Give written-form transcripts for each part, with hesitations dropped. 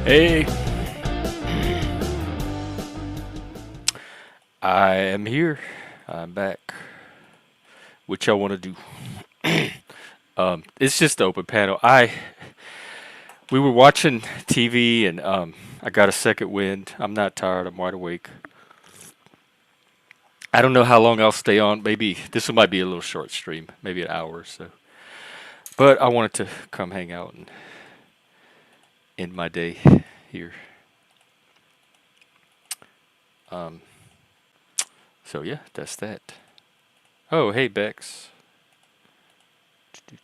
Hey, I am here. I'm back. What y'all want to do? It's just the open panel. We were watching TV and I got a second wind. I'm not tired. I'm wide awake. I don't know how long I'll stay on. Maybe this one might be a little short stream, maybe an hour or so. But I wanted to come hang out and end my day here. Um, so yeah, that's that. Oh, hey Bex. Let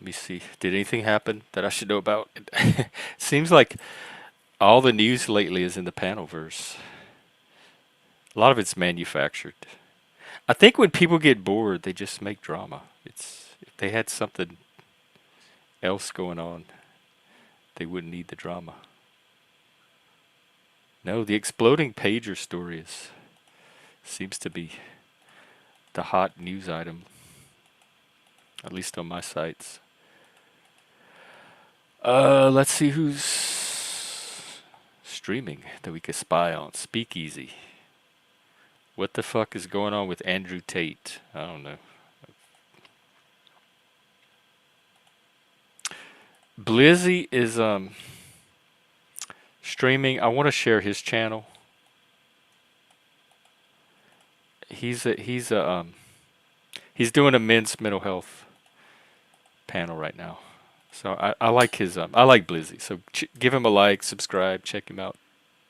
me see. Did anything happen that I should know about? It seems like all the news lately is in the panelverse. A lot of it's manufactured. I think when people get bored, they just make drama. It's if they had something else going on, they wouldn't need the drama. No, the exploding pager story seems to be the hot news item, at least on my sites. Let's see who's streaming that we could spy on. Speakeasy. What the fuck is going on with Andrew Tate? I don't know. Blizzy is streaming. I want to share his channel. He's doing a men's mental health panel right now. So I like his I like Blizzy. So give him a like, subscribe, check him out.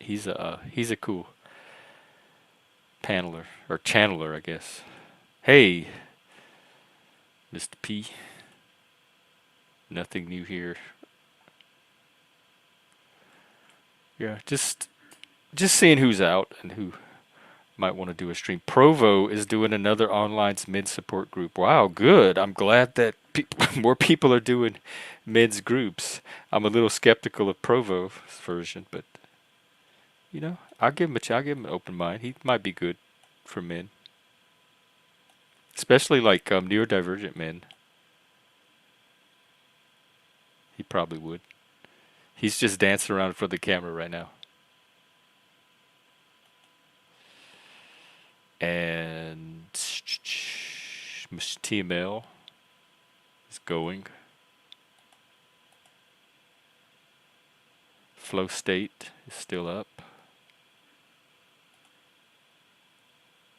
He's a cool paneler or channeler, I guess. Hey, Mr. P. Nothing new here. Yeah, just seeing who's out and who might want to do a stream. Provo is doing another online men's support group. Wow, good. I'm glad that more people are doing men's groups. I'm a little skeptical of Provo's version, but I'll give him an open mind. He might be good for men, especially like neurodivergent men. He probably would. He's just dancing around in front of the camera right now. And TML is going. Flow state is still up.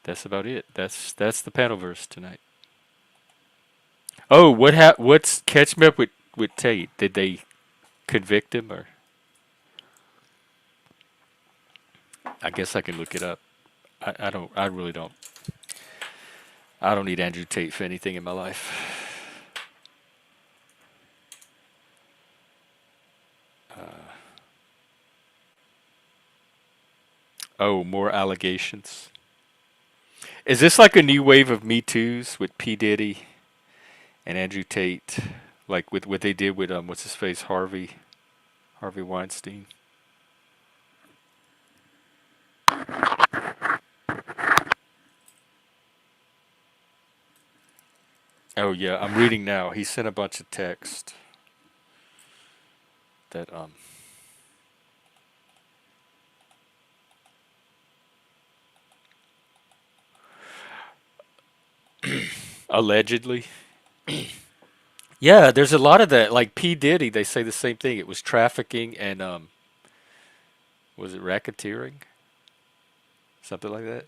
That's about it. That's the panelverse tonight. Oh, what's catch me up with Tate? Did they convict him or? I guess I can look it up. I don't. I really don't. I don't need Andrew Tate for anything in my life. Oh, more allegations. Is this like a new wave of Me Too's with P Diddy and Andrew Tate, like with what they did with what's his face, Harvey Weinstein? Oh yeah, I'm reading now. He sent a bunch of text that allegedly. Yeah, there's a lot of that. Like P Diddy, they say the same thing. It was trafficking and was it racketeering? Something like that.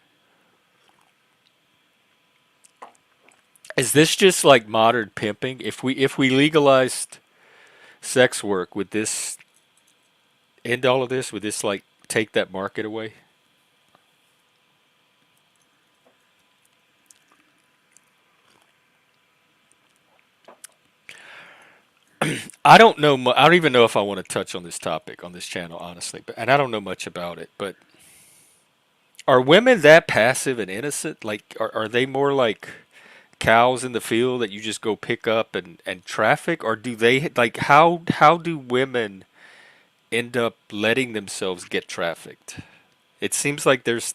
Is this just like modern pimping? If we legalized sex work, would this end all of this? Would this like take that market away? I don't know. I don't even know if I want to touch on this topic on this channel, honestly. And I don't know much about it. But are women that passive and innocent? Like, are they more like cows in the field that you just go pick up and traffic, or do they like how do women end up letting themselves get trafficked? It seems like there's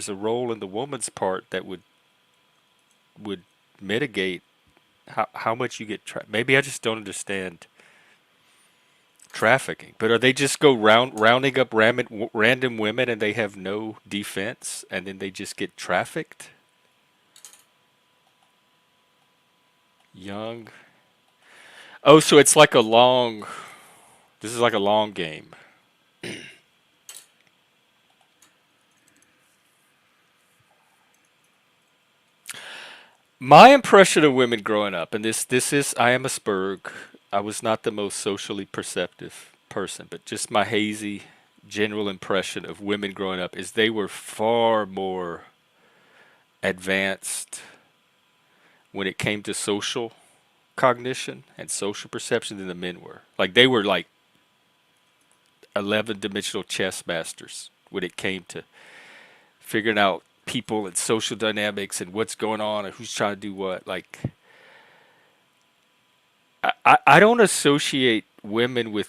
a role in the woman's part that would mitigate how much you get maybe I just don't understand trafficking. But are they just rounding up random women and they have no defense and then they just get trafficked? Young. Oh, so it's like a long. This is like a long game. My impression of women growing up, and this is I am a Spurg. I was not the most socially perceptive person, but just my hazy general impression of women growing up is they were far more advanced when it came to social cognition and social perception than the men were. Like they were like 11-dimensional chess masters when it came to figuring out people and social dynamics and what's going on and who's trying to do what. Like I don't associate women with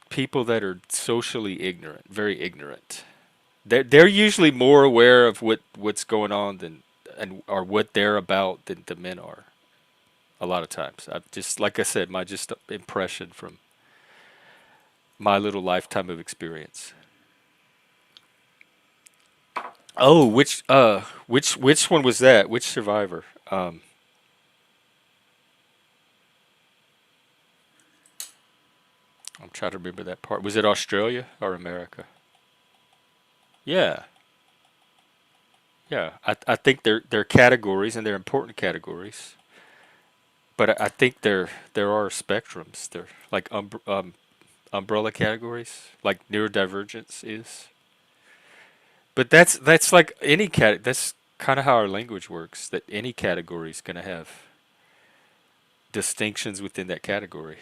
people that are socially ignorant, very ignorant. They're usually more aware of what's going on than and or what they're about than the men are. A lot of times, I just like I said, my just impression from my little lifetime of experience. Oh, which one was that? Which survivor? I'm trying to remember that part. Was it Australia or America? Yeah, yeah. I think they're categories and they're important categories. But I think there are spectrums. They're like umbrella categories, like neurodivergence is. But that's like any cat. That's kind of how our language works. That any category is going to have distinctions within that category.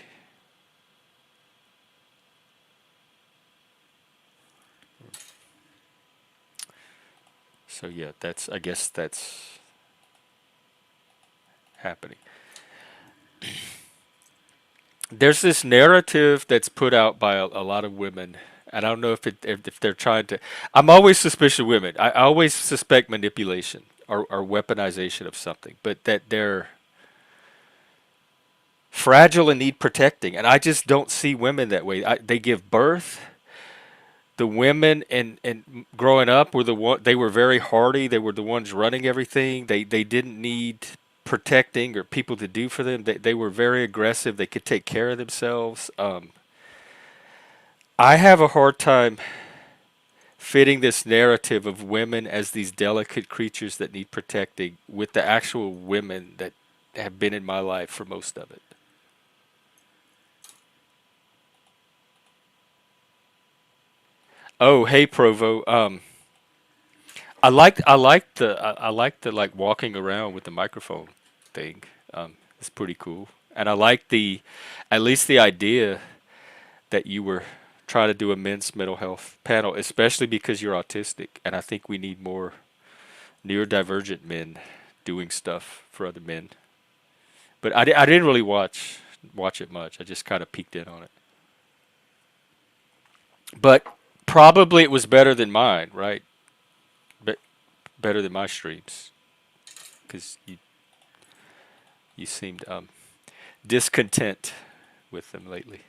So yeah, that's I guess that's happening. There's this narrative that's put out by a lot of women, and I don't know if they're trying to. I'm always suspicious of women. I always suspect manipulation or weaponization of something, but that they're fragile and need protecting, and I just don't see women that way. They give birth. The women and growing up were the one. They were very hardy. They were the ones running everything. They didn't need protecting or people to do for them. They were very aggressive. They could take care of themselves. I have a hard time fitting this narrative of women as these delicate creatures that need protecting with the actual women that have been in my life for most of it. Oh, hey Provo. I like the like walking around with the microphone thing. It's pretty cool, and I like the at least the idea that you were trying to do a men's mental health panel, especially because you're autistic, and I think we need more neurodivergent men doing stuff for other men. But I didn't really watch it much. I just kind of peeked in on it. But probably it was better than mine, right? But better than my streams because you seemed discontent with them lately.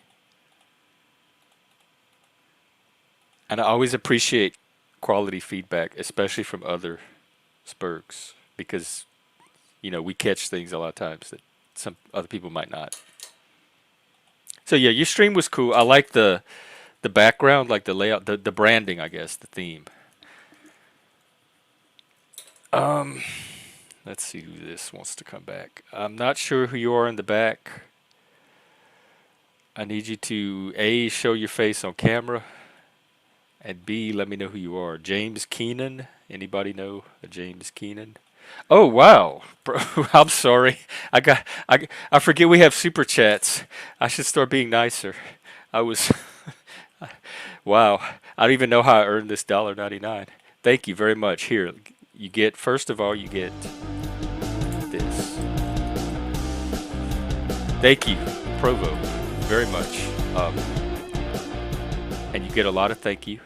And I always appreciate quality feedback, especially from other Spurgs, because we catch things a lot of times that some other people might not. So yeah, your stream was cool. I like the background, like the layout, the branding, I guess, the theme. Um, let's see who this wants to come back. I'm not sure who you are in the back. I need you to A, show your face on camera, and B, let me know who you are. James Keenan. Anybody know a James Keenan? Oh wow, bro! I'm sorry. I forget we have super chats. I should start being nicer. I was wow. I don't even know how I earned this $1.99. Thank you very much. Here, you get first of all you get this. Thank you, Provo, very much. And you get a lot of thank you,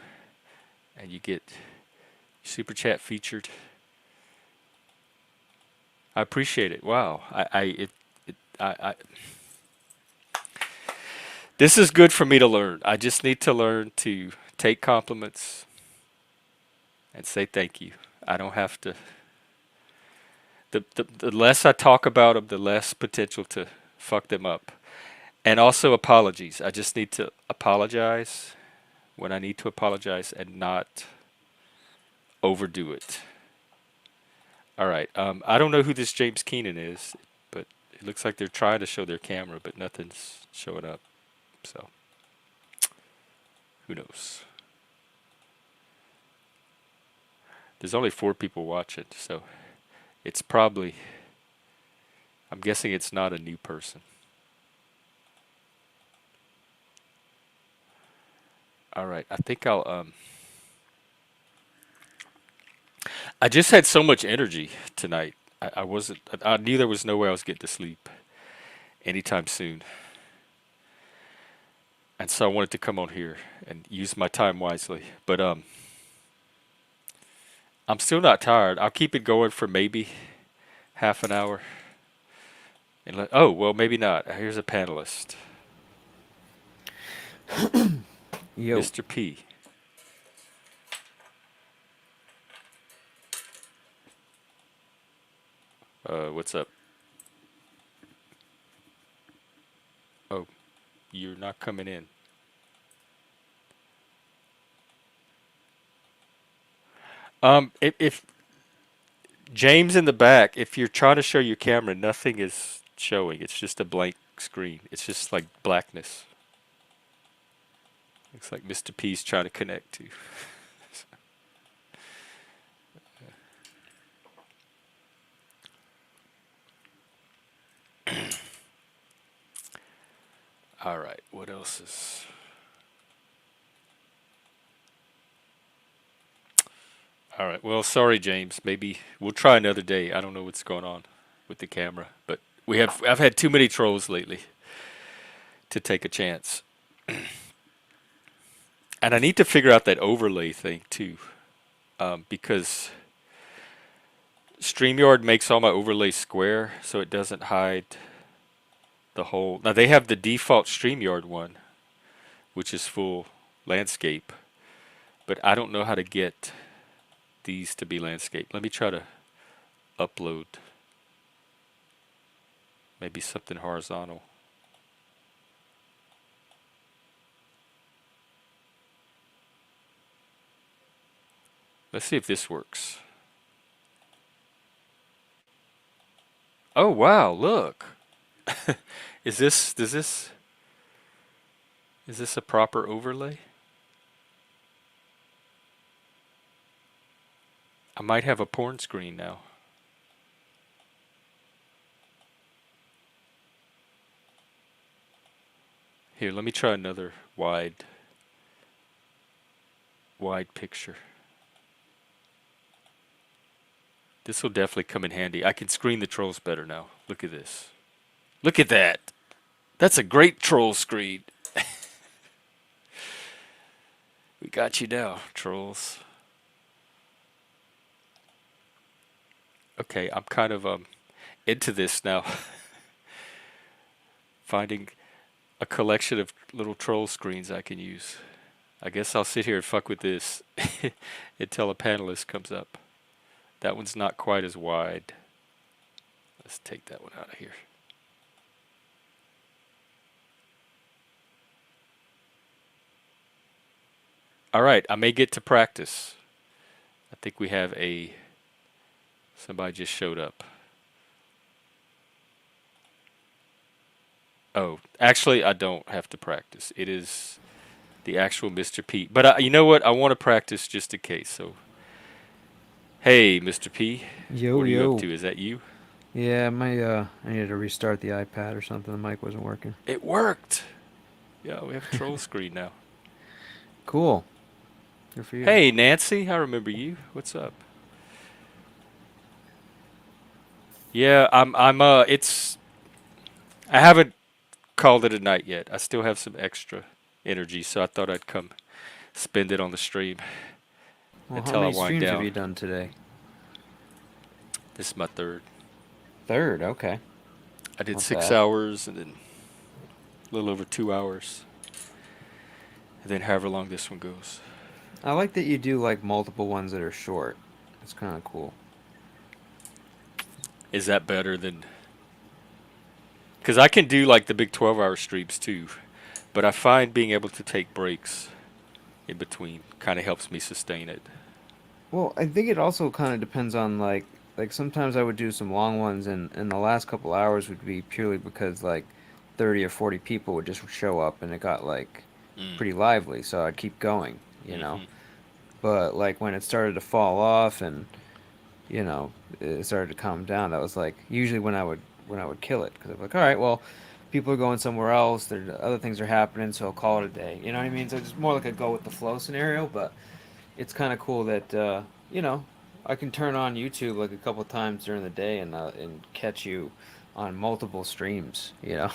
and you get super chat featured. I appreciate it. Wow, I This is good for me to learn. I just need to learn to take compliments and say thank you. I don't have to. The less I talk about them, the less potential to fuck them up. And also apologies. I just need to apologize when I need to apologize and not overdo it. All right. I don't know who this James Keenan is, but it looks like they're trying to show their camera, but nothing's showing up. So who knows? There's only 4 people watching, so it's probably. I'm guessing it's not a new person. All right. I think I'll. I just had so much energy tonight. I wasn't. I knew there was no way I was getting to sleep anytime soon, and so I wanted to come on here and use my time wisely. But I'm still not tired. I'll keep it going for maybe half an hour. And oh well, maybe not. Here's a panelist, Yo, Mr. P. What's up? Oh, you're not coming in. If James in the back, if you're trying to show your camera, nothing is showing. It's just a blank screen. It's just like blackness. Looks like Mr. P's trying to connect to. All right, what else is? All right, well, sorry, James. Maybe we'll try another day. I don't know what's going on with the camera, but I've had too many trolls lately to take a chance, and I need to figure out that overlay thing too, because StreamYard makes all my overlays square, so it doesn't hide the whole. Now they have the default StreamYard one, which is full landscape, but I don't know how to get these to be landscape. Let me try to upload maybe something horizontal. Let's see if this works. Oh wow, look. Is this does this is this a proper overlay? I might have a porn screen now. Here, let me try another wide picture. This will definitely come in handy. I can screen the trolls better now. Look at this. Look at that. That's a great troll screen. We got you now, trolls. Okay, I'm kind of into this now. Finding a collection of little troll screens I can use. I guess I'll sit here and fuck with this until a panelist comes up. That one's not quite as wide. Let's take that one out of here. All right, I may get to practice. I think we have somebody just showed up. Oh, actually, I don't have to practice. It is the actual Mr. P. But you know what? I want to practice just in case. So, hey, Mr. P, yo, what are you up yo. to? Is that you? Yeah, I needed to restart the iPad or something. The mic wasn't working. It worked. Yeah, we have a troll screen now. Cool. Good for you. Hey, Nancy, I remember you. What's up? Yeah, it's. I haven't called it a night yet. I still have some extra energy, so I thought I'd come spend it on the stream Well, how until I many wind streams have down. you done today? This is my third. Third. Okay. I did Not six bad. hours and then a little over 2 hours. and then however long this one goes. I like that you do like multiple ones that are short. It's kind of cool. Is that better than? Because I can do like the big 12-hour streams too, but I find being able to take breaks in between kind of helps me sustain it. Well, I think it also kind of depends on like sometimes I would do some long ones and the last couple hours would be purely because like 30 or 40 people would just show up and it got like Mm. pretty lively, so I'd keep going, you know. Hmm. But like when it started to fall off and you know it started to calm down, that was like usually when I would kill it because I'm like, all right, well, people are going somewhere else. There other things are happening, so I'll call it a day. You know what I mean? So it's more like a go with the flow scenario, but it's kind of cool that you know I can turn on YouTube like a couple times during the day and catch you on multiple streams. You know,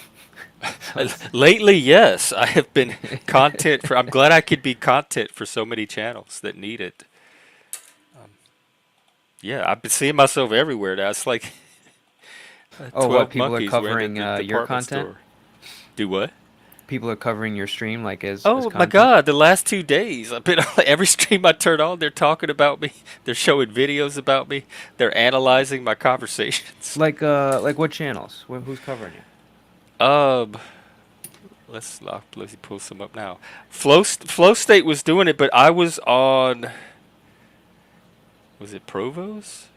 so it's Lately, yes, I have been content for. I'm glad I could be content for so many channels that need it. Yeah, I've been seeing myself everywhere now. It's like oh, what 12 people are monkeys wearing covering the your department content? store. Do what? People are covering your stream like as Oh my content. God! The last 2 days, I've been on every stream I turn on. They're talking about me. They're showing videos about me. They're analyzing my conversations. Like what channels? Who's covering you? Um, let's pull some up now. Flow State was doing it, but I was on. Was it Provo's?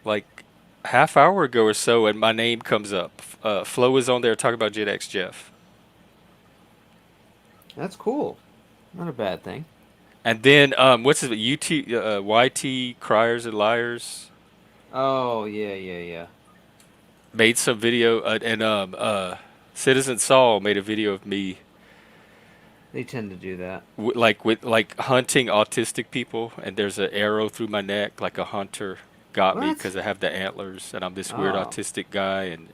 Like half hour ago or so, and my name comes up. Flo is on there talking about Gen X Jeff. That's cool. Not a bad thing. And then what's his YT Criers and Liars Oh yeah, yeah, yeah. made some video and Citizen Saul made a video of me They tend to do that. with like hunting autistic people, and there's an arrow through my neck like a hunter got me What? because I have the antlers and I'm this weird Oh. autistic guy. And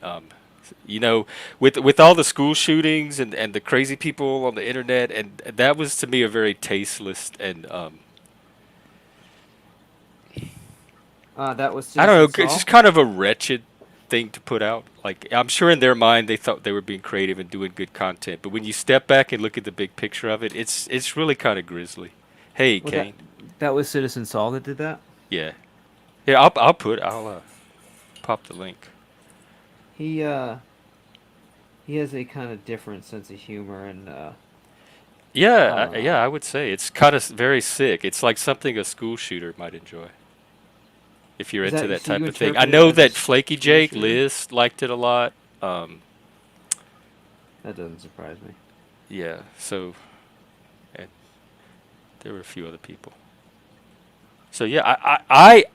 you know, with all the school shootings and the crazy people on the internet, and that was to me a very tasteless and That was I don't Citizen know, it's just Saul. kind of a wretched thing to put out. Like I'm sure in their mind they thought they were being creative and doing good content, but when you step back and look at the big picture of it, it's really kind of grisly. Hey, Well, Kane. that was Citizen Saul that did that. Yeah. Yeah, I'll pop the link. He uh he has a kind of different sense of humor and I Yeah, don't know. yeah, I would say it's kind of very sick. It's like something a school shooter might enjoy if you're Is into that that so you type of thing. I interpret it know as a that Flaky school Jake, shooter? Liz liked it a lot. Um, That doesn't surprise me. yeah, so and there were a few other people. So yeah, I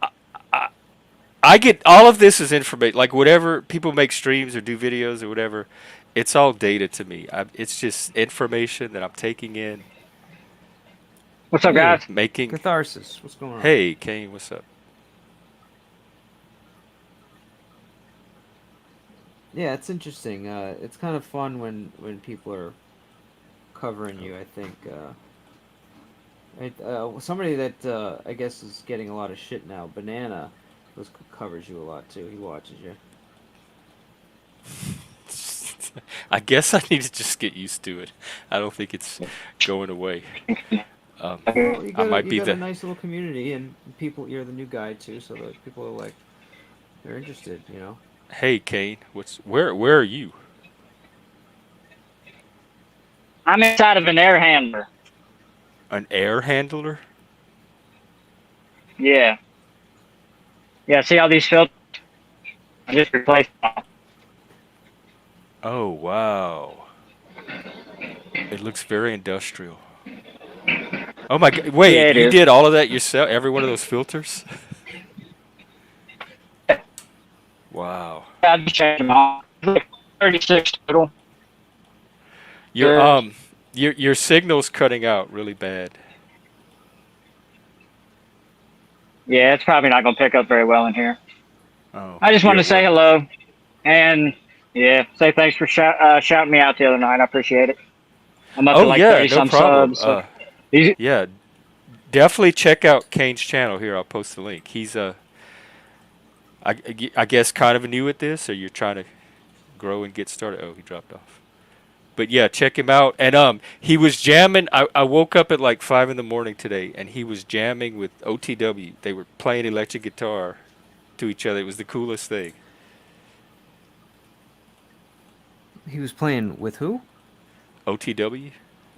I get all of this as information. Like whatever people make streams or do videos or whatever, it's all data to me. It's just information that I'm taking in, What's up, Hey, guys? making. Catharsis, what's going on? Hey, Kane, what's up? Yeah, it's interesting. It's kind of fun when people are covering you. I think somebody that I guess is getting a lot of shit now. Banana covers you a lot too. He watches you. I guess I need to just get used to it. I don't think it's going away. Um, Well, I might you be got a the. nice little community, and people. You're the new guy too, so that people are like they're interested. You know. Hey, Kane, where are you? I'm inside of an air handler. An air handler? Yeah. Yeah, see all these filters? I just replaced them. Oh wow, it looks very industrial. Oh my God! Yeah, Wait, it you is. did all of that yourself? Every one of those filters? Wow. I just changed them all. Like 36 total. Your Good. your signal's cutting out really bad. Yeah, it's probably not going to pick up very well in here. Oh, I just you wanted at to say work? hello and, yeah, say thanks for shouting me out the other night. I appreciate it. I'm up to Oh like yeah, 30 no some problem. subs. So these, Yeah, definitely check out Kane's channel. Here, I'll post the link. He's I guess kind of new at this, or you're trying to grow and get started. Oh, he dropped off. But yeah, check him out. And he was jamming. I woke up at like 5 in the morning today, and he was jamming with OTW. They were playing electric guitar to each other. It was the coolest thing. He was playing with who? OTW.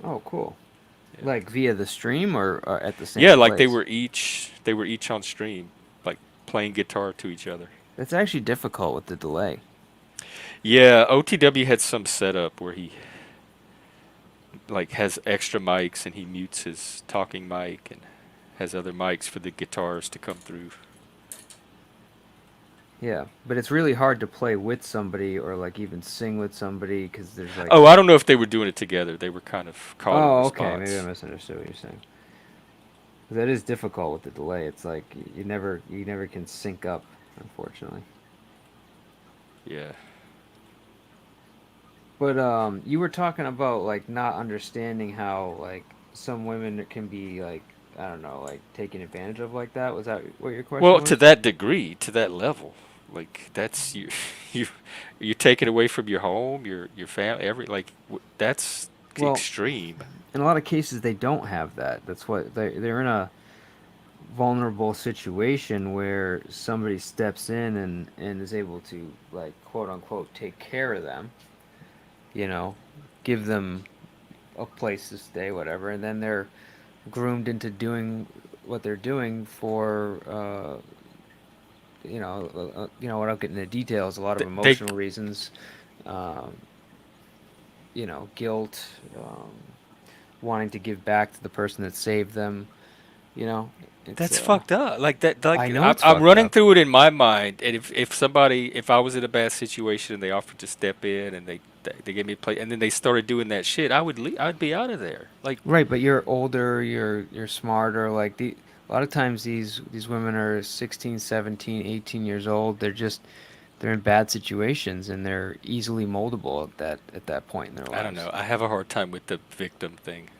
Oh, cool. Yeah. Like via the stream or at the Yeah, same like place? they were each on stream, like playing guitar to each other. That's actually difficult with the delay. Yeah, OTW had some setup where he like has extra mics and he mutes his talking mic and has other mics for the guitars to come through. Yeah, but it's really hard to play with somebody or like even sing with somebody because there's like. Oh, I don't know if they were doing it together. They were kind of call and Oh, okay. Maybe I response. misunderstood what you're saying. 'Cause that is difficult with the delay. It's like you never can sync up, unfortunately. Yeah. But you were talking about like not understanding how like some women can be like I don't know like taken advantage of like that. Was that what your Well, question to was? that degree, to that level, like that's you, you, you're taken away from your home, your family, that's Well, extreme. in a lot of cases they don't have that. That's what they're in a vulnerable situation where somebody steps in and is able to like quote unquote take care of them, you know, give them a place to stay, whatever, and then they're groomed into doing what they're doing for without getting into details, a lot of They emotional reasons, um, guilt, wanting to give back to the person that saved them. You know, it's That's fucked up. Like that. I Like know it's I'm fucked running up. through it in my mind, and if I was in a bad situation and they offered to step in and they gave me a play, and then they started doing that shit, I'd be out of there. Like Right, but you're older, you're smarter. Like a lot of times these women are 16, 17, 18 years old. They're in bad situations and they're easily moldable at that point in their I don't lives. know. I have a hard time with the victim thing.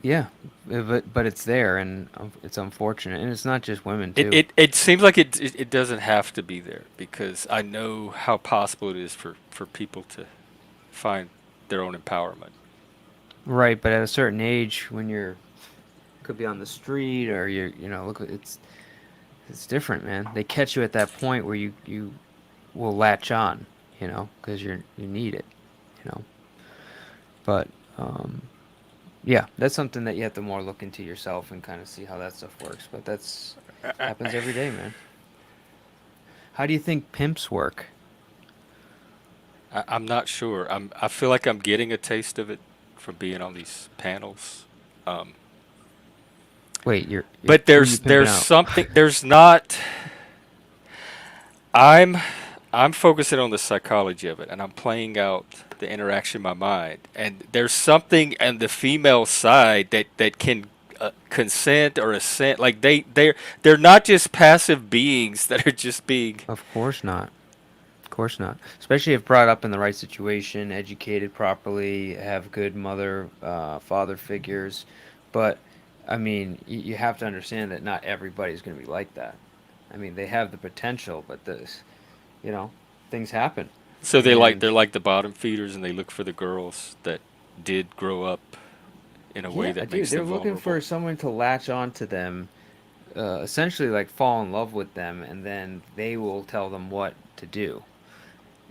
Yeah, but it's there and it's unfortunate, and it's not just women It too. it, it seems like it doesn't have to be there because I know how possible it is for people to find their own empowerment. Right, but at a certain age, when you're could be on the street or look, it's different, man. They catch you at that point where you will latch on, because you need it, you know. But yeah, that's something that you have to more look into yourself and kind of see how that stuff works. But that's happens every day, man. How do you think pimps work? I'm not sure. I feel like I'm getting a taste of it from being on these panels. Um, Wait, you're but who you pimping there's out? something there's not. I'm I'm focusing on the psychology of it, and I'm playing out the interaction in my mind. And there's something on the female side that can consent or assent. Like they're not just passive beings that are just being. Of course not. Of course not. Especially if brought up in the right situation, educated properly, have good mother, father figures. But I mean, you have to understand that not everybody's going to be like that. I mean, they have the potential, but you know, things happen. So And they're like the bottom feeders, and they look for the girls that did grow up in a way yeah, that dude, makes they're them looking for vulnerable. someone to latch on to them, essentially like fall in love with them, and then they will tell them what to do.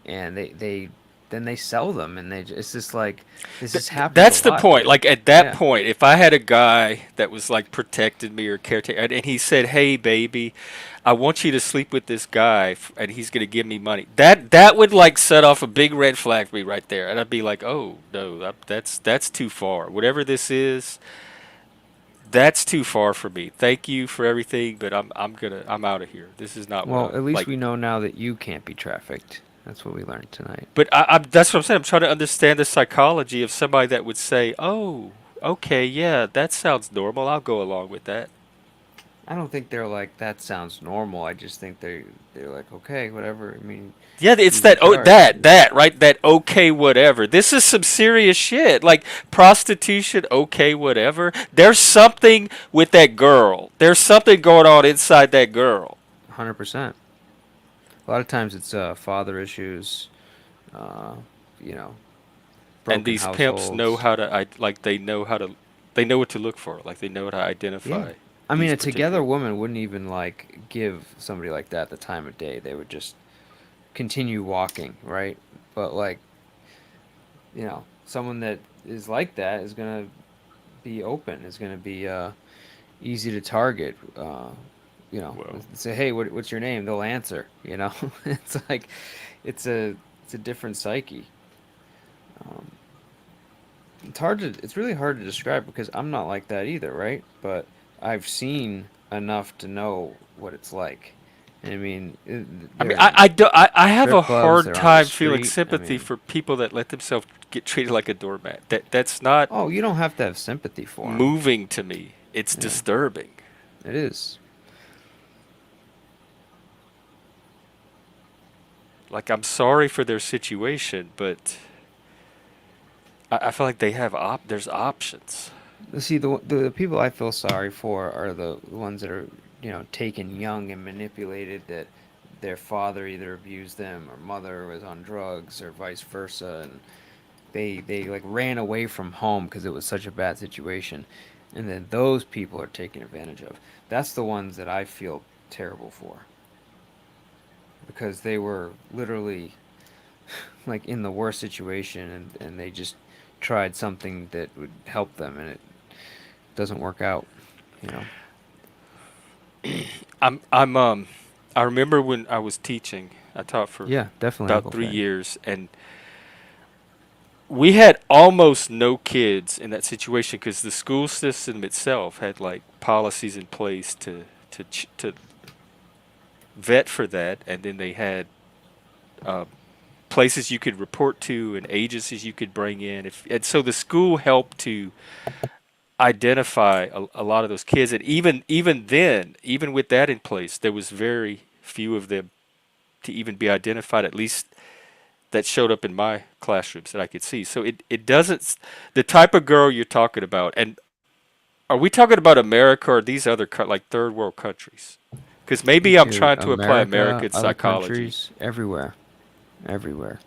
And they then they sell them, and it's just like this just happens a That's the lot, point. dude. Like at that Yeah, point, if I had a guy that was like protected me or caretaker, and he said, "Hey, baby, I want you to sleep with this guy, and he's gonna give me money," that would like set off a big red flag for me right there, and I'd be like, "Oh no, that's too far. Whatever this is, that's too far for me. Thank you for everything, but I'm out of here. This is not what well, I'm at least like." we know now that you can't be trafficked. That's what we learned tonight. But that's what I'm saying. I'm trying to understand the psychology of somebody that would say, "Oh, okay, yeah, that sounds normal. I'll go along with that." I don't think they're like that sounds normal. I just think they're like okay, whatever. I mean, Yeah, it's he's in that charge. that right, that okay whatever. This is some serious shit. Like prostitution, okay whatever. There's something with that girl. There's something going on inside that girl. 100%. A lot of times it's father issues, uh, you know, And broken these pimps know households. how to, like they know how to, they know what to look for. Like they know how to Yeah. identify I mean, these a together particular. woman wouldn't even like give somebody like that the time of day. They would just continue walking, right? But like, someone that is like that is gonna be open, is gonna be easy to target. Well, Say, hey, what's your name? They'll answer. It's like, it's a it's a different psyche. Um, it's really hard to describe because I'm not like that either, right? But I've seen enough to know what it's like. And I mean, I mean, they're in I have a strip clubs, hard they're on the time feeling street. I sympathy mean, for people that let themselves get treated like a doormat. That's not oh, you don't have to have sympathy for them. moving to me. It's Yeah, disturbing. it is. Like I'm sorry for their situation, but I feel like they have there's options. See, the people I feel sorry for are the ones that are, taken young and manipulated, that their father either abused them or mother was on drugs or vice versa, and they like ran away from home because it was such a bad situation, and then those people are taken advantage of. That's the ones that I feel terrible for because they were literally like in the worst situation, and they just tried something that would help them, and it doesn't work out, you know. I'm I remember when I was teaching. I taught for Yeah, definitely about Uncle 3 Fatty. years, and we had almost no kids in that situation because the school system itself had like policies in place to vet for that, and then they had uh, places you could report to and agencies you could bring in. And so the school helped to identify a lot of those kids, and even then, even with that in place, there was very few of them to even be identified. At least that showed up in my classrooms that I could see. So it doesn't the type of girl you're talking about, and are we talking about America or these other like third world countries? Because maybe I'm Dude, trying to apply America, American other psychology. countries, everywhere, everywhere.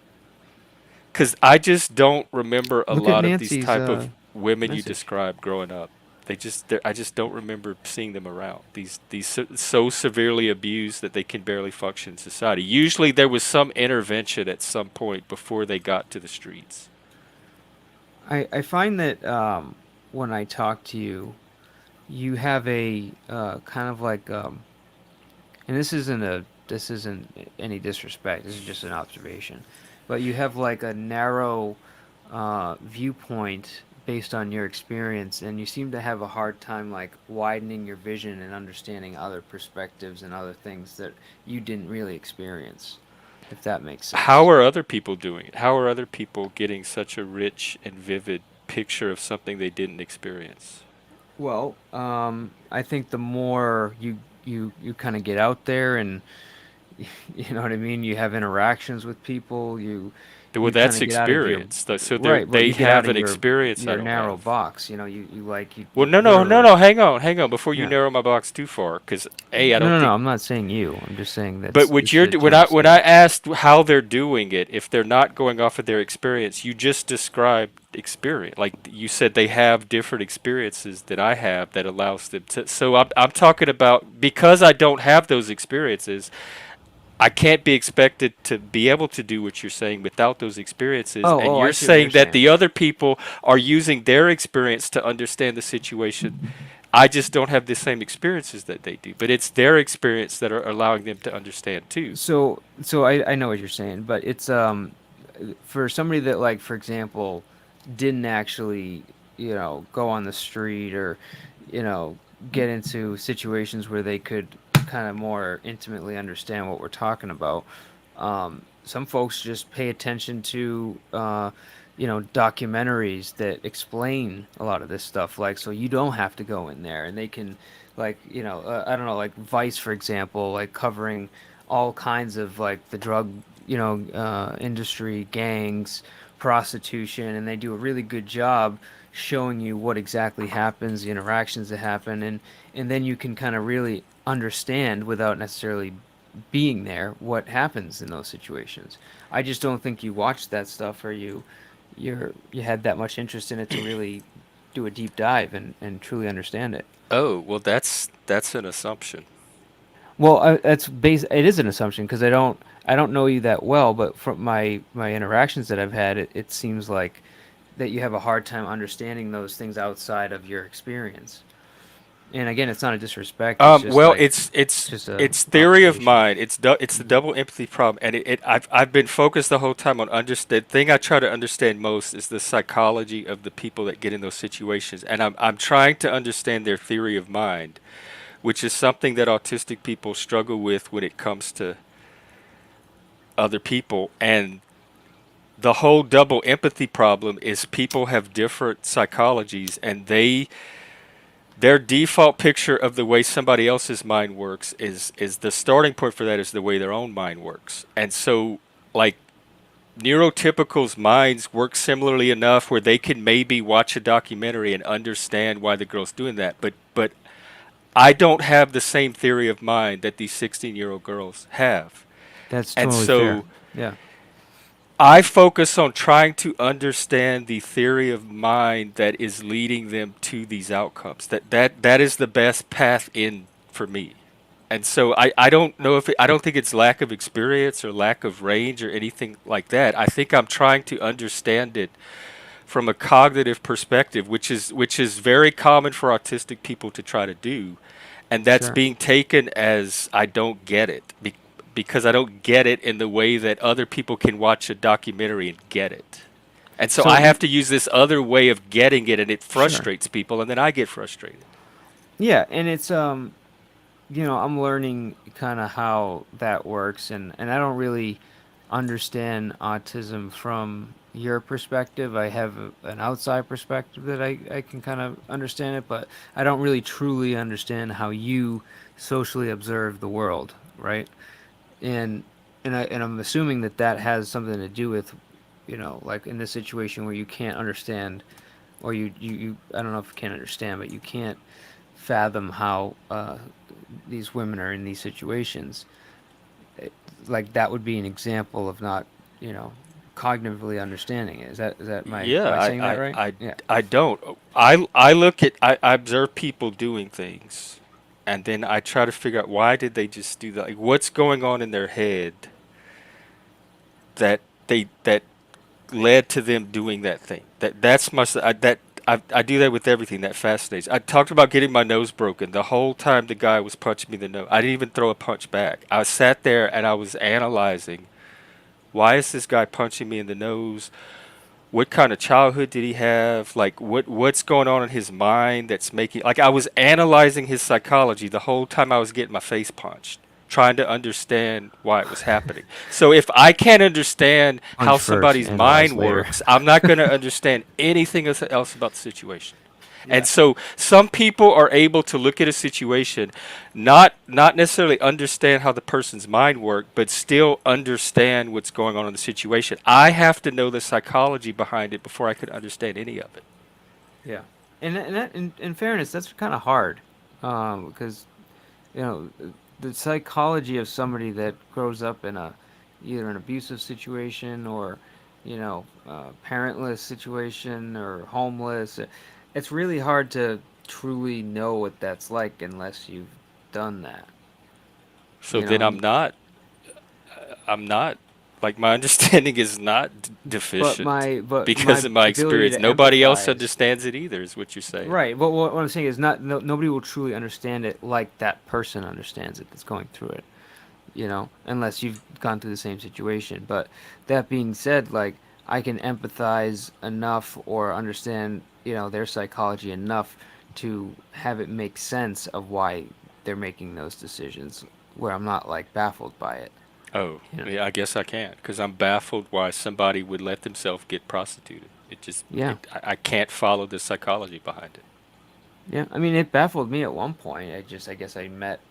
Because I just don't remember a Look at lot of these Nancy's type of women you message. described growing up. I just don't remember seeing them around. These so severely abused that they can barely function in society. Usually there was some intervention at some point before they got to the streets. I find that when I talk to you, you have a kind of like, and this isn't any disrespect. This is just an observation, but you have like a narrow viewpoint based on your experience, and you seem to have a hard time like widening your vision and understanding other perspectives and other things that you didn't really experience. If that makes How sense. are other people doing it? How are other people getting such a rich and vivid picture of something they didn't experience? Well, I think the more you kind of get out there and you know what I mean, you have interactions with people, Well, you kind that's of get out of your experience. So right, but they you get out have of an experience I your don't narrow have. box. You like Well, you no, literally no. Hang on, before you yeah. narrow my box too far, because a, I No, don't no, no. think. I'm not saying you. I'm just saying But it's good to when I understand. asked how they're doing it, if they're not going off of their experience, you just described experience. Like you said, they have different experiences that I have that allows them to. So I'm talking about because I don't have those experiences. I can't be expected to be able to do what you're saying without those experiences. And Oh, I you're see what you're saying that saying. the other people are using their experience to understand the situation. I just don't have the same experiences that they do, but it's their experience that are allowing them to understand too. So I know what you're saying, but it's for somebody that, like, for example, didn't actually, go on the street or, you know, get into situations where they could kind of more intimately understand what we're talking about. Some folks just pay attention to documentaries that explain a lot of this stuff, like, so you don't have to go in there, and they can, like, I don't know, like Vice, for example, like covering all kinds of like the drug industry, gangs, prostitution, and they do a really good job showing you what exactly happens, the interactions that happen, and then you can kind of really understand without necessarily being there what happens in those situations. I just don't think you watch that stuff, or you you had that much interest in it to really do a deep dive and truly understand it. Oh, well, that's an assumption. Well, that's base. It is an assumption because I don't know you that well, but from my interactions that I've had, it seems like that you have a hard time understanding those things outside of your experience. And again, it's not a disrespect. It's just Well, like it's it's it's just a it's theory of observation. mind. It's the double empathy problem, and I've been focused the whole time on understand. The thing I try to understand most is the psychology of the people that get in those situations, and I'm trying to understand their theory of mind, which is something that autistic people struggle with when it comes to other people. And the whole double empathy problem is people have different psychologies, and their default picture of the way somebody else's mind works is the starting point for that is the way their own mind works. And so, like, neurotypicals minds work similarly enough where they can maybe watch a documentary and understand why the girl's doing that, but I don't have the same theory of mind that these 16-year-old girls have. That's And totally fair. so Yeah. I focus on trying to understand the theory of mind that is leading them to these outcomes. That is the best path in for me. And so I don't know if I don't think it's lack of experience or lack of range or anything like that. I think I'm trying to understand it from a cognitive perspective, which is very common for autistic people to try to do, and that's Sure. being taken as I don't get it because I don't get it in the way that other people can watch a documentary and get it. And so So I you, have to use this other way of getting it, and it sure. frustrates people, and then I get frustrated. Yeah, and it's I'm learning kind of how that works, and I don't really understand autism from your perspective. I have an outside perspective that I can kind of understand it, but I don't really truly understand how you socially observe the world, right? And I'm assuming that that has something to do with, like in this situation where you can't understand, or you I don't know if you can't understand, but you can't fathom how these women are in these situations. It, like that would be an example of not, you know, cognitively understanding it. Is that my Yeah, am I saying that right? Yeah. I don't. I look at I observe people doing things, and then I try to figure out why did they just do that? Like, what's going on in their head that that led to them doing that thing. That's my that I do that with everything that fascinates. I talked about getting my nose broken. The whole time the guy was punching me in the nose, I didn't even throw a punch back. I sat there and I was analyzing why is this guy punching me in the nose? What kind of childhood did he have? Like what's going on in his mind that's making like I was analyzing his psychology the whole time I was getting my face punched, trying to understand why it was happening. So if I can't understand how Punch first, somebody's analyze mind later. works, I'm not going to understand anything else about the situation. And Yeah. so some people are able to look at a situation, not necessarily understand how the person's mind works, but still understand what's going on in the situation. I have to know the psychology behind it before I could understand any of it. Yeah. In fairness, that's kind of hard, because you know the psychology of somebody that grows up in a either an abusive situation or parentless situation or homeless. It's really hard to truly know what that's like unless you've done that. So You then know, I'm not like my understanding is not but deficient my because of my ability experience. to Nobody else empathize. understands it either, is what you're saying. Right. But what I'm saying is not nobody will truly understand it like that person understands it that's going through it. Unless you've gone through the same situation. But that being said, like I can empathize enough or understand, their psychology enough to have it make sense of why they're making those decisions where I'm not like baffled by it. Oh, You know. yeah, I guess I can't because I'm baffled why somebody would let themselves get prostituted. Yeah. I can't follow the psychology behind it. Yeah. I mean, it baffled me at one point. I guess I met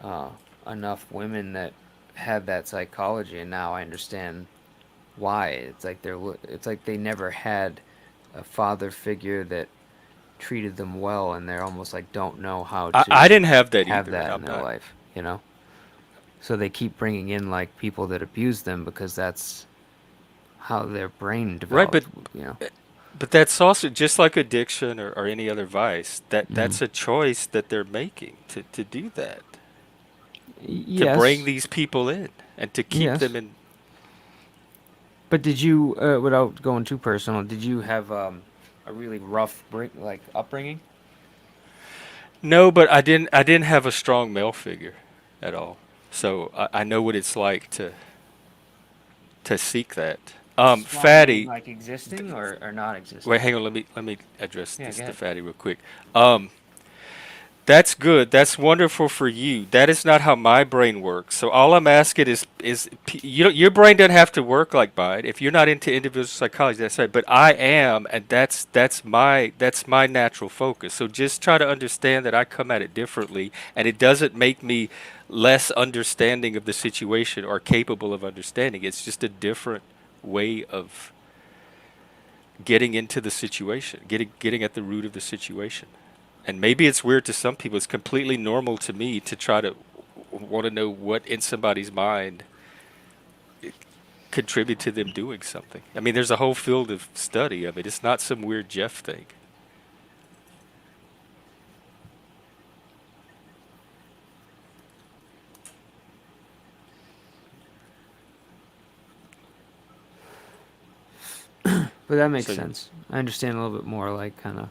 uh, enough women that had that psychology, and now I understand why. It's like they never had a father figure that treated them well, and they're almost like don't know how I to didn't have that have either, and that in I'm their not. life. So they keep bringing in like people that abuse them because that's how their brain Right, developed. You know. but that's also just like addiction or any other vice. Mm. That's a choice that they're making to do that, to bring Yes. these people in and to keep them Yes. in. But did you, without going too personal, did you have a really rough upbringing? No, but I didn't have a strong male figure at all. So I know what it's like to seek that. Strong meaning Fatty. like existing or not Wait, existing? hang on. Let me address Yeah, this go to ahead. Fatty real quick. That's good. That's wonderful for you. That is not how my brain works. So all I'm asking you know, your brain doesn't have to work like mine. If you're not into individual psychology, that's right. But I am, and that's my natural focus. So just try to understand that I come at it differently, and it doesn't make me less understanding of the situation or capable of understanding. It's just a different way of getting into the situation, getting at the root of the situation. And maybe it's weird to some people. It's completely normal to me to try to want to know what in somebody's mind contribute to them doing something. I mean, there's a whole field of study of it. It's not some weird Jeff thing. But that makes So sense. I understand a little bit more, like kind of.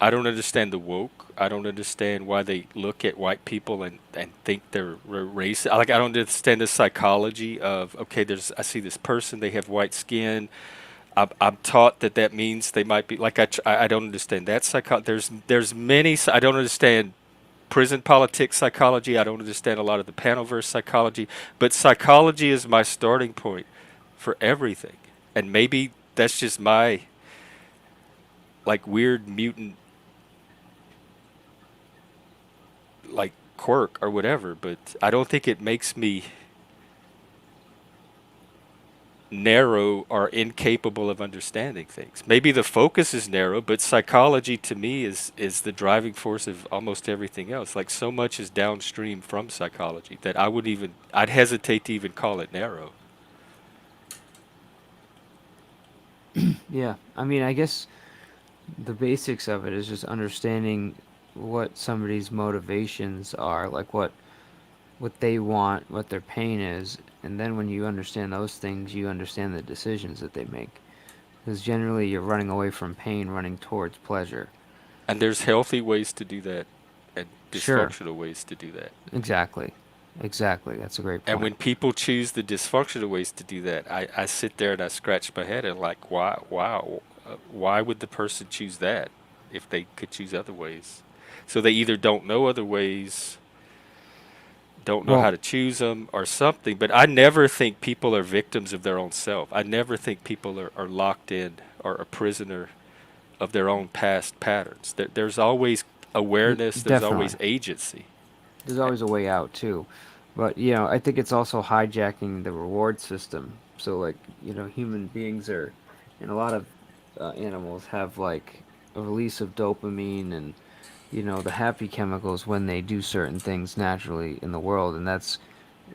I don't understand the woke. I don't understand why they look at white people and think they're racist. Like I don't understand the psychology of okay, there's I see this person, they have white skin. I'm taught that that means they might be like I don't understand that there's many I don't understand prison politics psychology. I don't understand a lot of the Panelverse psychology, but psychology is my starting point for everything. And maybe that's just my like weird mutant like quirk or whatever, but I don't think it makes me narrow or incapable of understanding things. Maybe the focus is narrow, but psychology to me is the driving force of almost everything else. Like so much is downstream from psychology that I'd hesitate to even call it narrow. Yeah, I mean, I guess the basics of it is just understanding what somebody's motivations are, like what they want, what their pain is, and then when you understand those things, you understand the decisions that they make. Because generally, you're running away from pain, running towards pleasure. And there's healthy ways to do that and Sure, dysfunctional ways to do that. exactly, exactly. That's a great And point. when people choose the dysfunctional ways to do that, I sit there and I scratch my head and like, why would the person choose that if they could choose other ways? So they either don't know other ways, don't know how Well, to choose them, or something. But I never think people are victims of their own self. I never think people are locked in or a prisoner of their own past patterns. There's always awareness, there's always definitely. agency. There's always a way out too, but I think it's also hijacking the reward system. So like human beings are, and a lot of animals have like a release of dopamine and the happy chemicals when they do certain things naturally in the world, and that's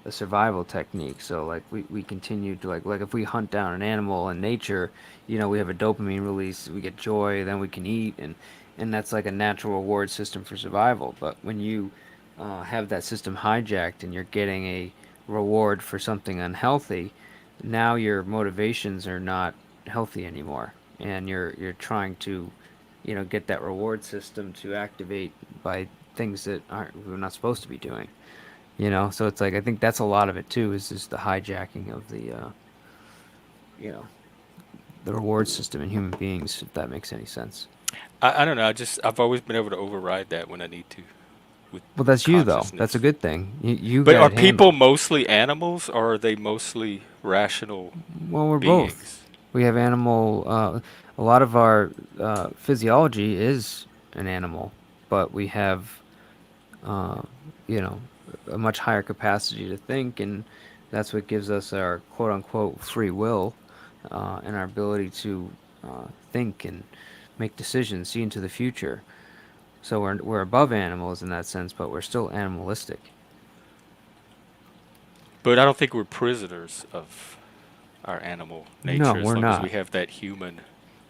a survival technique. So like we continue to like if we hunt down an animal in nature, we have a dopamine release, we get joy, then we can eat, and that's like a natural reward system for survival. But when you have that system hijacked and you're getting a reward for something unhealthy, now your motivations are not healthy anymore, and you're trying to get that reward system to activate by things that aren't we're not supposed to be doing. So it's like I think that's a lot of it too, is just the hijacking of you know the reward system in human beings, if that makes any sense. I don't know. I've always been able to override that when I need to with Well, that's you though. That's a consciousness. good thing. You But got are it people handled. mostly animals or are they mostly rational Well, we're both. beings? We have animal. A lot of our physiology is an animal, but we have uh, you know a much higher capacity to think, and that's what gives us our quote unquote free will, and our ability to think and make decisions, see into the future. So we're above animals in that sense, but we're still animalistic. But I don't think we're prisoners of. our animal No, nature as we're long as we not. have that human.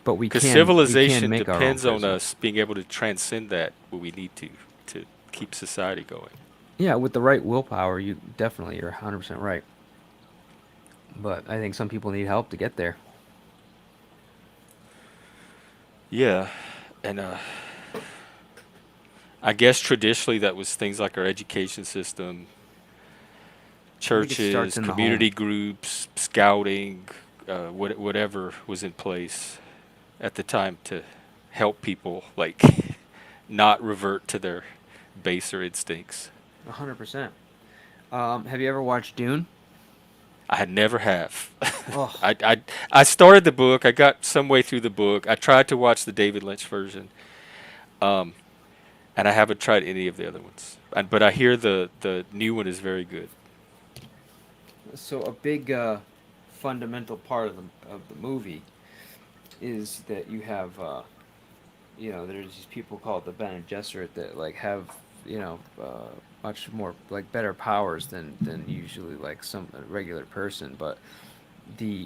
But Because we can civilization make our own depends on prison. us being able to transcend that what we need to keep society going. Yeah, with the right willpower, you definitely you're 100% right. But I think some people need help to get there. Yeah, and I guess traditionally that was things like our education system, I think it starts churches, in the home. community groups, scouting, whatever was in place at the time to help people like not revert to their baser instincts. 100%. Have you ever watched Dune? I had never have. Oh, I started the book. I got some way through the book. I tried to watch the David Lynch version, um, and I haven't tried any of the other ones. But I hear the new one is very good. so a big fundamental part of the movie is that you have there's these people called the Bene Gesserit that like have much more like better powers than usually like some a regular person, but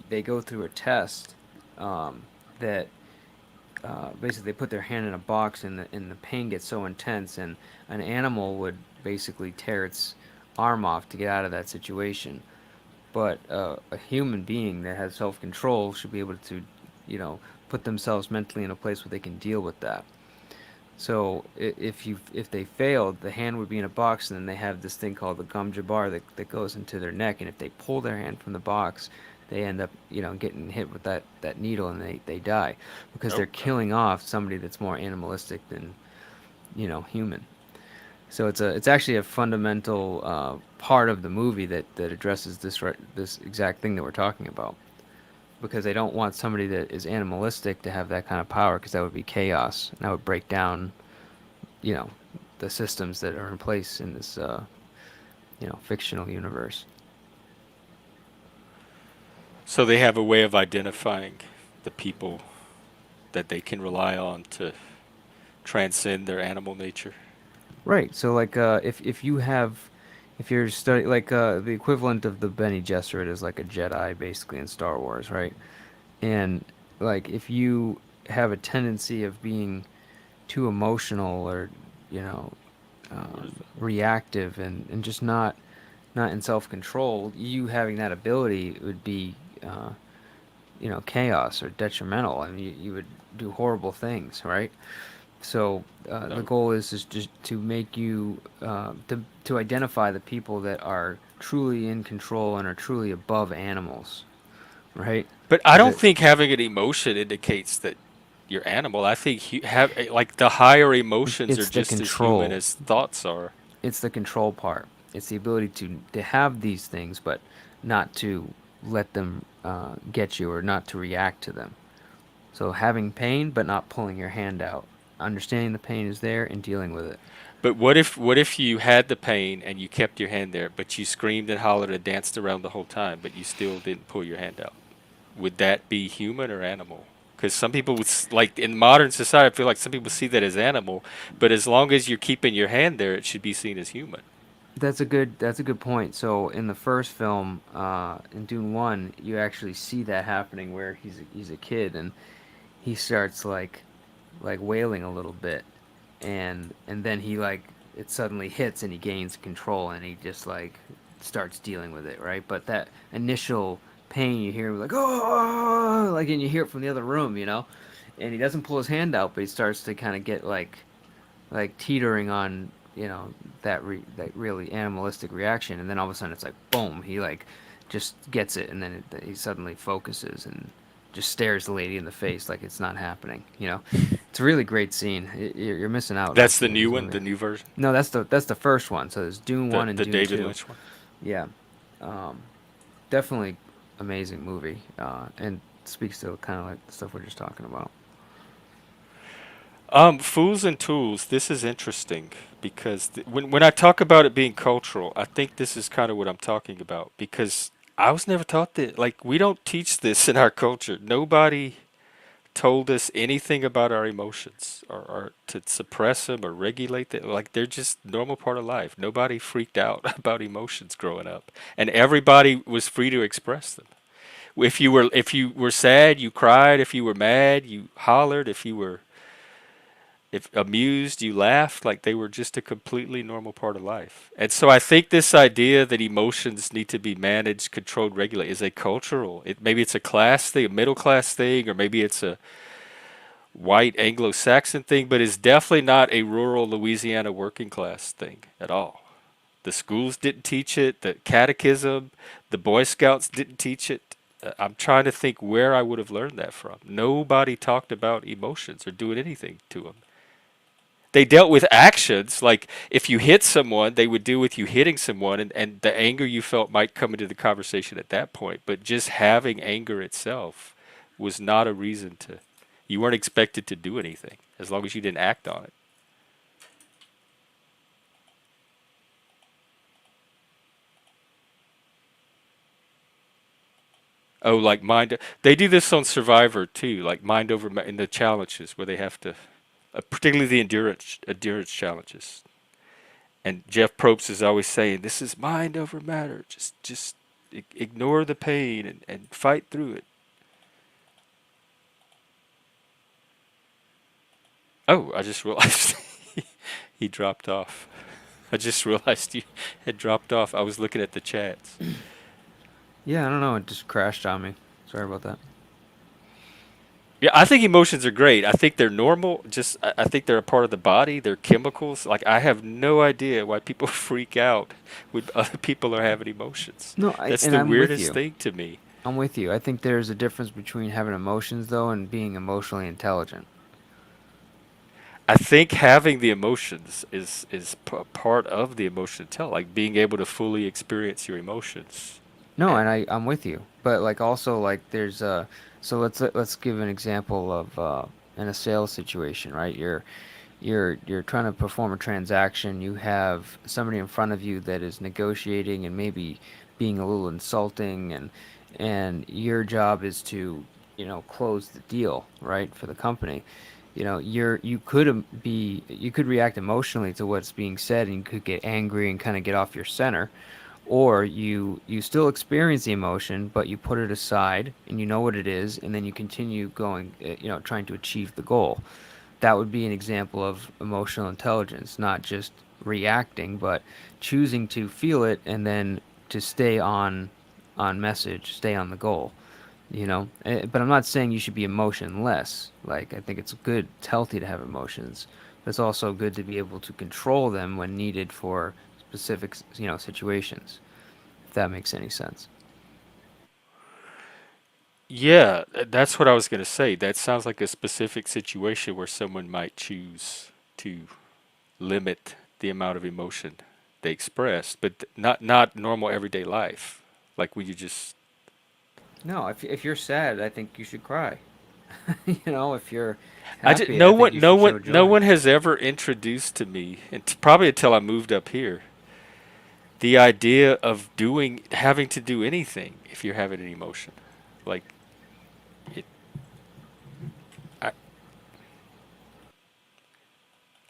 they go through a test um, that basically they put their hand in a box and the pain gets so intense and an animal would basically tear its arm off to get out of that situation, but a human being that has self control should be able to put themselves mentally in a place where they can deal with that. So if they failed, the hand would be in a box, and then they have this thing called the gum jabbar that goes into their neck, and if they pull their hand from the box, they end up getting hit with that needle, and they die because they're Oh, killing off somebody that's more animalistic than human. So it's actually a fundamental part of the movie that addresses this exact thing that we're talking about because they don't want somebody that is animalistic to have that kind of power because that would be chaos and that would break down you know the systems that are in place in this fictional universe. so they have a way of identifying the people that they can rely on to transcend their animal nature. Right. So like if you're studying like the equivalent of the Bene Gesserit is like a Jedi basically in Star Wars, right? And like if you have a tendency of being too emotional or you know What is that? reactive and just not in self control, you having that ability would be chaos or detrimental. I mean, you would do horrible things, right? So the No. goal is just to make you to identify the people that are truly in control and are truly above animals, right? But I Because don't think having an emotion indicates that you're animal. I think have like the higher emotions are it's the just as human control. as thoughts are. It's the control part. It's the ability to have these things, but not to let them get you or not to react to them. So having pain, but not pulling your hand out. Understanding the pain is there and dealing with it. But what if you had the pain and you kept your hand there, but you screamed and hollered and danced around the whole time, but you still didn't pull your hand out? Would that be human or animal? Because some people would like in modern society, I feel like some people see that as animal, but as long as you're keeping your hand there, it should be seen as human. That's a good point. So in the first film, in Dune 1, you actually see that happening where he's a kid and he starts like wailing a little bit, and then he like it suddenly hits and he gains control and he just like starts dealing with it, right? But that initial pain, you hear him like oh, like and you hear it from the other room, and he doesn't pull his hand out, but he starts to kind of get like teetering on that really animalistic reaction, and then all of a sudden it's like boom, he like just gets it, and then he suddenly focuses and just stares the lady in the face like it's not happening. It's a really great scene. You're missing out That's the in new this one, movie. the new version, No, that's the first one. So there's Dune the one and the Dune David two. Lynch one. Yeah, um, definitely amazing movie, and speaks to kind of like the stuff we're just talking about. Fools and tools. This is interesting because when I talk about it being cultural, I think this is kind of what I'm talking about because I was never taught that. Like we don't teach this in our culture. Nobody told us anything about our emotions or to suppress them or regulate them. Like they're just normal part of life. Nobody freaked out about emotions growing up, and everybody was free to express them. If you were sad, you cried. If you were mad, you hollered. If you were if amused, you laughed. Like they were just a completely normal part of life. And so I think this idea that emotions need to be managed, controlled, regulated is a cultural. Maybe it's a class thing, a middle class thing, or maybe it's a white Anglo-Saxon thing, but it's definitely not a rural Louisiana working class thing at all. The schools didn't teach it. The catechism, the Boy Scouts didn't teach it. I'm trying to think where I would have learned that from. Nobody talked about emotions or doing anything to them. They dealt with actions, like if you hit someone, they would deal with you hitting someone, and the anger you felt might come into the conversation at that point. But just having anger itself was not a reason to. You weren't expected to do anything as long as you didn't act on it. Oh, like mind. They do this on Survivor too, like mind over in the challenges where they have to, particularly the endurance challenges. And Jeff Probst is always saying, "This is mind over matter. Just ignore the pain and fight through it." Oh, I just realized he dropped off. I just realized you had dropped off. I was looking at the chats. Yeah, I don't know. It just crashed on me. Sorry about that. Yeah, I think emotions are great. I think they're normal. Just I think they're a part of the body. They're chemicals. Like I have no idea why people freak out when other people are having emotions. No, That's and the I'm with weirdest you. thing to me. I'm with you. I think there's a difference between having emotions though and being emotionally intelligent. I think having the emotions is part of the emotion tell, like being able to fully experience your emotions. No, And and I'm with you. But like also like there's so let's give an example of in a sales situation, right? You're trying to perform a transaction. You have somebody in front of you that is negotiating and maybe being a little insulting, and your job is to, close the deal, right, for the company. You could react emotionally to what's being said, and you could get angry and kind of get off your center, or you still experience the emotion but you put it aside and you know what it is, and then you continue going, trying to achieve the goal. That would be an example of emotional intelligence, not just reacting, but choosing to feel it and then to stay on message, stay on the goal. But I'm not saying you should be emotionless. Like, I think it's good, it's healthy to have emotions, but it's also good to be able to control them when needed for specific, situations, if that makes any sense. yeah, that's what I was going to say. That sounds like a specific situation where someone might choose to limit the amount of emotion they express, but not normal everyday life. Like when you just No, if you're sad, I think you should cry. If you're I just happy, I think you should show no joy. one has ever introduced to me, and probably until I moved up here, the idea of having to do anything if you're having an emotion. Like it, I,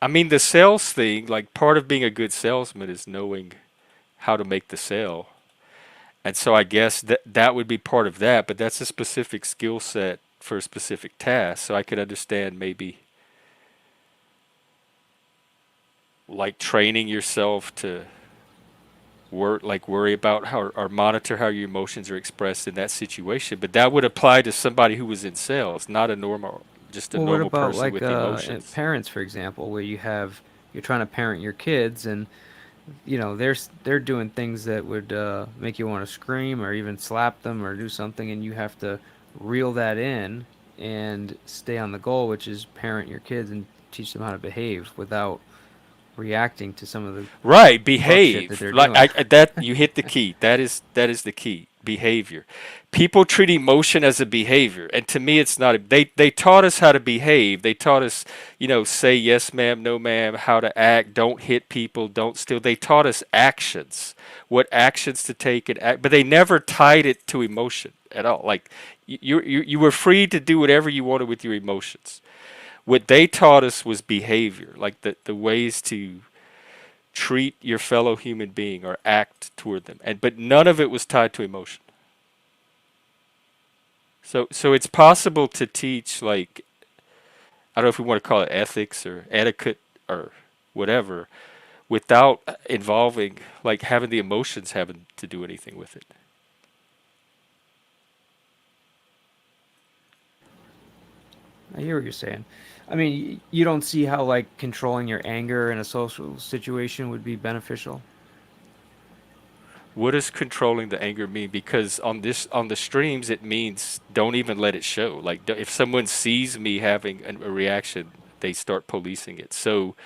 I mean the sales thing. Like part of being a good salesman is knowing how to make the sale, and so I guess that would be part of that. But that's a specific skill set for a specific task. So I could understand maybe like training yourself to worry about how or monitor how your emotions are expressed in that situation. But that would apply to somebody who was in sales, not just a Well, what normal about person like with emotions. parents, for example, where you're trying to parent your kids, and they're doing things that would make you want to scream or even slap them or do something, and you have to reel that in and stay on the goal, which is parent your kids and teach them how to behave without reacting to some of the Right, fuck shit that behave. they're Like doing. that you hit the key. That is the key. Behavior. People treat emotion as a behavior, and to me it's not. They taught us how to behave. They taught us, say yes ma'am, no ma'am, how to act, don't hit people, don't steal. They taught us actions, what actions to take and act, but they never tied it to emotion at all. Like you were free to do whatever you wanted with your emotions. What they taught us was behavior, like the ways to treat your fellow human being or act toward them. But none of it was tied to emotion. So it's possible to teach, like, I don't know if we want to call it ethics or etiquette or whatever, without involving, like, having the emotions having to do anything with it. I hear what you're saying. I mean, you don't see how like controlling your anger in a social situation would be beneficial. What does controlling the anger mean? Because on the streams it means don't even let it show. Like, if someone sees me having a reaction, they start policing it. So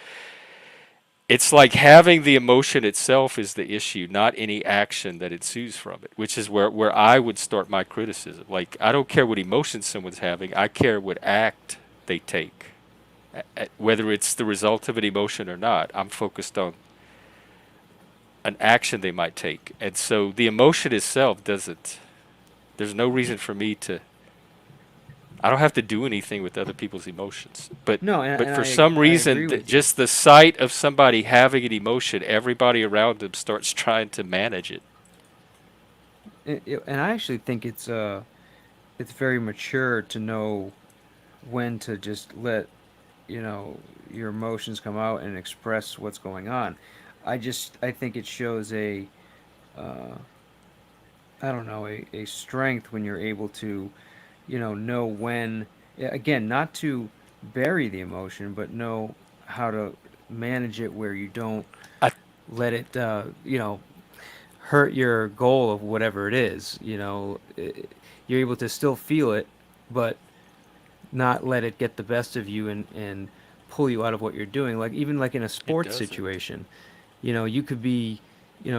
it's like having the emotion itself is the issue, not any action that ensues from it, which is where I would start my criticism. Like, I don't care what emotion someone's having, I care what act they take. Whether it's the result of an emotion or not, I'm focused on an action they might take. And so the emotion itself doesn't, there's no reason for me to, I don't have to do anything with other people's emotions. But No, but and for some I reason, agree with you. just the sight of somebody having an emotion, everybody around them starts trying to manage it. And I actually think it's very mature to know when to just let you know your emotions come out and express what's going on. I think it shows a uh, I don't know a strength when you're able to know when, yeah, again, not to bury the emotion, but know how to manage it where you don't I let it hurt your goal of whatever it is. You're able to still feel it, but not let it get the best of you and pull you out of what you're doing. Like even like in a It sports doesn't. situation, you could be,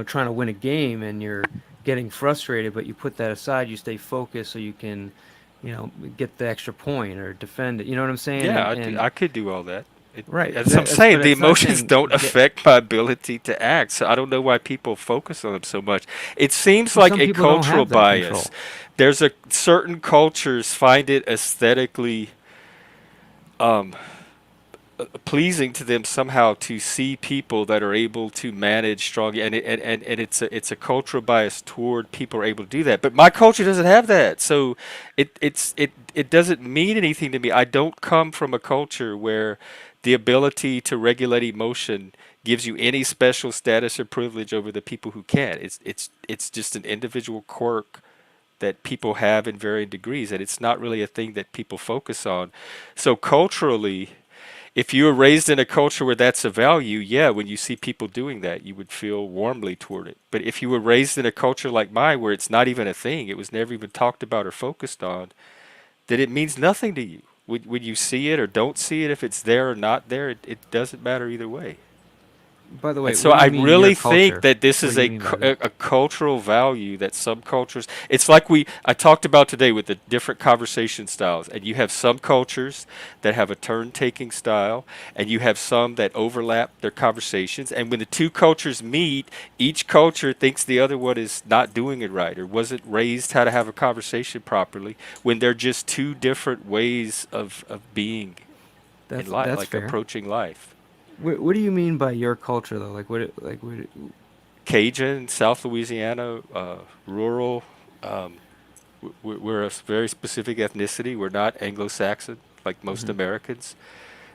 trying to win a game and you're getting frustrated, but you put that aside, you stay focused so you can, get the extra point or defend it. You know what I'm saying? Yeah, And I could do all that. right, As I'm saying, but the it's not emotions saying don't get. affect my ability to act. So I don't know why people focus on them so much. It seems Well, like some a people don't cultural have that bias. control. There's a certain cultures find it aesthetically um, pleasing to them somehow to see people that are able to manage strong, and it's a cultural bias toward people are able to do that, but my culture doesn't have that. So it doesn't mean anything to me. I don't come from a culture where the ability to regulate emotion gives you any special status or privilege over the people who can. It's just an individual quirk that people have in varying degrees, and it's not really a thing that people focus on. So culturally, if you were raised in a culture where that's a value, yeah, when you see people doing that, you would feel warmly toward it. But if you were raised in a culture like mine where it's not even a thing, it was never even talked about or focused on, then it means nothing to you. When you see it or don't see it, if it's there or not there, it doesn't matter either way. By the And way, so what do I you mean your really think culture? that this What is do you mean by that? a cultural value that some cultures, it's like I talked about today with the different conversation styles. And you have some cultures that have a turn taking style, and you have some that overlap their conversations. And when the two cultures meet, each culture thinks the other one is not doing it right or wasn't raised how to have a conversation properly when they're just two different ways of being in life, That's like fair. approaching life. What do you mean by your culture though? Cajun, South Louisiana, rural. Um, we're a very specific ethnicity. We're not Anglo-Saxon like most Mhm. Americans.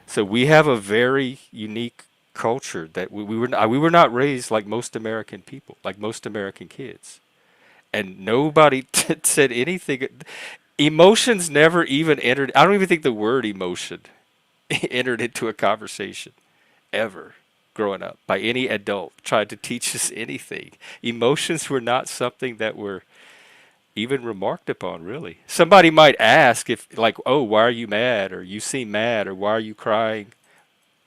So we have a very unique culture that we were not raised like most American people, like most American kids, and nobody said anything. Emotions never even entered. I don't even think the word emotion entered into a conversation ever growing up by any adult tried to teach us anything. Emotions were not something that were even remarked upon, really. Somebody might ask if, like, oh, why are you mad? Or you seem mad? Or why are you crying?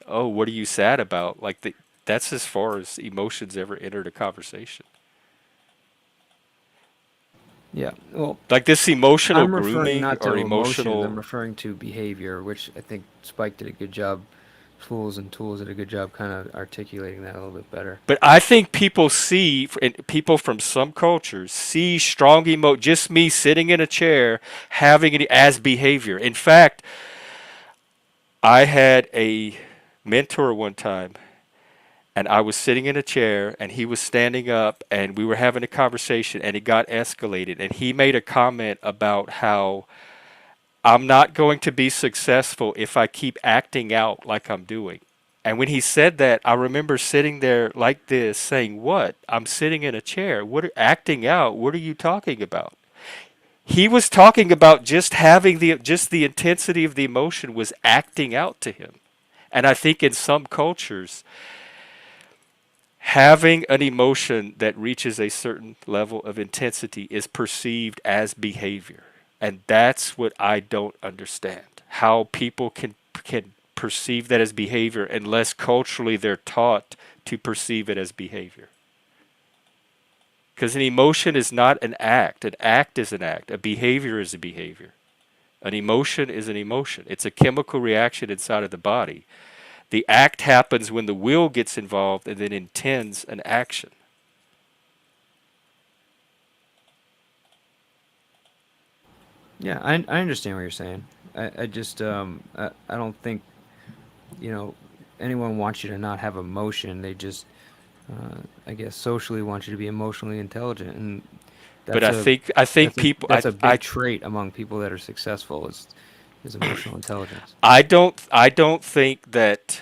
Oh, what are you sad about? That's as far as emotions ever entered a conversation. Yeah. Well, Like this emotional I'm referring grooming not or to emotions. emotional. I'm referring to behavior, which I think Spike did a good job. Fools and Tools did a good job kind of articulating that a little bit better. But I think people see, and people from some cultures see strong just me sitting in a chair having it as behavior. In fact, I had a mentor one time, and I was sitting in a chair and he was standing up and we were having a conversation and it got escalated and he made a comment about how I'm not going to be successful if I keep acting out like I'm doing. And when he said that, I remember sitting there like this saying, "What? I'm sitting in a chair. What are acting out? What are you talking about?" He was talking about just having the intensity of the emotion was acting out to him. And I think in some cultures, having an emotion that reaches a certain level of intensity is perceived as behavior. And that's what I don't understand. How people can perceive that as behavior unless culturally they're taught to perceive it as behavior. Because an emotion is not an act. An act is an act. A behavior is a behavior. An emotion is an emotion. It's a chemical reaction inside of the body. The act happens when the will gets involved and then intends an action. Yeah, I understand what you're saying. I just I don't think, you know, anyone wants you to not have emotion. They just I guess socially want you to be emotionally intelligent, and But that's a I think people that's a big trait among people that are successful is emotional intelligence. I don't think that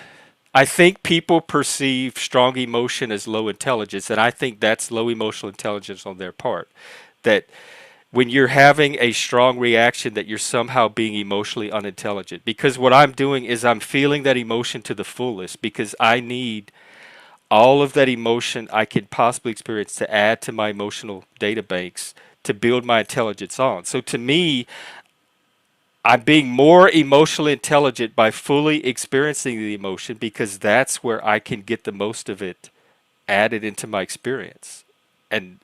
I think people perceive strong emotion as low intelligence, and I think that's low emotional intelligence on their part. That when you're having a strong reaction that you're somehow being emotionally unintelligent, because what I'm doing is I'm feeling that emotion to the fullest because I need all of that emotion I could possibly experience to add to my emotional data banks to build my intelligence on. So to me, I'm being more emotionally intelligent by fully experiencing the emotion because that's where I can get the most of it added into my experience. And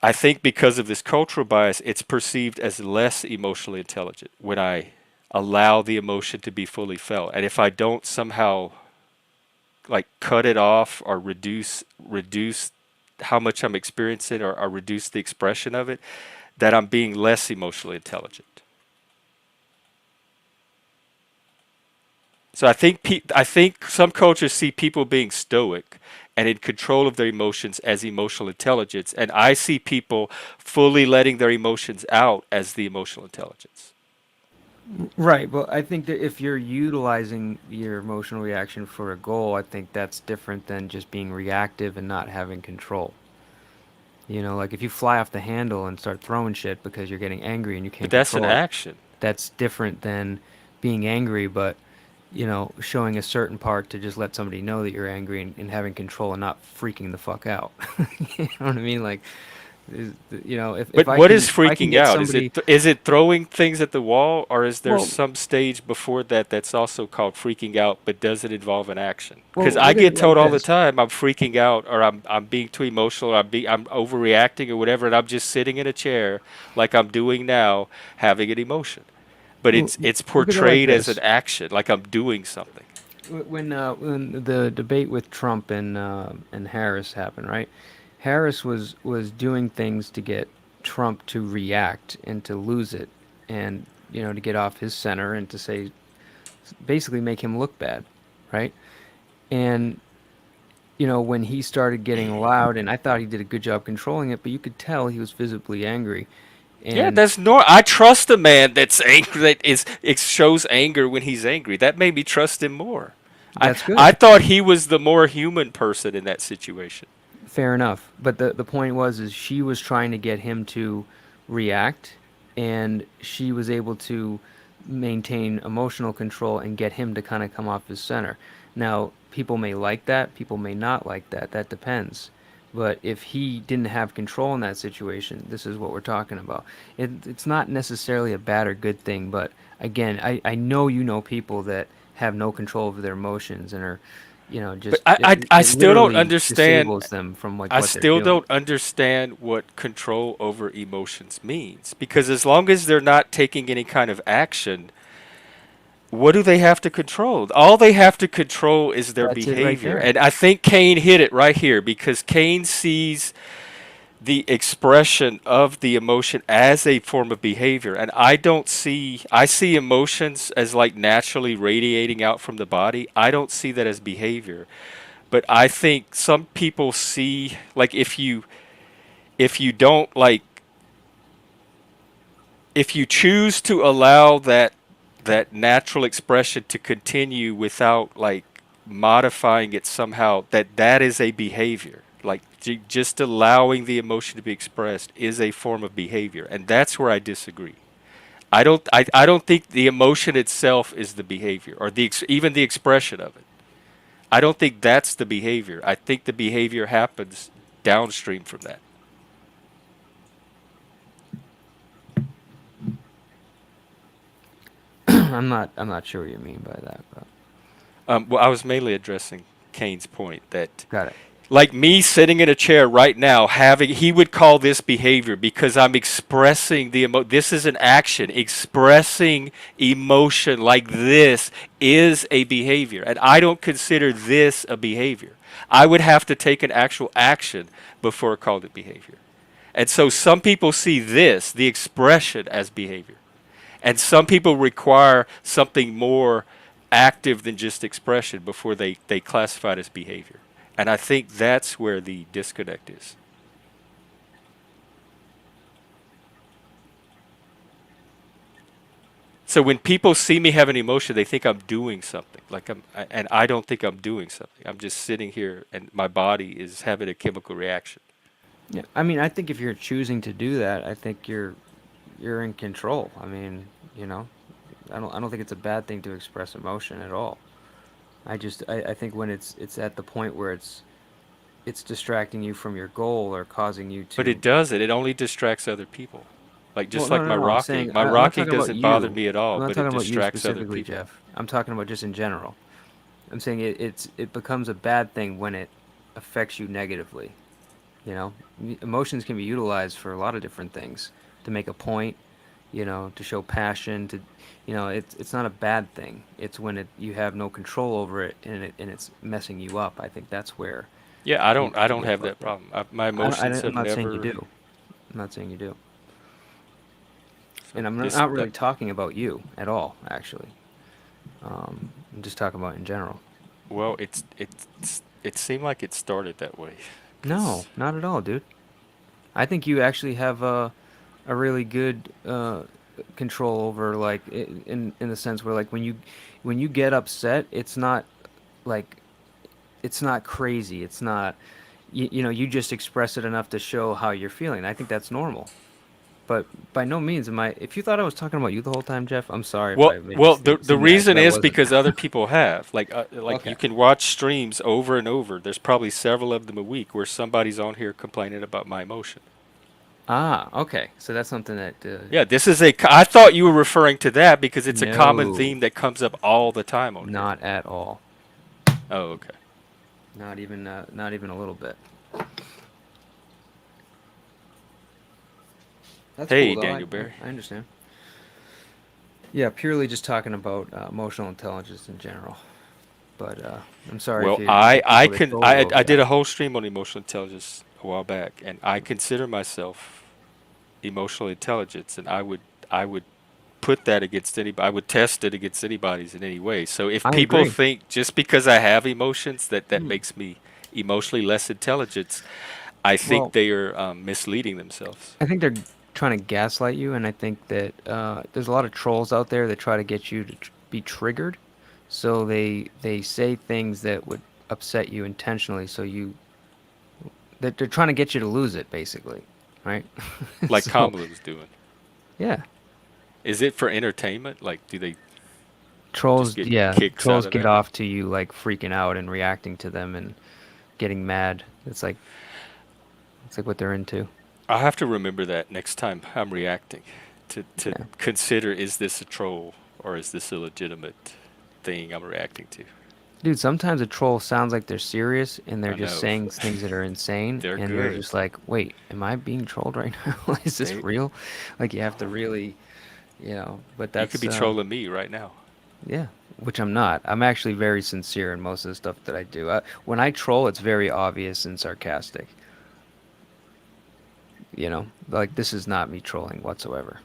I think because of this cultural bias, it's perceived as less emotionally intelligent when I allow the emotion to be fully felt. And if I don't somehow like cut it off or reduce how much I'm experiencing or reduce the expression of it, that I'm being less emotionally intelligent. So I think some cultures see people being stoic and in control of their emotions as emotional intelligence, and I see people fully letting their emotions out as the emotional intelligence. Right. Well, I think that if you're utilizing your emotional reaction for a goal, I think that's different than just being reactive and not having control. You know, like if you fly off the handle and start throwing shit because you're getting angry and you But can't that's an control it, action. that's different than being angry, but, you know, showing a certain part to just let somebody know that you're angry and having control and not freaking the fuck out. You know what I mean? Like, you know, But what is if I can freaking get out? somebody, Is it throwing things at the wall, or is there well, some stage before that that's also called freaking out, but doesn't involve an action? Because well, I look at get it like told all the this. time I'm freaking out, or I'm being too emotional, or I'm overreacting, or whatever, and I'm just sitting in a chair like I'm doing now, having an emotion. But Well, it's look at it like portrayed as an this. action, like I'm doing something. When the debate with Trump and Harris happened, right? Harris was doing things to get Trump to react and to lose it, and you know to get off his center and to say basically make him look bad, right? And you know when he started getting loud, and I thought he did a good job controlling it, but you could tell he was visibly angry, Yeah, and that's nor. I trust a man that's angry that is it shows anger when he's angry. That made me trust him more. that's I good. thought he was the more human person in that situation. Fair enough. But the point was is she was trying to get him to react and she was able to maintain emotional control and get him to kind of come off his center. Now, people may like that, people may not like that. That depends. But if he didn't have control in that situation, this is what we're talking about. It's not necessarily a bad or good thing, but again, I know you know people that have no control over their emotions and are, you know, But just I it still don't literally understand. disables them from like I what they're still doing. don't understand what control over emotions means. Because as long as they're not taking any kind of action, what do they have to control? All they have to control is their That's it right behavior. there. And I think Cain hit it right here because Cain sees the expression of the emotion as a form of behavior. And I see emotions as like naturally radiating out from the body. I don't see that as behavior. But I think some people see, like, if you don't like if you choose to allow that natural expression to continue without like modifying it somehow, that is a behavior. Like just allowing the emotion to be expressed is a form of behavior, and that's where I disagree. I don't think the emotion itself is the behavior, or even the expression of it. I don't think that's the behavior. I think the behavior happens downstream from that. I'm not sure what you mean by that, but Well, I was mainly addressing Kane's point that, got it. like me sitting in a chair right now, he would call this behavior because I'm expressing This is an action. Expressing emotion like this is a behavior, and I don't consider this a behavior. I would have to take an actual action before I called it behavior. And so some people see this, the expression, as behavior. And some people require something more active than just expression before they classify it as behavior. And I think that's where the disconnect is. So when people see me have an emotion, they think I'm doing something. And I don't think I'm doing something. I'm just sitting here and my body is having a chemical reaction. Yeah, I mean, I think if you're choosing to do that, I think you're in control. I mean, you know, I don't think it's a bad thing to express emotion at all. I think when it's at the point where it's distracting you from your goal or causing you But it to. doesn't. It only distracts other people. Like Well, just no, like no, my no. I'm rocking. saying My I'm not rocking talking about doesn't bother you. me at I'm all, not but it talking about you distracts other specifically, people. Jeff. I'm talking about just in general. I'm saying it becomes a bad thing when it affects you negatively. You know, emotions can be utilized for a lot of different things to make a point. You know, to show passion. It's not a bad thing. It's when you have no control over it and it's messing you up. I think that's where Yeah, I it don't gets have that fucked up. problem. My emotions I'm have not saying you never. do. I'm not saying you do. So And I'm this not that really talking about you at all, actually. I'm just talking about in general. well, it seemed like it started that way, No, because not at all, dude. I think you actually have a really good control over like in the sense where like when you get upset, it's not like it's not crazy. It's not you know you just express it enough to show how you're feeling. I think that's normal. But by no means am I. If you thought I was talking about you the whole time, Jeff, I'm sorry if I made it the seem that because reason I is wasn't. because other people have like Okay. you can watch streams over and over. There's probably several of them a week where somebody's on here complaining about my emotion. Ah, okay. So that's something that Yeah, this is I thought you were referring to that because it's a common no, theme that comes up all the time on here. not at all. Oh, okay. Not even a little bit. That's cool Hey, though. Daniel Barry. I understand. Yeah, purely just talking about emotional intelligence in general. But I'm sorry if Well, you get people that troll you over I did that. a whole stream on emotional intelligence a while back, and I consider myself emotional intelligence, and I would put that against anybody. I would test it against anybody's in any way. So if I people agree. think just because I have emotions that Hmm. makes me emotionally less intelligent, I think Well, they are misleading themselves. I think they're trying to gaslight you, and I think that there's a lot of trolls out there that try to get you to be triggered. So they say things that would upset you intentionally, so they're trying to get you to lose it, basically, right? Like So Kamala was doing. yeah, Is it for entertainment? Like, do they just trolls. get Yeah, kicks out trolls of get that? off to you like freaking out and reacting to them and getting mad. It's like what they're into. I'll have to remember that next time I'm reacting to Yeah. consider, is this a troll or is this a legitimate thing I'm reacting to? Dude, sometimes a troll sounds like they're serious and they're I just know. saying things that are insane, They're and you're good. just like, wait, am I being trolled right now? Is this They real? Like, you have to really, but You could that's, be trolling me right now. yeah, which I'm not. I'm actually very sincere in most of the stuff that I do. When I troll, it's very obvious and sarcastic. Like this is not me trolling whatsoever.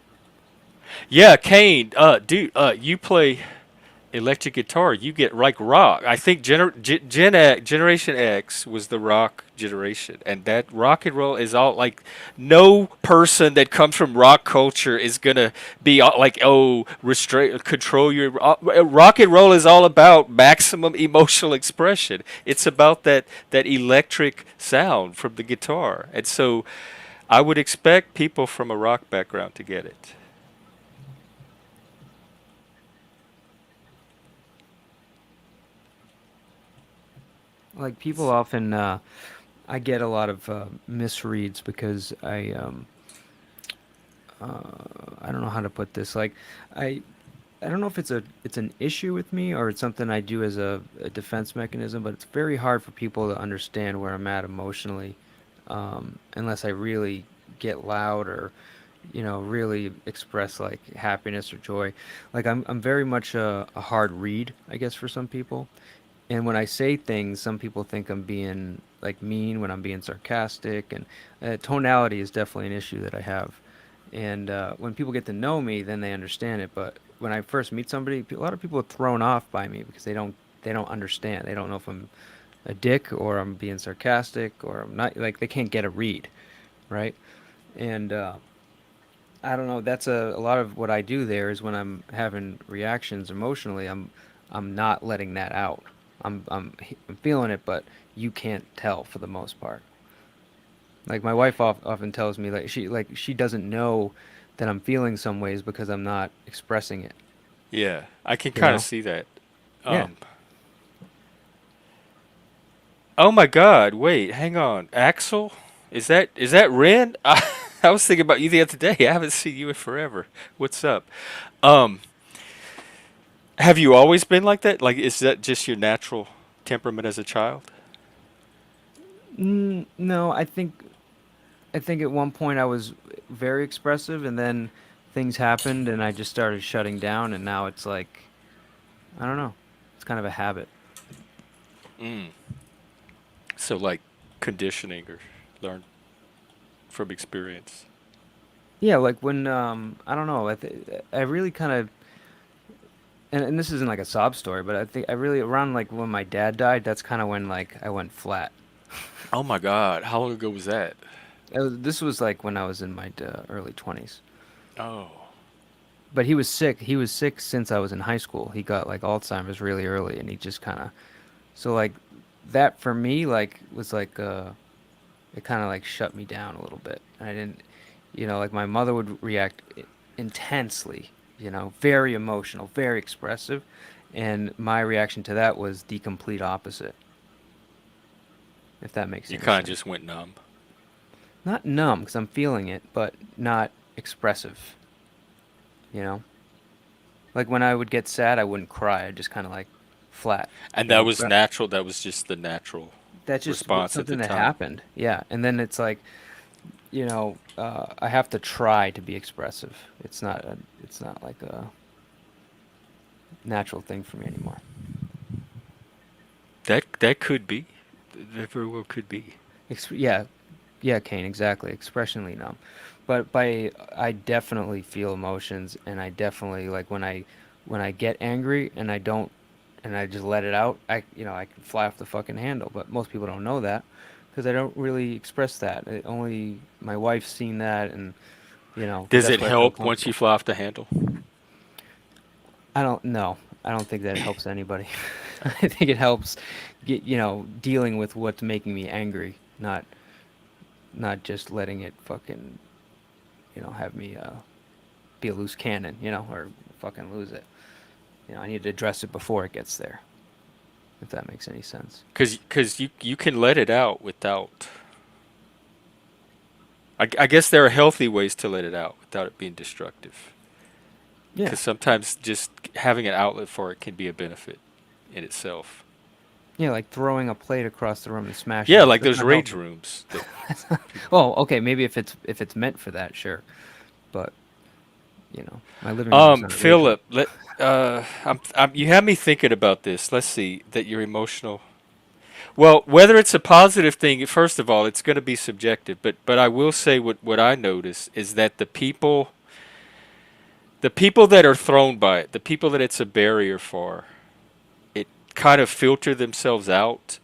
Yeah, Kane, dude, you play electric guitar, you get like rock. I think Generation X was the rock generation, and that rock and roll is all like no person that comes from rock culture is gonna be like restrain control your rock and roll is all about maximum emotional expression. It's about that electric sound from the guitar, and so I would expect people from a rock background to get it. Like people often, I get a lot of misreads because I don't know how to put this. Like, I I don't know if it's an issue with me or it's something I do as a defense mechanism, but it's very hard for people to understand where I'm at emotionally, unless I really get loud or really express like happiness or joy. Like I'm very much a hard read, I guess, for some people. And when I say things, some people think I'm being like mean when I'm being sarcastic, and tonality is definitely an issue that I have. And when people get to know me, then they understand it. But when I first meet somebody, a lot of people are thrown off by me because they don't understand. They don't know if I'm a dick or I'm being sarcastic or I'm not. Like they can't get a read, right? And I don't know. That's a lot of what I do there is when I'm having reactions emotionally, I'm not letting that out. I'm feeling it, but you can't tell for the most part. Like my wife often tells me like she doesn't know that I'm feeling some ways because I'm not expressing it. Yeah, I can You kind of know? see that. Yeah. Um, oh my God! Wait, hang on. Axel, is that Ren? I was thinking about you the other day. I haven't seen you in forever. What's up? Um, have you always been like that? Like, is that just your natural temperament as a child? No, I think at one point I was very expressive, and then things happened, and I just started shutting down, and now it's like I don't know. It's kind of a habit. Mm. So like conditioning or learn from experience. Yeah, like when I don't know, I really kind of and this isn't like a sob story, but I think I really around like when my dad died, that's kind of when like I went flat. Oh my God! How long ago was that? This was like when I was in my early 20s. Oh, But he was sick. He was sick since I was in high school. He got like Alzheimer's really early, and he just kind of so like that for me like was like it kind of like shut me down a little bit. And I didn't, like my mother would react intensely, very emotional, very expressive, and my reaction to that was the complete opposite, if that makes you any kind of sense. just went numb. Not numb because I'm feeling it, but not expressive, you know? Like when I would get sad, I wouldn't cry. I'd just kind of like flat, And that was But natural. That was just the natural that's just response at the something that time. happened. Yeah. And then it's like, I have to try to be expressive. It's not like a natural thing for me anymore. That could be. That very well could be. Yeah, yeah, Kane, exactly. Expressionally numb. But I definitely feel emotions, and I definitely like when I get angry and I don't and I just let it out. I can fly off the fucking handle. But most people don't know that because I don't really express that. Only my wife's seen that, and because Does that's it where I feel help once you comfortable. fly off the handle? I don't know. I don't think that helps anybody. I think it helps get dealing with what's making me angry, not just letting it fucking have me be a loose cannon, or fucking lose it. I need to address it before it gets there, if that makes any sense. Because you can let it out without. I guess there are healthy ways to let it out without it being destructive. Yeah, Because sometimes just having an outlet for it can be a benefit in itself. yeah, like throwing a plate across the room and smashing Yeah, it. like That's those not rage healthy. rooms that people. Oh, okay, maybe if it's meant for that, sure. But my living room is not a rage room. Philip, you have me thinking about this. Let's see that you're emotional. Well, whether it's a positive thing, first of all, it's going to be subjective. But I will say what I notice is that the people that are thrown by it, the people that it's a barrier for, it kind of filter themselves out.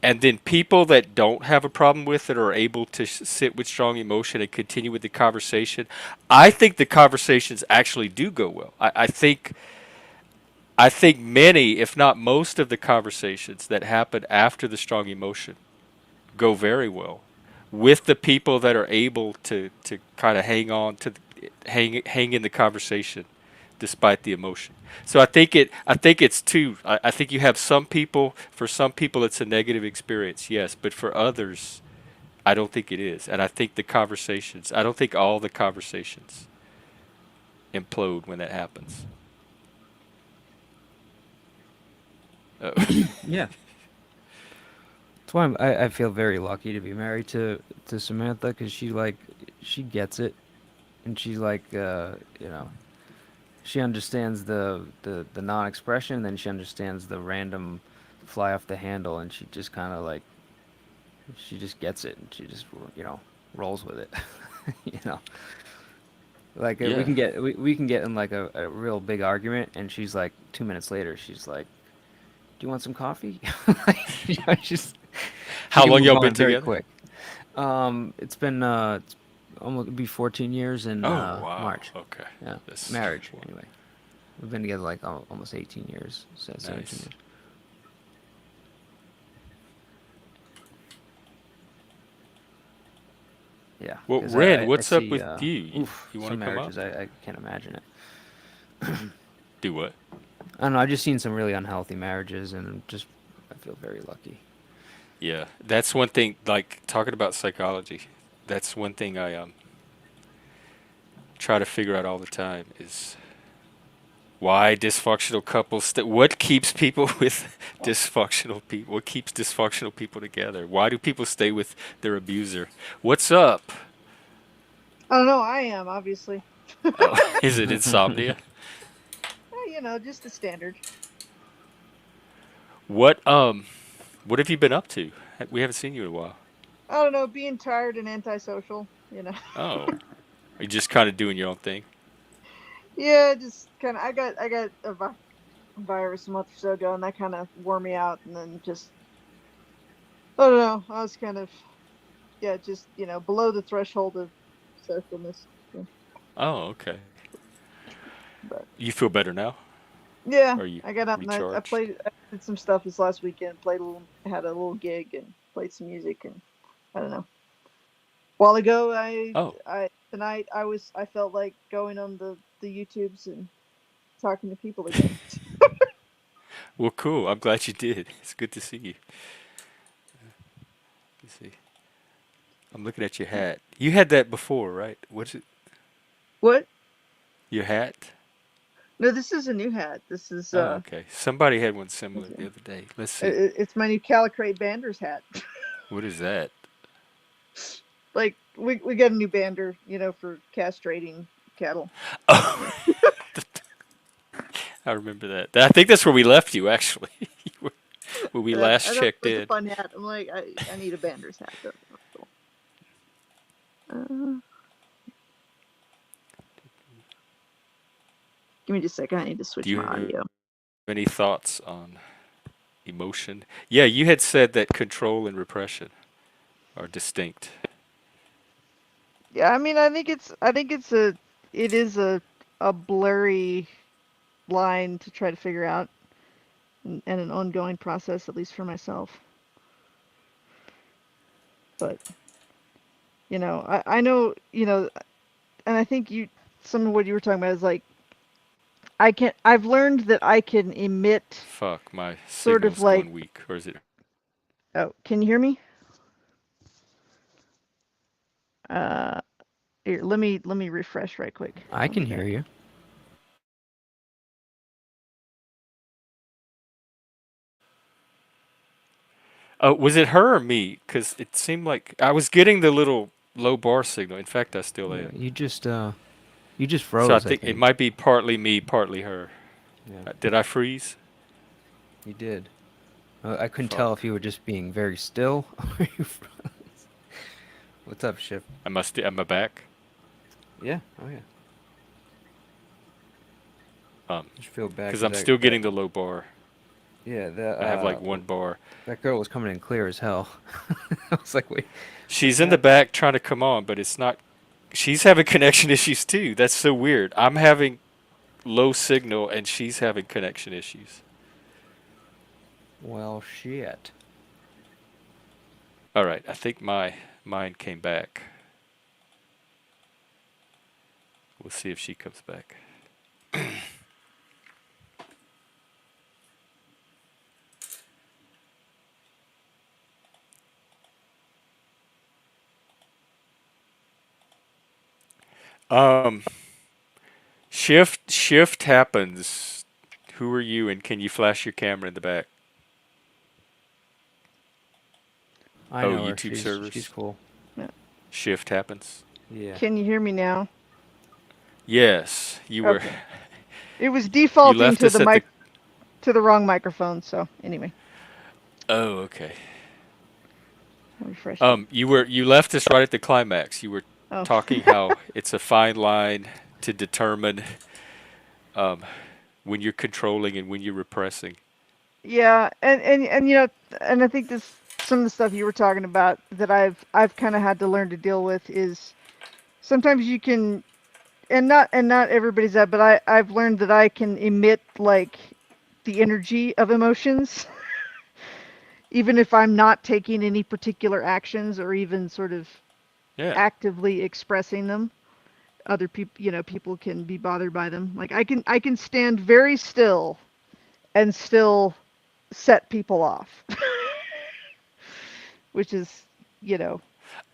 And then people that don't have a problem with it are able to sit with strong emotion and continue with the conversation. I think the conversations actually do go well. I think many, if not most, of the conversations that happen after the strong emotion go very well with the people that are able to kind of hang on to hang in the conversation despite the emotion. So I think it's two. I think you have some people, for some people it's a negative experience, yes, but for others I don't think it is. And I don't think all the conversations implode when that happens. Oh. Yeah. That's why I feel very lucky to be married to Samantha because she gets it and she's like she understands the non-expression, then she understands the random fly off the handle, and she just kind of like she just gets it, and she just rolls with it. you know, like we Yeah. can we can get in like a real big argument, and she's like 2 minutes later, she's like, "Do you want some coffee?" Just she How can long move y'all been on very together? quick. It's been it's almost it'll be 14 years in Oh, wow. March. Okay. Yeah, That's marriage anyway. We've been together like almost 18 years, so 17 nice. years. Yeah, Well, because Ren, I what's up see, with you? You want some to come up? marriages, I can't imagine it. Do what? I don't know, I've just seen some really unhealthy marriages, and just, I feel very lucky. Yeah, that's one thing. Like talking about psychology, that's one thing I try to figure out all the time is why dysfunctional couples. What keeps people with dysfunctional people? What keeps dysfunctional people together? Why do people stay with their abuser? What's up? I don't know. I am obviously. Oh, is it insomnia? Just the standard. What what have you been up to? We haven't seen you in a while. I don't know. Being tired and antisocial. Oh, are you just kind of doing your own thing? Yeah, just kind of. I got a virus a month or so ago, and that kind of wore me out. And then just I don't know. I was kind of just below the threshold of socialness. So, Oh, okay. but You feel better now? yeah, Are you I got out and I recharged? played. I did some stuff this last weekend. Had a little gig and played some music, and I don't know. While ago, Oh, I tonight I felt like going on the YouTubes and talking to people again. well, cool. I'm glad you did. It's good to see you. Let's see. I'm looking at your hat. You had that before, right? What's it? What? Your hat? No, this is a new hat. This is Oh, okay. Somebody had one similar it's, the other day. Let's see. it's my new Calicrate Banders hat. What is that? Like we got a new bander, for castrating cattle. Oh, I remember that. I think that's where we left you, actually, when we last I thought it checked was a in. fun hat. I'm like, I need a Banders hat. That's cool. Uh, Give me just a second. I need to Do switch you my have audio. any thoughts on emotion? Yeah, you had said that control and repression are distinct. Yeah, I mean, it is a blurry line to try to figure out, and an ongoing process, at least for myself. But I know, and I think some of what you were talking about is like I've learned that I can emit Fuck, my sort of signal's like, going weak. Or is it? oh, can you hear me? Uh, Here, let me refresh right quick. I I'll be can hear back. you. Was it her or me? Because it seemed like I was getting the little low bar signal. In fact, I still Yeah, am. you just So I froze, I think it think. might be partly me, partly her. Yeah, Did I freeze? you did. I couldn't Fuck. tell if you were just being very still. Or you What's up, Ship? Am I back? Yeah. Oh yeah. Um, Just feel bad because because I'm still that getting the low bar. yeah that I have like one bar. that girl was coming in clear as hell. I was like, wait, what She's in the happened? back trying to come on, but it's not. She's having connection issues too. That's so weird. I'm having low signal and she's having connection issues. Well, shit. All right, I think mine came back. We'll see if she comes back. Um, shift happens. Who are you, and can you flash your camera in the back? I Oh, know her. YouTube She's servers. cool. Yeah. Shift happens. Yeah. Can you hear me now? Yes, you were. Okay. It was You defaulting left to us the at the. mic to the wrong microphone. So anyway, Oh, okay. I'll refresh it. You left us right at the climax. You were Oh, talking how it's a fine line to determine um, when you're controlling and when you're repressing. yeah, and you know, and I think this some of the stuff you were talking about that I've kind of had to learn to deal with is sometimes you can and not everybody's that, but I've learned that I can emit like the energy of emotions even if I'm not taking any particular actions or even sort of Yeah. actively expressing them. Other people, people can be bothered by them. Like I can stand very still and still set people off, which is, you know,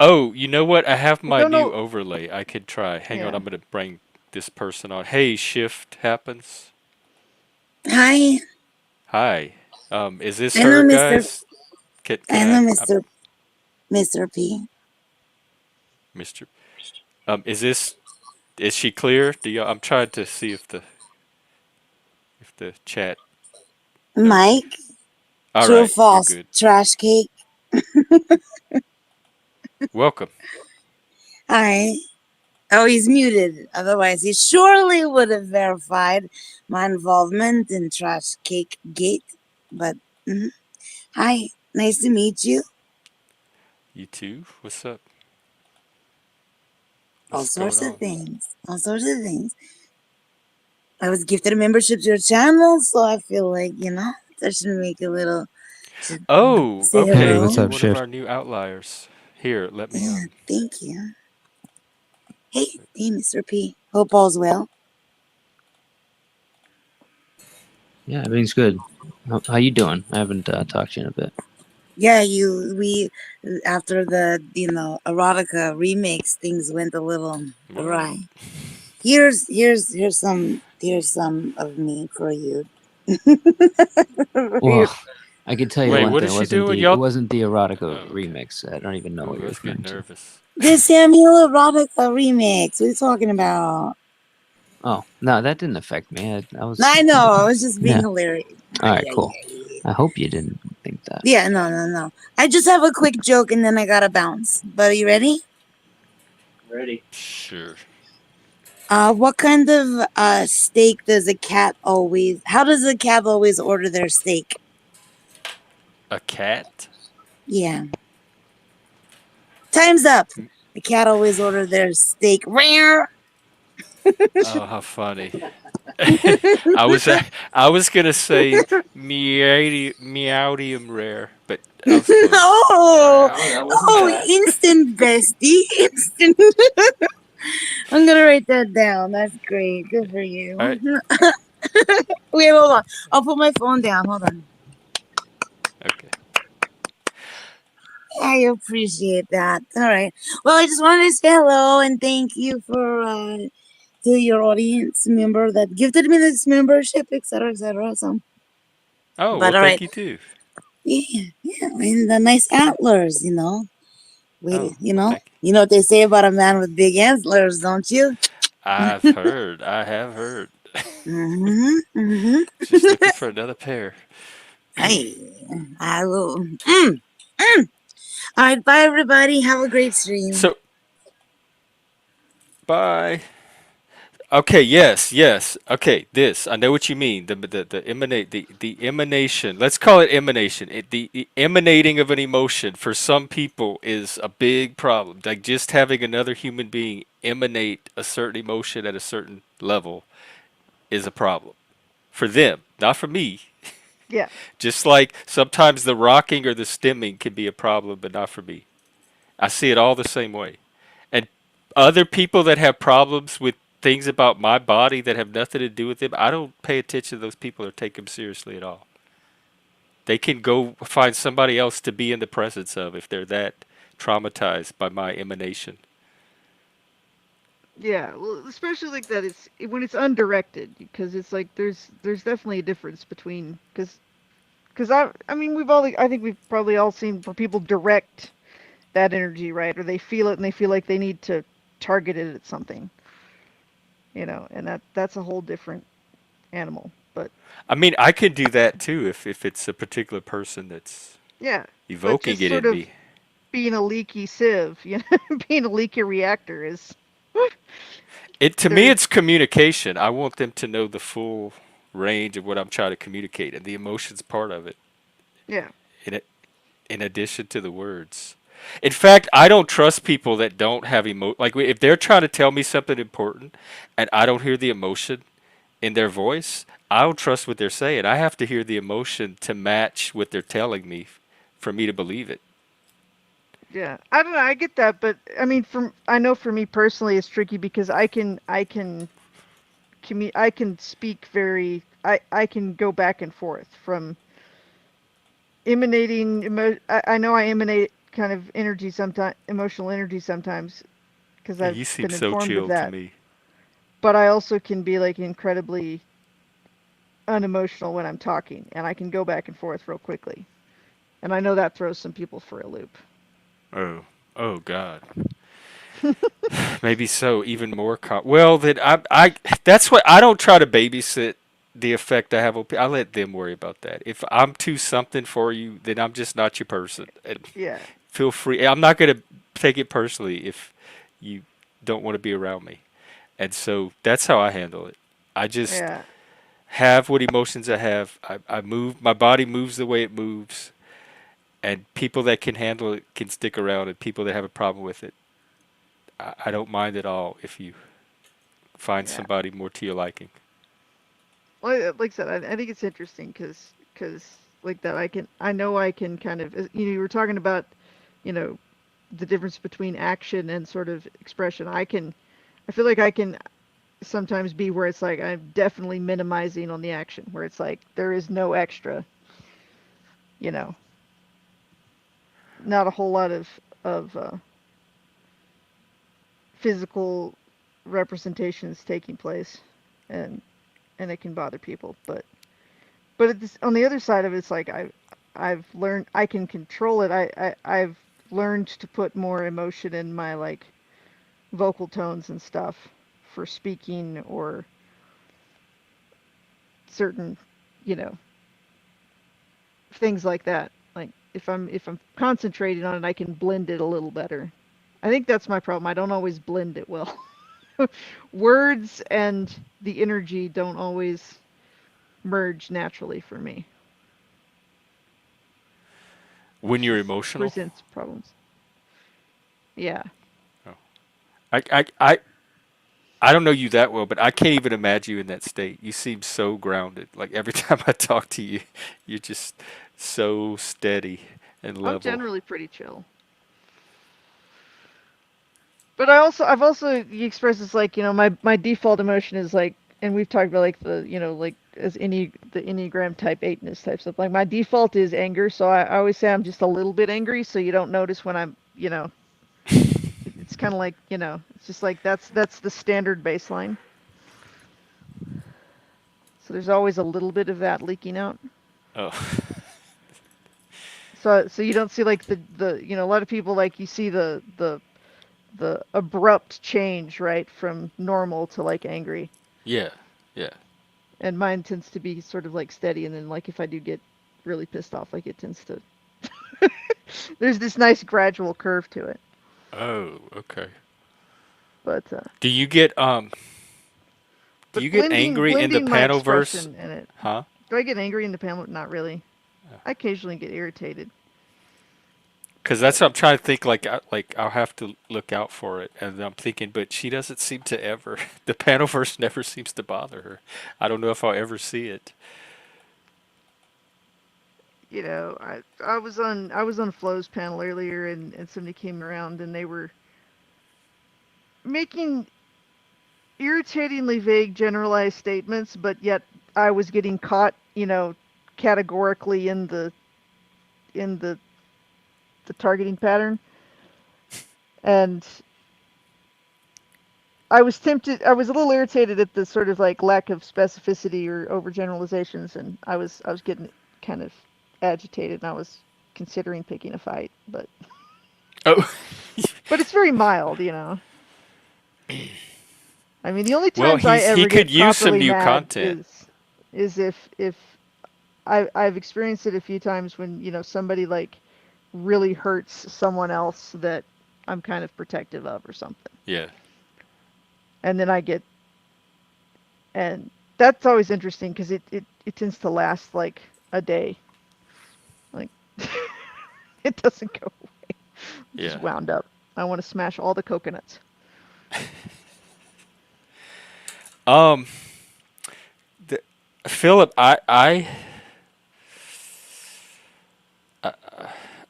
Oh, you know what? I have I my don't new know. overlay. I could try. Hang on, Yeah. I'm gonna bring this person on. Hey, shift happens. Hi, Hi. Is this I know her, Mr. guys? Can I know I, Mr. P. Mister? Is this is she clear? Do you? I'm trying to see if the chat knows me. Mike, All true or right, you're false, good. trash cake. Welcome. Hi. Oh, he's muted. Otherwise, he surely would have verified my involvement in trash cake gate. But hi, nice to meet you. You too. What's up? All What's going sorts of on? things. All sorts of things. I was gifted a membership to your channel, so I feel like I should make a little. Should Oh, say Hey, okay. hello. what's You're up, one of Shift? our new outliers. Here, let me Yeah, thank you. Hey, Mr. P. Hope all's well. Yeah, everything's good. How you doing? I haven't talked to you in a bit. Yeah, we after the erotica remix, things went a little What? awry. Here's some of me for you. Well, I can tell you Wait, one what thing. is she doing, y'all? It wasn't the erotica Oh, okay. remix. I don't even know what Ooh, I you're was getting referring to. nervous. The Samuel erotica remix. What are you talking about? Oh no, that didn't affect me. I was I know. I was just being yeah. hilarious. All Ay, right, ay, cool. ay. I hope you didn't think that. Yeah, no. I just have a quick joke and then I gotta bounce. But are you ready? Ready. Sure. What kind of steak does a cat always? How does a cat always order their steak? A cat? Yeah. Time's up. The cat always order their steak rare. Oh, how funny. I was gonna say meowdium rare, but I was close. Oh, No, that wasn't bad. instant bestie. Instant. I'm gonna write that down. That's great. Good for you. All right. Wait, hold on. I'll put my phone down. Hold on. Okay. I appreciate that. All right. Well, I just wanted to say hello and thank you for to your audience member that gifted me this membership, etc., etc. So, Oh well, but all right. thank you too. Yeah, and the nice antlers, Oh Wait, well, thank you. you know what they say about a man with big antlers, don't you? I've heard. I have heard. Mm-hmm. Mm-hmm. Just looking for another pair. Hey, hello. Mm. All right, bye everybody. Have a great stream. So, bye. Okay, yes, yes. Okay, this. I know what you mean. The emanation. Let's call it emanation. The emanating of an emotion for some people is a big problem. Like just having another human being emanate a certain emotion at a certain level is a problem for them, not for me. Yeah. Just like sometimes the rocking or the stimming can be a problem, but not for me. I see it all the same way. And other people that have problems with things about my body that have nothing to do with them, I don't pay attention to those people or take them seriously at all. They can go find somebody else to be in the presence of if they're that traumatized by my emanation. Yeah, well, especially like that. When it's undirected, because it's like there's definitely a difference between because I mean I think we've probably all seen where people direct that energy, right? Or they feel it and they feel like they need to target it at something, and that's a whole different animal. But I mean, I can do that too if it's a particular person that's yeah, but evoking just it sort in of me. being a leaky sieve, being a leaky reactor is It to me, there's it's communication. I want them to know the full range of what I'm trying to communicate, and the emotions part of it. yeah, In it, in addition to the words. In fact, I don't trust people that don't have like if they're trying to tell me something important, and I don't hear the emotion in their voice, I don't trust what they're saying. I have to hear the emotion to match what they're telling me, for me to believe it. yeah. I don't know. I get that, but I mean, I know for me personally, it's tricky because I can speak I can go back and forth from I know I emanate kind of energy sometimes, emotional energy sometimes, because I've You seem been so informed of chill to that. me. But I also can be like incredibly unemotional when I'm talking, and I can go back and forth real quickly. And I know that throws some people for a loop. Oh, oh God. Maybe so. Even more. Well, then I. That's what I don't try to babysit the effect I have on people. I let them worry about that. If I'm too something for you, then I'm just not your person. And Yeah, feel free. I'm not gonna take it personally if you don't want to be around me. And so that's how I handle it. I just yeah, have what emotions I have. I move. My body moves the way it moves, and people that can handle it can stick around, and people that have a problem with it, I don't mind at all if you find yeah. somebody more to your liking. Well, like I said, I think it's interesting because like that I know I can kind of you were talking about you know the difference between action and sort of expression. I feel like I can sometimes be where it's like I'm definitely minimizing on the action, where it's like there is no extra, you know, not a whole lot of physical representations taking place, and and it can bother people. But on the other side of it, it's like I've learned I can control it. I've learned to put more emotion in my like vocal tones and stuff for speaking or certain, you know, things like that. Like if I'm concentrating on it, I can blend it a little better. I think that's my problem. I don't always blend it well. Words and the energy don't always merge naturally for me, When which you're is emotional, presents problems. Yeah. oh. I, I, I, I don't know you that well, but I can't even imagine you in that state. You seem so grounded. Like every time I talk to you, you're just so steady and I'm level. generally pretty chill. But I've also you express this like, my default emotion is like, and we've talked about like like as the Enneagram type eightness type stuff. Like my default is anger, so I always say I'm just a little bit angry, so you don't notice when it's kind of like, it's just like that's the standard baseline. So there's always a little bit of that leaking out. Oh, So you don't see like a lot of people like you see the abrupt change, right, from normal to like angry. yeah, yeah. And mine tends to be sort of like steady, and then like if I do get really pissed off, like it tends to. There's this nice gradual curve to it, Oh, okay. but Do you get do you but get blending angry in the blending my Panelverse? expression in it. Huh? Do I get angry in the panel? Not really. I occasionally get irritated, Because but that's what I'm trying to think. Like I'll have to look out for it, and I'm thinking, but she doesn't seem to ever. The Panelverse never seems to bother her. I don't know if I'll ever see it. I was on Flo's panel earlier, and somebody came around and they were making irritatingly vague generalized statements, but yet I was getting caught, categorically in the targeting pattern. And I was tempted, I was a little irritated at the sort of like lack of specificity or overgeneralizations, and I was getting kind of agitated, and I was considering picking a fight, Oh, but it's very mild. I mean, the only well, times I he ever could get use some properly new mad content. is if I've experienced it a few times when, somebody like really hurts someone else that I'm kind of protective of or something. Yeah, And then I get, and that's always interesting because it tends to last like a day. Like, it doesn't go away. I'm just yeah. wound up. I want to smash all the coconuts. Um, the, Philip,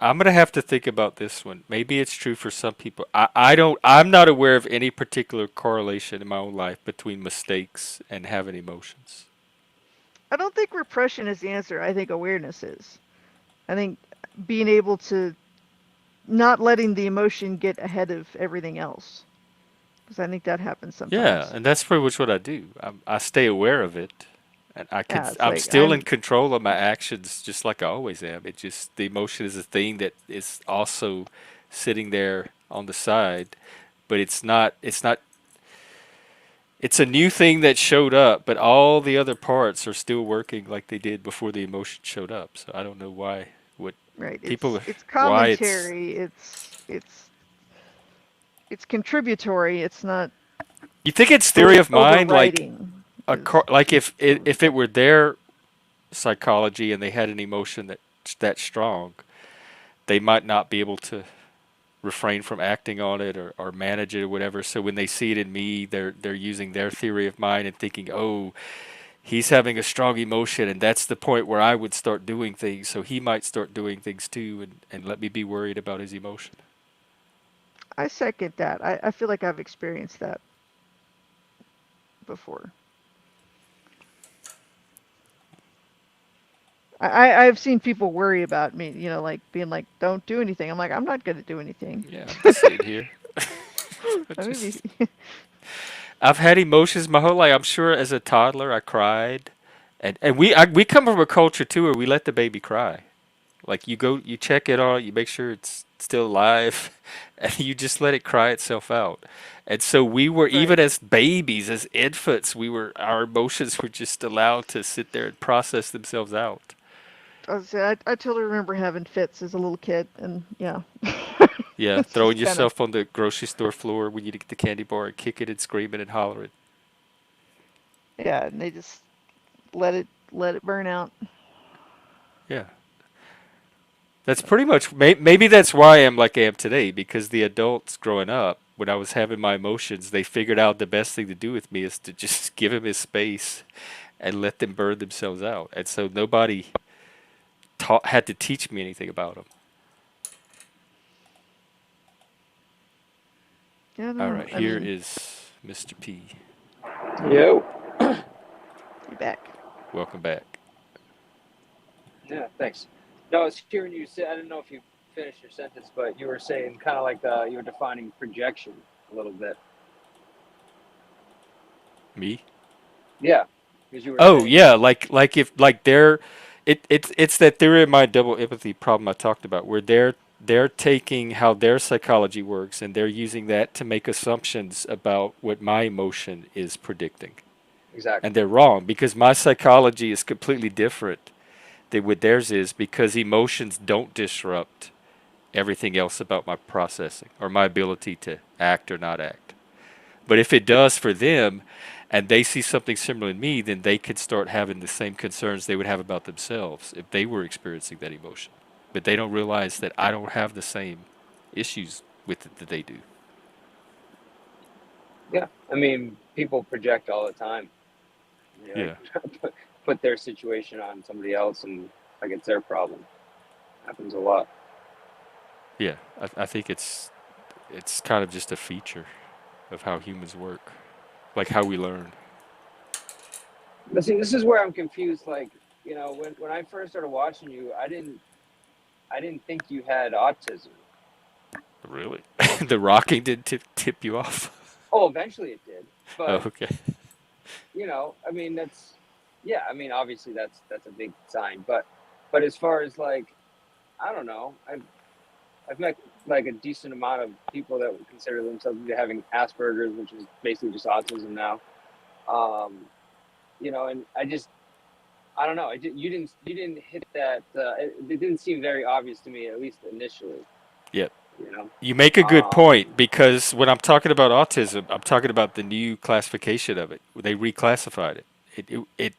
I'm gonna have to think about this one. Maybe it's true for some people. I don't. I'm not aware of any particular correlation in my own life between mistakes and having emotions. I don't think repression is the answer. I think awareness is. I think being able to not letting the emotion get ahead of everything else, because I think that happens Yeah, sometimes. and that's pretty much what I do. I stay aware of it, and Yeah, it's I'm like still in I'm control of my actions, just like I always am. It just the emotion is a thing that is also sitting there on the side, but it's not. It's not. It's a new thing that showed up, but all the other parts are still working like they did before the emotion showed up. So I don't know why. What right. people? It's Why it's? commentary. It's contributory. It's not You think it's theory of mind, overriding. Is like is what I'm if it were their psychology and they had an emotion that strong, they might not be able to refrain from acting on it or manage it or whatever. So when they see it in me, they're using their theory of mind and thinking, oh, he's having a strong emotion, and that's the point where I would start doing things. So he might start doing things too, and let me be worried about his emotion. I second that. I feel like I've experienced that before. I've seen people worry about me, like being like, "Don't do anything." I'm like, "I'm not gonna do anything." Yeah, I'm just sitting here. I I mean, just I've had emotions my whole life. I'm sure as a toddler I cried, and we come from a culture too where we let the baby cry. Like you check it on, you make sure it's still alive, and you just let it cry itself out. And so we were right. even as babies, as infants, our emotions were just allowed to sit there and process themselves out. I totally remember having fits as a little kid, and yeah, Yeah, it's throwing just kind of yourself on the grocery store floor when you get the candy bar and kicking and screaming and hollering. yeah, and they just let it burn out. Yeah. That's pretty much maybe that's why I am like I am today because the adults growing up when I was having my emotions they figured out the best thing to do with me is to just give him his space and let them burn themselves out and so nobody had to teach me anything about them. Yeah, All no, right, I here mean, is Mr. P. Yo. you're back. Welcome back. Yeah, thanks. No, I was hearing you say, I didn't know if you finished your sentence, but you were saying kind of like you were defining projection a little bit. Me? Yeah, because you were Oh saying, yeah, like if like they're it's that theory of my double empathy problem I talked about where they're taking how their psychology works and they're using that to make assumptions about what my emotion is predicting. And exactly. they're wrong because my psychology is completely different what theirs is, because emotions don't disrupt everything else about my processing or my ability to act or not act. But if it does for them, and they see something similar in me, then they could start having the same concerns they would have about themselves if they were experiencing that emotion. But they don't realize that I don't have the same issues with it that they do. Yeah, I mean, people project all the time. They like Yeah. put their situation on somebody else, and like it's their problem. Happens a lot. Yeah. I think it's kind of just a feature of how humans work, like how we learn. But see, this is where I'm confused. Like, when I first started watching you, I didn't think you had autism. Really? The rocking did tip you off? Oh, eventually it did. Oh, But, okay. I mean, yeah, I mean, obviously that's a big sign. But as far as like, I don't know, I've met like a decent amount of people that would consider themselves to be having Asperger's, which is basically just autism now. Um, and I don't know. You didn't hit that. It didn't seem very obvious to me, at least initially. Yep. You know. You make a good Um, point, because when I'm talking about autism, I'm talking about the new classification of it. They reclassified it. It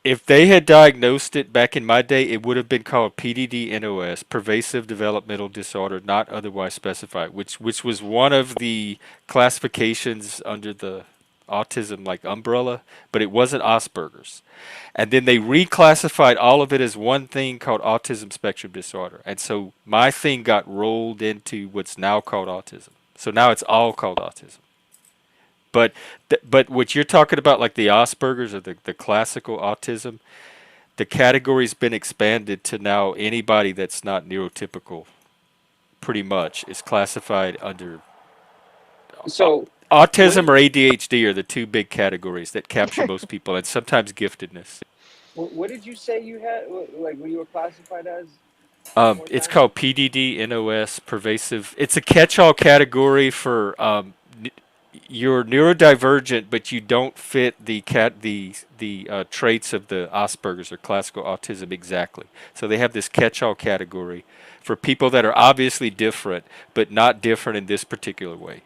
if they had diagnosed it back in my day, it would have been called PDD-NOS, pervasive developmental disorder not otherwise specified, which was one of the classifications under the autism like umbrella, but it wasn't Asperger's. And then they reclassified all of it as one thing called autism spectrum disorder. And so my thing got rolled into what's now called autism. So now it's all called autism. But but what you're talking about, like the Asperger's or the classical autism, the category's been expanded to now anybody that's not neurotypical pretty much is classified under au- so what autism did or ADHD are the two big categories that capture most people, and sometimes giftedness. what did you say you had? Like what you were classified as? One more It's time. called PDD NOS, pervasive. It's a catch-all category for you're neurodivergent, but you don't fit the traits of the Asperger's or classical autism exactly. So they have this catch-all category for people that are obviously different, but not different in this particular way.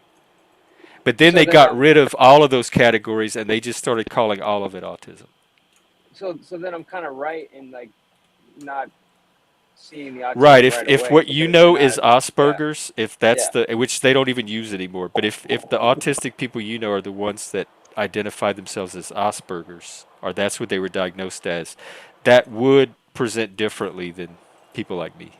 But then So they then got I'm rid of all of those categories and they just started calling all of it autism. so then I'm kind of right in like not seeing the Right. autism If right if away what you because you're know is not. Yeah. Asperger's, if that's Yeah. the which they don't even use anymore, but if the autistic people you know are the ones that identify themselves as Asperger's, or that's what they were diagnosed as, that would present differently than people like me.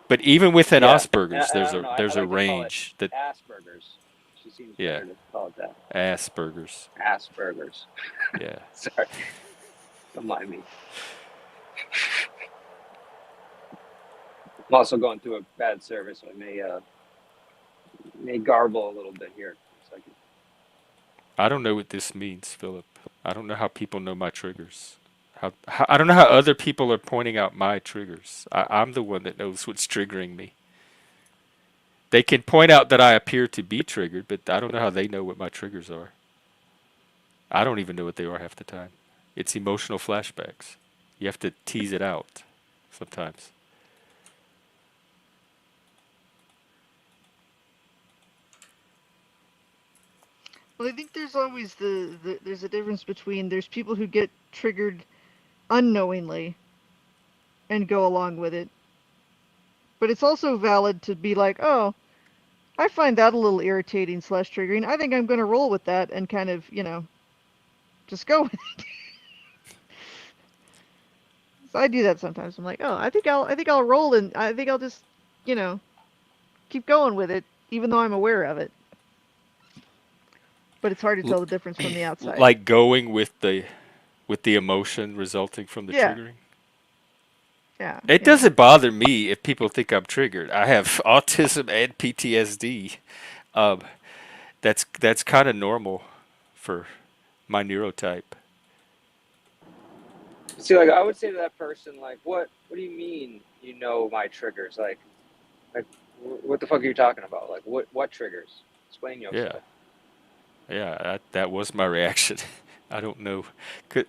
But even within Yeah. And Asperger's, I don't know. I there's a like to call it range that Asperger's. She seems yeah, better to call it that. Asperger's. Asperger's. Yeah. Sorry. Don't mind me. I'm also going through a bad service, so I may garble a little bit here. For a second. I don't know what this means, Philip. I don't know how people know my triggers. I don't know how other people are pointing out my triggers. I'm the one that knows what's triggering me. They can point out that I appear to be triggered, but I don't know how they know what my triggers are. I don't even know what they are half the time. It's emotional flashbacks. You have to tease it out sometimes. Well, I think there's always there's a difference between there's people who get triggered unknowingly and go along with it, but it's also valid to be like, oh, I find that a little irritating slash triggering. I think I'm going to roll with that and kind of, just go with it. So I do that sometimes. I'm like, oh, I think I'll roll and I think I'll just, you know, keep going with it, even though I'm aware of it. But it's hard to L- tell the difference from the outside. like going with the emotion resulting from the Yeah, triggering. yeah, It yeah. doesn't bother me if people think I'm triggered. I have autism and PTSD. Um, that's kind of normal for my neurotype. See, like I would say to that person, like, what do you mean you know my triggers? Like, what the fuck are you talking about? Like, what triggers? Explain Yeah, yourself. yeah, that was my reaction. I don't know. Could,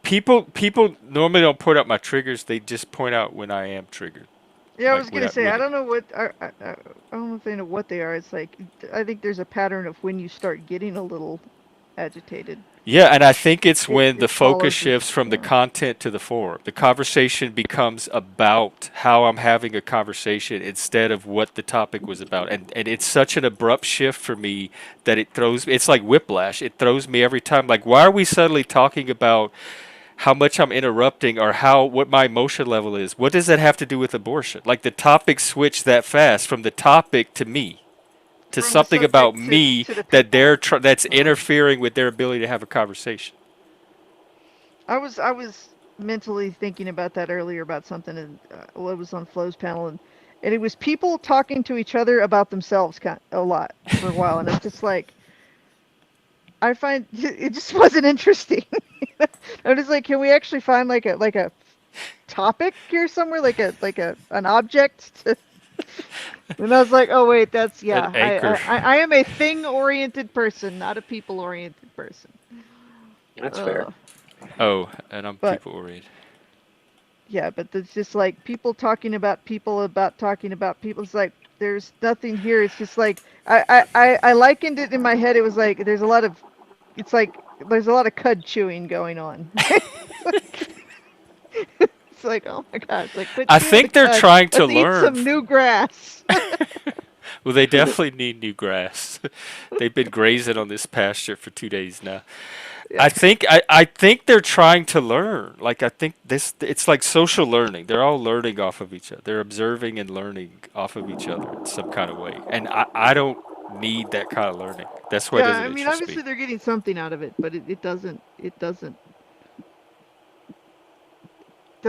people normally don't point out my triggers. They just point out when I am triggered. Yeah, I Like was when gonna I say I when don't know what I don't know if they know what they are. It's like I think there's a pattern of when you start getting a little agitated. Yeah, and I think it's when the It focus follows this. shifts from the Yeah. content to the form. The conversation becomes about how I'm having a conversation instead of what the topic was about. And it's such an abrupt shift for me that it's like whiplash. It throws me every time. Like, why are we suddenly talking about how much I'm interrupting or what my emotion level is? What does that have to do with abortion? Like the topic switched that fast from the topic to me, to From the something about subject me to the that people. that's Uh, interfering with their ability to have a conversation. I was mentally thinking about that earlier about something, and well, it was on Flo's panel, and it was people talking to each other about themselves a lot for a while, and it's just like I find it just wasn't interesting. I'm just like, can we actually find like a topic here somewhere, like a an object to, and I was like, oh wait, that's An yeah. anchor. I am a thing-oriented person, not a people-oriented person. That's fair. Uh, Oh, and I'm but people oriented. yeah, but it's just like people about talking about people. It's like there's nothing here. It's just like I likened it in my head. It was like it's like there's a lot of cud chewing going on. It's like, oh my god, it's like quit I chewing the think they're cud. trying to Let's eat learn. some new grass. Well, they definitely need new grass. They've been grazing on this pasture for 2 days now. Yeah. I think they're trying to learn. Like I think this it's like social learning. They're all learning off of each other. They're observing and learning off of each other in some kind of way. And I don't need that kind of learning. That's why it Yeah, doesn't I mean interest me. obviously they're getting something out of it, but it doesn't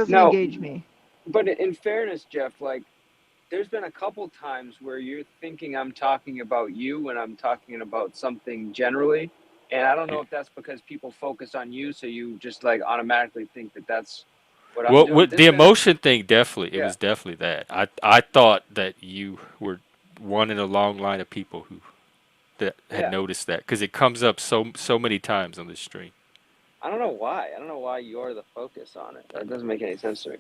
No, engage me. but in fairness, Jeff, like there's been a couple times where you're thinking I'm talking about you when I'm talking about something generally, and I don't know if that's because people focus on you, so you just like automatically think that that's what I'm Well, doing. with There's the been a emotion thing, definitely, it yeah, was definitely that. I thought that you were one in a long line of people who that had yeah. noticed that because it comes up so many times on this stream. I don't know why. I don't know why you're the focus on it. That doesn't make any sense to me.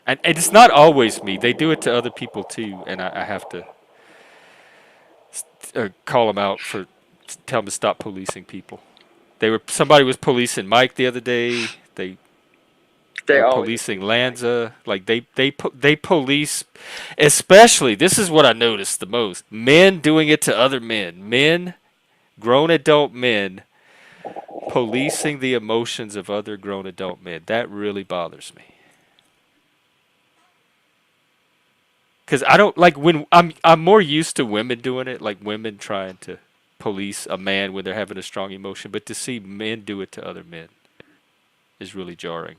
And it's not always me. They do it to other people too, and I have to call them out for tell them to stop policing people. Somebody was policing Mike the other day. They They were always are policing policing Mike. Lanza. Like they police, especially. This is what I noticed the most: men doing it to other men. Men, grown adult men, policing the emotions of other grown adult men. That really bothers me. Because I don't like when I'm more used to women doing it, like women trying to police a man when they're having a strong emotion, but to see men do it to other men is really jarring.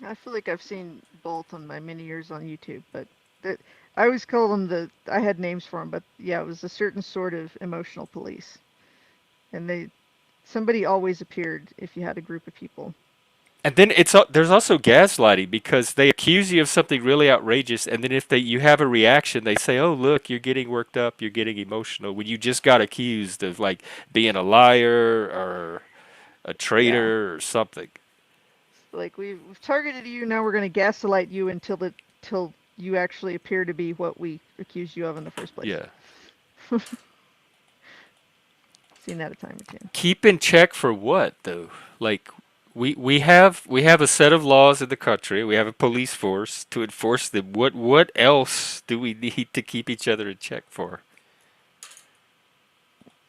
I feel like I've seen both on my many years on YouTube, but that I always call them I had names for them, but yeah, it was a certain sort of emotional police, and somebody always appeared if you had a group of people. And then there's also gaslighting because they accuse you of something really outrageous, and then if you have a reaction, they say, "Oh, look, you're getting worked up, you're getting emotional," when you just got accused of like being a liar or a Yeah, traitor or something. like we've targeted you, now we're going to gaslight you till you actually appear to be what we accused you of in the first place. Yeah. Seen that a time or two. Keep in check for what though? Like we have a set of laws in the country. We have a police force to enforce them. What else do we need to keep each other in check for?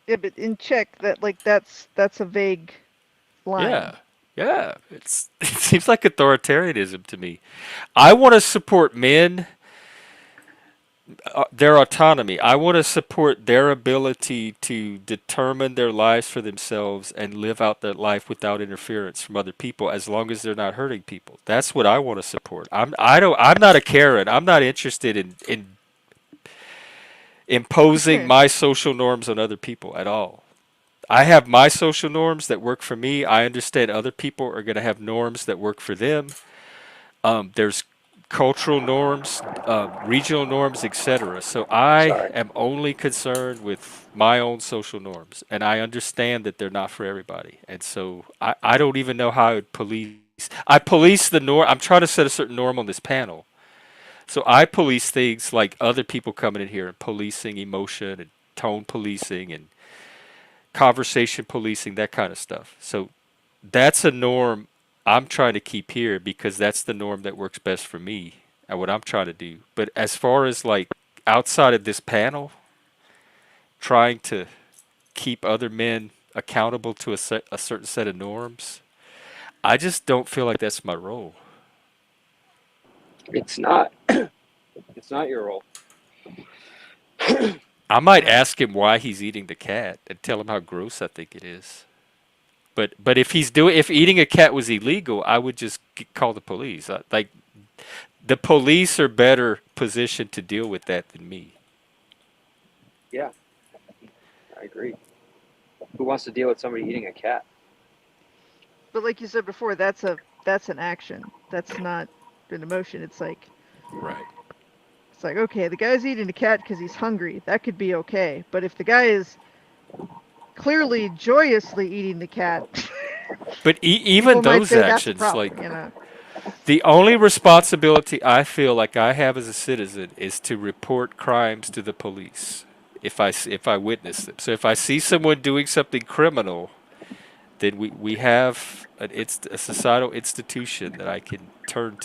Yeah, but in check that's a vague line. Yeah. Yeah, it seems like authoritarianism to me. I want to support men, their autonomy. I want to support their ability to determine their lives for themselves and live out that life without interference from other people, as long as they're not hurting people. That's what I want to support. I'm not a Karen. I'm not interested in imposing Okay. my social norms on other people at all. I have my social norms that work for me. I understand other people are going to have norms that work for them. There's cultural norms, regional norms, etc. So I Sorry. am only concerned with my own social norms, and I understand that they're not for everybody. And so I don't even know how I would police. I police the norm. I'm trying to set a certain norm on this panel. So I police things like other people coming in here and policing emotion and tone policing and conversation policing, that kind of stuff. So that's a norm I'm trying to keep here because that's the norm that works best for me and what I'm trying to do. But as far as like outside of this panel, trying to keep other men accountable to a certain set of norms, I just don't feel like that's my role. It's not. It's not your role. I might ask him why he's eating the cat and tell him how gross I think it is. But if eating a cat was illegal, I would just call the police. Like the police are better positioned to deal with that than me. Yeah, I agree. Who wants to deal with somebody eating a cat? But like you said before, that's an action. That's not an emotion. Right. It's like okay, the guy's eating a cat because he's hungry. That could be okay. But if the guy is clearly joyously eating the cat, But even people might those say that's a actions, problem. like the only responsibility I feel like I have as a citizen is to report crimes to the police if I witness them. So if I see someone doing something criminal, then we have a societal institution that I can turn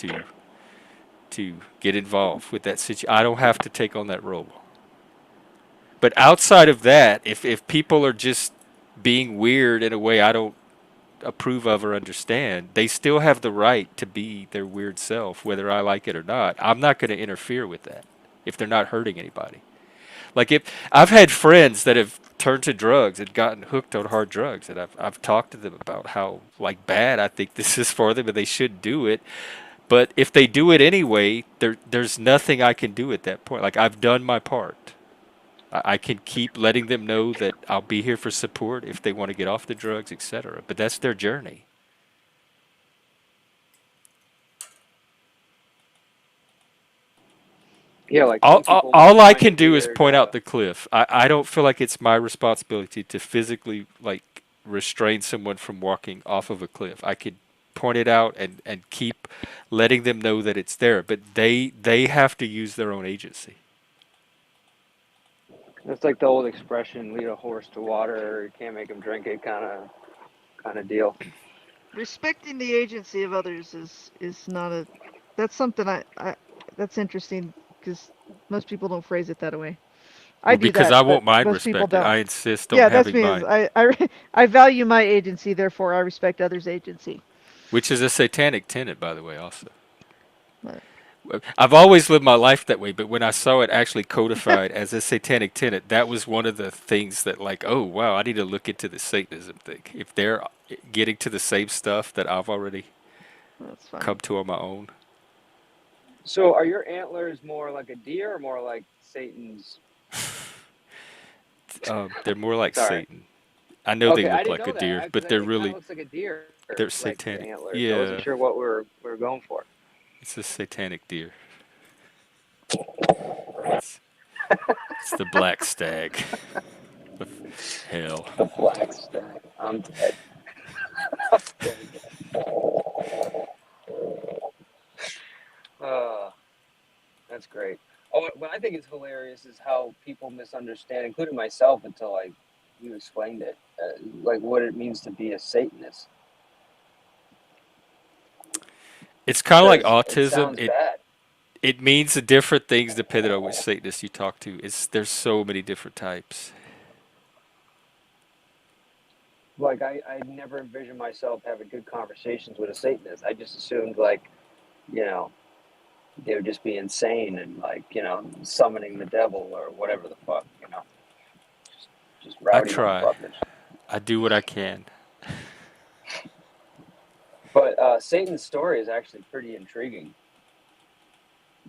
to get involved with that situation. I don't have to take on that role. But outside of that, if people are just being weird in a way I don't approve of or understand, they still have the right to be their weird self, whether I like it or not. I'm not going to interfere with that if they're not hurting anybody. Like if I've had friends that have turned to drugs and gotten hooked on hard drugs, and I've talked to them about how like bad I think this is for them and they should do it. But if they do it anyway, there's nothing I can do at that point. Like I've done my part. I can keep letting them know that I'll be here for support if they want to get off the drugs, etc. But that's their journey. Yeah, like All, some all, people might all I find can it do is weird. point out the cliff. I don't feel like it's my responsibility to physically like restrain someone from walking off of a cliff. I could point it out and keep letting them know that it's there, but they have to use their own agency. It's like the old expression, "Lead a horse to water, you can't make him drink it," kind of deal. respecting the agency of others is not a. That's something I that's interesting because most people don't phrase it that way. I Well, do because that, I but want mine most people respected. don't. I insist on Yeah, that's having me. Is mine, I value my agency, therefore I respect others' agency. which is a satanic tenet, by the way, also. But I've always lived my life that way, but when I saw it actually codified as a satanic tenet, that was one of the things that, like, oh, wow, I need to look into the Satanism thing. If they're getting to the same stuff that I've already that's fine. come to on my own, So, are your antlers more like a deer or more like Satan's? they're more like Sorry. Satan. I know they Okay, I look didn't like a know deer, that but because they're it kind of really, looks like a deer, they're like the satanic. antlers. I wasn't Yeah, sure what we were going for. it's a satanic deer. It's, it's the black stag of hell. The black stag. I'm dead. Uh, that's great. Oh, what I think is hilarious is how people misunderstand, including myself, until like you explained it, like what it means to be a Satanist. It's kind of like Because it autism. sounds bad. It means different things depending on which Satanist you talk to. There's so many different types. Like I never envisioned myself having good conversations with a Satanist. I just assumed like, you know, they would just be insane and like, summoning the devil or whatever the fuck. Just, just I rowdy try. motherfuckers. I do what I can. But Satan's story is actually pretty intriguing.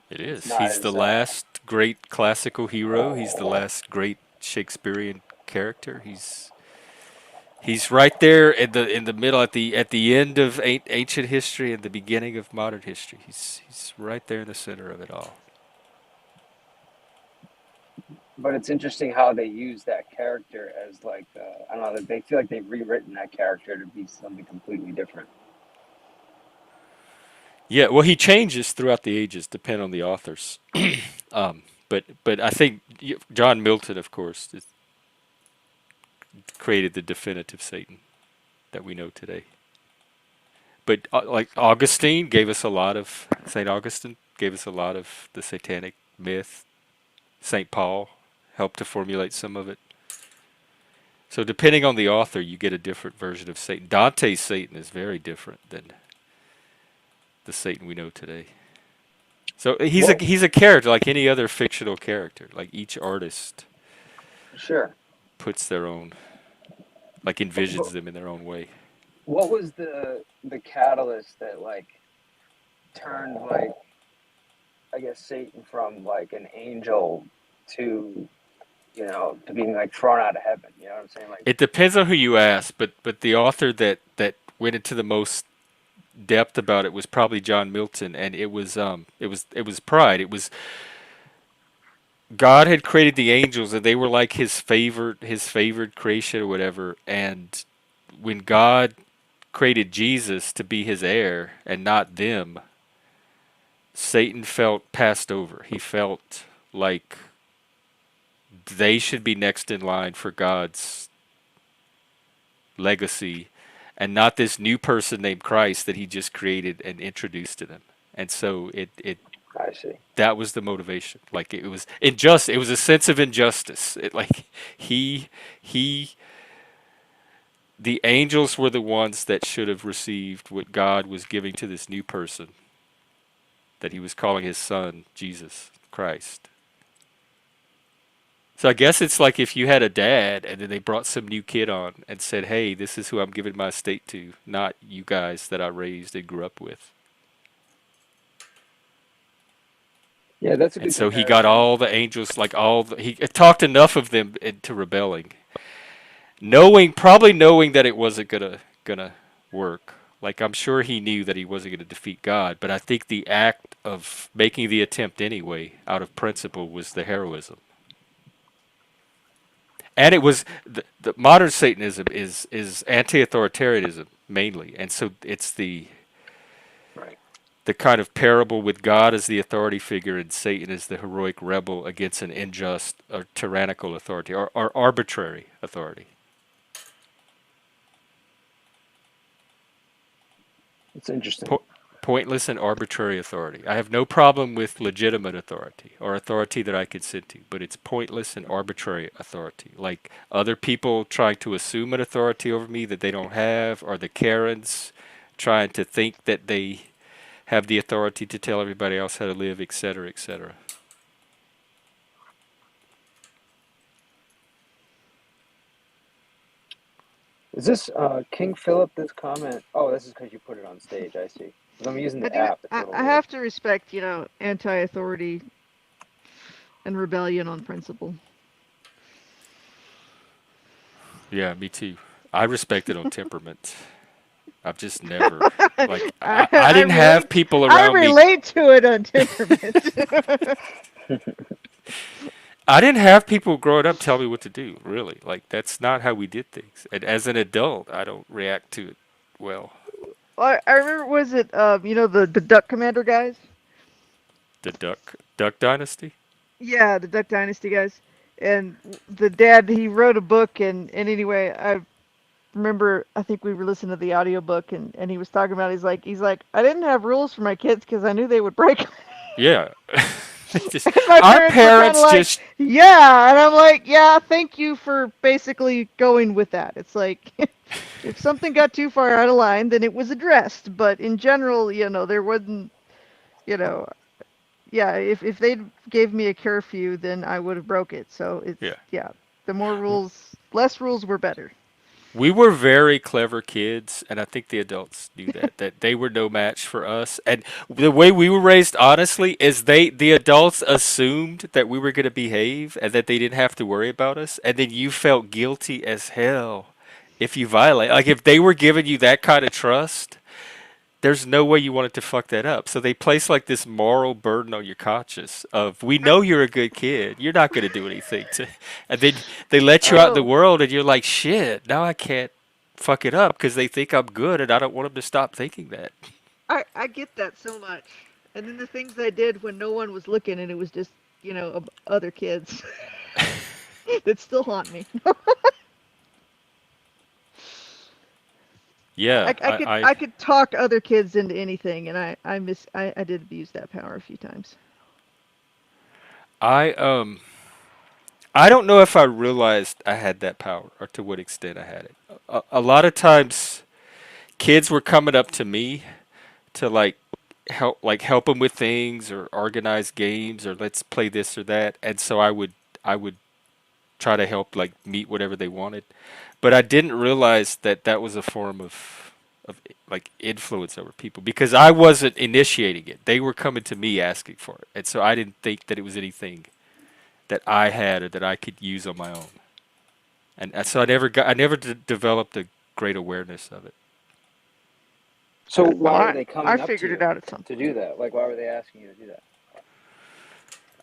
It It's is. not He's the as last great classical hero. He's the last great Shakespearean character. He's He's right there in the middle at the end of ancient history and the beginning of modern history. He's right there in the center of it all. But it's interesting how they use that character as like I don't know. They feel like they've rewritten that character to be something completely different. Yeah, well, he changes throughout the ages, depending on the authors. But I think John Milton, of course, created the definitive Satan that we know today. But like Augustine gave us a lot of Saint Augustine gave us a lot of the satanic myth. Saint Paul helped to formulate some of it. So depending on the author, you get a different version of Satan. Dante's Satan is very different than the Satan we know today. So Well, he's a character like any other fictional character. Like each artist sure. puts their own, like But envisions them in their own way. what was the catalyst that like turned like I guess Satan from like an angel to to being like thrown out of heaven? You know what I'm saying? Like, It depends on who you ask, but the author that went into the most depth about it was probably John Milton, and it was pride. It was God had created the angels, and they were like his favored creation or whatever. And when God created Jesus to be his heir and not them, Satan felt passed over. He felt like they should be next in line for God's legacy and not this new person named Christ that he just created and introduced to them. And so it I see. that was the motivation. Like it was injust. It was a sense of injustice. It like he the angels were the ones that should have received what God was giving to this new person that he was calling his son Jesus Christ. So I guess it's like if you had a dad and then they brought some new kid on and said, "Hey, this is who I'm giving my estate to, not you guys that I raised and grew up with." Yeah, that's a And good so he got comparison. all the angels, like he talked enough of them into rebelling, probably knowing that it wasn't gonna work. Like I'm sure he knew that he wasn't gonna defeat God, but I think the act of making the attempt anyway, out of principle, was the heroism. And it was the modern Satanism is anti-authoritarianism mainly, and so it's Right. the kind of parable with God as the authority figure and Satan as the heroic rebel against an unjust or tyrannical authority or arbitrary authority. It's interesting. Po- Pointless and arbitrary authority. I have no problem with legitimate authority or authority that I consent to, but it's pointless and arbitrary authority. Like other people trying to assume an authority over me that they don't have, or the Karens trying to think that they have the authority to tell everybody else how to live, etc., etc. Is this King Philip? This comment? Oh, this is because you put it on stage. I see. Because I'm using I the do. app. It's a little I weird. have to respect, anti-authority and rebellion on principle. Yeah, me too. I respect it on temperament. I've just never like I, I I didn't have relate. people I around me. relate to it on temperament. I didn't have people growing up tell me what to do, really. Like that's not how we did things. And as an adult, I don't react to it well. I remember, was it the Duck Commander guys? The Duck Dynasty? Yeah, the Duck Dynasty guys. And the dad, he wrote a book, and anyway, I remember, I think we were listening to the audiobook, and he was talking about, he's like, I didn't have rules for my kids because I knew they would break 'em." Yeah. Just, And my our parents were kind of parents like, just yeah, and I'm like, yeah, thank you for basically going with that. It's like, if something got too far out of line, then it was addressed, but in general, there wasn't, you know, yeah, if they gave me a curfew, then I would have broke it. So it's, yeah. yeah, the more rules, less rules were better. We were very clever kids, and I think the adults knew that they were no match for us. And the way we were raised, honestly, is the adults assumed that we were going to behave and that they didn't have to worry about us, and then you felt guilty as hell if you violate. Like if they were giving you that kind of trust, there's no way you wanted to fuck that up. So they place like this moral burden on your conscience of we know you're a good kid. You're not going to do anything to, and then they let you out in the Oh, world, and you're like, shit. Now I can't fuck it up because they think I'm good, and I don't want them to stop thinking that. I get that so much. And then the things I did when no one was looking and it was just, other kids that still haunt me. Yeah, I could I could talk other kids into anything, and I did abuse that power a few times. I I don't know if I realized I had that power or to what extent I had it. A lot of times, kids were coming up to me to help them with things or organize games or let's play this or that, and so I would try to help like meet whatever they wanted, but I didn't realize that that was a form of like influence over people because I wasn't initiating it. They were coming to me asking for it, and so I didn't think that it was anything that I had or that I could use on my own. And so I never developed a great awareness of it. So No, why were they I coming up to figured it you out at some to point. do that? Like, why were they asking you to do that?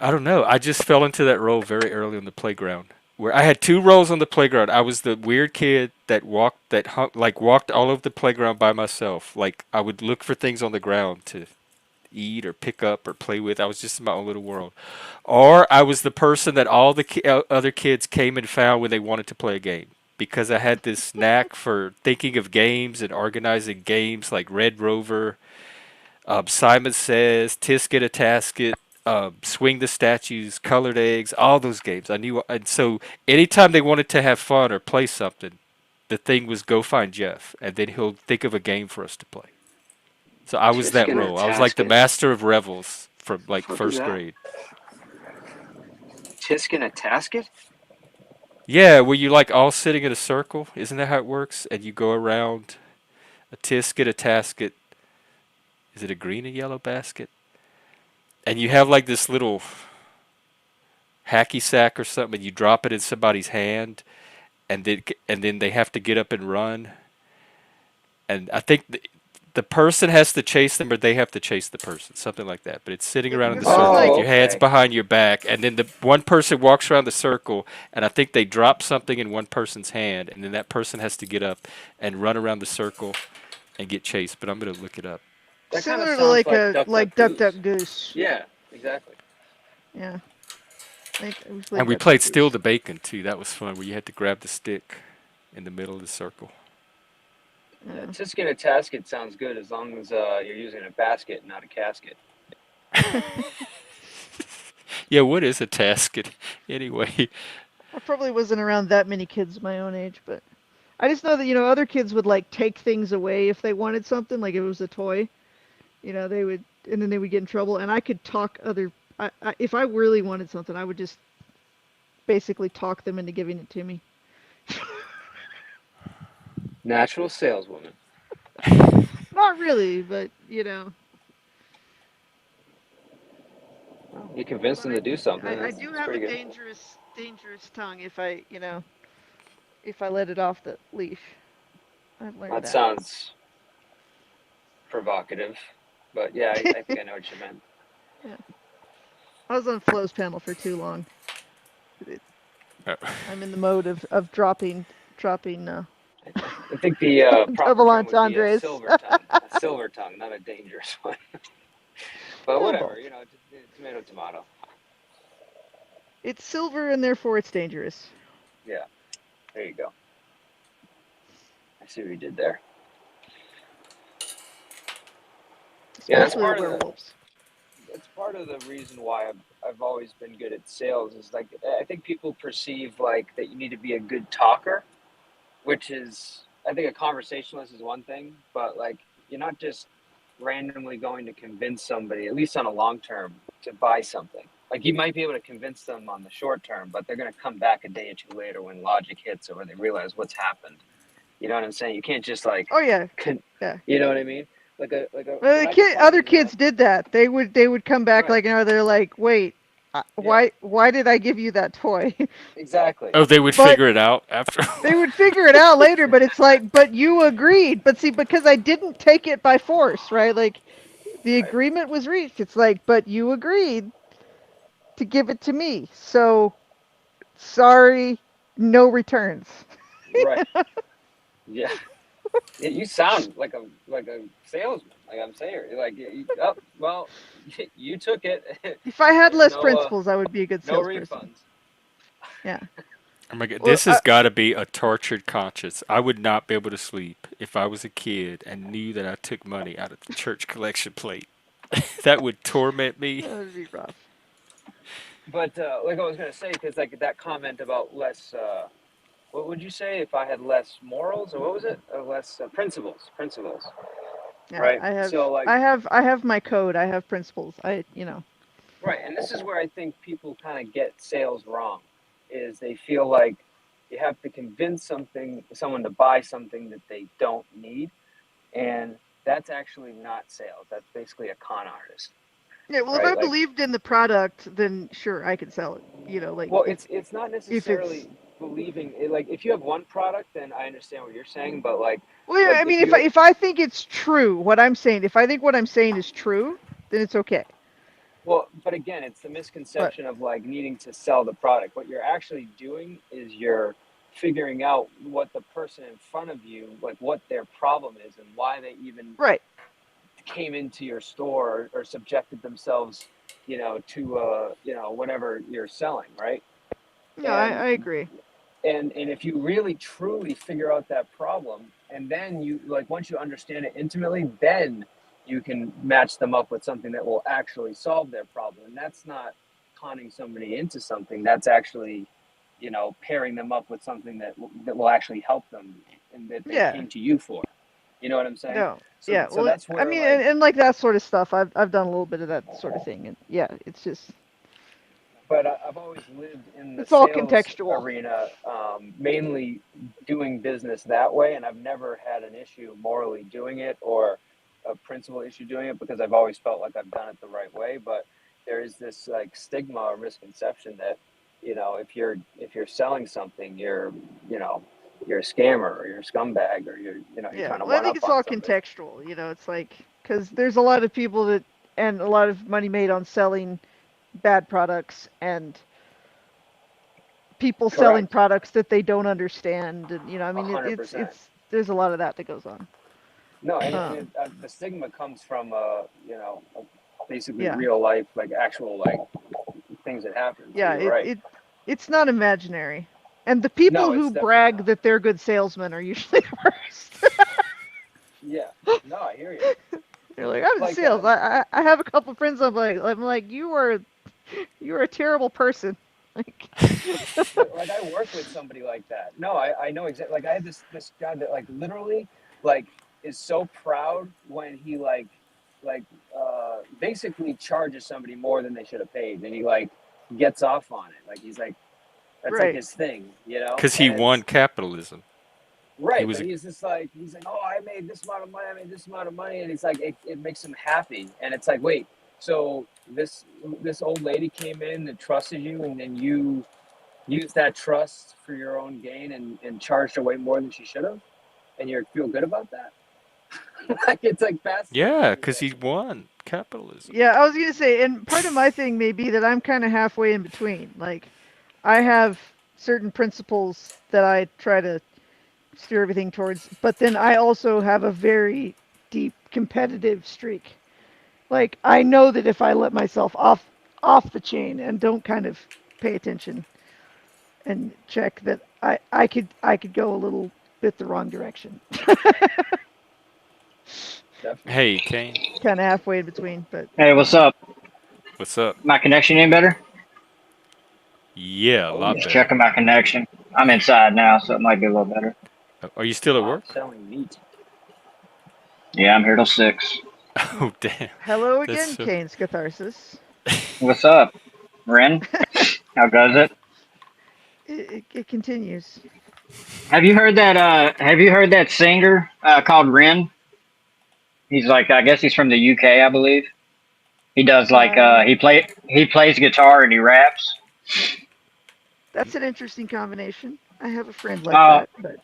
I don't know. I just fell into that role very early on the playground. Where I had two roles on the playground. I was the weird kid walked all over the playground by myself. Like I would look for things on the ground to eat or pick up or play with. I was just in my own little world. Or I was the person that all the other kids came and found when they wanted to play a game. Because I had this knack for thinking of games and organizing games like Red Rover, Simon Says, Tisket a Tasket, Swing the Statues, Colored Eggs, all those games. I knew, and so anytime they wanted to have fun or play something, the thing was go find Jeff, and then he'll think of a game for us to play. So I was that Tisket a role. I was like the tasket. master of revels from like Fuck is first that? grade. Tiskin a tasket? Yeah, where you like all sitting in a circle. Isn't that how it works? And you go around a tisket, a tasket. Is it a green and yellow basket? And you have like this little hacky sack or something, and you drop it in somebody's hand, and then they have to get up and run. And I think the person has to chase them, or they have to chase the person, something like that. But it's sitting around in the It's sort of circle with Oh, like your hands okay. behind your back, and then the one person walks around the circle, and I think they drop something in one person's hand, and then that person has to get up and run around the circle and get chased. But I'm gonna look it up. That kind of similar to sounds like like a Duck Duck like Duck Duck Goose. Goose. Yeah, exactly. Yeah, we And played we Duck Duck played Steal Goose. the Bacon too. That was fun, where you had to grab the stick in the middle of the circle. Yeah, Yeah. Tiskin a tasket sounds good as long as you're using a basket, not a casket. Yeah, what is a tasket anyway? I probably wasn't around that many kids my own age, but I just know that other kids would like take things away if they wanted something, like if it was a toy. They would, and then they would get in trouble. And I could talk other. If I really wanted something, I would just basically talk them into giving it to me. Natural saleswoman. Not really, but Well, you convinced But them to do something. I That's, do that's have a pretty good. dangerous tongue if I let it off the leash. I've learned That that. sounds provocative, but yeah, I think I know what you meant. Yeah. I was on Flo's panel for too long. It, Uh, I'm in the mode of dropping I think the proper double term would be a entendres. silver tongue, not a dangerous one. But Both. whatever, tomato, tomato. It's silver and therefore it's dangerous. Yeah, there you go. I see what you did there. Yeah, Especially with werewolves. that's part of the reason why I've always been good at sales is like I think people perceive like that you need to be a good talker, which is I think a conversationalist is one thing, but like you're not just randomly going to convince somebody, at least on a long term, to buy something. Like you might be able to convince them on the short term, but they're going to come back a day or two later when logic hits or when they realize what's happened. You know what I'm saying? You can't just like, Oh yeah, yeah. you know what I mean? Like Well, when I was other talking, kids did that. They would come back right, like they're like, wait. Yeah, Why did I give you that toy? exactly. Oh, they would But figure it out after. they would figure it out later, but it's like, but you agreed. But see, because I didn't take it by force, right? Like the Right, agreement was reached. It's like, but you agreed to give it to me. So sorry, no returns. right. Yeah. Yeah, you sound like a salesman. Like I'm saying, you're like oh, well, you took it. If I had There's less no principles, I would be a good no salesperson. refunds. Yeah. Oh my God, Well, this has got to be a tortured conscience. I would not be able to sleep if I was a kid and knew that I took money out of the church collection plate. That would torment me. that would be rough. But like I was gonna say, because like that comment about less, what would you say if I had less morals, or what was it? Less principles, Yeah, right? So like, I have my code. I have principles. right, and this is where I think people kind of get sales wrong, is they feel like you have to convince someone to buy something that they don't need, and that's actually not sales. That's basically a con artist, Yeah, well, if right? I Like, believed in the product, then sure, I could sell it. Like well, it's not if it's necessarily believing it. Like, if you have one product, then I understand what you're saying, but well, yeah, like I if mean, you if I think it's true, what I'm saying, if I think what I'm saying is true, then it's okay. well, but again, it's the But misconception of like needing to sell the product. What you're actually doing is you're figuring out what the person in front of you, like what their problem is and why they even right, came into your store or subjected themselves, to whatever you're selling, right? no, And I agree. and if you really truly figure out that problem, and then you like once you understand it intimately, then you can match them up with something that will actually solve their problem. And that's not conning somebody into something. That's actually, pairing them up with something that will actually help them and that they Yeah, came to you for. You know what I'm saying? no, So yeah. so Well, that's I where mean, like, and like that sort of stuff. I've done a little bit of that sort of thing, and yeah, it's just but I've always lived in the it's all sales contextual. arena, mainly doing business that way, and I've never had an issue morally doing it or a principal issue doing it because I've always felt like I've done it the right way. But there is this like stigma or misconception that if you're selling something, you know you're a scammer or you're a scumbag or you're Yeah, trying to well, I one think up it's on all somebody. contextual. It's like because there's a lot of people that and a lot of money made on selling bad products and people selling Correct, products that they don't understand, and I a mean, hundred percent. it's there's a lot of that goes on. No, and Um, the stigma comes from basically yeah, real life, like actual like things that happen. So yeah, you're right. it's not imaginary, and the No, people it's who definitely brag not. that they're good salesmen are usually the worst. Yeah. No, I hear you. They're like, I'm in Like sales. I have a couple friends. I'm like you are a terrible person. Like, like I work with somebody like that. No, I know exactly. Like I have this guy that like literally like is so proud when he basically charges somebody more than they should have paid, and he like gets off on it. Like he's like that's like right, his thing, Because he and won it's capitalism. He right, was but a, he's just like oh, I made this amount of money, I made this amount of money, and it's like it makes him happy, and it's like wait, so this old lady came in and trusted you, and then you used that trust for your own gain and charged her way more than she should have, and you feel good about that. Like it's like fascinating yeah, to me because that he won capitalism. yeah. I was gonna say, and part of my thing may be that I'm kind of halfway in between. Like, I have certain principles that I try to steer everything towards, but then I also have a very deep competitive streak. Like, I know that if I let myself off the chain and don't kind of pay attention and check that I could go a little bit the wrong direction. definitely. Hey, Kane, Kind of halfway in between, but Hey, what's up? what's up? My connection any better? Yeah, a Oh lot Just yeah. better. checking my connection. I'm inside now, so it might be a little better. Are you still at I'm work? selling meat. Yeah, I'm here till 6. Oh, damn. hello That's again, so. Kane's catharsis. What's up, Ren? How goes it? It continues. Have you heard that? Have you heard that singer called Ren? He's like, I guess he's from the UK, I believe. He does like Uh, he plays guitar and he raps. that's an interesting combination. I have a friend like Oh, that, but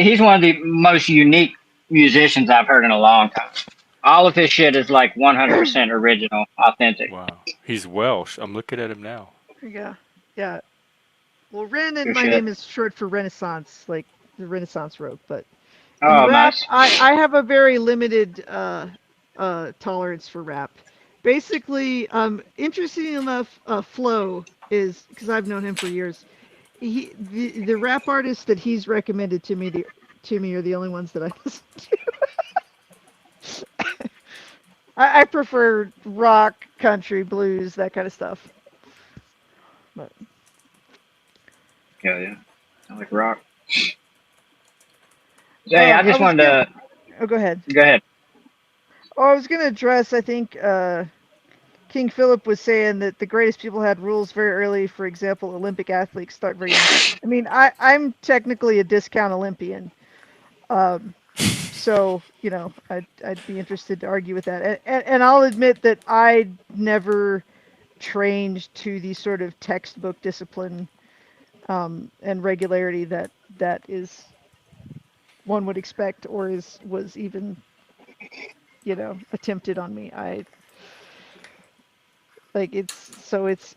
he's one of the most unique musicians I've heard in a long time. All of his shit is like 100% original, authentic. Wow. He's Welsh. I'm looking at him now. yeah, yeah. Well, Ren and Good my shit. name is short for Renaissance, like the Renaissance road. But in Oh, rap, nice. I have a very limited tolerance for rap. Basically, interesting enough, Flo is because I've known him for years. The rap artists that he's recommended to me are the only ones that I listen to. I prefer rock, country, blues, that kind of stuff. But Hell yeah. I like rock. Hey, I I just was wanted gonna. to Oh, go ahead. go ahead. Oh, I was gonna address. I think King Philip was saying that the greatest people had rules very early. For example, Olympic athletes start very young. I mean, I'm technically a discount Olympian, um, so I'd be interested to argue with that. And I'll admit that I never trained to the sort of textbook discipline and regularity that is one would expect or is was even attempted on me. I like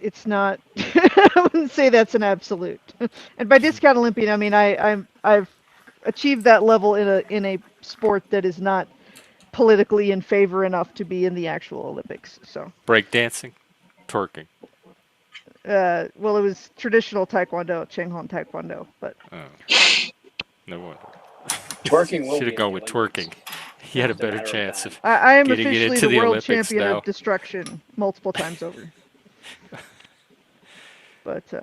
it's not. I wouldn't say that's an absolute. And by discount Olympian, I mean I've achieved that level in a sport that is not politically in favor enough to be in the actual Olympics. So, Breakdancing, twerking. well, it was traditional Taekwondo, Chenghon Taekwondo, but Oh, no wonder. Twerking will Should be have in gone the with Olympics. twerking. He It's had a just a better matter of chance time. of I am getting it officially into the the world Olympics champion now. of destruction multiple times over. But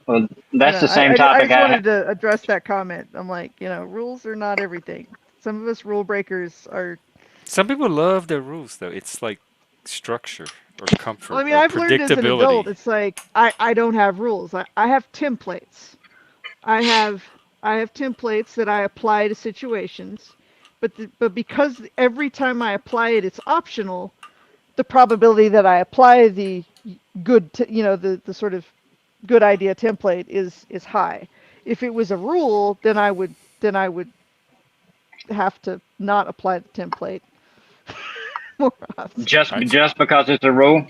Well, I that's don't know. the same I topic just I wanted to address that comment. I'm like, rules are not everything. Some of us rule breakers are. Some people love their rules, though. It's like structure or Well, I comfort mean, or I've learned as an adult, predictability. it's like I don't have rules. I have templates. I have I have templates that I apply to situations, but because every time I apply it, it's optional. The probability that I apply the the sort of good idea template is high. If it was a rule, then I would have to not apply the template more often. I, just because it's a rule.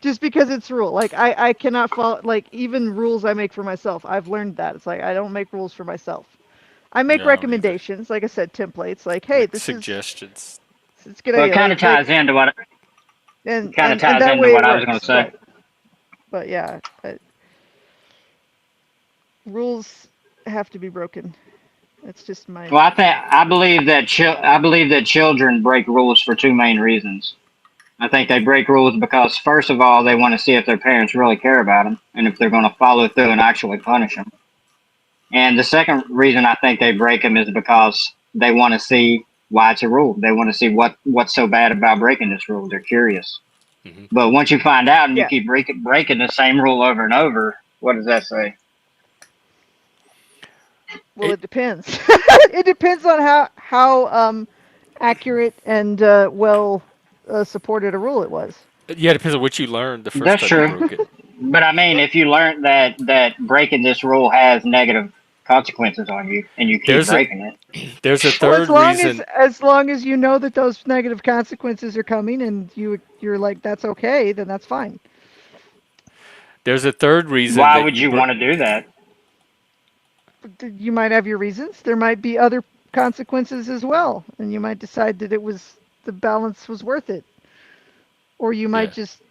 Just because it's a rule. Like I cannot follow like even rules I make for myself. I've learned that. It's like I don't make rules for myself. I make no, I don't either. recommendations, like I said, templates. Like, hey, Like this is suggestions. it's a good Well, it idea. kind of ties into what And that way it I was going to works. say. But yeah, rules have to be broken. That's just my. Well, I believe that I believe that children break rules for two main reasons. I think they break rules because first of all, they want to see if their parents really care about them and if they're going to follow through and actually punish them. And the second reason I think they break them is because they want to see why it's a rule. They want to see what's so bad about breaking this rule. They're curious. Hmm. But once you find out and you Yeah. keep breaking the same rule over and over, what does that say? Well, It, it depends. It depends on how accurate and well supported a rule it was. yeah, it depends on what you learned the first That's time you true. broke it. But I mean, if you learn that breaking this rule has negative consequences on you and you keep There's a breaking it, there's a Well, third reason. as long as you know that those negative consequences are coming and you're like that's okay, then that's fine. There's a third reason why that would you you want to do that? You might have your reasons. There might be other consequences as well, and you might decide that the balance was worth it, or you might yeah, just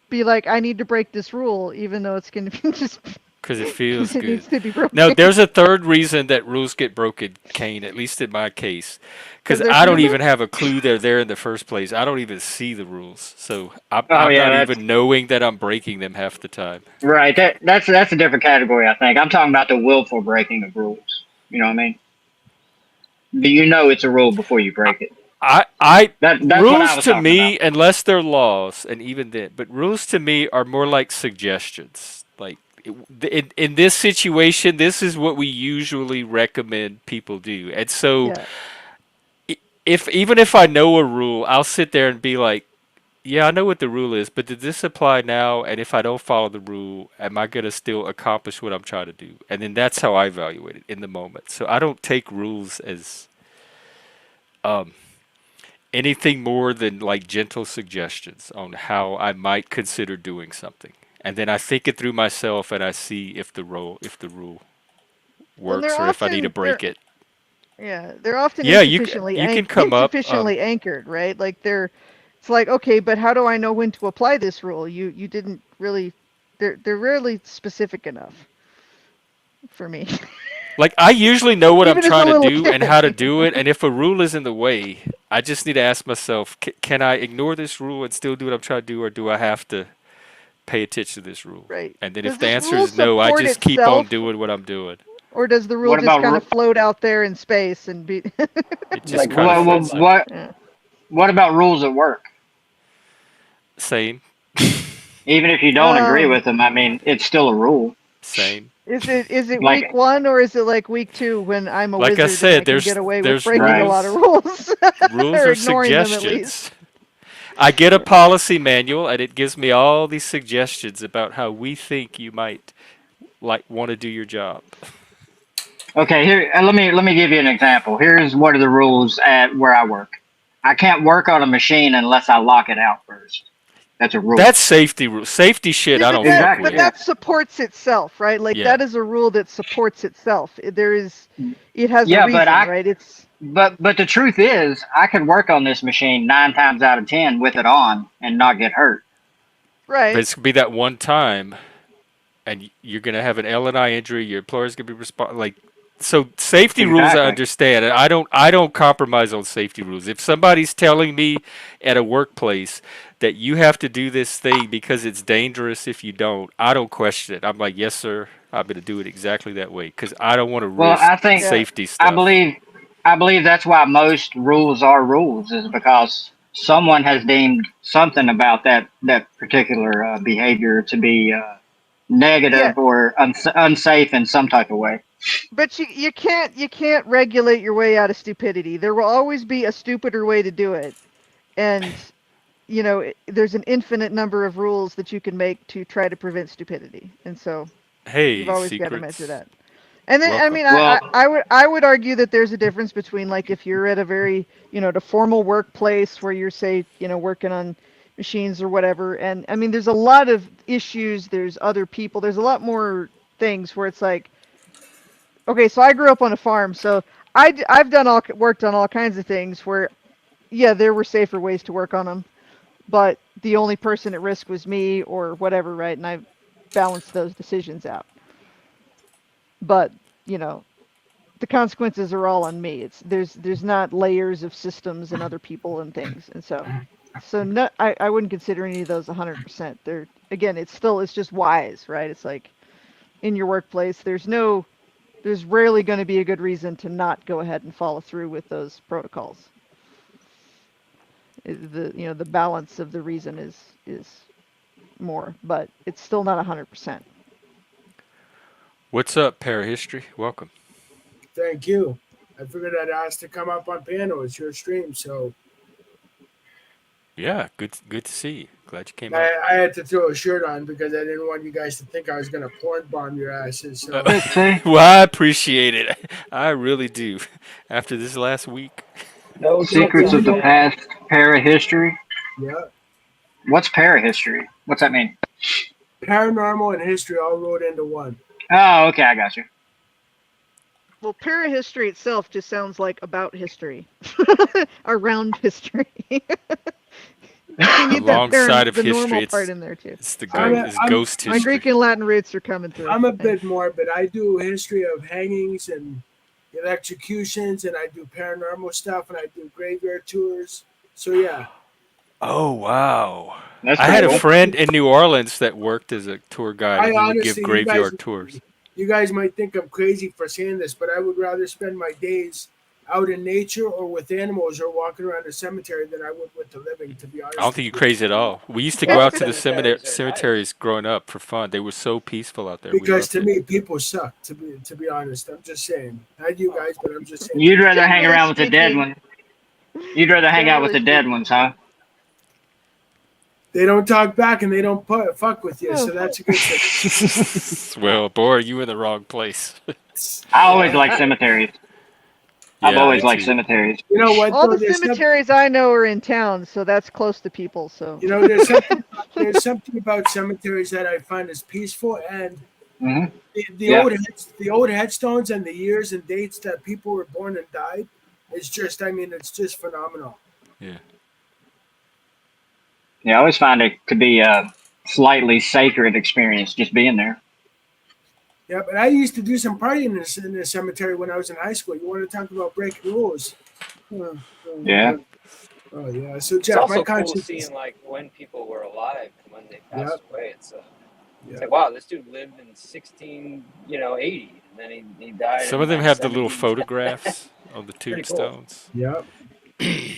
be like, I need to break this rule, even though it's going to be just because it because feels it good. needs to be No, broken there's a third reason that rules get broken, Kane. At least in my case, because because they're I don't stupid. even have a clue they're there in the first place. I don't even see the rules, so Oh I'm yeah, not that's even knowing that I'm breaking them half the time. right. That's a different category. I think I'm talking about the willful breaking of rules. You know what I mean? Do you know it's a rule before you break it? I That's what I rules was to talking about. me, unless they're laws, and even then, but rules to me are more like suggestions. Like in this situation, this is what we usually recommend people do, and so Yeah, if even if I know a rule, I'll sit there and be like, yeah, I know what the rule is, but did this apply now? And if I don't follow the rule, am I gonna still accomplish what I'm trying to do? And then that's how I evaluate it in the moment. So I don't take rules as um, anything more than like gentle suggestions on how I might consider doing something. And then I think it through myself and I see if the rule Well, works or if I need to break it. they're often Yeah, you can come up. insufficiently anchored, right? Like it's like, okay, but how do I know when to apply this rule? You didn't really, they're rarely specific enough for me. Like I usually know what I'm Even as a trying to little do and how to kid. do it, and if a rule is in the way, I just need to ask myself, can I ignore this rule and still do what I'm trying to do, or do I have to pay attention to this rule? Right. And then Does if the this answer rule is no, I support just keep on itself, doing what I'm doing. or does the rule What just about kind of float out there in space and be? It just Like kind of what, floats misfits. there. what Yeah. what about rules at work? Same, Even if you don't agree Um, with them, I mean, it's still a rule. same. is it week Like, 1 or is it like week 2 when I'm a Like I wizard and I said, can get away with there's breaking a lot of rules. rules Rules or are ignoring them at least? suggestions. I get a policy manual and it gives me all these suggestions about how we think you might like want to do your job. okay, here, let me give you an example. Here's what are the rules at where I work. I can't work on a machine unless I lock it out first. That's a rule. That's safety rule. Safety shit See, I but don't fuck Exactly. with. Yeah. that supports itself, right? Like Yeah. that is a rule that supports itself. It has a Yeah, but reason, I right? It's but the truth is, I could work on this machine 9 times out of 10 with it on and not get hurt. But right. it's gonna be that one time and you're gonna have an L&I injury, your employer's gonna be like so safety rules I Exactly. understand. And I don't compromise on safety rules. If somebody's telling me at a workplace that you have to do this thing because it's dangerous if you don't, I don't question it. I'm like, yes, sir. I'm going to do it exactly that way because I don't want to Well, risk Yeah. safety I stuff. believe I believe that's why most rules are rules is because someone has deemed something about that particular behavior to be Yeah. negative or unsafe in some type of way. But you can't regulate your way out of stupidity. There will always be a stupider way to do it. And there's an infinite number of rules that you can make to try to prevent stupidity. And so you've Hey, always got to measure secrets. that. And then, I Welcome. mean, Well, I would argue that there's a difference between like if you're at a very, the formal workplace where you're say, working on machines or whatever. And I mean, there's a lot of issues. There's other people. There's a lot more things where it's like, okay, so I grew up on a farm, so I've worked on all kinds of things where, yeah, there were safer ways to work on them, but the only person at risk was me or whatever, right? And I balanced those decisions out. But you know, the consequences are all on me. There's not layers of systems and other people and things, and so no, I wouldn't consider any of those 100%. They're again, it's just wise, right? It's like in your workplace, there's rarely going to be a good reason to not go ahead and follow through with those protocols. The balance of the reason is more, but it's still not 100%. What's up, Parahistory? Welcome. Thank you. I figured I'd ask to come up on panel. It's your stream, so Yeah, good to see you. Glad you came up. I had to throw a shirt on because I didn't want you guys to think I was going to porn bomb your asses. So see, Well, I appreciate it. I really do. After this last week. No, don't secrets tell. of the Don't. past, parahistory. yeah, What's parahistory? What's that mean? paranormal and history all rolled into one. Oh, okay, I got you. Well, parahistory itself just sounds like about history, around history. You need that Alongside of the history, normal part in there too. it's the I'm it's I'm ghost My history. Greek and Latin roots are coming through. I'm a bit morbid. I do history of hangings and electrocutions, and I do paranormal stuff, and I do graveyard tours. So yeah, Oh wow! That's I pretty had a cool. friend in New Orleans that worked as a tour guide, I and he would give honestly, graveyard tours. you guys might think I'm crazy for saying this, but I would rather spend my days out in nature or with animals or walking around a cemetery than I would with the living. To be I don't honest think with you're you. crazy at all. We used to go Well, out to the cemeteries are cemeteries nice. growing up for fun. They were so peaceful out there. We Because loved to it. me, people suck. To be honest, I'm just saying. Not you guys, but I'm just saying. You'd rather hang Generally around with the dead speaking, one. You'd rather hang out with Generally the dead speaking. ones, huh? They don't talk back and they don't fuck with you, Oh, so that's a good thing. Well, boy, are you in the wrong place. I always Yeah, like cemeteries. I've Yeah, Yeah, me always liked too. cemeteries. you know what all though? the cemeteries I know are in town, so that's close to people. So There's something about cemeteries that I find is peaceful, and Hmm. the Yeah. the old headstones and the years and dates that people were born and died is just, I mean, it's just phenomenal. Yeah. Yeah, I always find it to be a slightly sacred experience just being there. Yeah, but I used to do some partying in the cemetery when I was in high school. You want to talk about breaking rules? Oh, Yeah. oh, yeah. So it's Jeff, my also cool conscience is, seeing like when people were alive and when they yeah, passed away. It's yeah. like wow, this dude lived in 80, and then he died Some in of them like have the little 1710. photographs on the Pretty cool. tombstones. Yeah. Well,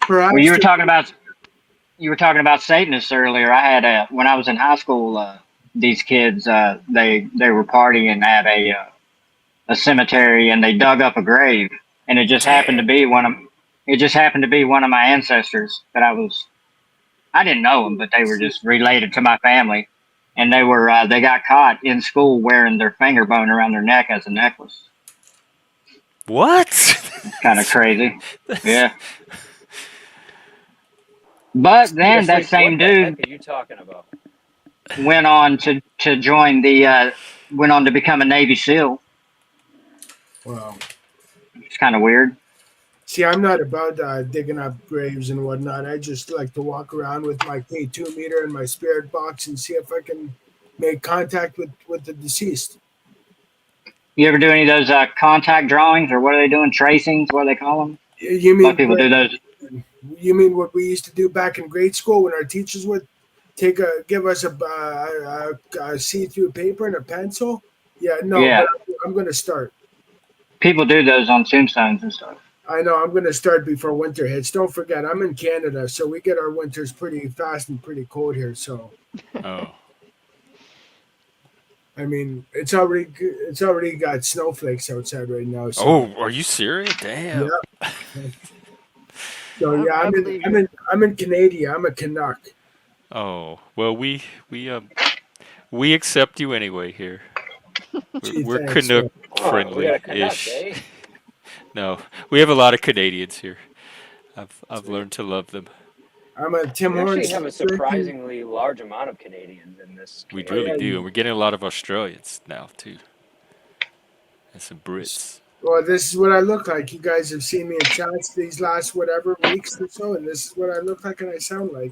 Perhaps you were talking about Satanists earlier. I had when I was in high school, these kids they were partying at a cemetery and they dug up a grave and it just happened to Damn. be one of my ancestors that I didn't know them, but they were just related to my family, and they got caught in school wearing their finger bone around their neck as a necklace. What? It's kind of crazy. That's- Yeah. But then that Seriously, same what the dude heck are you talking about? went on to join the went on to become a Navy SEAL. wow. It's kind of weird. See, I'm not about digging up graves and whatnot. I just like to walk around with my K2 meter and my spirit box and see if I can make contact with the deceased. You ever do any of those contact drawings, or what are they doing? Tracings, what do they call them? You A lot of mean people do those. what we used to do back in grade school when our teachers would give us a see-through paper and a pencil? Yeah, no, but Yeah, I'm going to start. people do those on tombstones and stuff. I know I'm going to start before winter hits. Don't forget, I'm in Canada, so we get our winters pretty fast and pretty cold here. So oh. I mean, it's already got snowflakes outside right now. So Oh, are you serious? Damn. yeah, so yeah, I believe you. I'm in Canada. I'm a Canuck. Oh, well, we accept you anyway here. Gee, We're thanks. Canuck Oh, we got a friendly Canuck, ish. eh? No, we have a lot of Canadians here. I've learned to love them. I'm a Tim We actually Hortons have a drinking. surprisingly large amount of Canadians in this We Oh really community. do, yeah. and we're getting a lot of Australians now too, and some Brits. Well, this is what I look like. You guys have seen me in chats these last whatever weeks or so, and this is what I look like and I sound like.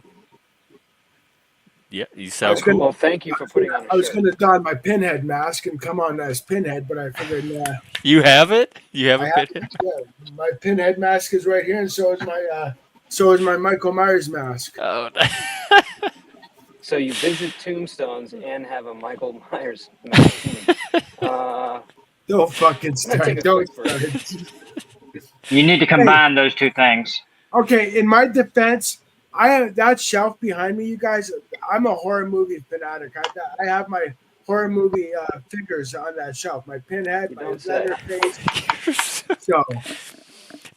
Yeah, you I was sound gonna, Well, cool. thank you for putting on a I was shirt. gonna don my pinhead mask and come on as pinhead, but I figured, nah, You have it? You have I a have pinhead? yeah, my pinhead mask is right here, and so is my Michael Myers mask. Oh, So you visit tombstones and have a Michael Myers mask. Uh, Don't fucking I'm gonna take start. a Don't quick start. break. You need to Hey, combine those two things. okay. In my defense, I have that shelf behind me. You guys, I'm a horror movie fanatic. I have my horror movie figures on that shelf. My pinhead, You my don't say. Leatherface. So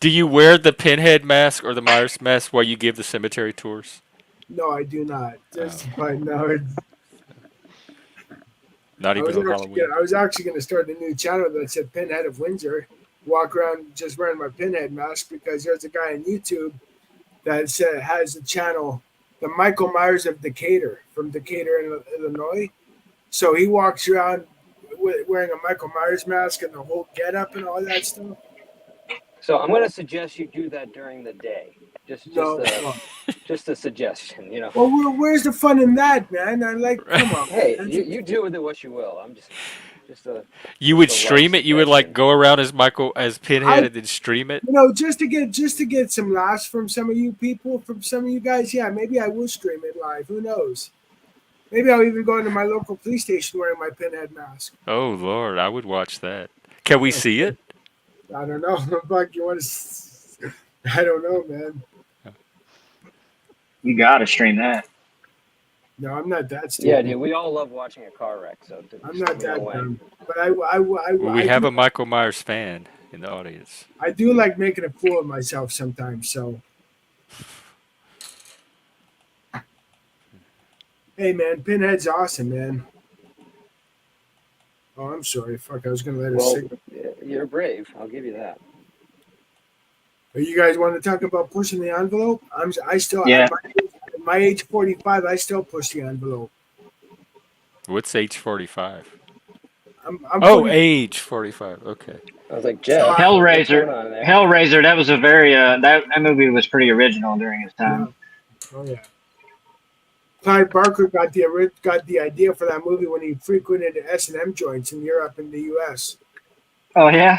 do you wear the pinhead mask or the Myers mask while you give the cemetery tours? no, I do not. Oh, Just but no, not even on Halloween. I was actually gonna start a new channel that said Pinhead of Windsor. Walk around just wearing my pinhead mask because there's a guy on YouTube that has a channel, the Michael Myers of Decatur from Decatur, Illinois. So he walks around wearing a Michael Myers mask and the whole getup and all that stuff. So I'm gonna suggest you do that during the day. No, well, Just a suggestion. well where's the fun in that, man? I like, come on, Hey, man. you do with it what you will. I'm just a You would just a light stream it. You would like suggestion. go around as Michael as I, Pinhead and then stream it. just to get some laughs from some of you people, from some of you guys. Yeah, maybe I will stream it live. Who knows? Maybe I'll even go into my local police station wearing my pinhead mask. Oh Lord, I would watch that. Can we see it? I don't know. Buck, you want to? I don't know, man. You got to stream that. No, I'm not that Yeah, stupid. dude, we all love watching a car wreck, so I'm scare not me no that way. dumb. But I, Well, we I have do a Michael Myers fan in the audience. I do like making a fool of myself sometimes. So hey, man, Pinhead's awesome, man. Oh, I'm sorry. Fuck, I was gonna let her Well, signal. you're brave. I'll give you that. You guys want to talk about pushing the envelope? I still Yeah. at my age 45, I still push the envelope. What's age 45? I'm Oh, 40, age 45. Okay. I was like, so Jeff, what's going on there? Hellraiser. That was a very that movie was pretty original during its yeah. time. Oh yeah. Clive Barker got the idea for that movie when he frequented S&M joints in Europe and the U.S. Oh yeah.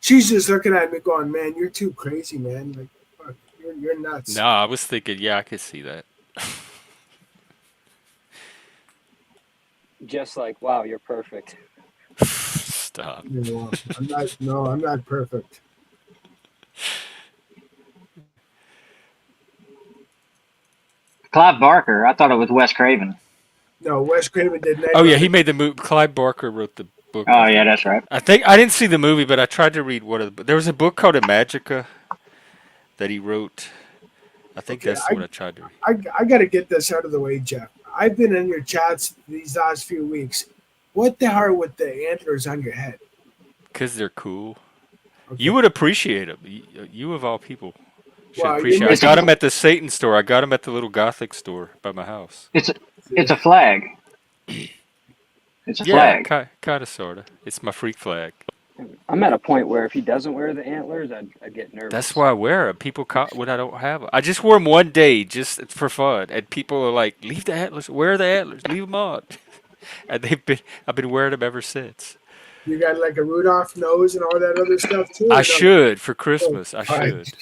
She's just looking at me going, "Man, you're too crazy, man. Like, fuck, you're nuts." No, I was thinking, yeah, I could see that. Just like, wow, you're perfect. Stop. You know, I'm not. No, I'm not perfect. Clive Barker. I thought it was Wes Craven. No, Wes Craven did Night Oh yeah, he Rider. made the movie. Clive Barker wrote the book, I Oh yeah, think. that's right. I didn't see the movie, but I tried to read one of the. There was a book called Imagica that he wrote. I think Okay, that's the one I tried to read. I got to get this out of the way, Jeff. I've been in your chats these last few weeks. What the hell with the antlers on your head? Because they're cool. Okay. You would appreciate them. You of all people should Well, you're appreciate. I It's a got missing. them at the Satan store. I got them at the little Gothic store by my house. it's a flag. It's a Yeah, flag. kind of, sorta. It's my freak flag. I'm at a point where if he doesn't wear the antlers, I'd get nervous. That's why I wear them. People when I don't have them. I just wore them one day just for fun, and people are like, "Leave the antlers. Wear the antlers. Leave them on." And I've been wearing them ever since. You got like a Rudolph nose and all that other stuff too. I Or no? should for Oh, Christmas. I fine. should.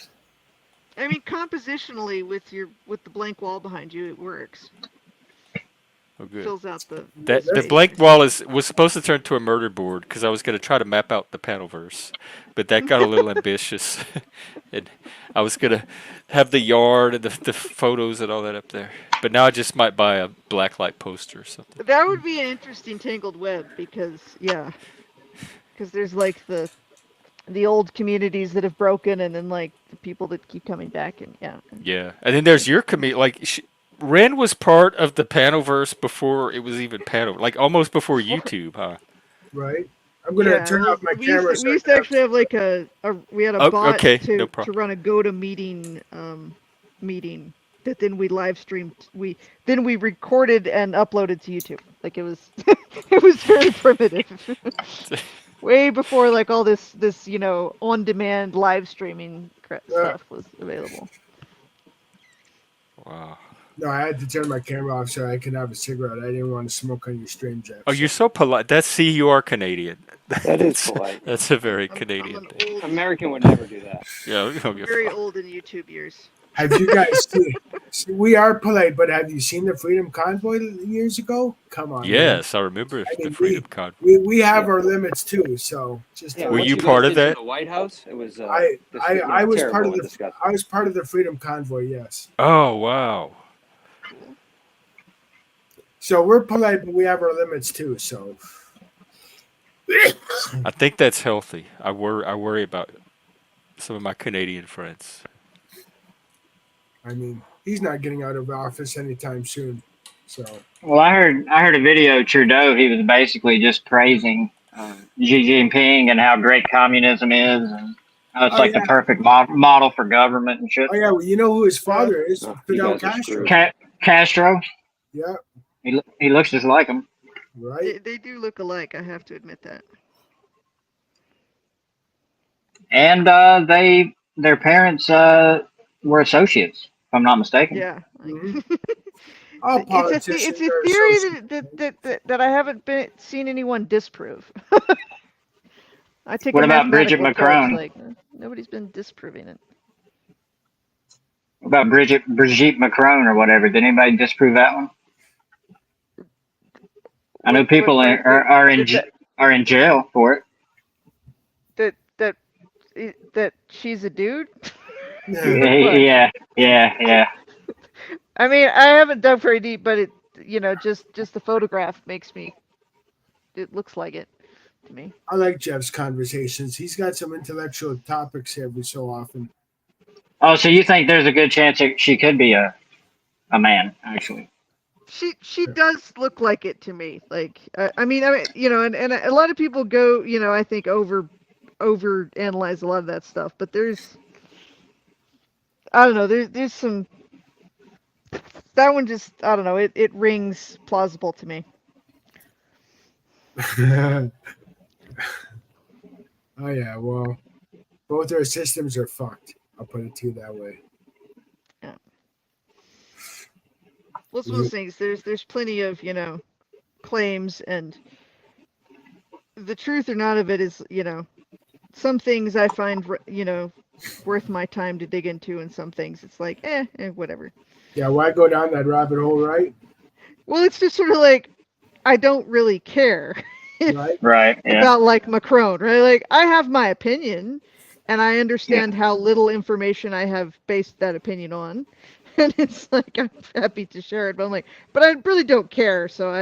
I mean, compositionally, with the blank wall behind you, it works. Oh, good. Fills out the That the space blank nicely. wall was supposed to turn to a murder board because I was going to try to map out the panelverse, but that got a little ambitious, and I was going to have the yard and the photos and all that up there. But now I just might buy a blacklight poster or something. That would be an interesting tangled web because there's like the old communities that have broken, and then like the people that keep coming back, and yeah. Yeah, and then there's your community. Like Ren was part of the panelverse before it was even panel, like almost before YouTube, huh? Right. I'm gonna Yeah, turn well, off my we used camera. to, So we I used can to have, actually have like we had a Oh, bot okay, no to problem. run a GoToMeeting meeting that then we live streamed. We recorded and uploaded to YouTube. Like it was it was very primitive. Way before like all this on demand live streaming stuff was available. Wow. no, I had to turn my camera off so I can have a cigarette. I didn't want to smoke on your stream, Jeff. Oh, you're so polite. You are Canadian. That is polite. That's a very I'm Canadian an thing. old, American would never do that. Yeah, we don't give a very fuck. old in YouTube years. Have you guys seen? See, we are polite, but have you seen the Freedom Convoy years ago? Come on, man. Yes, I remember I the mean, Freedom Convoy. we have our limits too. So just Yeah, Were once you guys part of get to that? The White House, it was I was terrible part of and the disgusting. I was part of the Freedom Convoy. Yes. Oh, wow. Cool. So we're polite, but we have our limits too. So I think that's healthy. I worry about some of my Canadian friends. I mean, he's not getting out of office anytime soon. So Well, I heard a video of Trudeau. He was basically just praising Xi Jinping and how great communism is, and how it's oh like the yeah, perfect model for government and shit. oh yeah. Well, you know who his father is? Oh, you Fidel guys are Castro. screwed. Castro. Yeah. He looks just like him. Right. They do look alike. I have to admit that. And their parents were associates, if I'm not mistaken. Yeah. Mhm. All It's politicians a are theory associated. that I haven't seen anyone disprove. I take What a about Bridget mathematical approach. Macron? Like nobody's been disproving it. What about Brigitte Macron or whatever? Did anybody disprove that one? I know people are in jail for it. That she's a dude. Yeah. Yeah, yeah, yeah. I mean, I haven't dug very deep, but it, just the photograph makes me. It looks like it to me. I like Jeff's conversations. He's got some intellectual topics every so often. Oh, so you think there's a good chance that she could be a man, actually? She does look like it to me. Like, I mean, and a lot of people go, I think over analyze a lot of that stuff. But I don't know. There's some that one just I don't know. It rings plausible to me. Oh yeah, well, both our systems are fucked. I'll put it to you that way. Yeah. Well, it's one of those things. There's plenty of claims, and the truth or not of it is some things I find worth my time to dig into, and some things it's like whatever. Yeah, why go down that rabbit hole, right? Well, it's just sort of like I don't really care Right? Right. Yeah. about like Macron, right? Like I have my opinion, and I understand how little information I have based that opinion on, and it's like I'm happy to share it, but I'm like, but I really don't care, so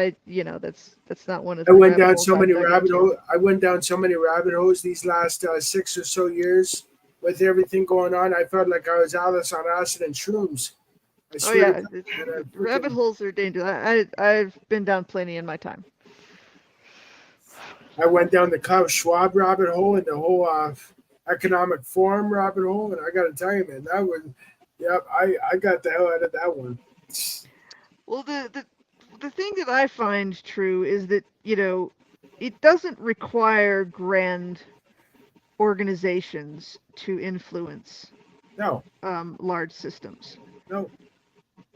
that's not one of I the went rabbit down holes so I've many dug rabbit into. holes. I went down so many rabbit holes these last 6 or so years with everything going on. I felt like I was Alice on acid and shrooms. I Oh swear to yeah, God, man, rabbit holes are dangerous. I've been down plenty in my time. I went down the Klaus Schwab rabbit hole and the whole economic forum rabbit hole, and I got to tell you, man, that was, yep, I got the hell out of that one. Well, the thing that I find true is that it doesn't require grand organizations to influence No, large systems. no,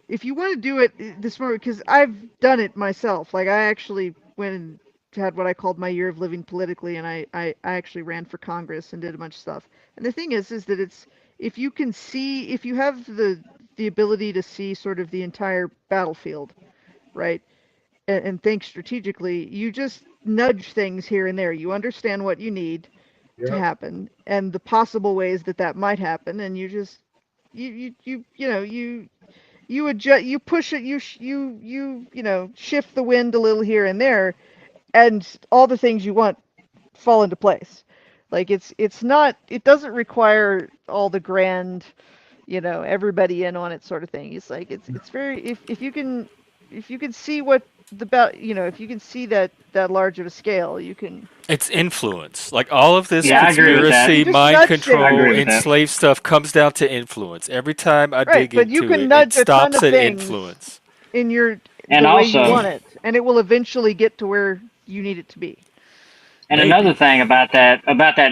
If you want to do it this way, because I've done it myself. Like I actually went and had what I called my year of living politically, and I actually ran for Congress and did a bunch of stuff. And the thing is that it's if you can see, if you have the ability to see sort of the entire battlefield, right, and think strategically, you just nudge things here and there. You understand what you need to yep, happen and the possible ways that that might happen, and you just you adjust, you push it, shift the wind a little here and there, and all the things you want fall into place. Like it's not, it doesn't require all the grand, everybody in on it sort of thing. It's like it's very, if you can see what the about, if you can see that large of a scale, you can. It's influence. Like all of this Yeah, I agree with that. You conspiracy, just mind nudge I things. control, agree with that. enslaved stuff comes down to influence. Every time I Right, dig but you into can it, it nudge a ton stops of at things influence. in And the way you also, want it, and it will eventually get to where you need it to be. and another Maybe. thing about that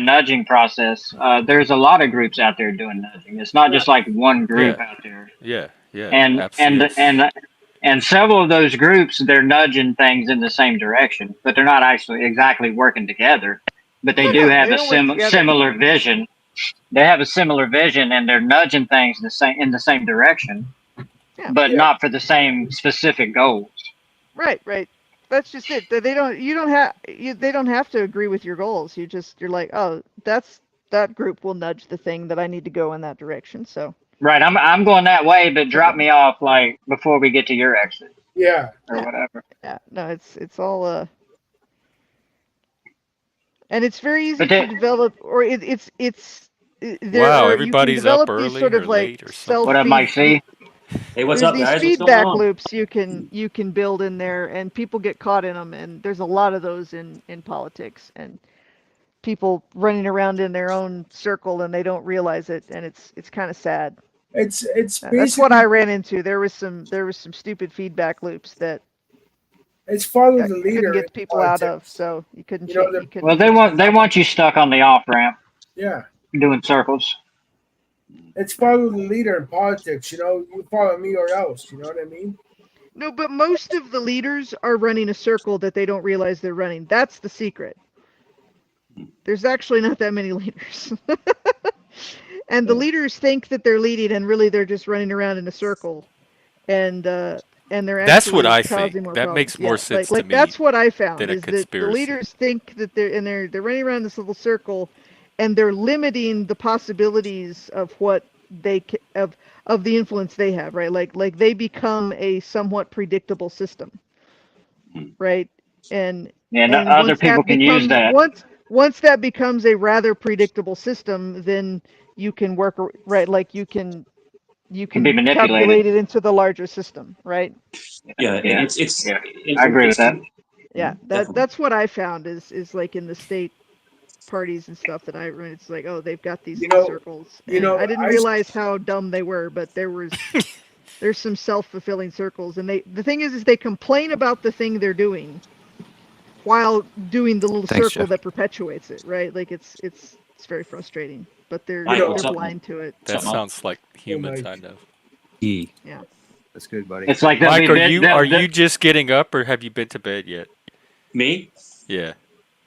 nudging process, there's a lot of groups out there doing nudging. It's not yeah, just like one group Yeah. out there, Yeah. Yeah. and and Yes. and and several of those groups they're nudging things in the same direction, but they're not actually exactly working together. But they No, do no, have they a don't work together. similar vision. They have a similar vision, and they're nudging things in the same direction, Yeah, but yeah. not for the same specific goals. right, right. That's just it. They don't. You don't have. They don't have to agree with your goals. You're like, oh, that group will nudge the thing that I need to go in that direction. So Right, I'm going that way, but there you drop go. me off like before we get to your exit Yeah, or Yeah, whatever. yeah. No, it's all and it's very easy But to they, develop, or there Wow. are, you can Everybody's up develop these early sort or of like late or self something. what up, feed Mike C? Hey, what's there's up, these guys? What's going feedback on? loops you can build in there, and people get caught in them, and there's a lot of those in politics, and people running around in their own circle and they don't realize it, and it's kind of sad. it's That's what basically I ran into. There was some stupid feedback loops that it's follow I the couldn't leader get in the people out of, politics. so you couldn't You know you the Well, couldn't fix the they problem. want you stuck on the off ramp yeah. doing circles. It's follow the leader in politics. You know, you follow me or else. You know what I mean? No, but most of the leaders are running a circle that they don't realize they're running. That's the secret. There's actually not that many leaders. And the leaders think that they're leading, and really they're just running around in a circle, and they're That's what actually I causing think. more That problems. makes more Yeah, sense to like me that's what I than found a is that the conspiracy. leaders think that they're running around this little circle, and they're limiting the possibilities of what of the influence they have, right? Like they become a somewhat predictable system, right? And And and other once people that can use becomes that. once that becomes a rather predictable system, then you can work right, like you Can be can manipulated. calculate it into the larger system, right? Yeah, Yeah, it's yeah, I agree with it's that. Yeah, definitely. that's what I found is like in the state parties and stuff that I run. It's like, oh, they've got You these know, circles, you and know, I didn't I realize how dumb they were, but there's some self-fulfilling circles, and the thing is they complain about the thing they're doing while doing the little Thanks, circle Jeff. that perpetuates it, right? Like it's very frustrating, but you Mike, know, they're what's up, Mike? blind to it. What's That up, Mike? sounds like oh humans, my, I know. E. Yeah. That's good, buddy. It's like they'll be Mike, are bit. you are you just getting up, or have you been to bed yet? Me? Yeah.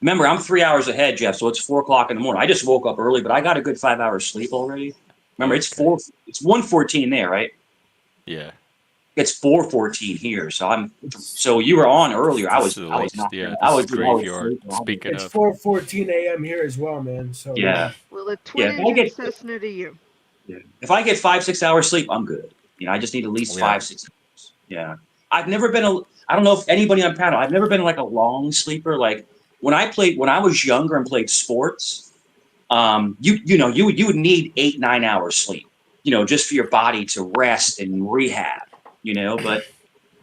Remember, I'm 3 hours ahead, Jeff. So it's 4 o'clock in the morning. I just woke up early, but I got a good 5 hours sleep already. Remember, it's Okay. four. It's 1:14 there, right? Yeah. It's 4:14 here. So I'm. So you were on earlier. I This is was. the I was late. not. Yeah. I This is was. I was graveyard. sleeping. Speaking it's of, 4:14 a.m. here as well, man. So Yeah. Well, a Yeah. twin engine Cessna to you. If I get 5 6 hours sleep, I'm good. I just need at least yeah. 5 6 hours. Yeah. I've never been a. I don't know if anybody on panel. I've never been like a long sleeper. Like when I was younger and played sports, you would need 8 9 hours sleep. Just for your body to rest and rehab. But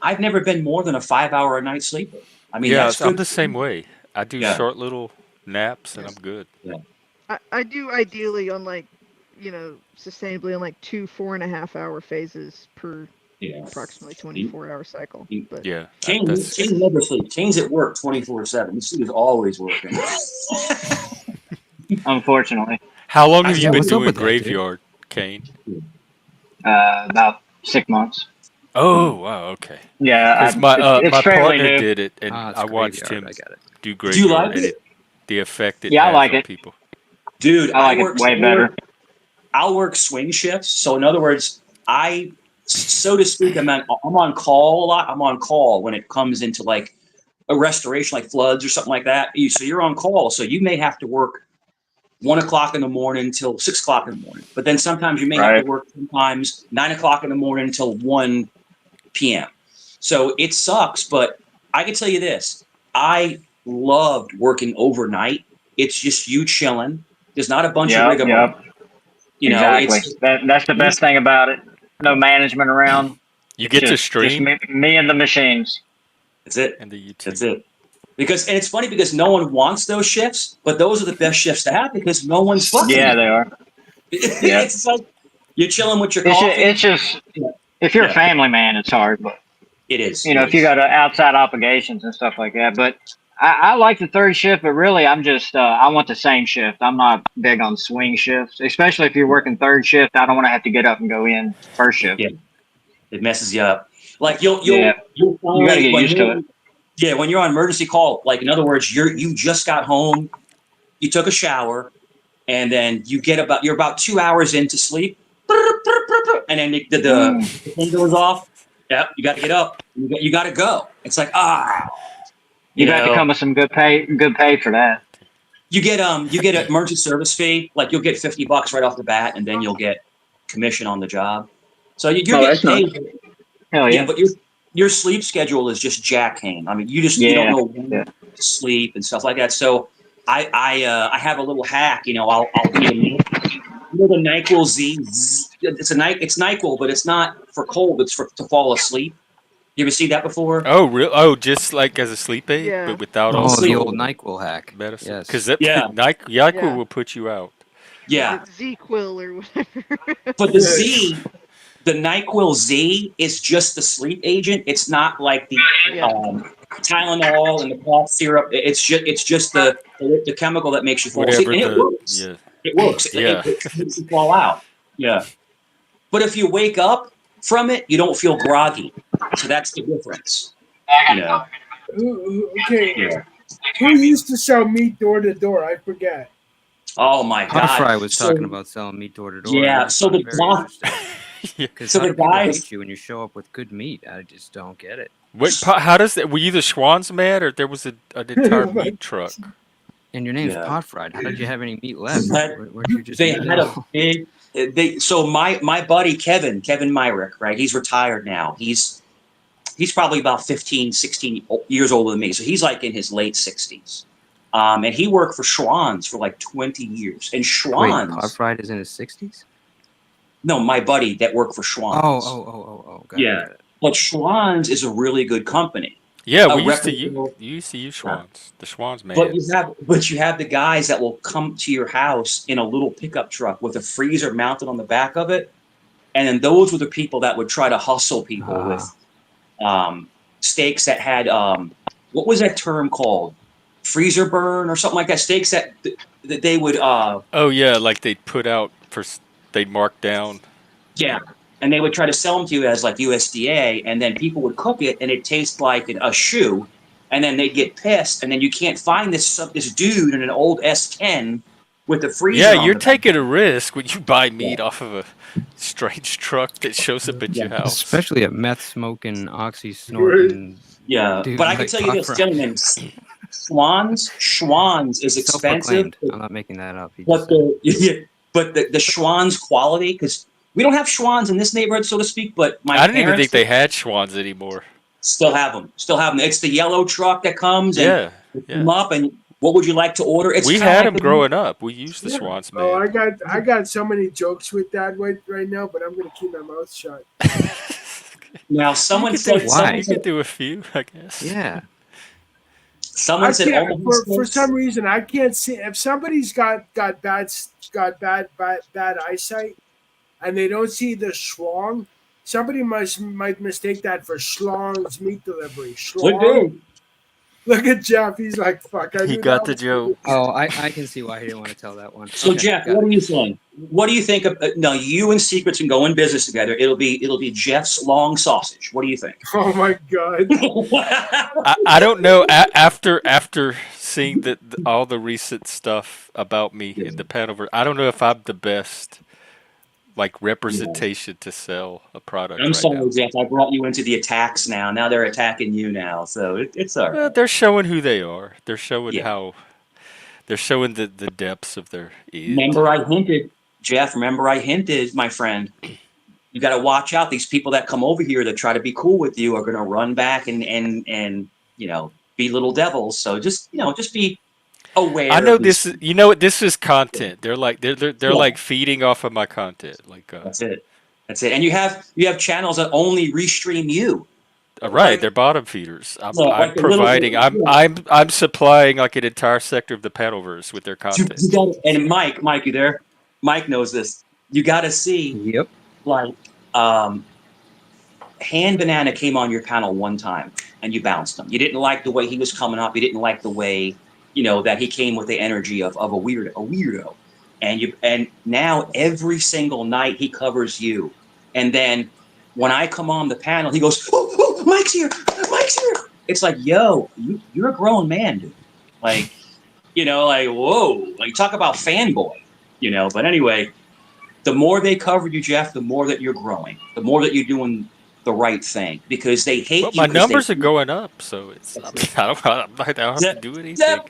I've never been more than a 5 hour a night sleeper. I mean, Yeah, that's I'm good. the same way. I do Yeah. short little naps, and I'm good. Yeah. I do ideally on like, sustainably on like 2 4.5 hour phases per Yeah. approximately You- 24-hour cycle. you- But Yeah. Kane That's never sleeps. Kane's at work 24/7. This dude is always working. Unfortunately, how long I have you Yeah, saw been what's up doing with that, dude? graveyard, Kane? about 6 months. Oh, wow. Okay. Yeah, Because my it's my fairly partner new. did it, and Ah, it's I watched graveyard. him I got it. do Do you graveyard, like and it? the effect it Yeah, I has like on it. people. Dude, I like it way better. I'll work swing shifts. So in other words, so to speak, I'm on call a lot. I'm on call when it comes into like a restoration, like floods or something like that. So you're on call. So you may have to work 1 o'clock in the morning till 6 o'clock in the morning. But then sometimes you may have to Right. work sometimes 9 o'clock in the morning until 1 p.m. So it sucks, but I can tell you this. I loved working overnight. It's just you chilling. There's not a bunch of Yep. rigmarole. Yep. Exactly. That's the best It's thing about it. No management around. You It's get to just stream me and the machines. that's it. and the That's YouTube. it. And it's funny because no one wants those shifts, but those are the best shifts to have because no one's fucking Yeah, you. they are. Yep. It's like you're chilling with your It's coffee. just Yeah, if you're a yeah, family man, it's hard, but it is. if It you is. got outside obligations and stuff like that. But I like the third shift, but really I'm just I want the same shift. I'm not big on swing shifts, especially if you're working third shift. I don't want to have to get up and go in first shift. Yeah, it messes you up. Like you'll Yeah, you'll you'll you got to find get used to it. when you're on emergency call. Like in other words, you just got home, you took a shower, and then you're about 2 hours into sleep, and then the thing goes off. Yep, you got to get up. You got to go. It's like you You got to know. come with some good pay for that. You get an emergency service fee. Like you'll get $50 right off the bat, and then you'll get commission on the job. So you're Oh, getting that's nice. paid. Hell Yeah, yeah. but your sleep schedule is just jackhammed. I mean, you don't Yeah. know when Yeah. to sleep and stuff like that. So I have a little hack. I'll eat the Nyquil Z. It's Nyquil, but it's not for cold. It's for to fall asleep. You ever see that before? Oh, real? Oh, just like as a sleep aid, yeah, but without all Oh, the the Sleep. old cold NyQuil hack. medicine. Because Yes. that Yeah, Nyquil yeah. will put you out. Is yeah. it Z-Quill or whatever? But the Nyquil Z is just the sleep agent. It's not like the Yeah. Tylenol and the cough syrup. It's just the chemical that makes you fall asleep, Whatever and it the works. yeah It works. yeah. It makes you fall out. Yeah. But if you wake up from it, you don't feel groggy. So that's the difference. You know. Okay, Yeah. who used to sell meat door to door? I forget. Oh my Pot God. Fry was talking So about selling meat door to door, and I yeah. just So found the it very guy. interesting. Yeah. Because So how the do people guys. hate you when you show up with good meat? I just don't get it. How does that? Were you the Schwann's man, or there was an entire meat truck? And your name's Yeah. Pot Fried. How did you have any meat left? Had- Weren't you just They eating had it a all? big. So my buddy Kevin Myrick, right? He's retired now. He's probably about 15, 16 years older than me. So he's like in his late 60s. And he worked for Schwann's for like 20 years. And Wait, Schwann's, Cartwright is in his 60s? no, my buddy that worked for Schwann's. Oh. Got it, Yeah. got it. But Schwann's is a really good company. Yeah, A we used to use reputable, you used to use uh, Schwann's. The Schwann's but man. you have the guys that will come to your house in a little pickup truck with a freezer mounted on the back of it. And then those were the people that would try to hustle people with Ah, steaks that had what was that term called? Freezer burn or something like that. Steaks that they would Oh yeah, like they'd put out they'd mark down. yeah, and they would try to sell them to you as like USDA, and then people would cook it and it tastes like a shoe, and then they'd get pissed, and then you can't find this dude in an old S10 with the Yeah, freezer on you're the back. taking a risk when you buy Yeah, meat off of a strange truck that shows up at yeah. your house. especially a meth smoking, oxy Right. snorting Yeah, dude but I can like tell you this, Cartwright. gentlemen, Schwann's is expensive, Self-proclaimed. I'm not making that up. He just but said it. the Schwann's quality, because we don't have Schwann's in this neighborhood, so to speak, but my I didn't even think parents they had Schwann's anymore. still have them. Still have them. It's the yellow truck that comes and Yeah, you yeah. come up and what would you like to order? It's We kind of had like them growing up. We used the yeah. Schwann's Oh, man. I got so many jokes with that right now, but I'm gonna keep my mouth shut. Now You could do Why? you could do a few, I guess. Yeah. someone I said can't Omaha for steaks. some reason I can't see if somebody's got bad eyesight and they don't see the schlong. Somebody might mistake that for Schlong's meat delivery. Could Schlong. be. Look at Jeff. He's like, "Fuck, I He knew got that the was joke. Oh, I can see why he didn't want to tell that one. So Okay, Jeff, got what it. do you think? What do you think of no, you and Secrets can go in business together. It'll be Jeff's long sausage. What do you think? Oh my god. I don't know. After seeing all the recent stuff about me in the panel, I don't know if I'm the best like Yeah. representation to sell a product I'm right sorry, now. Jeff. I brought you into the attacks now. Now they're attacking you now. So it's all Well, right. they're showing who they are. They're showing Yeah. how they're showing the depths of their id. Remember I hinted, Jeff, remember I hinted, my friend, you got to watch out. These people that come over here that try to be cool with you are going to run back and be little devils. So just be I aware know of these this is people. you know what this is Yeah. content. They're Yeah, like feeding off of my content. Like that's it. That's it. And you have channels that only restream you. right, Like they're bottom feeders. I'm like the little providing. yeah. I'm supplying like an entire sector of the panelverse with their You content. got and Mike, you there? Mike knows this. You got to see Yep. like um Han Banana came on your panel one time and you bounced him. You didn't like the way he was coming up. You didn't like the way, that he came with the energy of a weirdo. And now every single night he covers you. And then when I come on the panel, he goes, oh, Mike's here. Mike's here. It's like, yo, you're a grown man, dude. Like, like, whoa, like talk about fanboy. But anyway, the more they cover you, Jeff, the more that you're growing, the more that you're doing the right thing because they Well, hate you my because numbers are going up, so it's that's it. I don't have to do anything. Zep,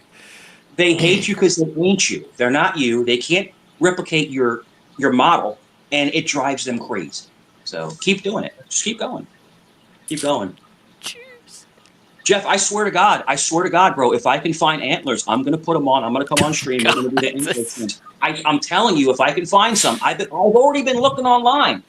they hate you because they ain't you. They're not you. They can't replicate your model, and it drives them crazy. So keep doing it. Just keep going. Keep going. Cheers. Jeff, I swear to God, bro, if I can find antlers, I'm gonna put them on. I'm gonna come on stream. We're gonna do the antler things. I'm telling you, if I can find some, I've already been looking online.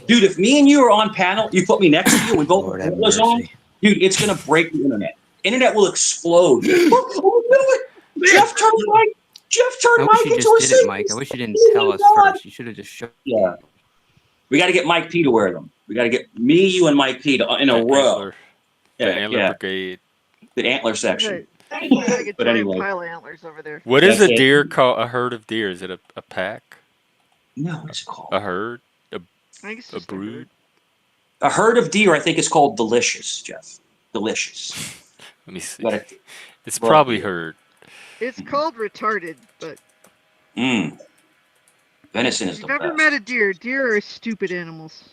Dude, if me and you are on panel, you put me next to you, we both Lord have have antlers on, mercy. dude, it's gonna break the internet. Internet will explode. Oh, no, Jeff turned I wish Mike you into just a did it, saint. Mike. I wish you didn't Oh tell my us God. first. You should have just showed. Yeah, we got to get Mike P to wear them. We got to get me, you, and Mike P in a The row. antler, the Yeah, antler yeah, brigade. the antler section. Right. It's like a But giant anyway, pile of antlers over there. What is that's a it. deer called? A herd of deer? Is it a pack? No, what's it called? A herd? I think it's A just a brood? herd. A herd of deer, I think it's called Delicious, Jeff. Delicious. Let me see. But It's well, probably herd. It's called retarded, but venison if is the you've ever best. met a deer are stupid animals.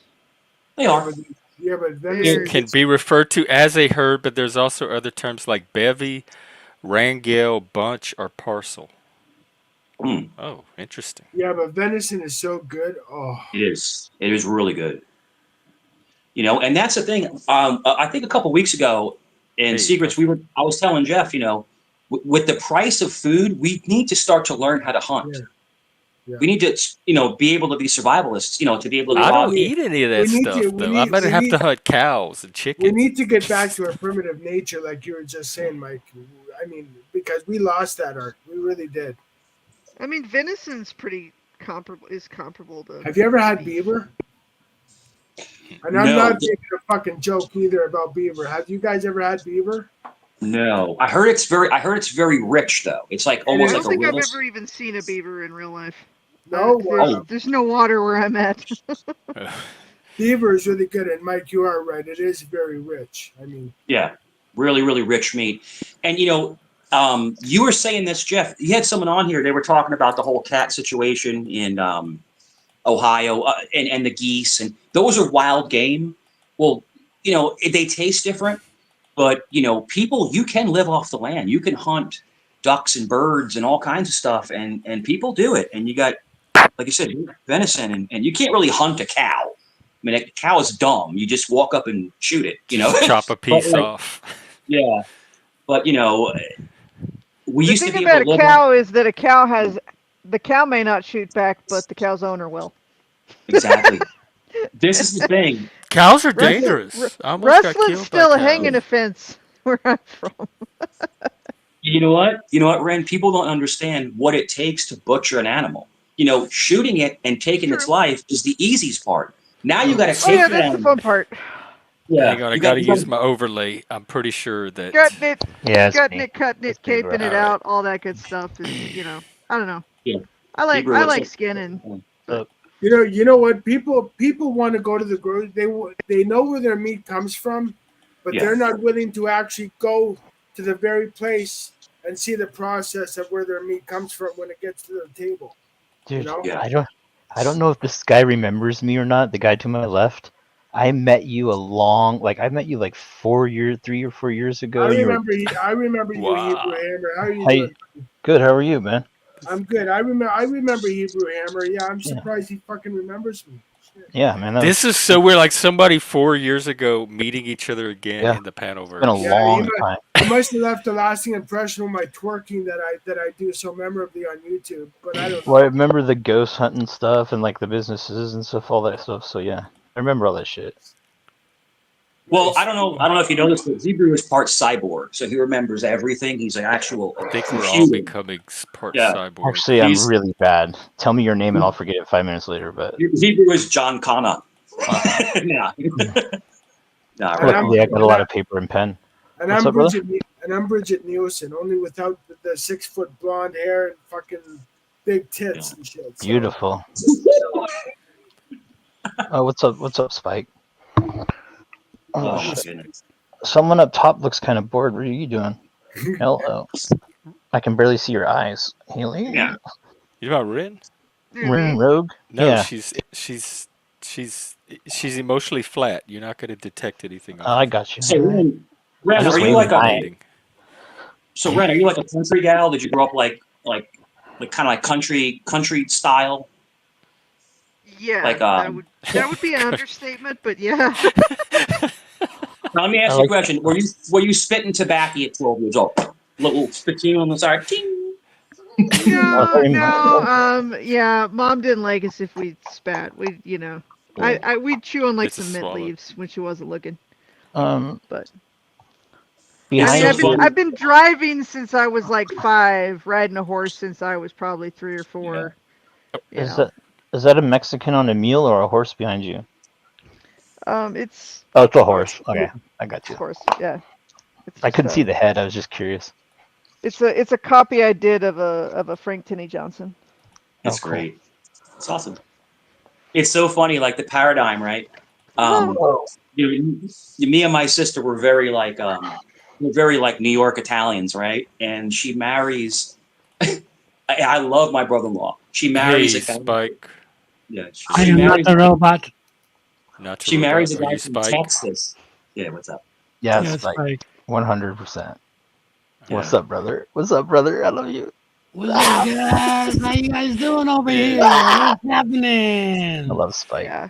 They Yeah, are. but They're- venison Can be referred to as a herd, but there's also other terms like bevy, wrangle, bunch, or parcel. Mm, Oh, interesting. Yeah, but venison is so good. Oh, it is. It is really good. And that's the thing. I think a couple weeks ago in There you go. Secrets, I was telling Jeff, with the price of food, we need to start to learn how to hunt. yeah, yeah. We need to, be able to be survivalists, to be able to I go We, out. don't we, eat any of we that need to stuff we though. I need might we have to need hunt cows and we chickens. need to get back to our primitive nature, like you were just saying, Mike. I mean, because we lost that art. We really did. I mean, venison's pretty comparable. Is comparable Have you ever to had beef. beaver? And I'm No, not making a fucking joke either about beaver. Have you guys ever had beaver? no. I heard it's very rich though. It's like It almost I like don't a is. think I've river. ever even seen a beaver in real life. No, Oh, There's no water where I'm at. beaver is really good. And Mike, you are right. It is very rich. I mean, yeah, really, really rich meat. And you were saying this, Jeff. You had someone on here. They were talking about the whole cat situation in Ohio, and the geese, and those are wild game. Well, they taste different, but people, you can live off the land. You can hunt ducks and birds and all kinds of stuff, and people do it. And you got, like you said, venison, and you can't really hunt a cow. I mean, a cow is dumb. You just walk up and shoot it, Just chop a But piece like, off. yeah, but we The used to thing be able about to a live on. cow is that the cow may not shoot back, but the cow's owner will. Exactly. This is the thing. Cows are People, dangerous. I almost got Wrestling's killed by still a hanging cows. offense where I'm from. you know what? You know what, Ren? People don't understand what it takes to butcher an animal. Shooting it and taking its True. life is the easiest part. Now you got to Oh yeah, take that that's the animal. fun part. Yeah, Hang on, I you got got to you got. use my overlay. I'm pretty sure that Gutting it, Yeah, it's gutting me. it, cutting It's it, me, caping bro. it all right. out, all that good stuff is, I don't know. Yeah, I Hebrew. like skinning, but So, you know what? People want to go to the grocery. They know where their meat comes from, but Yeah. they're not willing to actually go to the very place and see the process of where their meat comes from when it gets to the table. You dude, know. Yeah. I don't know if this guy remembers me or not. The guy to my left. I met you I met you like 3 or 4 years I ago. You were remember. I remember you, Hebrew Wow. Hammer. How are you hey, doing? good. How are you, man? I'm good. I remember Hebrew Hammer. Yeah, I'm Yeah, surprised he fucking remembers me. Shit. yeah, man. That This was is so weird. Like somebody 4 years ago meeting each other again yeah. in the It's been a Panoverse. Yeah, he long must, time. he must have left a lasting impression with my twerking that I do so memorably on YouTube. But I don't Well, I know. remember the ghost hunting stuff and like the businesses and stuff, all that stuff. So yeah, I remember all that shit. Well, I Nice. don't know. I don't know if you know this, but Hebrew is part cyborg, so he remembers everything. He's an actual I think we're all computer. becoming part Yeah. cyborg. Actually, I'm He's really bad. Tell me your name and I'll forget it 5 minutes later. But Hebrew is John Connor. Wow. Yeah. Nah, And right I'm on. luckily, I got a and, lot I, of paper and pen. and What's I'm up, brother? Bridget Nielsen, only without the 6 foot blonde hair and fucking big tits Yeah. and shit. So Beautiful. Oh, what's up? What's up, Spike? Oh, Oh my shit. goodness. Someone up top looks kind of bored. What are you doing? Hello. I can barely see your eyes. Haley? Yeah. You know about Rin? Rin me. Rogue? No, Yeah. she's emotionally flat. You're not going to detect anything Oh, off I of her. got you. So All right. Ren, I Ren, was are just you She's like waving a hi. emanating. so Ren, are you like a country gal? Did you grow up like kind of like country style? Yeah, Like that would be an understatement, but yeah. Now let me I ask you a like. question. Were you spitting tobacco at 12 years old? Little spittoon on the side. Ting. No, Nothing. no, yeah, Mom didn't like us if we spat. Cool. We'd chew on like It's a some mint swallow. leaves when she wasn't looking. Um, But I It's mean, so behind you. funny. I've been driving since I was like 5, riding a horse since I was probably 3 or Yeah. 4. You Is know, that a Mexican on a mule or a horse behind you? it's Oh, it's a horse. horse. Okay, I got It's you. horse. Yeah, it's I just couldn't see the head. I was just curious. it's a copy I did of a Frank Tinney Johnson. Oh, It's cool. great. It's awesome. It's so funny, like the paradigm, right? Um, me and my sister were very like New York Italians, right? And she marries. I love my brother-in-law. She marries a Hey, guy. Spike. Yeah, I she am not marries. a robot. Not a She robot. marries a Are you guy from Spike? Texas. Yeah, what's up? Yeah, Yes, Spike. like 100%. Yeah. What's up, brother? What's up, brother? I love you. What's up, guys? How you guys doing over here? Yeah. What's I happening? love Spike. Yeah.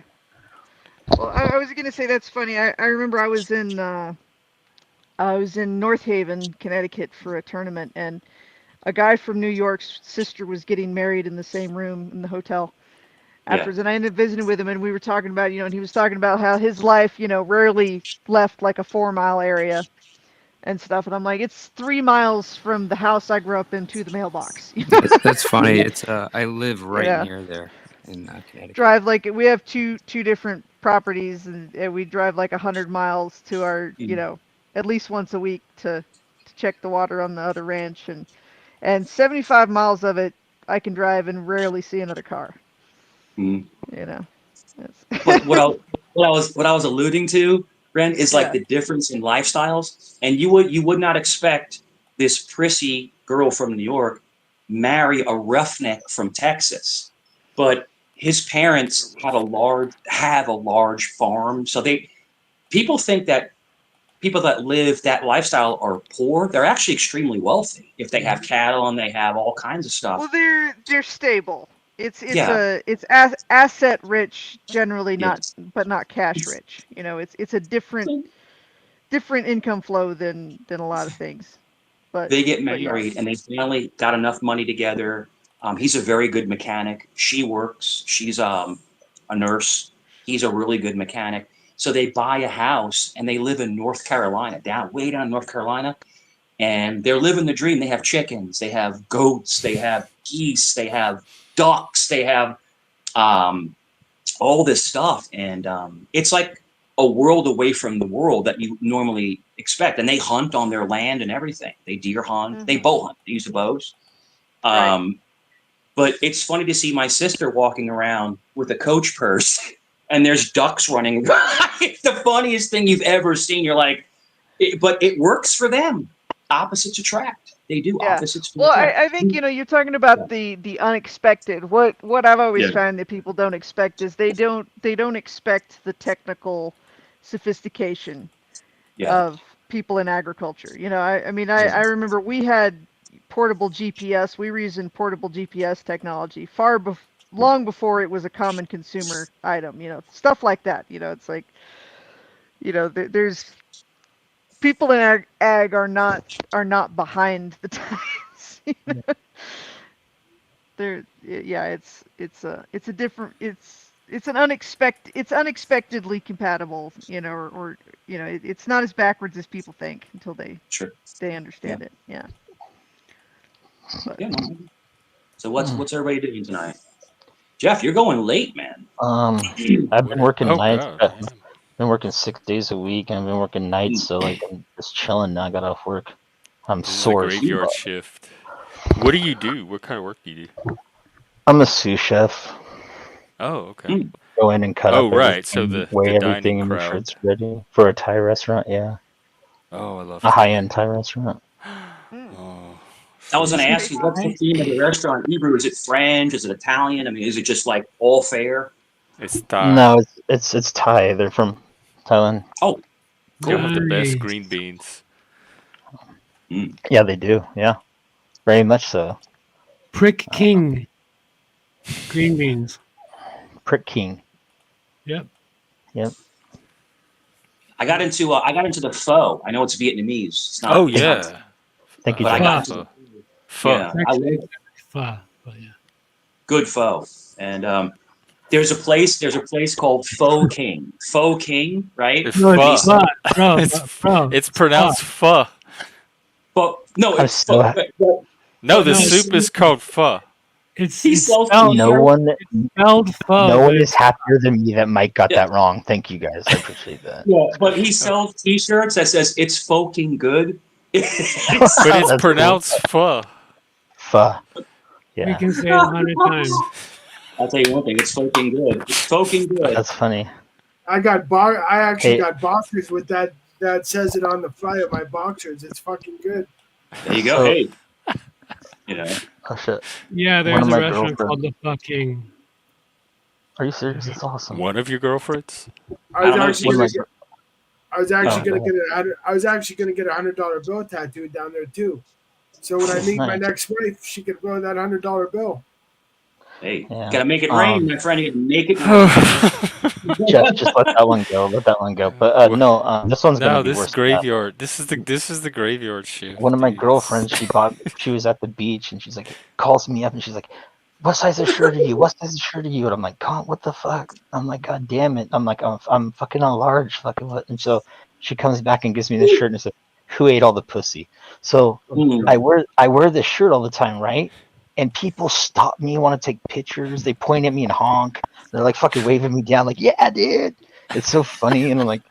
Well, I was gonna say that's funny. I remember I was in North Haven, Connecticut for a tournament, and a guy from New York's sister was getting married in the same room in the hotel Yeah. afterwards, and I ended up visiting with him, and we were talking about, and he was talking about how his life, rarely left like a 4 mile area and stuff, and I'm like, it's 3 miles from the house I grew up in to the mailbox. That's funny. Yeah. It's I live You right know, near there in Connecticut. drive like we have two different properties, and we drive like 100 miles to our, Mm. at least once a week to check the water on the other ranch, and 75 miles of it I can drive and rarely see another car. Mm. You know, But it's what I was alluding to, Ren, is like yeah. the difference in lifestyles. And you would not expect this prissy girl from New York marry a roughneck from Texas, but his parents have a large farm. So people think that people that live that lifestyle are poor. They're actually extremely wealthy if they have cattle and they have all kinds of Well, stuff. they're stable. Yeah, It's asset rich generally, yeah. not but not cash rich. It's a different income flow than a lot of things. But They get but yeah. married and they finally got enough money together. He's a very good mechanic. She works. She's a nurse. He's a really good mechanic. So they buy a house and they live in North Carolina, way down in North Carolina, and they're living the dream. They have chickens, they have goats, they have geese, they have ducks, they have um, all this stuff, and it's like a world away from the world that you normally expect. And they hunt on their land and everything. They deer hunt, they Mhm. bow hunt, they use the bows. Right. Um, but it's funny to see my sister walking around with a Coach purse, and there's ducks running. It's the funniest thing you've ever seen. You're like, but it works for them. Opposites attract. They do. Yeah. Opposites do Well, attract. I think you're talking about the unexpected. What I've always Yeah. found that people don't expect is they don't expect the technical sophistication Yeah. of people in agriculture. I mean, I remember we had portable GPS. We were using portable GPS technology long before it was a common consumer item. Stuff like that. It's like, there's people in ag are not behind the times. Yeah, it's a different it's unexpectedly compatible, or it's not as backwards as people think until Sure. they Yeah. understand it. Yeah. But Yeah. No. So what's everybody doing tonight? Jeff, you're going late, man. I've been working Oh nights. God, I've yeah. been working 6 days a week, and I've been working nights. So like, I'm just chilling now. I got off work. I'm This is a sore as graveyard fuck. shift. What do you do? What kind of work do you do? I'm a sous chef. Oh, okay. Mm. Go in and cut Oh, up right. So everything, the weigh dining everything, and make sure crowd. it's ready for a Thai restaurant. Yeah, Oh, I love a Thai. high-end Thai restaurant. Oh, I so was going to Is it ask you, nice. what's the high? theme of the restaurant? Hebrew? Is it French? Is it Italian? I mean, is it just like all fare? It's Thai. No, it's Thai. They're from Thailand. Oh, Y'all cool. have the best Nice. green beans. Mm. Yeah, they do. Yeah, very much so. Prick King green beans. Prick King. Yep. Yep. I got into the pho. I know it's Vietnamese. Oh It's not, yeah. Thank you, but I I got like Pho. Jeff. into the pho. Pho. yeah. It's I actually love pho, but yeah. good pho, and there's a place called Pho King, right? It's No, And it's they pho. pho, sell, bro, bro. It's It's pho. pronounced pho. but no, I'm it's so pho, No, the No, soup is called pho. he it's sells spelled no t-shirts. one spelled pho, no but one is it's happier than me that Mike got Yeah, that wrong. Thank you guys. I appreciate that. yeah, but he Oh, sells t-shirts that says it's fucking good. but it's That's cool. pronounced pho. Pho. we Yeah, can say it 100 times. I'll tell you one thing, it's fucking good. It's fucking good. that's funny. I actually Hey, got boxers with that says it on the front of my boxers. It's fucking good. There you go. so Hey, you know. oh shit. Yeah, One there's of a my restaurant called girlfriends. the Fucking. Are you serious? That's awesome. One of your girlfriends? I I was don't know if actually One of you my gonna get I was actually no. go gonna ahead. get I was actually gonna get $100 bill tattooed down there too. So when I meet my Nice. next wife, she could blow that $100 bill. Hey, Yeah. gotta make it rain, my friend. You gotta make it rain. Just let that one go. Let that one go. But Well, no, this one's gonna no, be this worse than that. graveyard. This is the graveyard shift, One of my dude. girlfriends, she was at the beach and she's like, calls me up and she's like, "What size of shirt are you? What size of shirt are you?" And I'm like, "God, what the fuck?" I'm like, "God damn it!" I'm like, I'm fucking a large, fucking what?" And so she comes back and gives me this shirt and says, "Who ate all the pussy?" So Mm. I wear this shirt all the time, right? And people stop me, want to take pictures. They point at me and honk. They're like fucking waving me down, like, "Yeah, dude." It's so funny, and I'm like,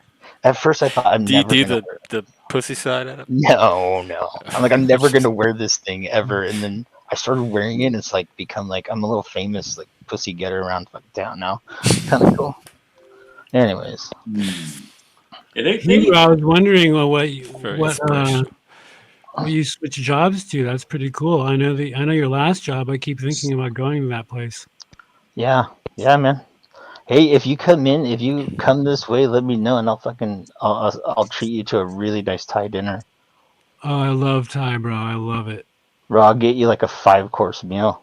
at first I thought I'm Do you never do gonna the pussy side at him? no. I'm like, I'm never gonna wear this thing ever. And then I started wearing it, and it's like become like I'm a little famous like pussy getter around down now. Kind of cool. Anyways, Yeah, they, Hebrew, I was wondering Very inspirational. what you switch jobs to. That's pretty cool. I know your last job. I keep thinking about going to that place. yeah, man. Hey, if you come this way, let me know, and I'll treat you to a really nice Thai dinner. Oh, I love Thai, bro. I love it. Bro, I'll get you like a 5-course meal.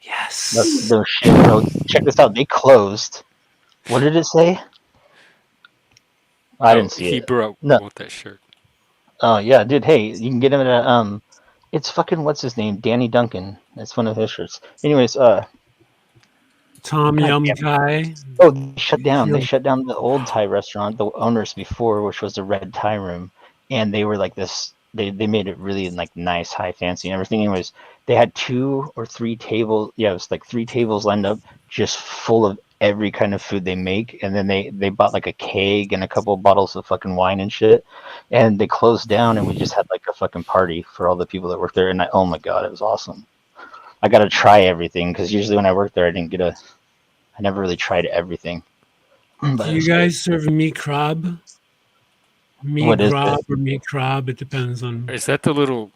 Yes. No shit, bro. Check this out. They closed. What did it say? I Oh, didn't see he it. broke. No. Want that shirt? Oh yeah, dude. Hey, you can get him at a It's fucking what's his name? Danny Duncan. That's one of his shirts. Anyways, Tom God Yum damn it. Thai. Oh, they shut down. They Feel shut down the old Thai restaurant, the owners before, which was the Red Thai Room, and they were like this. They made it really like nice, high fancy and everything. Anyways, they had 2 or 3 tables. Yeah, it was like 3 tables lined up, just full of every kind of food they make. And then they bought like a keg and a couple of bottles of fucking wine and shit. And they closed down, and we just had like a fucking party for all the people that worked there. And oh my god, it was awesome. I got to try everything because usually when I worked there, I never really tried everything. Do But it you was good. guys serve meat crab? Meat What is grab it? or meat crab? It depends on. Is that the little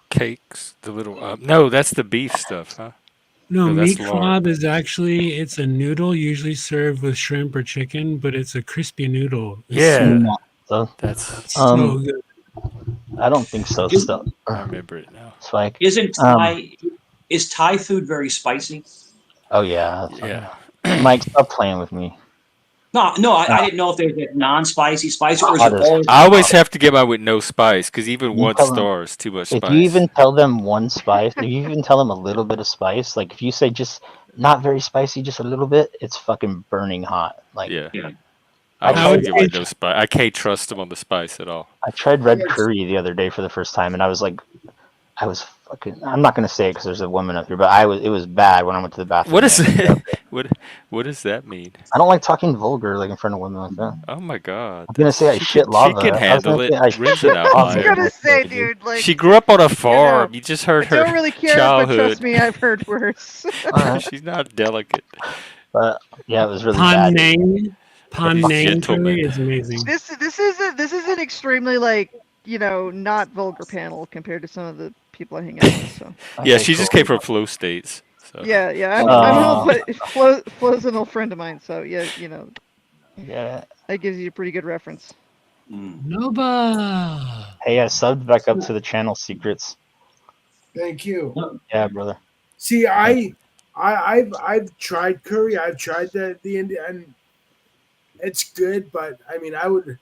cakes? The little no, that's the beef stuff, huh? No, No, that's meat lard. crab is actually it's a noodle usually served with shrimp or chicken, but it's a crispy noodle. It's so Yeah, No. So, that's. so good. I don't think so. Is, Still, I remember it now. Spike. isn't Um. Thai is Thai food very spicy? Oh yeah. Fucking Yeah. Mike, stop playing with me. No, no, Uh, I didn't know if there's like non-spicy, spicy, or is hot it as all I always fuck. have to get mine with no spice because even You one tell them star is too much if you spice. even tell them one spice, if you even tell them a little bit of spice, like if you say just not very spicy, just a little bit, it's fucking burning hot. Like Yeah, Yeah. I I always I have tried, to would get I, say with no spice. I can't trust them on the spice at all. I tried red Yes. curry the other day for the first time, and I was like, I was fucking. I'm not gonna say it because there's a woman up here, but I was. It was bad when I went to the What bathroom and is I threw up. what? What does that mean? I don't like talking vulgar like in front of women like that. Oh my God, I'm gonna that's say I shit she can lava. I was handle gonna it. say I Rinse shit it out, I was lava. Maya. gonna Like say, crazy. dude, like, She grew up on a you know, farm. You just heard I her don't really care, but childhood. trust me, I've heard worse. All right, She's not delicate. but yeah, it was really bad. Panang. The He's fuck. Panang curry gentleman. is amazing. This is an extremely, like, not vulgar panel compared to some of the people I hang out with. So Yeah, Okay, she just cool. came from flow states. So yeah, I'm an old Uh, but Flo's an old friend of mine. So yeah, yeah. that gives you a pretty good reference. Mm. Nova. Hey, I subbed back up to the channel secrets. Thank you. Yeah, brother. See, Thank I've tried curry. I've tried the Indian, and it's good. But I mean, I would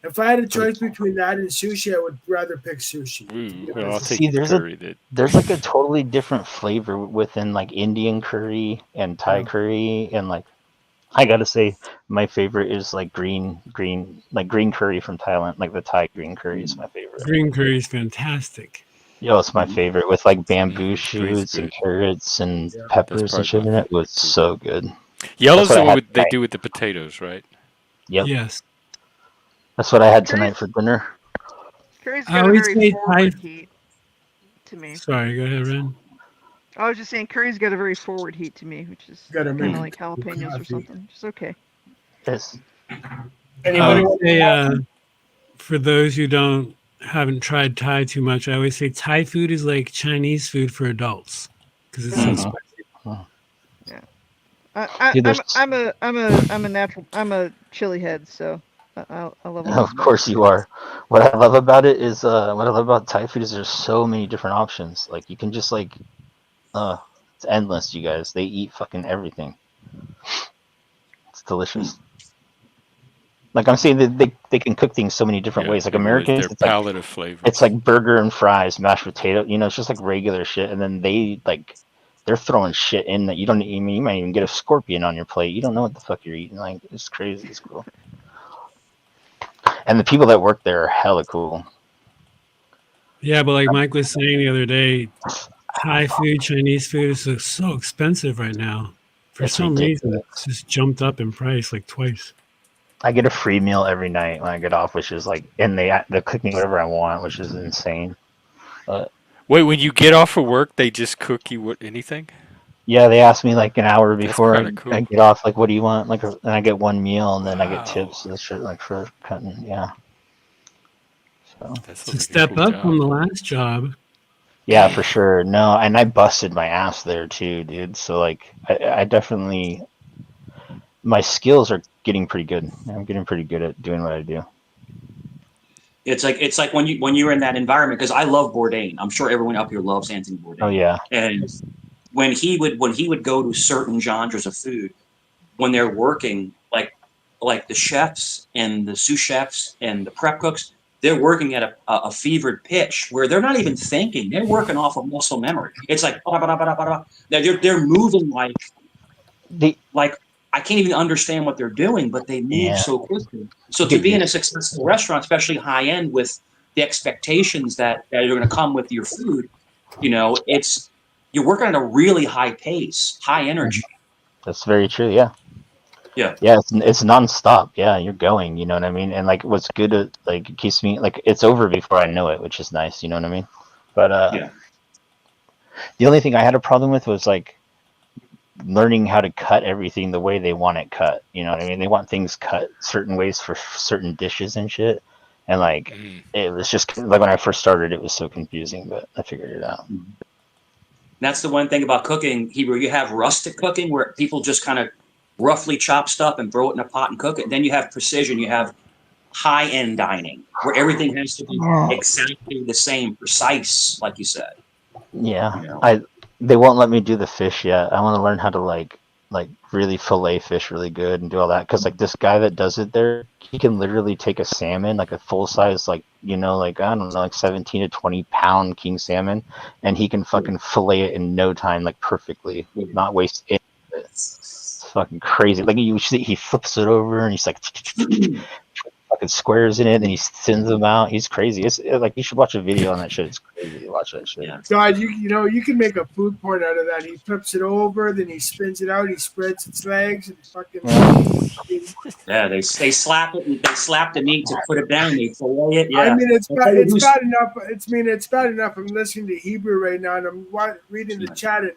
if I had a you. choice between that and sushi, I would rather pick sushi. To ooh, be well, I'll honest with take See, you. the there's a curry then. there's like a totally different flavor within like Indian curry and Thai Yeah. curry, and like I gotta say, my favorite is like green curry from Thailand. Like the Thai green curry is my favorite. Green curry is fantastic. Yo, it's my favorite with like bamboo Green's shoots and good. carrots and Yeah. That's peppers and probably shit my in it. It favorite was too. so good. That's Yellow's what the I one had they tonight. do with the potatoes, right? Yep, Yes. that's what I had tonight for Curry's dinner. curry's I got a always very say Thai. forward heat to me. Sorry, go ahead, Ren. I was just saying curry's got a very forward heat to me, which is Gotta make kind of Mm. like jalapenos or coffee. something. Just okay. Yes. I Anybody would Um, want say coffee? for those who haven't tried Thai too much, I always say Thai food is like Chinese food for adults because it's so Mm. Uh-huh. spicy. Uh-huh. Yeah. I, I Dude, I'm there's I'm a I'm a I'm a natural I'm a chili head, so I love all the Of course spices. you are. What I love about it is what I love about Thai food is there's so many different options. Like you can just like it's endless, you guys. They eat fucking everything. It's delicious. Like I'm saying that they can cook things so many different Yeah, ways. Like it would. Americans, Their palette of it's flavors. like burger and fries, mashed potato. You know, it's just like regular shit. And then they're throwing shit in that you don't. I mean, you might even get a scorpion on your plate. You don't know what the fuck you're eating. Like it's crazy. It's cool. And the people that work there are hella cool. Yeah, but like Mike was saying the other day, Thai food, Chinese food is so expensive right now. For It's some reason, ridiculous. it's just jumped up in price like twice. I get a free meal every night when I get off, which is like, and they cook me whatever I want, which is insane. But Wait, when you get off of work, they just cook you what anything? yeah, they ask me like an hour That's before kind of I cool. get off, like, what do you want? Like, and I get one meal, and then I get Wow, tips and shit, like for cutting. Yeah. So that It's a sounds like a step cool up from job. the last job. yeah, for sure. No, and I busted my ass there too, dude. So like, I definitely my skills are getting pretty good. I'm getting pretty good at doing what I do. It's like when you're in that environment, because I love Bourdain. I'm sure everyone up here loves Anthony Oh Bourdain. yeah, And when he would go to certain genres of food, when they're working, like the chefs and the sous chefs and the prep cooks, they're working at a fevered pitch where they're not even thinking. They're working off of muscle memory. It's like they're moving they like I can't even understand what they're doing, but they move yeah, so quickly. So you to get be in a used. successful restaurant, especially high end, with the expectations that are going to come with your food, it's you're working at a really high pace, high energy. That's very true. Yeah. Yeah, Yeah, it's nonstop. Yeah, you're going. You know what I mean? And like, what's good, like, it keeps me like it's over before I know it, which is nice. You know what I mean? But yeah. the only thing I had a problem with was like learning how to cut everything the way they want it cut. You know what I mean? They want things cut certain ways for certain dishes and shit. And like, Mm. it was just like when I first started, it was so confusing, but I figured it out. That's the one thing about cooking, Hebrew. You have rustic cooking where people just kind of roughly chop stuff and throw it in a pot and cook it. Then you have precision. You have high end dining where everything has to be exactly the same, precise, like you said. Yeah, You know. they won't let me do the fish yet. I want to learn how to like really fillet fish really good and do all that because like this guy that does it there, he can literally take a salmon like a full size like like I don't know like 17 to 20 pound king salmon, and he can fucking fillet it in no time like perfectly, not waste any of it. It's fucking crazy. Like you see, he flips it over and he's like fucking squares in it, and he sends them out. He's crazy. It's like you should watch a video on that shit. It's crazy. Watch that shit. Yeah. God, you can make a food porn out of that. He flips it over, then he spins it out, he spreads its legs, and fucking. Yeah, they slap it. They slap the meat to put it down. They fillet it. I Yeah, mean, it's I'll bad. tell you It's who's. bad enough. It's bad enough. I'm listening to Hebrew right now, and I'm reading the chat, and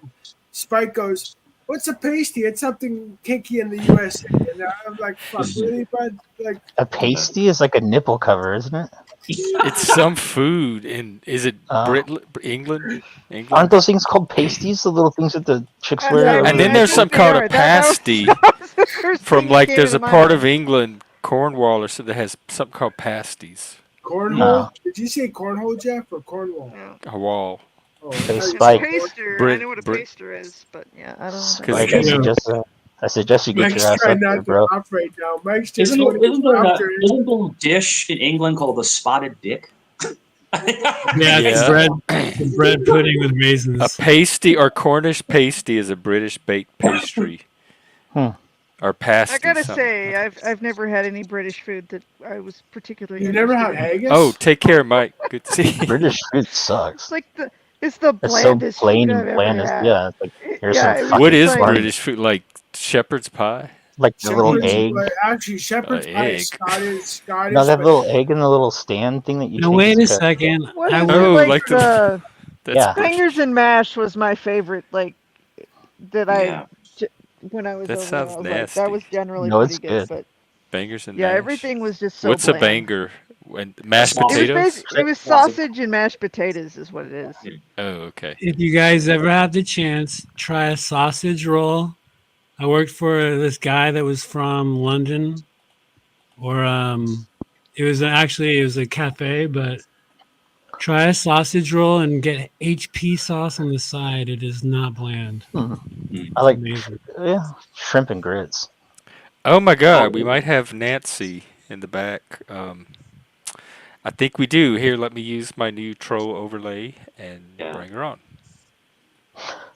Spike goes, "What's a pasty? It's something kinky in the USA." And I'm like, "Fuck, really, bud?" Like, A pasty is like a nipple cover, isn't it? It's some food in is it Uh, England? aren't England? those things called pasties? The little things that the chicks wear yeah, over And their then I there's nipples? some think they called a are. That was pasty that was the first from thing that like came there's into a my part of mind. England, Cornwall or something that has something called pasties. cornhole. No. Did you say cornhole, Jeff, or Cornwall? Yeah. A wall. Oh, I Hey, thought you And a said Spike. corn. paster, I Brit know what a Brit paster is, but yeah, I don't know what that because Spike, is. You know, I suggest you get your Mike's ass trying up there, not to bro. laugh right now. Mike's just Isn't holding there, his isn't there laughter a in. isn't there a dish in England called the spotted dick? yeah, it's yeah, the bread pudding with a raisins. pasty or Cornish pasty is a British baked pastry Hmm. or I pasty gotta something. say, I've never had any British food that I was particularly You never interested had in. Oh, haggis? take care, Mike. Good to see you. British food It's sucks. like it's the It's so blandest food plain I've and ever bland. had. Yeah, it's like here's some Yeah, it was What fucking just is like corn, British food like? Shepherd's pie, like the little Shepherd's, egg. actually, shepherd's pie is egg. Scottish, No, Scottish, that but little egg in the little stand thing that you Now take wait is a good. second. what I is it went. Oh, like like the that's Yeah, fingers British. and mash was my favorite like that Yeah. when I was That over there. I sounds was like that nasty. was generally no, pretty it's good, good. but Bangers and yeah, mash. everything was just so What's a bland. banger? And A mashed It was sausage. potatoes? it was sausage and mashed potatoes is what it is. Yeah. Oh, okay. If you guys ever have the chance, try a sausage roll. I worked for this guy that was from London, Or it was a cafe, but try a sausage roll and get HP sauce on the side. It is not bland. Hmm. I It's like, amazing. yeah, shrimp and grits. Oh my God, we Oh, might have Nancy in the back. I think we do. Here, let me use my new troll overlay and yeah. bring her on.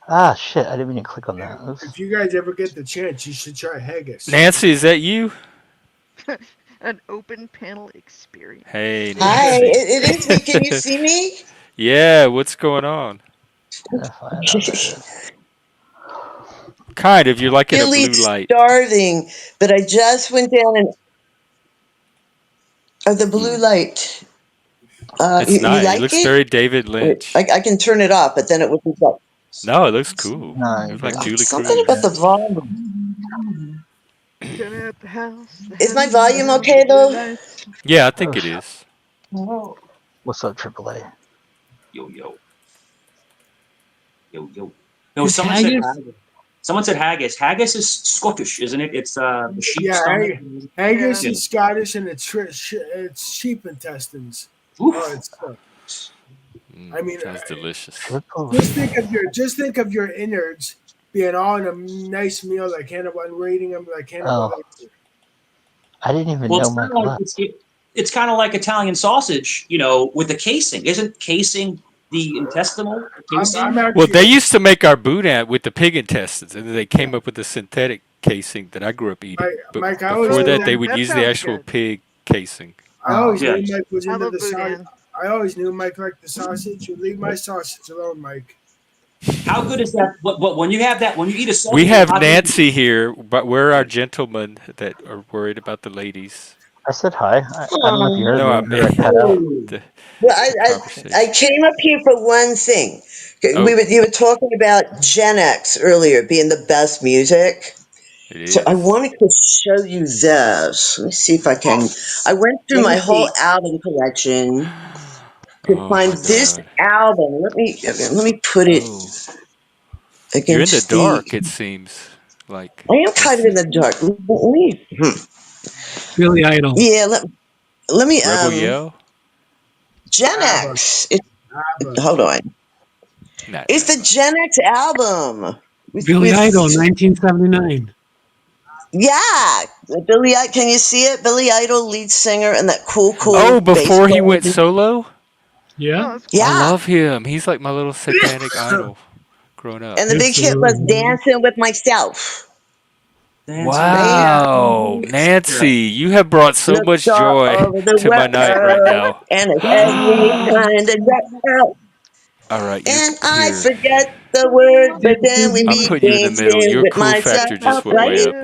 Ah, shit! I didn't mean to click on that. If Oops. you guys ever get the chance, you should try haggis. Nancy, is that you? An open panel experience. Hey, Hi, Nancy. it is me. Can you see me? Yeah, what's going on? Identify another. Kind of. You're like in a Really blue light. starving, but I just went down and the blue Hmm. light. It's You nice. It like looks it? very David Wait, Lynch. I can turn it off, but then it would be like No, it looks cool. No, It you looks like good. Julie something about the Cruz. volume. Can I have the house, the Is my house, the volume house, the okay blue though? lights? Yeah, I Oh think it shit! is. What's up, AAA? Yo, yo, yo, yo. No, Is someone said haggis? haggis. Someone said haggis. Haggis is Scottish, isn't it? It's the sheep Yeah, stomach. haggis Yeah. Yeah. is Scottish and it's sheep intestines. Oh, Oof. it's. Mm, I mean, sounds delicious. Triple just think of your innards being all in a nice meal like Hannibal and rating them like Hannibal Oh, Lecter. I didn't even Well, know it's kind of Mike like left. it's kind of like Italian sausage, with the casing. Isn't casing the intestinal I'm casing? Well, actually they used to make our boudin with the pig intestines, and then they came up with the synthetic casing that I grew up eating. But Mike. I always before Oh, knew that, that they would that use the sounds actual good. pig casing. I Oh, always Yeah. knew Mike was I into love the sausage. boudin. I always knew Mike liked the sausage. You leave my sausage alone, Mike. How good is that? But when you have that, when you eat a We sausage, have how good is Nancy here, but we're our gentlemen that are worried about the ladies. I said hi. I don't know if you heard Oh, No, I me or I meant cut out. the well, the I conversation. came up here for one thing. Oh, You were talking about Gen X earlier being the best music. it So I is. wanted to show you this. Let me see if I can. I went through Let my me whole see. album collection to Oh find my this God. album. Let me put it Oh, you're in the against the. dark. It seems like. I am Let's kind of in see. the dark. Let me, Billy Idol. yeah. Let me Rebel Yell. Gen Abba, X. Abba. Hold on. Not It's the ABBA. Gen X album Billy Idol, with 1979. yeah. Can you see it? Billy Idol, lead singer, and that cool Oh, bass before he player. went solo. Yeah, Oh, that's I cool. Yeah. love him. He's like my little satanic idol growing up. And the big hit was absolutely. Dancing with Myself. Dancing with Right? Wow, yeah. Nancy, you have brought so Looked much all joy over the to my night right world, now. and it's every All kind of girl. right, you're And I here. forget the words, but then we I'm be putting you in the middle. dancing Your with cool myself, factor just went way right? up.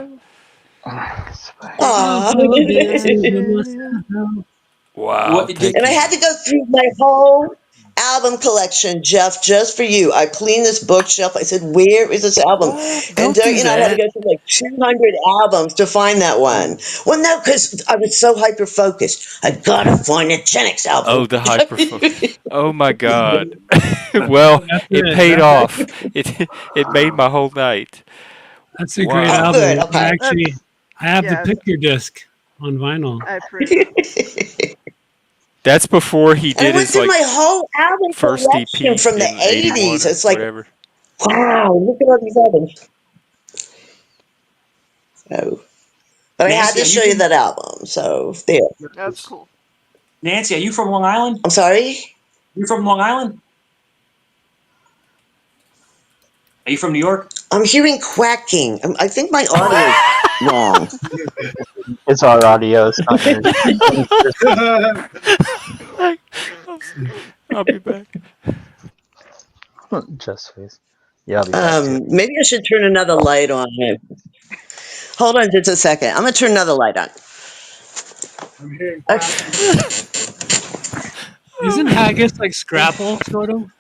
Myself, Aw. I'll go dancing with dancing. myself. Wow, What thank And I you. had to go through my whole album collection, Jeff, just for you. I cleaned this bookshelf. I said, "Where is this album?" And Don't do I had to that. go through like 200 albums to find that one. Well, no, because I was so hyper focused. I gotta find a Gen X Oh, album. the hyper focus. Oh my God. Well, That's it it. paid off. It made my whole night. That's a great Oh, Wow. good. album. Okay. I have the Yes, picture disc on vinyl. I approve. That's before he And I did went his through like my whole album first collection EP from the in '81 '80s. or It's like, whatever. wow, look at all these albums. Oh, but I had Nancy? to show you that album. So there. That's cool. Nancy? Are you from Long Island? I'm sorry. You from Long Island? Are you from New York? I'm hearing quacking. I think my audio's wrong. It's our audio. It's not yours. I'll be back. Just face. Yeah, I'll be back too. Maybe I should turn another light on. Hold on just a second. I'm gonna turn another light on. I'm hearing Okay. quacking. Isn't haggis like Scrapple, sort of?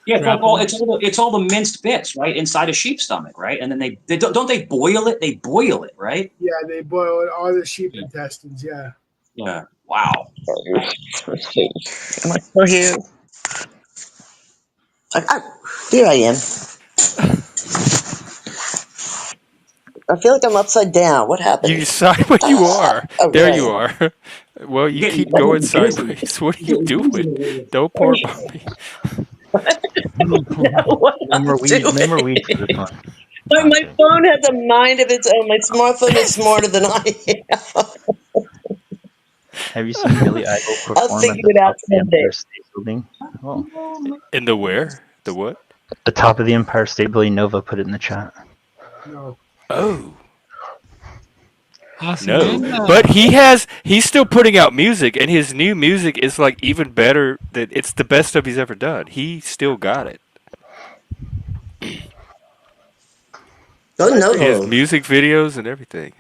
Yeah, it's like all Scrapple? it's all the minced bits, right, inside a sheep's stomach, right? And then they don't they boil it? They boil it, right? Yeah, they boil all the sheep Yeah. intestines. Yeah. Yeah. Wow. Let's see. Am I still here? Oh, here I am. I feel like I'm upside down. What You happened? sideways. You are. There you Okay. are. Well, you You're getting keep going you're busy. sideways. What are you You're doing? getting busy. Don't bark on me. know what No I'm more weed. No more weed for this doing. one. My Okay. phone has a mind of its own. My smartphone is smarter than I am. Have you seen Billy Idol I'll perform at figure the it out top of the someday. Empire State Building? Oh, In the where? The what? the top of the Empire State Building. Nova put it in the chat. No. Oh. Awesome. No, And but he's still putting out music, and his new music is like even better. That it's the best stuff he's ever done. He still got it. Oh, My His no. favorite, music videos and everything.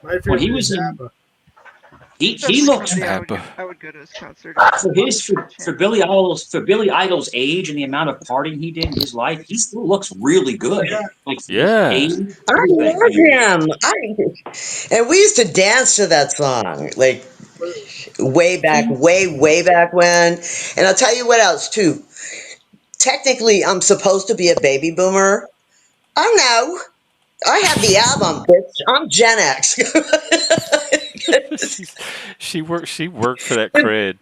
my When he favorite was is in, ABBA. he Definitely looks somebody ABBA. I would go to his concert if I for bought his his for channel. Billy Idol's age and the amount of partying he did in his life. He still looks really good. Yeah. Like for his Yeah. age, I everything. I love mean, him. And we used to dance to that song, like way back, see, way back when. And I'll tell you what else, too. Technically, I'm supposed to be a baby boomer. Oh, no. I have the album, bitch. I'm Gen X. She's she worked for that cred.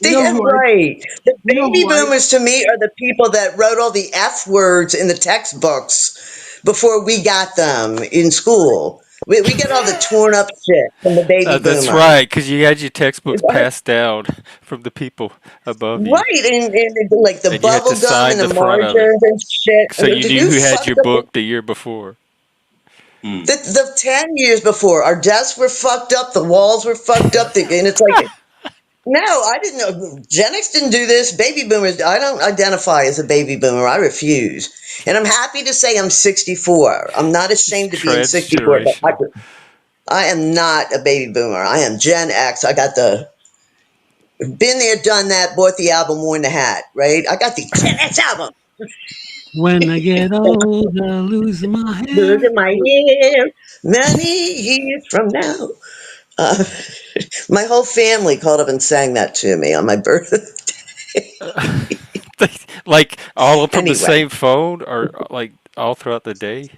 You know who I? Right. The You know baby who I? boomers to me are the people that wrote all the F words in the textbooks before we got them in school. We get all the torn up shit from the baby That's boomers. right, because you had your textbooks passed down from the people above you, Right, and like the and you had to bubble gum and sign the the front of it, margins and shit. so you knew You who had your fucked up book the year before. hmm. the 10 years before. Our desks were fucked up, the walls were fucked up, and it's like, no, I didn't know. Gen X didn't do this. Baby boomers, I don't identify as a baby boomer. I refuse. And I'm happy to say I'm 64. I'm not She's ashamed of being 64, but transgenerational. I am not a baby boomer. I am Gen X. I got the been there, done that, bought the album, worn the hat, right? I got the Gen X album. when I get older, losing my Look hair. at my hair many years from now. Uh, my whole family called up and sang that to me on my birthday. Like all from the Anyway, same phone, or like all throughout the day.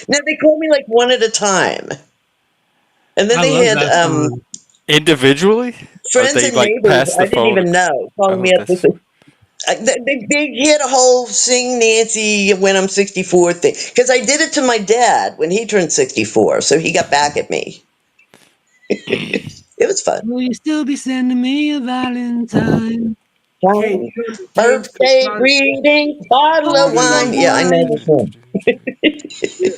now they called me like one at a time. And then I they love had that song. Individually, or friends they and like neighbors pass I the didn't phone. even know calling Oh, me up with that's they had a whole sing Nancy when I'm 64 thing because I did it to my dad when he turned 64, so he got back at me. It was fun. Will you still be sending me a Valentine? Kane, Fine. you know James Birthday Caan. greetings, bottle of Bottle wine. of Yeah, I know wine. this one. Yeah,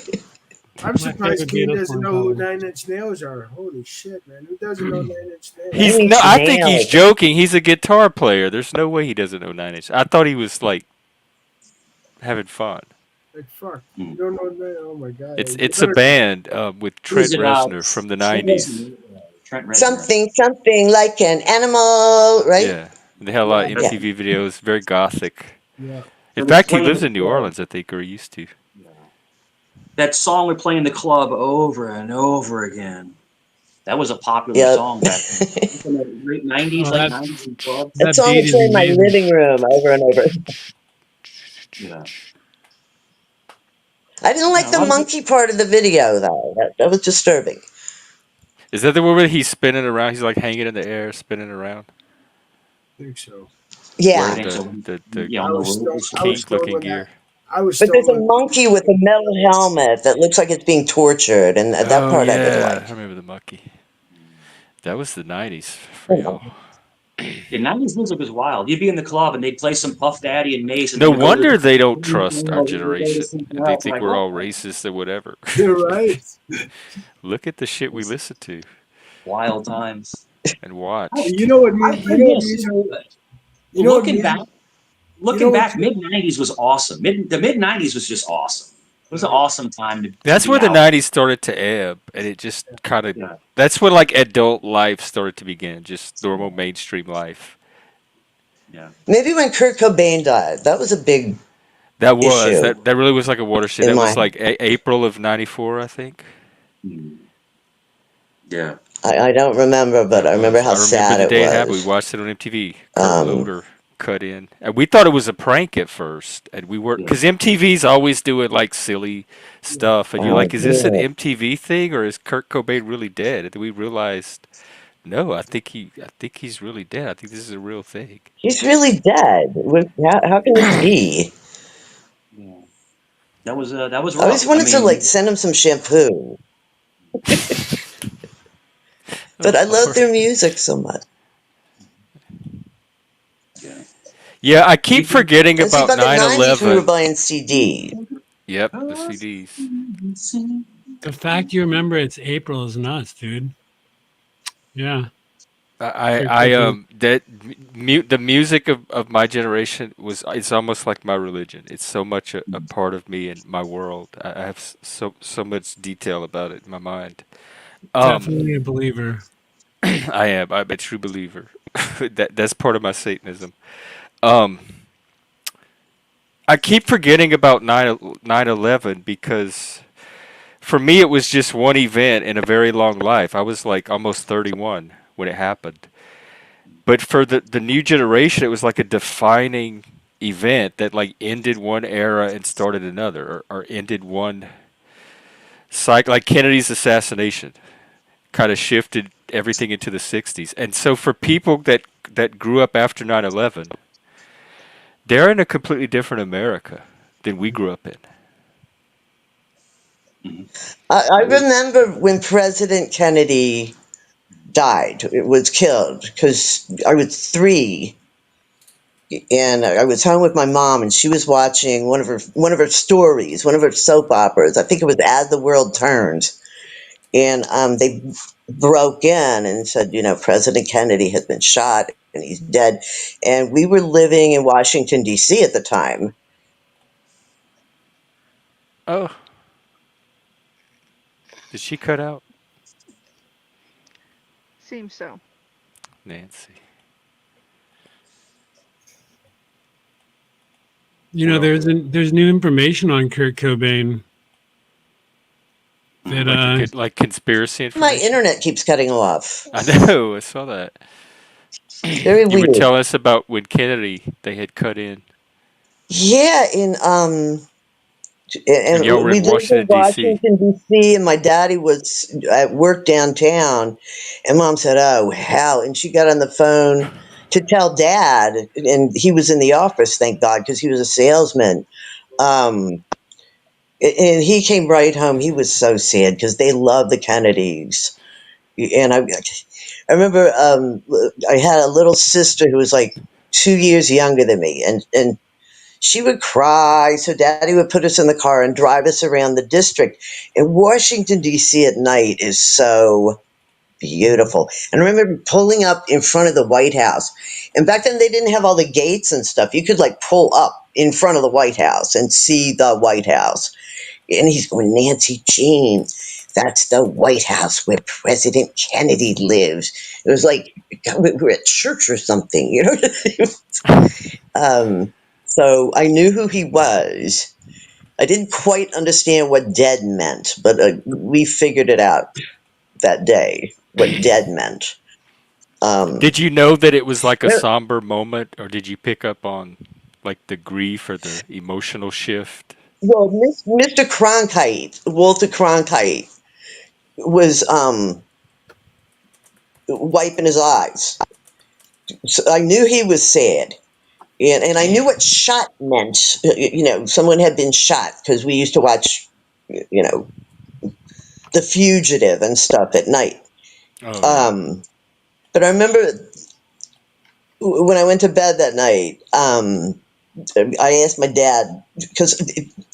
I'm My surprised favorite Kane Beatles doesn't song, know who probably. 9 Inch Nails are. Holy shit, man! Who doesn't know 9 Inch Nails? he's Nine no. Inch I think he's Nails. joking. He's a guitar player. There's no way he doesn't know Nine Inch. I thought he was like having fun. Like fuck, Hmm. you don't know that? Oh my god! You It's a better. band with Who is Trent it? Reznor from the Trent '90s. Reznor. Trent Reznor. Something like an animal, right? Yeah, and they had a lot of Yeah, Yeah. MTV videos. Very gothic. yeah. In That we fact, he play in lives the in New club. Orleans, I think, or he used to. Yeah. That song we play in the club over and over again. That was a popular Yep. song back then. In the late '90s, Oh, late '90s in clubs. That that song beat would is play in my amazing. living room over and over. Yeah. I didn't Yeah. like A the lot of monkey part of the video though. That was disturbing. Is that the one where he's spinning around? He's like hanging in the air, spinning around, I think so. I Yeah. wearing think the so. the Yeah, on I the was road stoned. and I stuff. was stoned kink-looking when that. gear. I was But there's stoned a when. monkey with a metal helmet that looks like it's being tortured, and that Oh part I didn't yeah, I like. remember the monkey. That was the '90s for y'all. Yeah, '90s music was wild. You'd be in the club and they'd play some Puff Daddy and Mace, and then No you go to wonder they don't trust our go to generation, and somewhere they else. think Like, we're what? all racist or whatever. You're right. Look at the shit we listen to Wild times. and You watched. know what I'll music? You say know what this, you music? know, You know what looking music? back, You know what? mid '90s was awesome. The mid '90s was just awesome. It was an Right. awesome time to That's be where the out. '90s started to ebb, and it just kind of. Yeah, That's when like adult life started to begin, just normal mainstream life. yeah. Maybe when Kurt Cobain died, that was a big That was issue that. That really was like a watershed. in That my. was like April of '94, I think. Hmm. Yeah. I don't remember, but That I remember was. how I remember sad the it day it happened. We was. watched it on MTV. Kurt Um, Loder cut in, and we thought it was a prank at first, and we were Yeah. because MTV's always doing like silly stuff, and you're Oh, like, is this an yeah. MTV thing or is Kurt Cobain really dead? And then we realized, no, I think he's really dead. I think this is a real thing. He's really dead. How can this be? Yeah. That was I rough. always I wanted to like mean, send him some shampoo, but Oh I love Lord. their music so much. yeah. Yeah, I keep People. forgetting And see, about by the 90s, we were 9/11. buying CDs. Yep, the CDs. The fact you remember it's April is nuts, dude. Yeah. Kurt Cobain. That the music of my generation was it's almost like my religion. It's so much a part of me and my world. I have so much detail about it in my mind. Um, Definitely a believer. I am. I'm a true believer. That's part of my Satanism. Um, I keep forgetting about 9/11 because for me it was just one event in a very long life. I was like almost 31 when it happened. But for the new generation, it was like a defining event that like ended one era and started another, or ended one cycle. Like Kennedy's assassination kind of shifted everything into the 60s. And so for people that grew up after 9/11, they're in a completely different America than we grew up in. Mhm. I remember when President Kennedy died, was killed, because I was 3, and I was home with my mom, and she was watching one of her stories, one of her soap operas. I think it was As the World Turns, and they broke in and said, President Kennedy has been shot and he's dead, and we were living in Washington D.C. at the time. Oh, did she cut out? Seems so. Nancy. You know, Well, there's new information on Kurt Cobain that like conspiracy My information. internet keeps cutting off. I know. I saw that. Very You were weird. telling us about when Kennedy they had cut in, Yeah, and y'all and were we in lived in Washington D.C. Washington D.C. and my daddy was at work downtown, and mom said, "Oh hell!" And she got on the phone to tell dad, and he was in the office, thank God, because he was a salesman. Um, and he came right home. He was so sad because they love the Kennedys, and I remember I had a little sister who was like 2 years younger than me, and she would cry. So daddy would put us in the car and drive us around the district. And Washington, D.C. at night is so beautiful. And I remember pulling up in front of the White House. And back then they didn't have all the gates and stuff. You could like pull up in front of the White House and see the White House. And he's going, Nancy Jean, that's the White House where President Kennedy lives. It was like we were at church or something, So I knew who he was. I didn't quite understand what dead meant, but we figured it out that day, what dead meant. Um, Did you know that it was like a somber moment, or did you pick up on like the grief or the emotional shift? well, Mr. Cronkite, Walter Cronkite, was wiping his eyes. So I knew he was sad. And I knew what shot meant. Someone had been shot because we used to watch, you know, The Fugitive and stuff at night. Oh yeah. Um, but I remember when I went to bed that night, I asked my dad because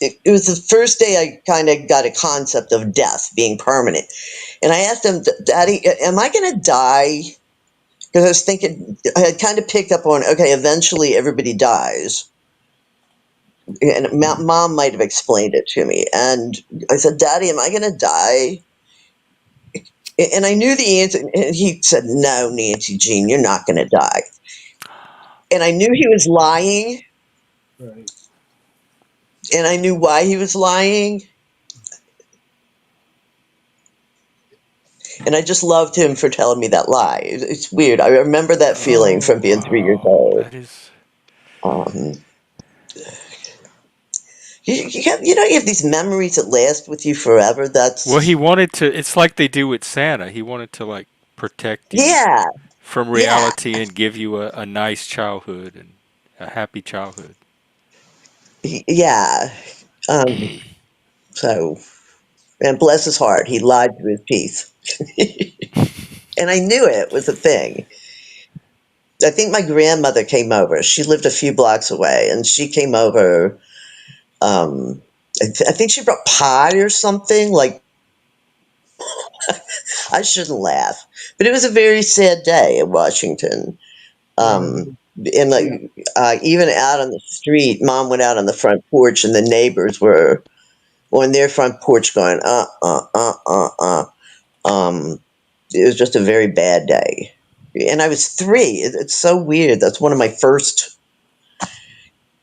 it was the first day I kind of got a concept of death being permanent. And I asked him, Daddy, am I going to die? Because I was thinking, I had kind of picked up on, okay, eventually everybody dies. And mom might have explained it to me. And I said, Daddy, am I going to die? And I knew the answer. And he said, No, Nancy Jean, you're not going to die. And I knew he was lying. Right. And I knew why he was lying. And I just loved him for telling me that lie. It's weird. I remember that feeling from being 3 years Oh, old. that is. Um, you have these memories that last with you forever. Well, he That's wanted to. It's like they do with Santa. He wanted to like protect you yeah, from yeah, reality and give you a nice childhood and a happy childhood. yeah. Um, so, and bless his heart, he lied through his teeth, and I knew it was a thing. I think my grandmother came over. She lived a few blocks away, and she came over. Um, I think she brought pie or something. Like I shouldn't laugh, but it was a very sad day in Washington. Um, and like Yeah. even out on the street, Mom went out on the front porch, and the neighbors were on their front porch going, it was just a very bad day. And I was 3. It's so weird. That's one of my first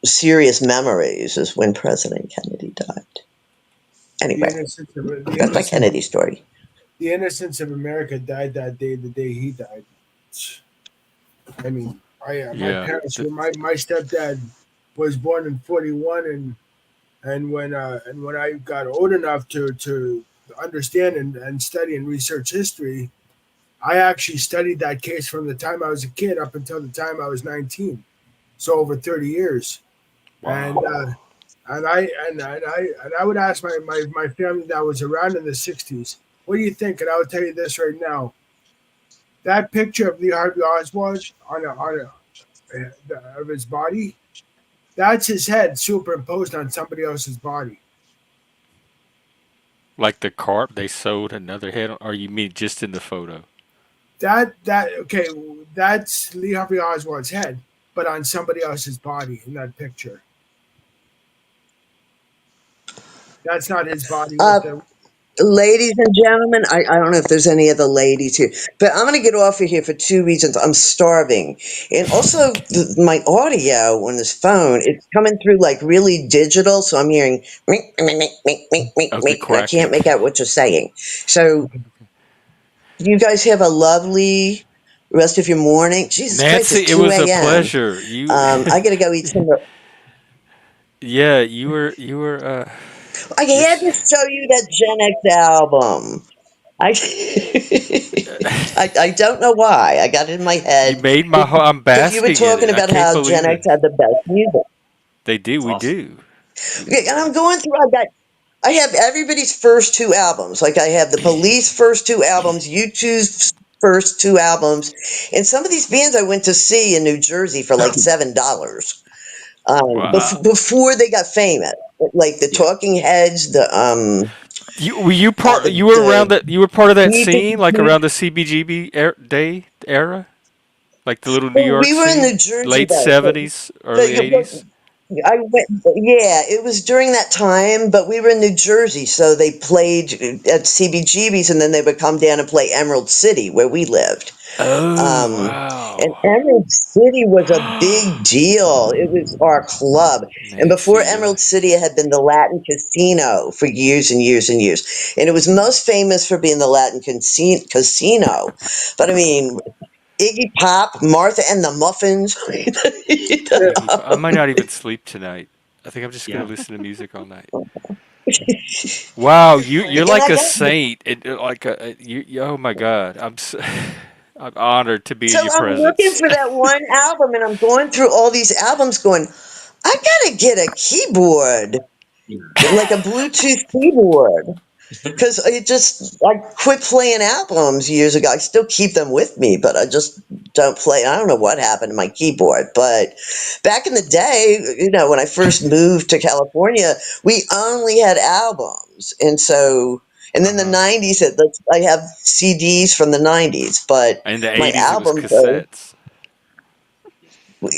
serious memories is when President Kennedy died. The Anyway, innocence of that's my Kennedy story. the innocence of America died that day. The day he died. I mean, my Yeah. parents were my stepdad was born in 41, and when I got old enough to understand and study and research history, I actually studied that case from the time I was a kid up until the time I was 19. So over 30 years. And Wow. I would ask my family that was around in the 60s, what do you think? And I would tell you this right now. That picture of Lee Harvey Oswald of his body, that's his head superimposed on somebody else's body. Like the carp, they sewed another head on, or you mean just in the photo? That okay, that's Lee Harvey Oswald's head, but on somebody else's body in that picture. That's not his body Uh, with the. Ladies and gentlemen, I don't know if there's any other ladies here, but I'm going to get off of here for 2 reasons. I'm starving. And also, my audio on this phone, it's coming through like really digital. So I'm hearing, meek, meek, meek, meek, meek, meek, Oh, the meek, and I can't cracking. make out what you're saying. So you guys have a lovely rest of your morning. Jesus Christ, it's Nancy, it 2 was a a.m. pleasure. You, I got to go eat some. yeah, you were. I had This, to show you that Gen X album. I, I don't know why. I got it in my you head made my heart. I'm because you were basking in talking it. I about can't how Gen believe it. X had the best music. They do. It's We awesome. do. Okay, and I'm going through. I have everybody's first 2 albums. Like I have the Police first 2 albums, U2's first 2 albums, and some of these bands I went to see in New Jersey for like $7. Wow. Before they got famous, like the Yeah. Talking Heads, You were you part? You were around the that. You were part of that scene, like B52. around the CBGB day era, like the little New Well, York we were in scene, New Jersey late though, '70s, but, early but '80s. I went, yeah, it was during that time, but we were in New Jersey, so they played at CBGB's and then they would come down and play Emerald City where we lived. Oh Um, and wow. Emerald City was a big deal. It was our club. And before Nancy, Emerald City, it had been the Latin Casino for years and years and years. And it was most famous for being the Latin Casino. But I mean, Iggy Pop, Martha and the Muffins. I might not even sleep tonight. I think I'm just gonna Yeah. listen to music all night. Wow, you're And like I a got saint. Like oh my God, I'm honored to be so in your I'm looking presence. for that one album, and I'm going through all these albums, going, I gotta get a keyboard, like a Bluetooth keyboard, because I quit playing albums years ago. I still keep them with me, but I just don't play. I don't know what happened to my keyboard, but back in the day, when I first moved to California, we only had albums, and so. And then the Uh-huh. '90s, I have CDs from the '90s, but In the my '80s, it was albums are cassettes,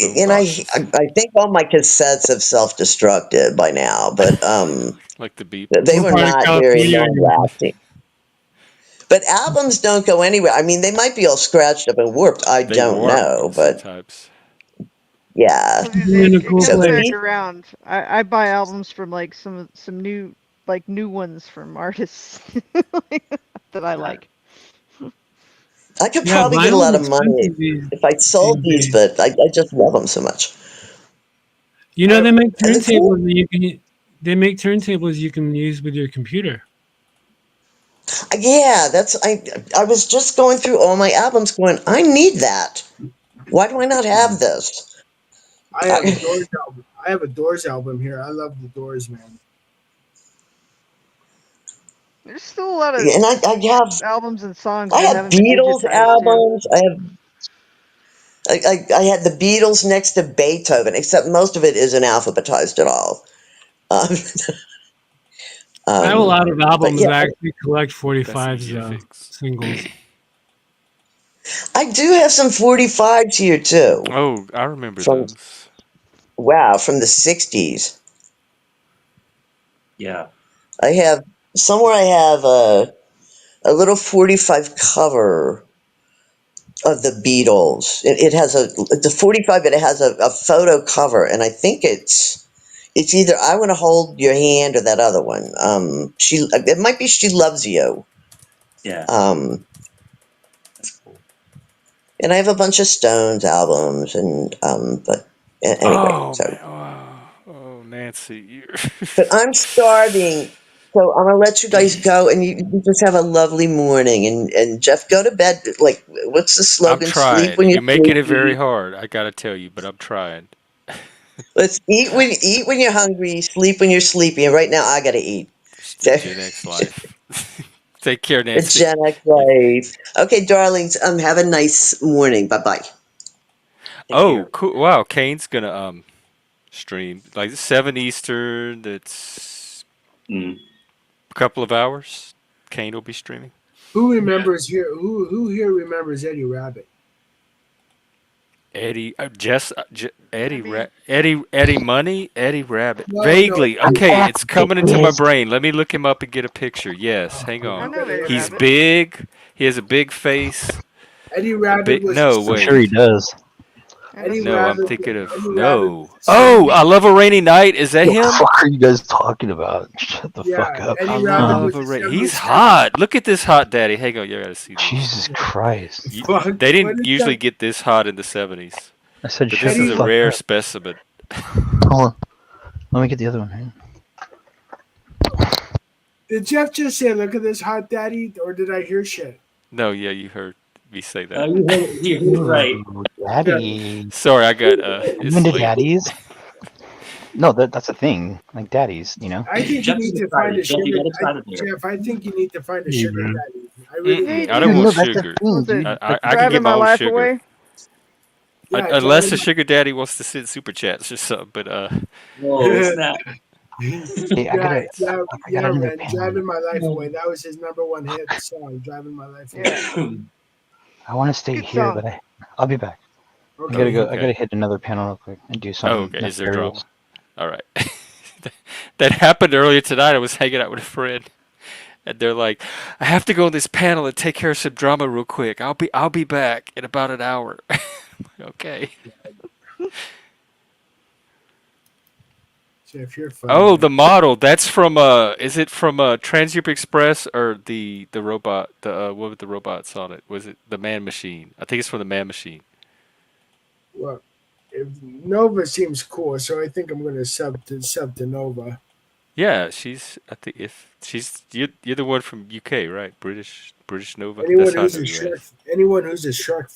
boom and boxes, I think all my cassettes have self-destructed by now, but like the they Beatles. What were part of not very California are you from? long-lasting. But albums don't go anywhere. I mean, they might be all scratched up and warped. I They don't warp know, but sometimes. yeah. You're in a It cool So, comes but place. back these, around. I buy albums from like some new new ones from artists that I Yeah. like. I could Yeah, probably get a vinyl's lot of money expensive these if I sold these, days. but I just love them so much. You know they make And the cool, turntables that you can. They make turntables you can use with your computer. yeah, I was just going through all my albums going, I need that. Why do I not have this? I have a I, Doors album. I have a Doors album here. I love the Doors, man. There's still a lot of and albums and songs I that have haven't been Beatles digitized too. albums. I had the Beatles next to Beethoven, except most of it isn't alphabetized at all. Um, I have a lot of but albums yeah, that actually collect That's 45s easy to though, fix. singles. I do have some 45s here too. Oh, I remember From those. wow, from the 60s. Yeah. I have somewhere I have a little 45 cover of the Beatles. It's a 45, but it has a photo cover, and I think it's either I Want to Hold Your Hand or that other one. It might be She Loves You. Yeah. Um, That's cool. and I have a bunch of Stones albums, and anyway, Oh so man, wow. Oh Nancy, you're but I'm starving. So I'm gonna let you guys go, and you just have a lovely morning. And Jeff, go to bed. Like, what's the I'm slogan? Sleep trying. when you're You're making it very sleepy. hard. I gotta tell you, but I'm trying. Let's eat when you're hungry. Sleep when you're sleepy. And right now, I gotta eat. It's the So, Gen X life. Take care, the Nancy. Gen X life. Okay, darlings. Have a nice morning. Bye bye. Take Oh, care. cool. Wow, Kane's gonna stream like 7 Eastern. That's Mm. a couple of hours. Kane will be streaming. Who Yeah. remembers here? Who here remembers Eddie Rabbit? Eddie, Eddie, Maybe. Eddie Money, Eddie Rabbit. No. Vaguely. I'm Okay, back, it's coming into my bitches. brain. Let me look him up and get a picture. Yes, hang I on. You know gotta Eddie look He's him Rabbit. up. big. He has a big face. Eddie A Rabbit big. was No, I'm sure he wait. does. I know Eddie No, I'm Rabbit. thinking of Eddie Rabbit was no. the Oh, I Seventies. love a rainy night. Is that The him? fuck are you guys talking about? Shut the Yeah, fuck up. I Eddie Rabbit love was a the rain. He's '70s cartoon. hot. Look at this hot daddy. Hang on, you gotta see this. Jesus Christ. Fuck. They What didn't is usually that? get this hot in the 70s, I said but shut this the is a Eddie fuck rare up. specimen. Hold on. Let me get the other one. Hang Did Jeff just say, "Look at this hot daddy," or did I hear shit? No, yeah, you heard me say that. You heard right. on. Ooh, Yeah. daddy. Sorry, I got You it's into late. daddies? No, that's a thing. Like daddies, you know? I think you Jeff is need to find excited. a Jeff, you sugar. got excited there. Jeff, I think you need to find a Hey, sugar man. daddy. I really Hey, Mm-mm, do. I don't Dude, want no, that's a sugar. thing, was it dude. Like, I can get driving my my own life sugar. away? Yeah, Unless driving a my. sugar daddy wants to send super chats or something, but Whoa, snap. hey, Yeah, it's I got a new man. pen. Driving my life away. That was his #1 hit song. Driving my life away. Yeah, I want to it's a stay good here, song. but I'll be back. I gotta Okay. go. I gotta okay. hit another panel real quick and do Oh, something okay. Is there nefarious. drama? All right. That happened earlier tonight. I was hanging out with a friend, and they're like, "I have to go on this panel and take care of some drama real quick. I'll be back in about an hour." Okay. Jeff, you're funny, Oh, man. the model. That's from is it from Trans Europe Express or the robot the what was the robots on it? Was it the Man Machine? I think it's from the Man Machine. Well, if Nova seems cool, so I think I'm going to sub to Nova. Yeah, she's I think if she's you're the one from UK, right? British Nova. Anyone That's how I who's know a you Shrek, as. anyone who's a Shrek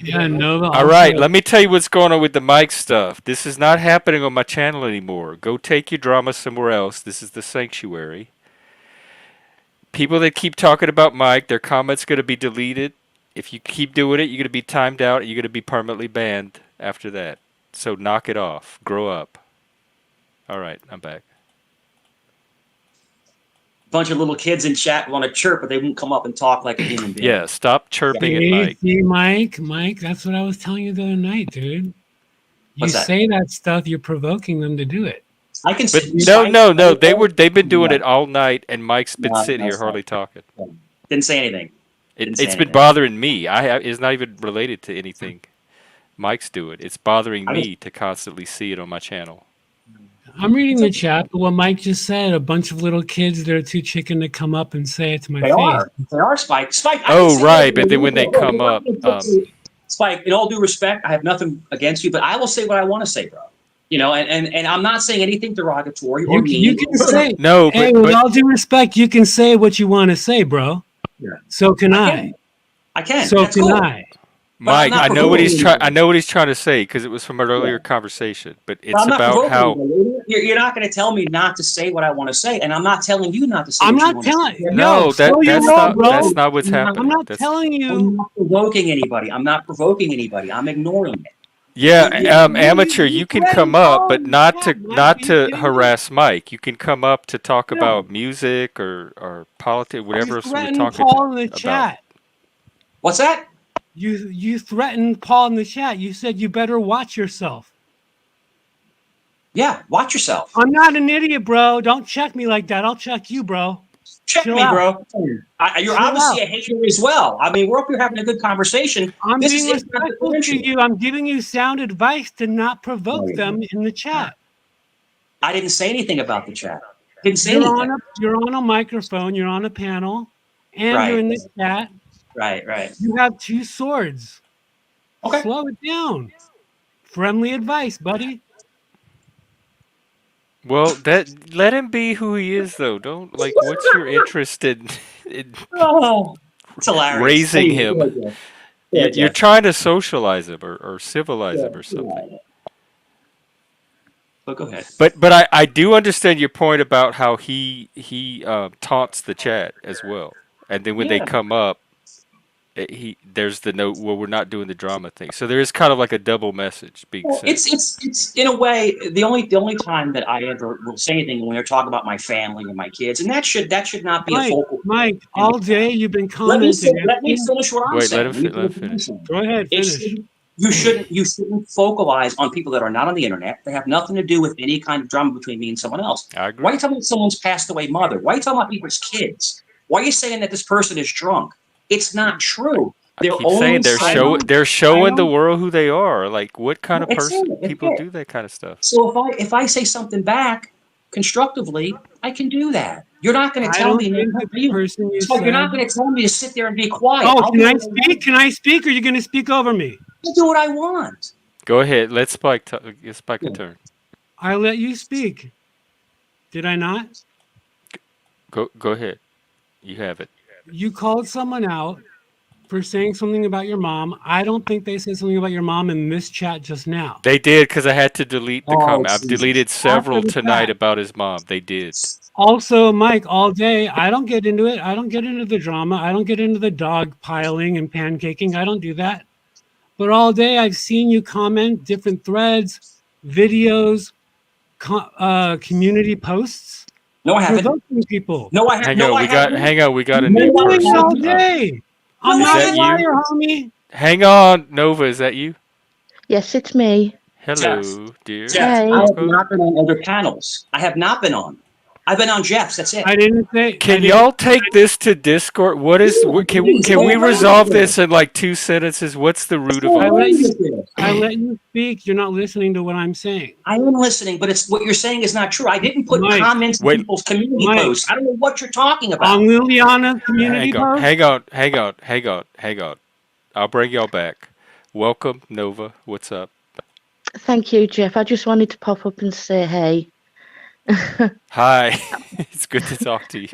Yeah, fan. Nova All also. right, let me tell you what's going on with the mic stuff. This is not happening on my channel anymore. Go take your drama somewhere else. This is the sanctuary. People that keep talking about Mike, their comments going to be deleted. If you keep doing it, you're going to be timed out. And you're going to be permanently banned after that. So knock it off. Grow up. All right, I'm back. Bunch of little kids in chat want to chirp, but they won't come up and talk like a human being. Yeah, stop chirping at See, Mike. see, Mike, that's what I was telling you the other night, dude. You What's that? say that stuff, you're provoking them to do it. I can But see no, Spike. no, no. They've been doing it all night, and Mike's been No, sitting no, here stop. hardly talking. Didn't say anything. Didn't say It's been anything. bothering me. It's not even related to anything Mike's doing. It's bothering I just, me to constantly see it on my channel. I'm reading it's the okay. chat, but what Mike just said, a bunch of little kids that are too chicken to come up and say it to my They face. are. They are Spike. Spike, I didn't Oh, say right. anything. But then when they Look, come up, Spike Spike, in all due respect, I have nothing against you, but I will say what I want to say, bro. You know, and I'm not saying anything derogatory or You mean. can say, No, hey, but with all due respect, you can say what you want to say, bro. Yeah. So can I I. can. I can. So That's can cool. I. But I'm Mike, not I know what provoking he's trying. I anybody. know what he's trying to say because it was from an Yeah. earlier conversation. But But it's I'm not about provoking how. anybody. You're not going to tell me not to say what I want to say, and I'm not telling you not to say I'm what you not want to say. telling, yo, No, slow your that's roll, not bro. what's I'm happening. not That's telling you. I'm not provoking anybody. I'm not provoking anybody. I'm ignoring it. yeah, amateur. You You can come threatened up, Paul but in the chat, Mike. Are not you to kidding me? harass Mike. You can come up to talk No. about music or politics, You whatever else we're threatened talking Paul in the about. chat. What's that? You threatened Paul in the chat. You said you better watch yourself. Yeah, watch yourself. I'm not an idiot, bro. Don't check me like that. I'll check you, bro. Check Chill me, out. bro. You're Chill obviously out. a hater as well. I mean, we're up here having a good conversation. I'm This is being respectful to inconsequential. you. I'm giving you sound advice to not No, provoke you're them not. in the chat. I didn't say anything about the chat. Didn't say You're on anything. a microphone, you're on a panel, and you're Right. in the chat. Right. You have two swords. Okay. Slow it down. Friendly advice, buddy. Well, that let him be who he is, though. Don't like. What's your interest in Oh, it's hilarious. raising Anyway, go him? ahead, Jeff. Go ahead, You're Jeff. trying to socialize him or civilize him or something. Yeah. But go ahead. But I do understand your point about how he taunts the chat as well, and then when they Yeah. come up, he there's the note, well, we're not doing the drama thing. So there is kind of like a double message being Well, sent. it's in a way the only time that I ever will say anything when they're talking about my family and my kids, and that should not be a focal point Mike, in the all day you've been Let me commenting. let me finish what I'm Wait, saying. Let me let him finish what I'm finish. saying. Go ahead, It finish. shouldn't you shouldn't focalize on people that are not on the internet. They have nothing to do with any kind of drama between me and someone else. I Why are agree. you talking about someone's passed away mother? Why are you talking about people's kids? Why are you saying that this person is drunk? It's not true. I They're keep saying only saying they're I showing the don't. world who they are. Like what kind of it's person it. It's people it. do that kind of stuff. So if I say something back constructively, I can do that. You're not going to I tell don't me think that the person you so you're not said. going to tell me to sit there and be quiet. Oh, I'll can do I what I speak? want. Can I speak? Or are you going to speak over me? I'll do what I want. Go ahead. Let Spike give Spike a turn. I let you speak. Did I not? Go ahead. You have it. You called someone out for saying something about your mom. I don't think they said something about your mom in this chat just now. They did because I had to delete the Oh, comment. I've Jesus. deleted After several the tonight fact. about his mom. They did. Also, Mike, all day, I don't get into it. I don't get into the drama. I don't get into the dog piling and pancaking. I don't do that. But all day, I've seen you comment different threads, videos, community posts, No, I haven't. provoking people. No, I have. Hang No, on, I haven't. we got a You've No, new been I doing it all person. haven't. day. I'm No, I Is not a that haven't. you? liar, homie. Hang on, Nova, is that you? Yes, it's me. Jeff. Hello, dear. Jeff, I Hey. have Welcome. not been on other panels. I have not been on. I've been on Jeff's. That's it. I didn't say. I Can didn't. y'all take this to Discord? What is Yeah, please. can Go we ahead resolve with this this. in like 2 sentences? What's the root of Go I all let ahead you. this? with this. I let you speak. You're not listening to what I'm saying. I am listening, but it's what you're saying is not true. I didn't put Mike, comments in Wait, people's community Mike, posts. I don't know what you're talking on about. Liliana's community hang on, post. hang on. I'll bring y'all back. Welcome, Nova. What's up? Thank you, Jeff. I just wanted to pop up and say hey. Hi. It's good to talk to you.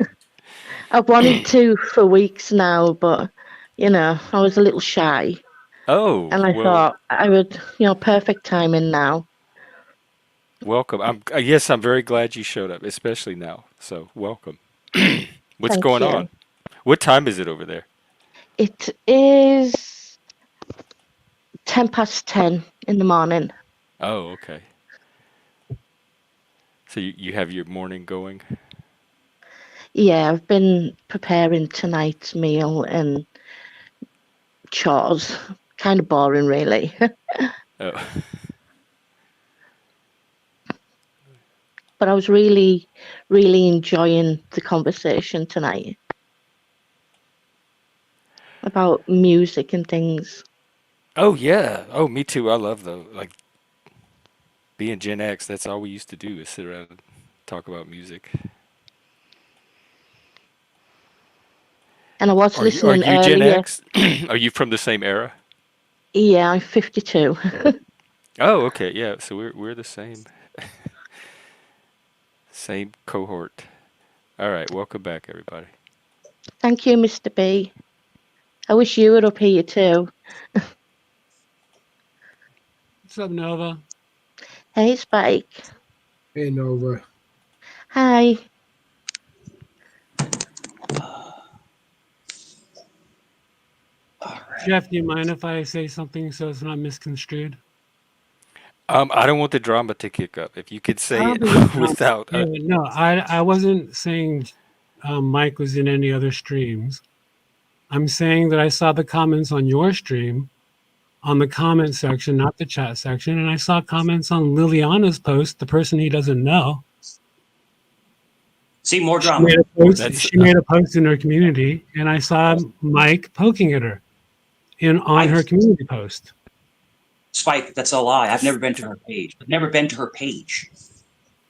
I've wanted to for weeks now, but I was a little shy. Oh, And I well, thought I would, perfect timing now. welcome. I'm very glad you showed up, especially now. So, welcome. What's Thank going you. on? What time is it over there? It is 10 past 10 in the morning. Oh, okay. So you have your morning going? Yeah, I've been preparing tonight's meal and chores. Kind of boring, really. Oh. But I was really, really enjoying the conversation tonight about music and things. Oh yeah. Oh, me too. I love those. Like being Gen X, that's all we used to do is sit around and talk about music. And I was Are listening you Gen earlier. X? Are you from the same era? Yeah, I'm 52. Oh, okay, yeah. So we're the same cohort. All right, welcome back, everybody. Thank you, Mr. B. I wish you were up here too. What's up, Nova? Hey, Spike. Hey, Nova. Hi. Jeff, do you mind if I say something so it's not misconstrued? I don't want the drama to kick up. If you could I say don't it think it's not. without, Yeah, no, I wasn't saying Mike was in any other streams. I'm saying that I saw the comments on your stream on the comment section, not the chat section, and I saw comments on Liliana's post, the person he doesn't know. See, more She drama. made a post. that's She made a post in her community, and I saw Mike poking at her on I her community post. Spike, that's a lie. I've never been to her page. I've never been to her page.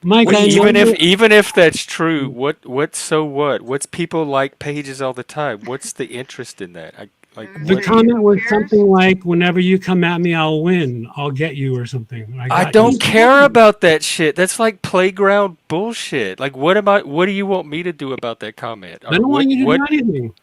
Mike, What are I you know talking you. even if that's true, what so what? What's people like pages all the time? What's the interest in that? Like The what? comment was something like, "Whenever you come at me, I'll win. I'll get you," or something. I I got you. don't care about that shit. That's like playground bullshit. Like what am I? What do you want me to do about that comment? I Or don't want you to what? do anything.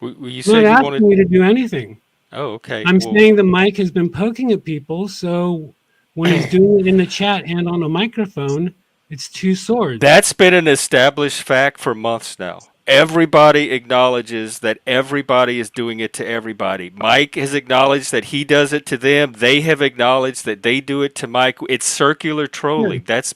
You I'm not said you wanted. asking you to do anything. Oh, okay. I'm Well, saying that Mike has been poking at people, so when he's doing it in the chat and on a microphone, it's two swords. that's been an established fact for months now. Everybody acknowledges that everybody is doing it to everybody. Mike has acknowledged that he does it to them. They have acknowledged that they do it to Mike. It's circular Yeah. trolling. That's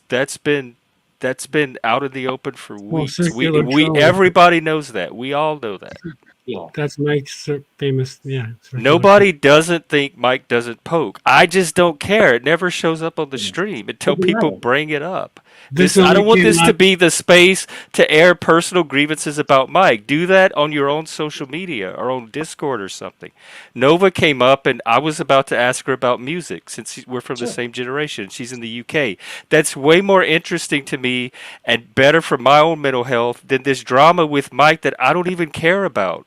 been out in the open for Well, weeks. circular We trolling. everybody knows that. We all know that. Yeah. That's Mike's famous, yeah. Circular Nobody doesn't think Mike doesn't poke. I just don't care. It never shows up on the Yeah. stream until Doesn't people matter. bring it up. This I only don't want came this to up. be the space to air personal grievances about Mike. Do that on your own social media or on Discord or something. Nova came up and I was about to ask her about music since we're from the Sure. same generation. She's in the UK. That's way more interesting to me and better for my own mental health than this drama with Mike that I don't even care about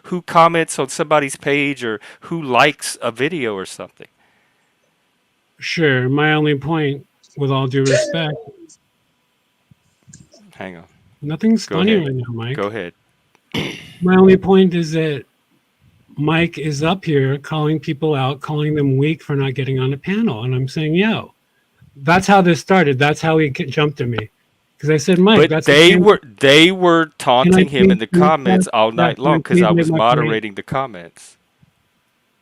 who comments on somebody's page or who likes a video or something. Sure. My only point, with all due respect, Hang on. nothing's Go funny ahead. right now, Mike. Go ahead. My only point is that Mike is up here calling people out, calling them weak for not getting on a panel. And I'm saying, yo, that's how this started. That's how he jumped at me. Because I said, Mike, But that's the chance. they were Can I taunting him in please, the comments all Jeff, night can I long because please I make was my point? moderating the comments.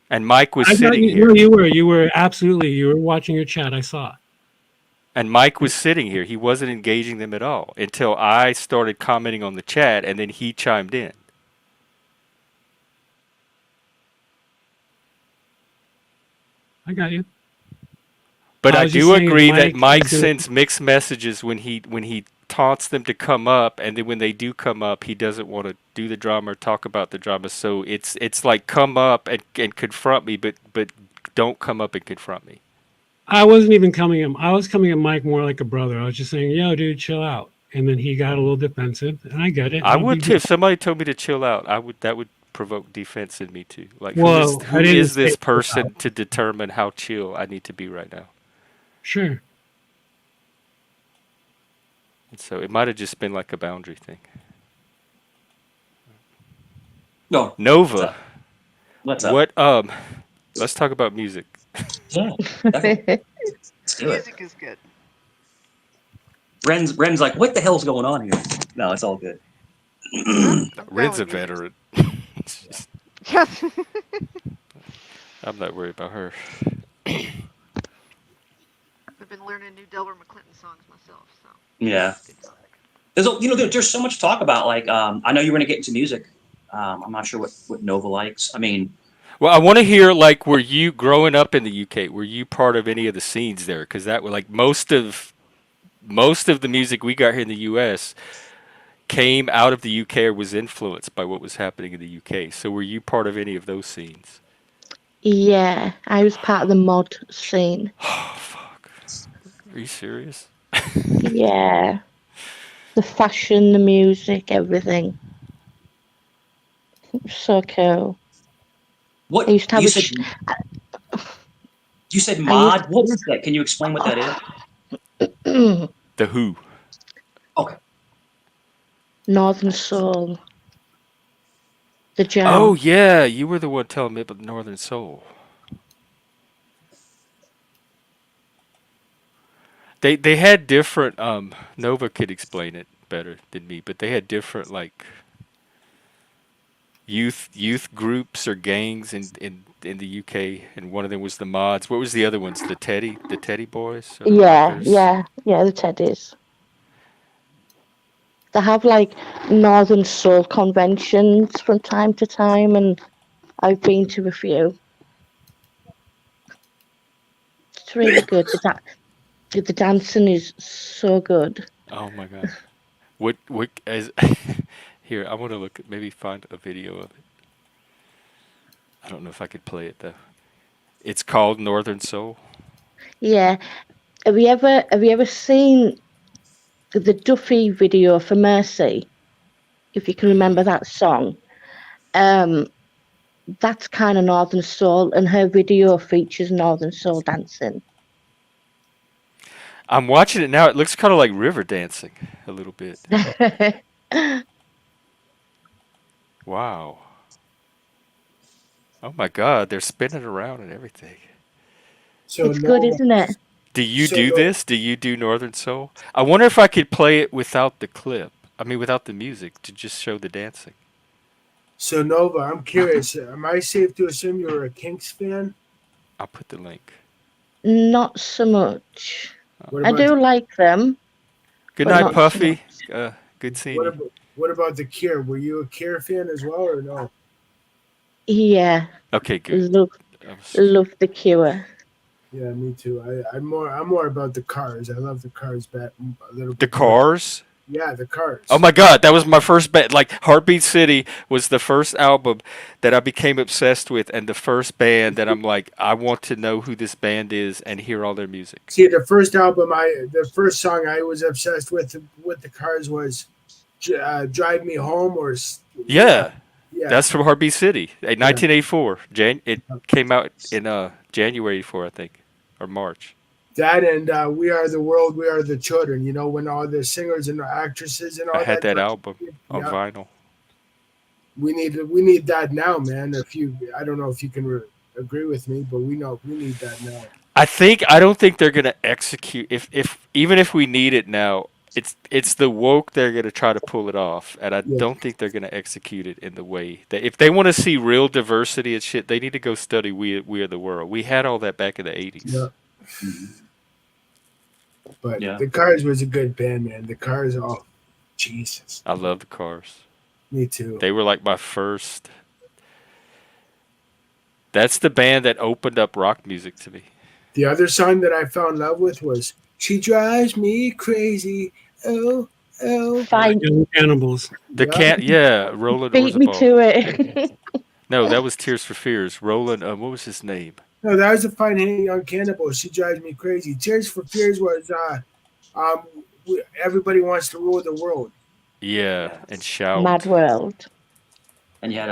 And Mike was I got sitting you. No, here. you were absolutely, you were watching your chat. I saw. And Mike was sitting here. He wasn't engaging them at all until I started commenting on the chat and then he chimed in. I got you. But I I was just do saying agree that Mike Mike is doing. sends mixed messages when he taunts them to come up, and then when they do come up, he doesn't want to do the drama or talk about the drama. So it's like come up and confront me, but don't come up and confront me. I wasn't even coming at. I was coming at Mike more like a brother. I was just saying, yo, dude, chill out. And then he got a little defensive, and I get it. I No would big too. deal. If somebody told me to chill out, I would. That would provoke defense in me too. Like Well, I who didn't is say this chill out. person to determine how chill I need to be right now? Sure. And so it might have just been like a boundary thing. No. Nova, What's up? what let's talk about music. Yeah. Definitely. Let's do it. Music is good. Ren's like, what the hell's going on here? No, it's all good. I'm down Red's a with music. veteran. Yes. I'm not worried about her. I've been learning new Delbert McClinton songs myself, so. Yeah. There's so much talk about like I know you were gonna get into music. I'm not sure what Nova likes. I mean, Well, I want to hear like, were you growing up in the UK? Were you part of any of the scenes there? Because that were like most of the music we got here in the US came out of the UK or was influenced by what was happening in the UK. So were you part of any of those scenes? Yeah, I was part of the mod scene. Oh fuck! Are you serious? Yeah, the fashion, the music, everything. It was so cool. I What used to have you a said? You said I used mod. What is that? Can you explain what that is? The Who. Okay. Northern Soul, the Oh Jam. yeah, you were the one telling me about Northern Soul. They had different Nova could explain it better than me, but they had different like youth groups or gangs in the UK, and one of them was the Mods. What was the other ones? The Teddy Boys or the Yeah, Rockers? yeah, yeah, the Teddies. They have like Northern Soul conventions from time to time, and I've been to a few. It's really good. The dancing is so good. Oh my god. What as here, I want to look at maybe find a video of it. I don't know if I could play it though. It's called Northern Soul. Yeah. Have you ever seen the Duffy video for Mercy? If you can remember that song. Um, that's kind of Northern Soul, and her video features Northern Soul dancing. I'm watching it now. It looks kind of like river dancing a little bit. Wow. Oh my god, they're spinning around and everything. So It's good, Nova, isn't it? Do you so do no, this? Do you do Northern Soul? I wonder if I could play it without the clip. I mean, without the music to just show the dancing. so Nova, I'm curious. Am I safe to assume you're a Kinks fan? I'll put the link. Not so much. What I about do like them, Good but night, not so much. Puffy. Good seeing what you. about what about the Cure? Were you a Cure fan as well, or no? Yeah, Okay, good. love I was, love the Cure. Yeah, me too. I'm more about the Cars. I love the Cars a little the bit more. Cars. Yeah, the Oh Cars. my God, that was my first band. Like Heartbeat City was the first album that I became obsessed with, and the first band that I'm like, I want to know who this band is and hear all their music. See, the first song I was obsessed with the Cars was "Drive Me Home" yeah, Yeah, yeah. that's from Heartbeat City, Yeah. 1984. It came out in January '84, I think, or March. That and "We Are the World, We Are the Children." You know, when all the singers and the actresses and I all had that. that album on Yeah, vinyl. we need that now, man. I don't know if you can agree with me, but we need that now. I don't think they're gonna execute if even if we need it now. It's the woke they're gonna try to pull it off, and I Yeah, don't think they're gonna execute it in the way that if they want to see real diversity and shit, they need to go study We Are the World. We had all that back in the '80s. yeah. Mhm. But Yeah. the Cars was a good band, man. The Cars, oh Jesus, I love the Cars. me too. They were like my first. That's the band that opened up rock music to me. The other song that I fell in love with was "She Drives Me Crazy." Oh, oh, Fine, Young Cannibals. The yeah. cat, yeah, Roland beat me Orzabal. to it. No, that was Tears for Fears. Roland, what was his name? No, that was a fine hanging young cannibal. She drives me crazy. Tears for Fears was um, everybody wants to rule the world. Yeah, Yeah. and Mad Shout. World. And you had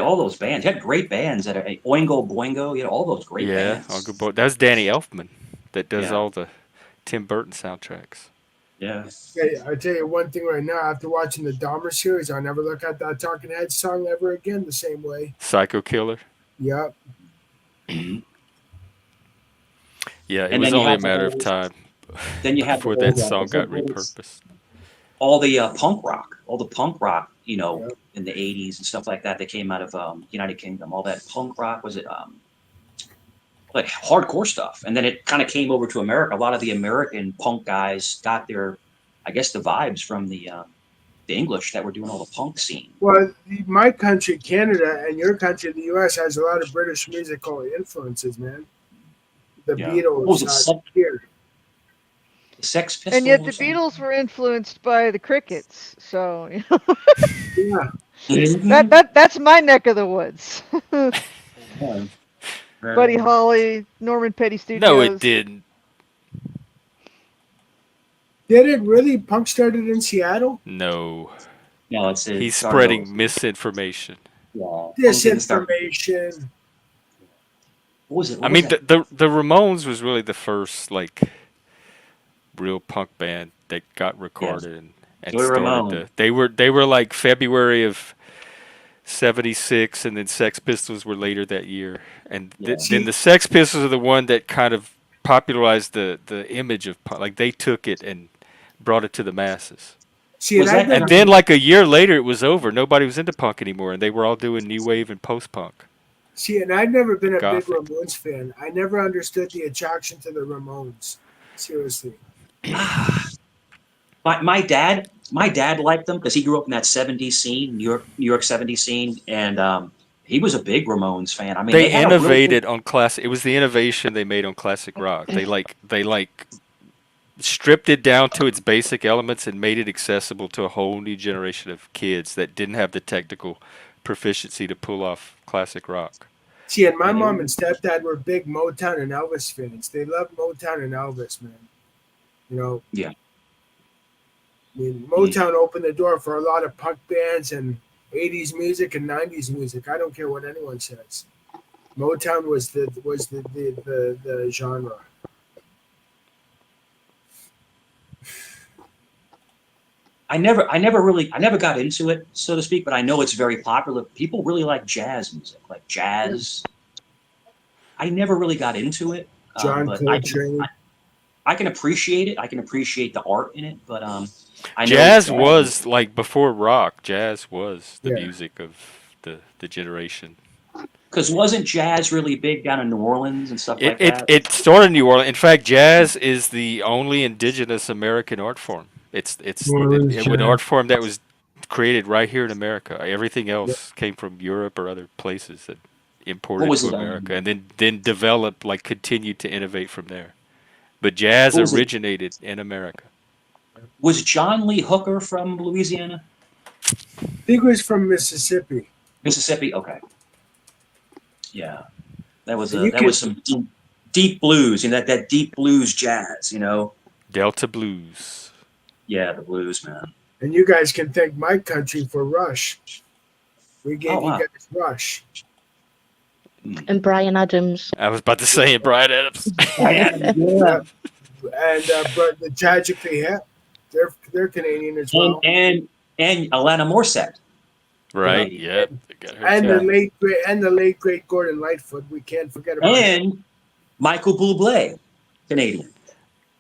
all those bands. You had great bands that are Oingo Boingo. You had all those great Yeah, Uncle bands. Bo. That's Danny Elfman that does Yeah. all the Tim Burton soundtracks. Yeah. Hey, I tell you one thing right now. After watching the Dahmer series, I'll never look at that Talking Heads song ever again the same way. Psycho Killer. Yep. Mhm. Yeah, it And was then you only a had matter of time the before whole that song the got whole repurposed. all the all the punk rock, Yep. in the '80s and stuff like that that came out of United Kingdom. All that punk rock was it like hardcore stuff, and then it kind of came over to America. A lot of the American punk guys got their, I guess, the vibes from the English that were doing all the punk scene. Well, my country, Canada, and your country, the U.S., has a lot of British musical influences, man. The Yeah. What was Beatles, it? here. Sex And yet Pistols or the something? Beatles were influenced by the Crickets, so Yeah. that's my neck of the woods. Yeah. Buddy Holly, Norman Petty No, it Studios. didn't. Did it really? Punk started in Seattle? No, No, it he's started over. spreading misinformation. Yeah, punk didn't start. Disinformation. What was it? I What was mean, that? the Ramones was really the first like real punk band that got Yeah, recorded and Joey started Ramone. the. They were like February of '76, and then Sex Pistols were later that year, and Yeah. then See, the Sex Pistols are the one that kind of popularized the image of punk. Like they took it and brought it to the masses. see, and Was I've that And never, then like a year later, it was over. Nobody was into punk anymore, and they were all doing new wave and post punk see, and I've never been and a big gothic. Ramones fan. I never understood the attraction to the Ramones. Seriously. my dad liked them because he grew up in that '70s scene, New York '70s scene, and he was a big Ramones fan. I mean, They they had a really good. innovated on classic. It was the innovation they made on classic rock. They stripped it down to its basic elements and made it accessible to a whole new generation of kids that didn't have the technical proficiency to pull off classic rock. See, and my Yeah, they were. mom and stepdad were big Motown and Elvis fans. They loved Motown and Elvis, man. You know, Yeah. I mean, Mm. Motown opened the door for a lot of punk bands and 80s music and 90s music. I don't care what anyone says. Motown was the genre. I never got into it, so to speak, but I know it's very popular. People really like jazz music, like Yeah. jazz. I never really got into it, John but I can Coltrane. I can appreciate it. I can appreciate the art in it, but I know Jazz jazz. was like before rock. Jazz was the Yeah. music of the generation. Because wasn't jazz really big down in New Orleans and stuff It, like it that? it started in New Orleans. In fact, jazz is the only indigenous American art form. New Orleans An jazz. art form that was created right here in America. Everything Yeah. else came from Europe or other places that What imported was to it? America, and then developed, like, continued to innovate from there. But jazz What was it? originated in America. Was John Lee Hooker from Louisiana, I think it was from Mississippi. Mississippi? Okay, yeah, that was And you that was can some deep blues, that deep blues jazz. Delta blues. Yeah, the blues, man. and you guys can thank my country for Rush. We Oh gave you wow. guys Rush. Mm. And Brian Adams. I was about to say it, Brian Adams. Diana, yeah. Yep. And but the tragically hip, they're Canadian as and well. and and Alana Morissette, Right? Canadian. Yep. And, They got her and too. the late great Gordon Lightfoot. We can't forget about him. And Michael Bublé, Canadian.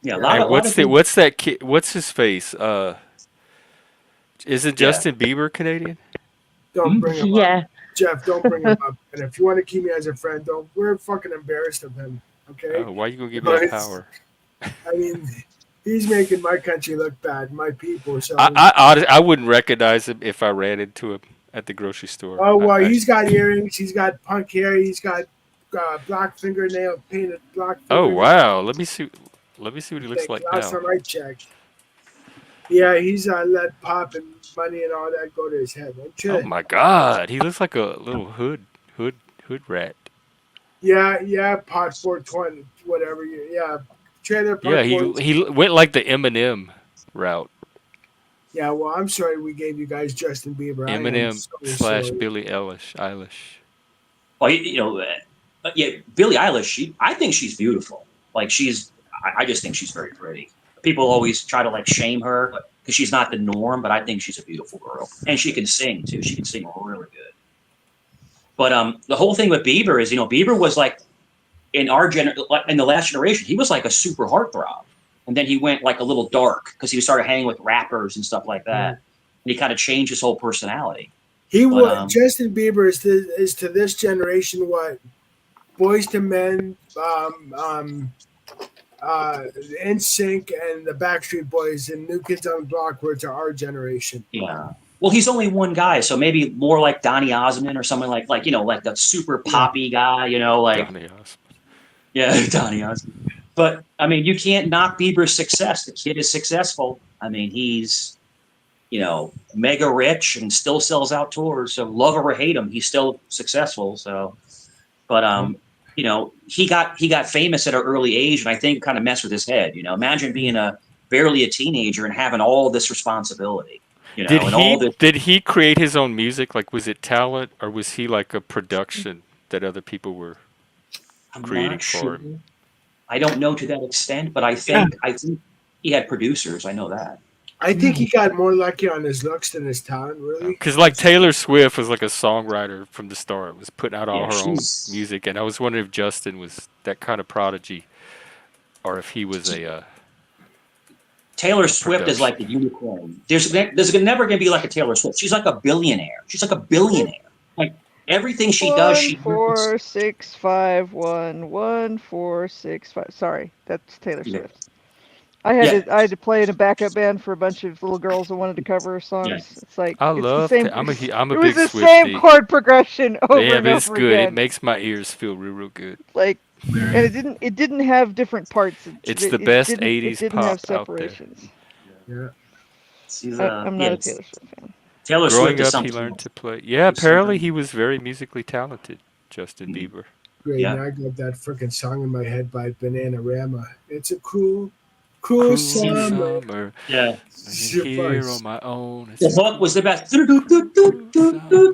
Yeah, a Yeah. lot And of lot what's of good. what's that kid? What's his face? Isn't Yeah. Justin Bieber Canadian? Don't Hmm? bring him up, Yeah. Jeff. Don't bring him up. And if you want to keep me as a friend, don't. We're fucking embarrassed of him. Okay. Oh, why you gonna give me But that it's, power? I mean, he's making my country look bad, my people. I, So, I I wouldn't recognize him if I ran into him at the grocery store. oh well, he's got earrings. He's got punk hair. He's got black fingernail painted black Oh fingernail. wow, let me see. Let me see what he looks Like like last now. time I checked. Yeah, he's let pop and money and all that go to his head. I'm Oh sure. my God, he looks like a little hood rat. Yeah, pot 420, whatever. Yeah, trailer Yeah, park boys. he went like the Eminem route. Yeah, well, I'm sorry we gave you guys Justin Bieber. I am Eminem so slash sorry. Billie Eilish. Well, yeah, Billie Eilish. I think she's beautiful. Like I just think she's very pretty. People always try to like shame her because she's not the norm, but I think she's a beautiful girl, and she can sing too. She can sing really good. But the whole thing with Bieber is, Bieber was like in in the last generation, he was like a super heartthrob, and then he went like a little dark because he started hanging with rappers and stuff like that, and he kind of changed his whole personality. He But was Justin Bieber is to this generation what Boys to Men, NSYNC, and the Backstreet Boys and New Kids on the Block were to our generation. yeah. Well, he's only one guy, so maybe more like Donny Osmond or something like like the super poppy guy, like Donny Osmond. yeah, Donny Osmond. But I mean, you can't knock Bieber's success. The kid is successful. I mean, he's mega rich and still sells out tours. So love or hate him, he's still successful. So, but he got famous at an early age, and I think kind of messed with his head. Imagine being barely a teenager and having all this responsibility. And all this. Did he create his own music? Like, was it talent, or was he like a production that other people were I'm creating not for sure. him. I don't know to that extent, but Yeah, I think he had producers. I know that. I think he got more lucky on his looks than his talent. Really, Because like Taylor Swift was like a songwriter from the start, was putting out all Yeah, her own she's music, and I was wondering if Justin was that kind of prodigy, or if he was Taylor a Swift is production. like the unicorn. There's never going to be like a Taylor Swift. She's like a billionaire. She's like a billionaire. Like everything she does, One she four six five one 1465. Sorry, that's Taylor yeah, Swift. yeah, I had to play in a backup band for a bunch of little girls that wanted to cover her yeah. songs. It's like I it's the love. same. I'm a It was big the same Swiftie. chord progression over Yeah, and but it's over good. It again. makes my ears feel real, real good. Like, and it didn't have different parts. It's the best It '80s didn't have pop out there. separations. yeah. She's I'm not yeah. a Taylor Swift fan. Taylor Swift Growing is up, he something learned else. to play. Yeah, She's apparently something. he was very musically talented. Justin Mhm. Bieber. Great. Yeah, Now I got that freaking song in my head by Bananarama. It's a cruel, cruel Cruel see, summer. summer, yeah. here on my own. It's The a hook was cruel, the best. cruel summer.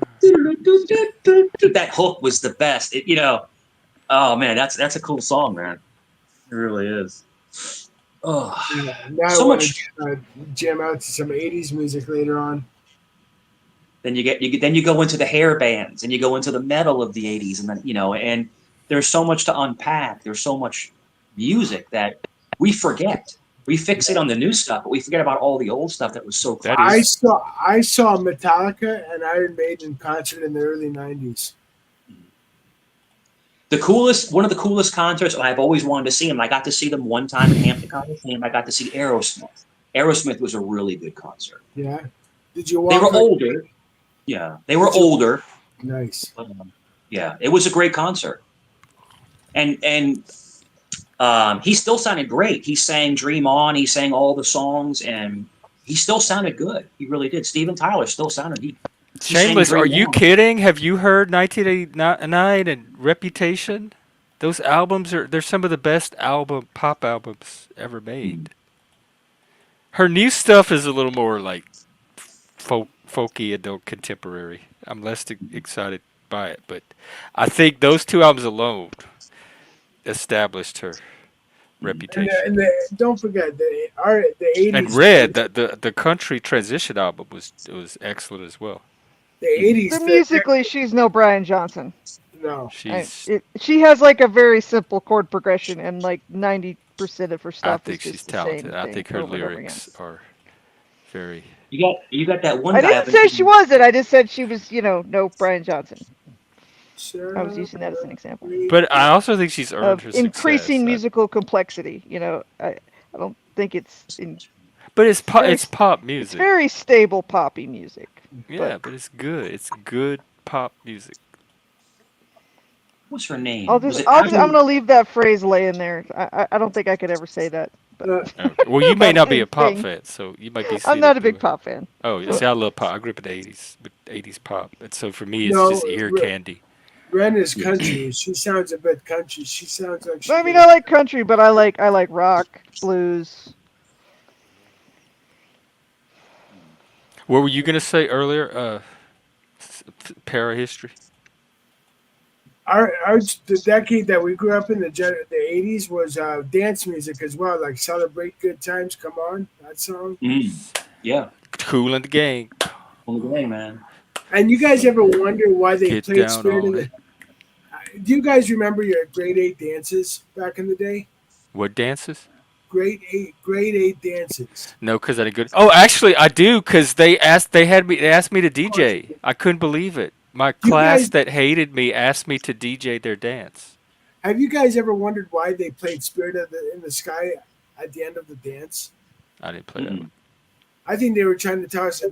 That hook was the best. Oh man, that's a cool song, man. It really is. Oh, Yeah, now I so want to much. jam out to some '80s music later on. Then then you go into the hair bands and you go into the metal of the '80s, and then and there's so much to unpack. There's so much music that we forget. We fixate on the new stuff, but we forget about all the old stuff that was so That I classic. is saw I saw Metallica and Iron Maiden concert in the early '90s. One of the coolest concerts I've always wanted to see, and I got to see them one time in Hampton Coliseum. I got to see Aerosmith. Aerosmith was a really good concert. Yeah. Did you They walk were like? older. Yeah, they were Did you? older. Nice. But, yeah, it was a great concert, and he still sounded great. He sang "Dream On." He sang all the songs, and he still sounded good. He really did. Steven Tyler still sounded. He sang Shameless. Are "Dream you On." kidding? Have you heard 1989 and Reputation? Those albums they're some of the best pop albums ever made. Her new stuff is a little more like folky adult contemporary. I'm less excited by it, but I think those two albums alone established her reputation. Don't forget the And '80s. Red, the country transition album was excellent as well. The But '80s. musically, she's no Brian Johnson. No. She's She has like a very simple chord progression, and like 90% of her I stuff is think she's just the talented. same I thing think her over and over again. lyrics are very. You got that one I guy. didn't say she wasn't. I just said she was, no Brian Johnson. I was using that as an example But I also think she's earned of her success. increasing musical complexity. I don't think But it's very it's pop it's music. very stable poppy music. Yeah, But but it's good. It's good pop music. What's her name? Was it I'm Avril? gonna leave that phrase laying there. I don't think I could ever say that. But Uh, Okay. Well, you may that not be a pop thing. fan, so you might be I'm seeing not it a the big way. pop fan. Oh, yeah. uh, See, I love pop. I grew up in the '80s, with '80s pop, and so for me, it's no, just ear candy. Ren is Yeah. country. She sounds a bit country. She sounds like she I mean, goes. I like country, but I like rock, blues. What were you gonna say earlier? Para history. The decade that we grew up in, the '80s, was dance music as well. Like "Celebrate Good Times," "Come On," that song. Yeah, Cool and the Gang. on the way, man. And you guys ever wonder why they Get played down "Spirit in on the"? it. Do you guys remember your grade eight dances back in the day? What dances? Grade eight dances. No, because I didn't go. Oh, actually, I do, because they asked me to Of course. DJ. I couldn't believe it. My You class guys, that hated me asked me to DJ their dance. have you guys ever wondered why they played "Spirit in the Sky" at the end of the dance? I didn't play that Mm-mm. one. I think they were trying to tell us a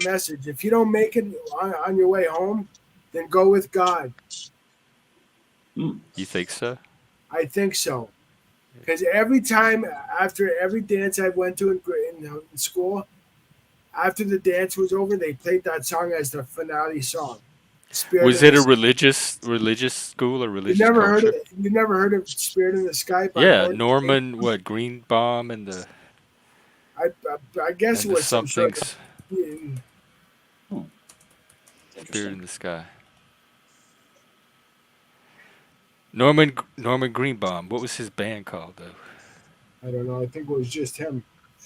message. If you don't make it on your way home, then go with God. Mm. You think so? I think so. Because every time after every dance I went to in school, after the dance was over, they played that song as the finale song. Spirit Was in it the a Sky. religious school or You religious never heard culture? of you never heard of Spirit in the Sky by Yeah, Morton? Norman, what, Greenbaum I guess and it the was some sort of somethings, It's Spirit interesting. in the Sky. Norman Greenbaum. What was his band called though? I don't know. I think it was just him.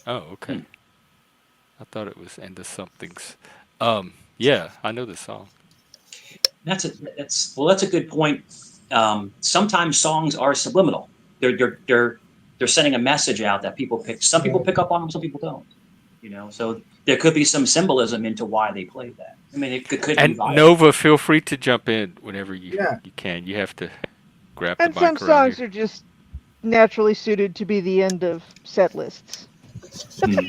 Oh, okay. Hmm. I thought it was Into Somethings. Yeah, I know the song. That's a good point. Sometimes songs are subliminal. They're sending a message out that people pick. Some people Yeah. pick up on them, some people don't. So there could be some symbolism into why they played that. I mean, it could be And violent. Nova, feel free to jump in whenever Yeah. you can. You have to grab the And some mic around here. songs are just naturally suited to be the end of set lists. Hmm.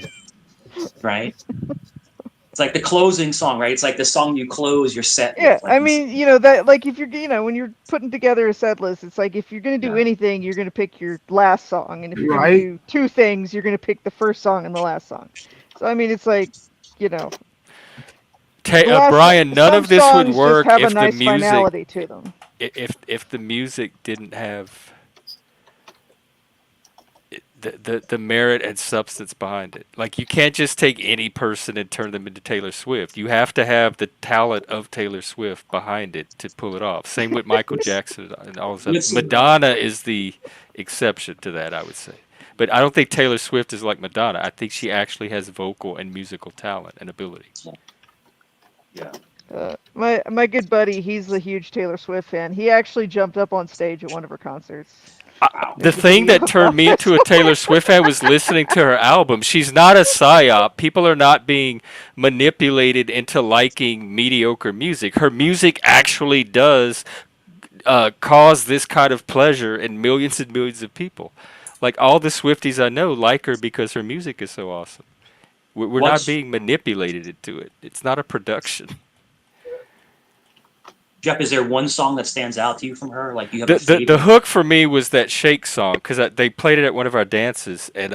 Right? It's like the closing song, right? It's like the song you close your set Yeah, with. Like I mean, that, like, if you're, when you're putting together a set list, it's like if you're gonna do yeah. anything, you're gonna pick your last song, and if you're gonna Right. do two things, you're gonna pick the first song and the last song. So I mean, it's like, the last Brian, none some of this would songs just work have a if the nice music finality to them. if the music didn't have the merit and substance behind it. Like you can't just take any person and turn them into Taylor Swift. You have to have the talent of Taylor Swift behind it to pull it off. Same with Michael Jackson and all this stuff. Let's see. Madonna is the exception to that, I would say. But I don't think Taylor Swift is like Madonna. I think she actually has vocal and musical talent and ability. Yeah. My good buddy, he's a huge Taylor Swift fan. He actually jumped up on stage at one of her concerts. Wow. The thing that turned me into a Taylor Swift fan was listening to her album. She's not a psyop. People are not being manipulated into liking mediocre music. Her music actually does cause this kind of pleasure in millions and millions of people. Like all the Swifties I know like her because her music is so awesome. We're not What's being manipulated into it. It's not a production. Jeff? Is there one song that stands out to you from her? Like you have The a the, favorite? the hook for me was that Shake song because they played it at one of our dances and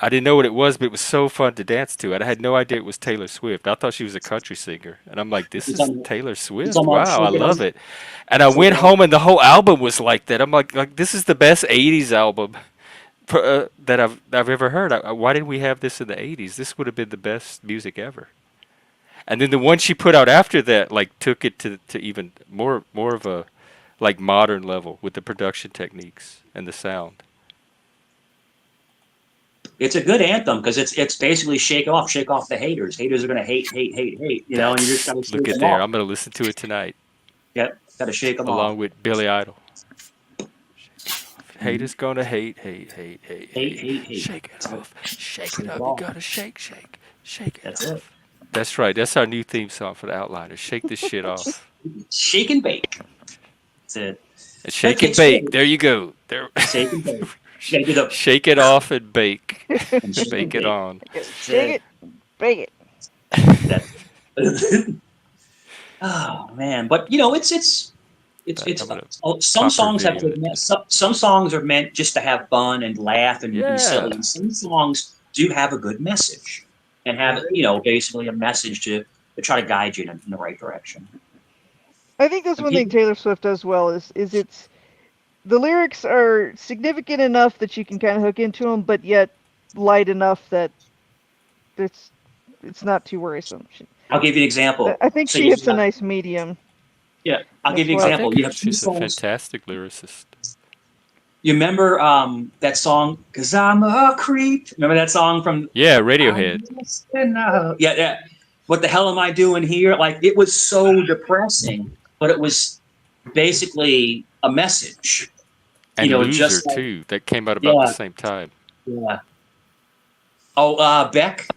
I didn't know what it was, but it was so fun to dance to. And I had no idea it was Taylor Swift. I thought she was a country singer, and I'm like, "This It's is on. Taylor It's Swift! on. Wow, I Shake it love off. it." And I Shake went it off. home, and the whole album was like that. I'm like this is the best '80s album that I've ever heard. Why didn't we have this in the '80s? This would have been the best music ever. And then the one she put out after that, like, took it to even more of a like modern level with the production techniques and the sound. It's a good anthem because it's basically shake off the haters. Haters are gonna hate, hate, hate, hate. And you just That's gotta look shake at them there. off. I'm gonna listen to it tonight Yep, gotta shake them off. along with Billy Idol. Mhm. Haters gonna hate, hate, hate, hate, Hate, hate. hate, hate. Shake it That's it. off, shake it Shake it up. You off. gotta shake, shake, shake it That's it. off. That's right. That's our new theme song for the Outliners. Shake this shit off. Shake and bake. That's it. And Gotta shake and take care. bake. There you go. There. Shake and bake. You gotta do the Shake it off and bake. and shake and Bake it bake. on. That's Shake it, bake it. That's oh man, but it's I'm gonna some pop her songs have video in good it. some songs are meant just to have fun and laugh and be silly, Yeah. and some songs do have a good message and have basically a message to try to guide you in the right direction. I think that's And one thing people, Taylor Swift does well is it's the lyrics are significant enough that you can kind of hook into them, but yet light enough that it's it's not too worrisome. I'll give you an example. I think So she you hits a have nice medium. yeah, I'll give That's you an I why. example. think You have two she's a songs. fantastic lyricist. You remember that song? Cause I'm a creep. Remember that song from Yeah, I'm Radiohead. missing out. Yeah, yeah. What the hell am I doing here? Like it was so depressing, but it was basically a message. And Loser Just like too. That came out about the yeah, same time. yeah. Oh, Beck.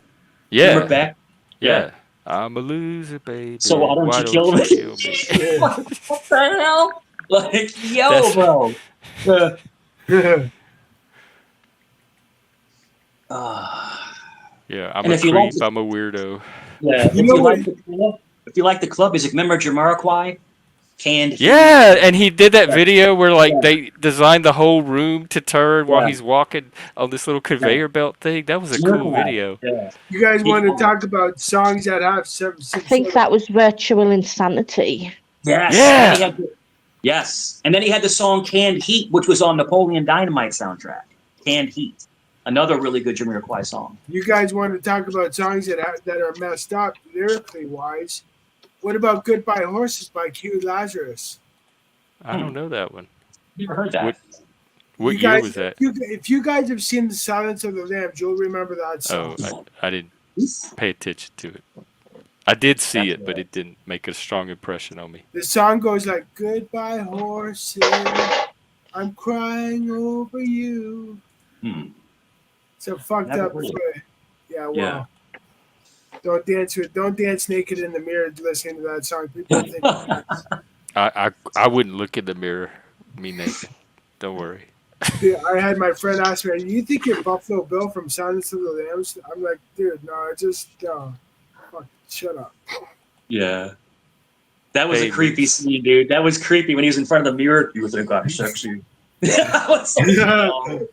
Remember Yeah, Beck? Yeah. yeah. I'm a loser, So baby. why don't Why you don't kill you me? kill me? Yeah. What the hell? Like, yo, That's bro. Uh, Yeah. yeah. I'm and a if you like, creep. I'm a weirdo. yeah, You know what? if you like the club music, remember Jamiroquai? Canned Heat. Yeah, and he did that Yeah, video where like yeah, they designed the whole room to turn while yeah, he's walking on this little yeah. conveyor belt thing. That was a cool Jamiroquai. video. Yeah. You guys He, want to talk about songs that have I some think sort of that was virtual insanity. yes, and then he Yeah. had yes, and then he had the song "Canned Heat," which was on Napoleon Dynamite soundtrack. "Canned Heat," another really good Jamiroquai song. you guys want to talk about songs that are messed up lyrically wise? What about "Goodbye Horses" by Q Lazarus? I don't know that one. Never heard that. What You year guys, was that? if you guys have seen The Silence of the Lambs, you'll remember that Oh, song. I didn't pay attention to it. I did see That's it, but it didn't make a strong impression on me. The song goes like, "Goodbye, horses, I'm crying over you." Hmm. So fucked Never up. heard it. Yeah, Yeah. well, don't dance naked in the mirror listening to that song. People think you're nuts. I wouldn't look in the mirror, me naked. Don't worry. Yeah, I had my friend ask me, "You think you're Buffalo Bill from Silence of the Lambs?" I'm like, "Dude, no, I just no, fuck, shut up." Yeah. That was a Hey, creepy Moose. scene, dude. That was creepy when he was in front of the mirror. You think I'm sexy? I was like, no.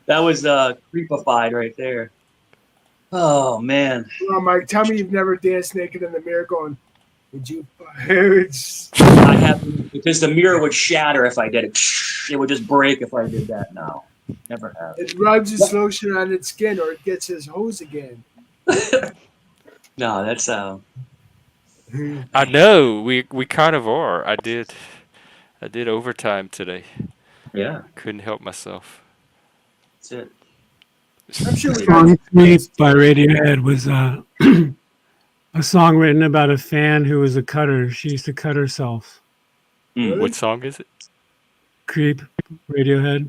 That was creepified right there. Oh man. Well, Mike, tell me you've never danced naked in the mirror going, "Would you?" It's, I haven't, because the mirror would shatter if I did it. It would just break if I did that. No, never have. it rubs its lotion on its skin, or it gets his hose again. No, that's I know we kind of are. I did overtime today. yeah, Couldn't help myself. that's it. I'm sure we The got song "Creep" by Radiohead was a song written about a fan who was a cutter. She used to cut herself. Mm. What song is it? "Creep," Radiohead.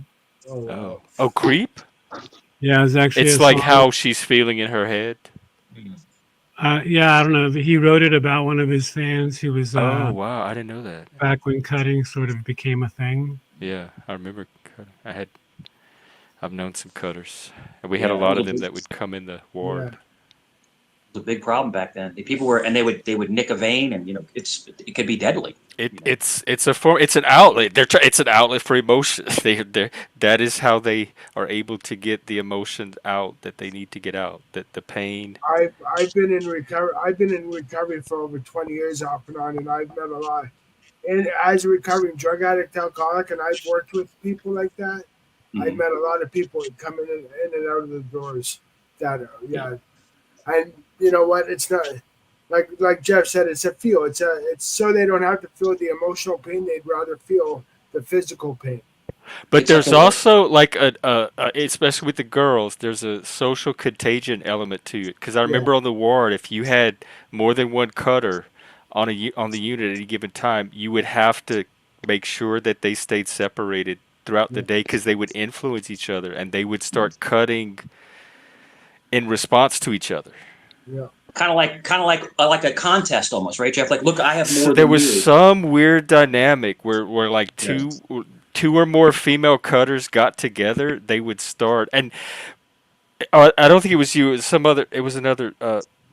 Oh wow. Oh, Creep? Yeah, it was actually It's a like song. how she's feeling in her head. Yeah, I don't know. He wrote it about one of his fans who was Oh, wow, I didn't know that. back when cutting sort of became a thing. Yeah, I remember I've known some cutters. And we had a Yeah, lot of them that would come in the ward. Yeah. It was a big problem back then. People were, and they would nick a vein, and it could be deadly. It's an outlet. It's an outlet for emotion. They that is how they are able to get the emotions out that they need to get out. That the pain. I've been in recovery. I've been in recovery for over 20 years off and on, and I've met a lot. And as a recovering drug addict, alcoholic, and I've worked with people like that. I've Mhm. met a lot of people coming in and out of the doors. That yeah, and you know what? It's not like Jeff said. It's a feel. It's so they don't have to feel the emotional pain. They'd rather feel the physical pain. But It's like there's a also like especially with the girls, there's a social contagion element to it. Because I Yeah, remember on the ward, if you had more than one cutter on the unit at any given time, you would have to make sure that they stayed separated throughout the yeah, day because they would influence each other and they would start cutting in response to each other. yeah. kind of like a contest almost, right, Jeff? Like, look, I have So more there than was you. some weird dynamic where like Yeah. two or more female cutters got together, they would start and I don't think it was you. It was some other. It was another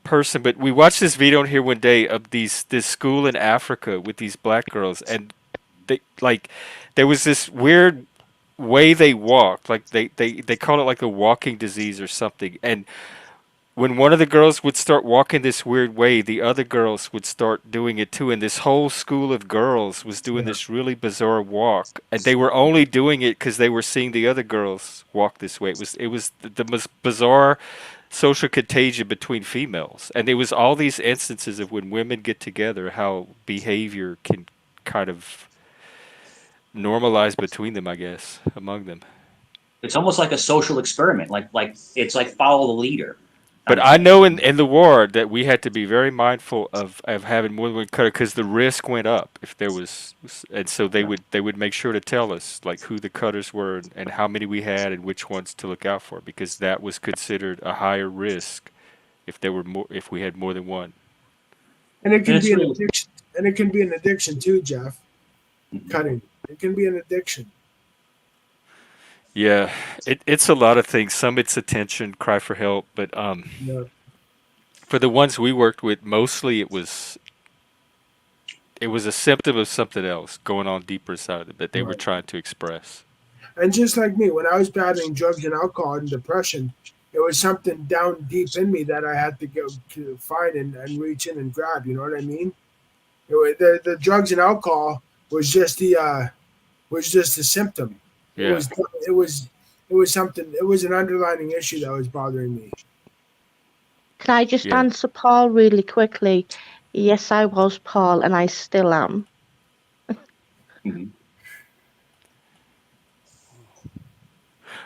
person. But we watched this video on here one day of this school in Africa with these black girls, and they like there was this weird way they walked. Like they call it like a walking disease or something. And when one of the girls would start walking this weird way, the other girls would start doing it too. And this whole school of girls was doing this really bizarre walk, and they were only doing it because they were seeing the other girls walk this way. It was the most bizarre social contagion between females, and it was all these instances of when women get together, how behavior can kind of normalize between them, I guess, among them. It's almost like a social experiment. Like it's like follow the leader But kind of I thing. know in the ward that we had to be very mindful of having more than one cutter because the risk went up if there was, and so they would make sure to tell us like who the cutters were and how many we had and which ones to look out for because that was considered a higher risk if we had more than one. And it And can it's be an real. addiction. And it can be an addiction too, Jeff. Mhm. Cutting. It can be an addiction. Yeah, it's a lot of things. Some it's attention, cry for help, but Yeah. for the ones we worked with, mostly it was a symptom of something else going on deeper inside of it that they were Right. trying to express. And just like me, when I was battling drugs and alcohol and depression, it was something down deep in me that I had to go to find and reach in and grab. You know what I mean? The drugs and alcohol was just a symptom. It Yeah. was it was it was something. It was an underlying issue that was bothering me. Can I just Yeah. answer Paul really quickly? Yes, I was Paul, and I still am. Mhm.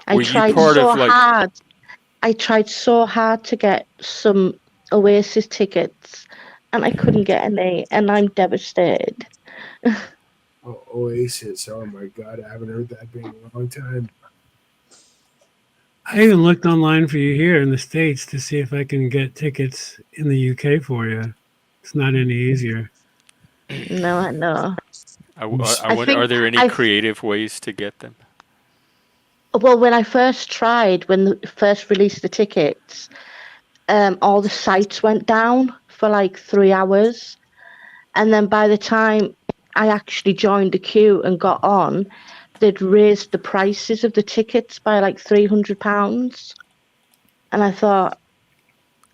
I Were you tried part so of like? hard. I tried so hard to get some Oasis tickets, and I couldn't get any, and I'm devastated. Oh, Oasis. Oh my God, I haven't heard that band in a long time. I even looked online for you here in the States to see if I can get tickets in the UK for you. It's not any easier. No, I know. I I wonder, are think there any I creative ways to get them? well, when I first tried, when they first released the tickets, all the sites went down for like 3 hours, and then by the time I actually joined the queue and got on, they'd raised the prices of the tickets by like £300, and I thought,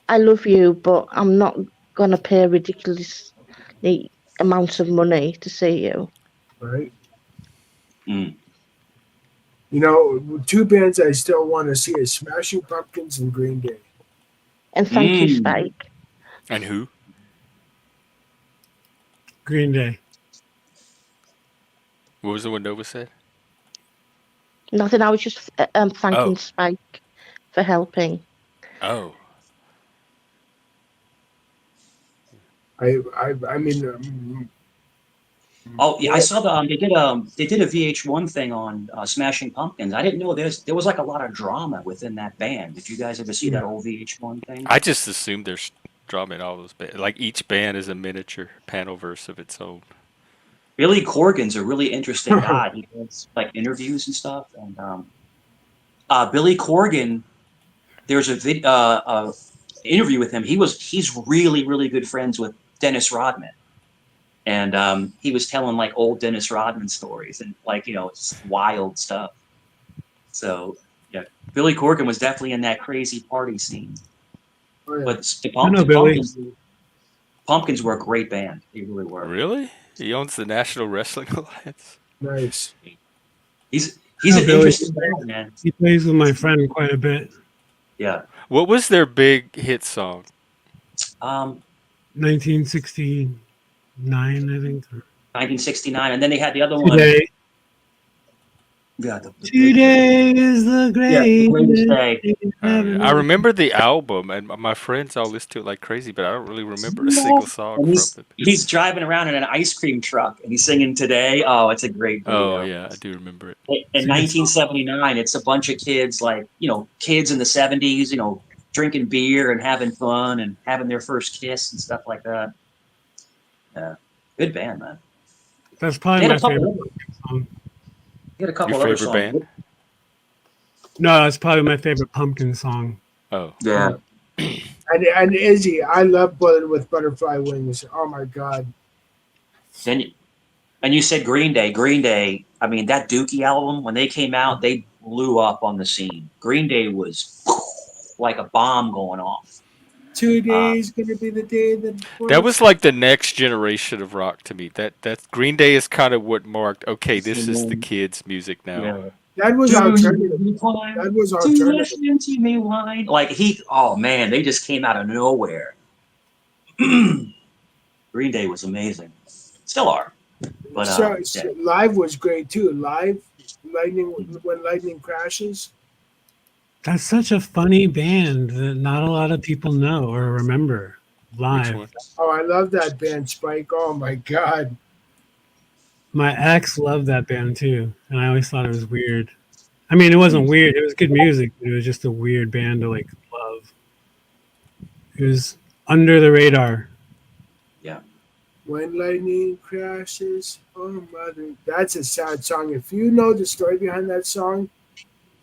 I love you, but I'm not gonna pay ridiculously amounts of money to see you. Right? Mm. You know, two bands I still want to see is Smashing Pumpkins and Green Day. And thank you, Mm. Spike. And who? Green Day. What was the one Nova said? Nothing. I was just thanking Oh, Spike for helping. oh. I mean, Oh yeah, I well, saw the they did a VH1 thing on Smashing Pumpkins. I didn't know there was like a lot of drama within that band. Did you guys ever see yeah, that old VH1 thing? I just assumed there's drama in all those bands. Like each band is a miniature panel verse of its own. Billy Corgan's a really interesting guy. He does like interviews and stuff. And Billy Corgan, there's a interview with him. He's really good friends with Dennis Rodman, and he was telling like old Dennis Rodman stories and like just wild stuff. So yeah, Billy Corgan was definitely in that crazy party scene. oh yeah, But I know Billy. Pumpkins were a great band. They really were. Really? He owns the National Wrestling Alliance? nice. I He's know an Billy. interesting guy, man. He plays with my friend quite a bit. Yeah. What was their big hit song? Um, 1969, I think. 1969, and then they had the other one. Today. Yeah, the big Today is the yeah, the greatest greatest day. day in Oh, yeah. I heaven. remember the album, and my friends all listen to it like crazy, but I don't really remember a Yeah. single song And from it. he's driving around in an ice cream truck and he's singing "Today." Oh, it's a great Oh, video. yeah, I do remember it. It's In a good song. 1979, it's a bunch of kids, like kids in the 70s, drinking beer and having fun and having their first kiss and stuff like that. Yeah, good band, man. That's probably They had my a couple favorite other, song. they had a Your couple other favorite songs. band? No, that's probably my favorite Pumpkin song. Oh. Yeah. And Izzy, I love Bullet with Butterfly Wings. Oh my God. Then and you said Green Day. Green Day. I mean, that Dookie album when they came out, they blew up on the scene. Green Day was like a bomb going off. Uh, Today's gonna be the day that That was butterfly. like the next generation of rock to me. That Green Day is kind of what marked, okay, this is the and kids' music now. yeah. That was Do alternative. you want That was to alternative. listen to me whine? Like oh man, they just came out of nowhere. Green Day was amazing. Still are. But yeah. So live was great too. Live, lightning when lightning crashes. That's such a funny band that not a lot of people know or remember Which live. one? Oh, I love that band, Spike. Oh my God. My ex loved that band too, and I always thought it was weird. I mean, it wasn't weird. It was good music, but it was just a weird band to like love. It was under the radar. Yeah. When lightning crashes, oh mother. That's a sad song. If you know the story behind that song,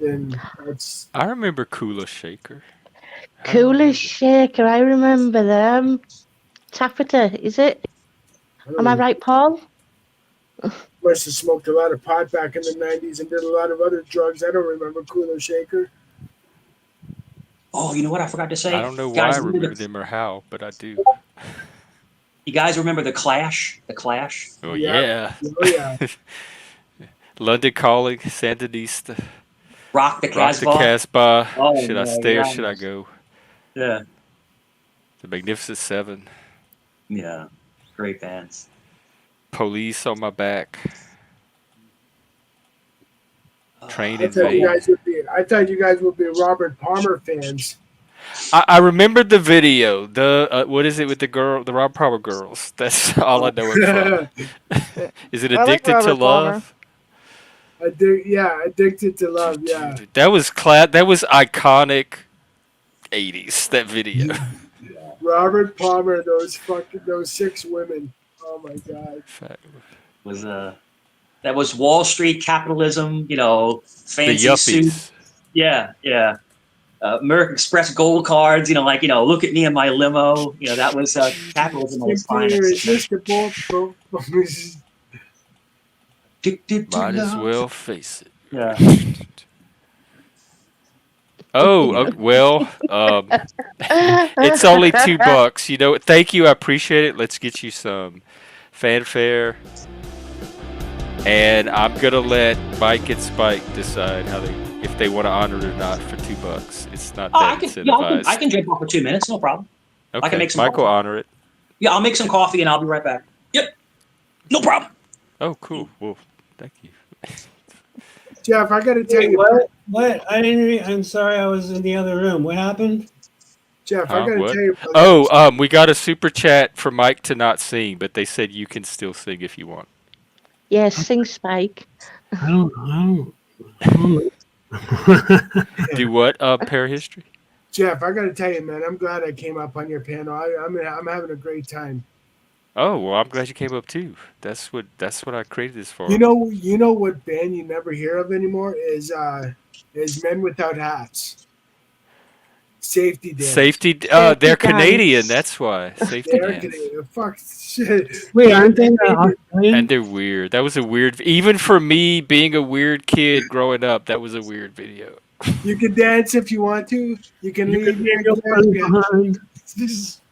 then that's I remember Kula Shaker. I don't Coolest remember. Shaker. I remember them. Taffeta, is it? I Am I don't right, Paul? must have smoked a lot of pot back in the '90s and did a lot of other drugs. I don't remember Cooler Shaker. Oh, you know what I forgot to I say, don't know why I guys. remember them or how, but I do. You guys remember the Clash? The Clash. Oh, Yeah. yeah. Oh yeah. London Calling, Sandinista, Rock the Rock the Casbah. Casbah, Oh Should I my Stay or Should I gosh. Go? Yeah. The Magnificent Seven, Yeah. Great bands. Police on My Back. Train I in thought you Vain. guys would be. I thought you guys would be Robert Palmer fans. I remembered the video. The what is it with the girl, the Rob Palmer girls? That's all I know it from. Uh, Yeah. Is it I like Addicted to Robert Palmer. Love? yeah, addicted to love. Yeah, Dude, that was that was iconic 80s, that video. Yeah. Robert Palmer. Those six women. Oh my God. Was that was Wall Street capitalism, The fancy suit. Yuppies. Yeah, yeah. American Express gold cards, look at me in my limo. That was capitalism at its Simply finest. irresistible. Addicted to Might as love. well face Yeah. it. Oh, well, it's only $2. You know, thank you. I appreciate it. Let's get you some fanfare. And I'm gonna let Mike and Spike decide if they want to honor it or not for $2. It's not Oh, that I incentivized. can jump off for 2 minutes, no problem. I can Okay, make some Mike will coffee. honor it. Yeah, I'll make some coffee and I'll be right back. Yep, no problem. Oh, cool. Well, thank you. Jeff, I got to tell Wait, you. what? What? I didn't. I'm sorry. I was in the other room. What happened? Jeff, I Huh? got to What? tell you. Brother, Oh, we got a super chat for Mike to not sing, but they said you can still sing if you want. Yes, sing Spike. I don't. Do what? Parahistory. Jeff, I got to tell you, man. I'm glad I came up on your panel. I'm having a great time. Oh well, I'm glad you came up too. That's what I created this for. You know what band you never hear of anymore is Men Without Hats. Safety Dance. Safety. They're Canadian. That's why. Safety They're dance. Canadian. Fuck shit. Wait, aren't they Australian? And they're weird. That was a weird. Even for me, being a weird kid growing up, that was a weird video. You can dance if you want to. You can You leave could your leave your friends behind.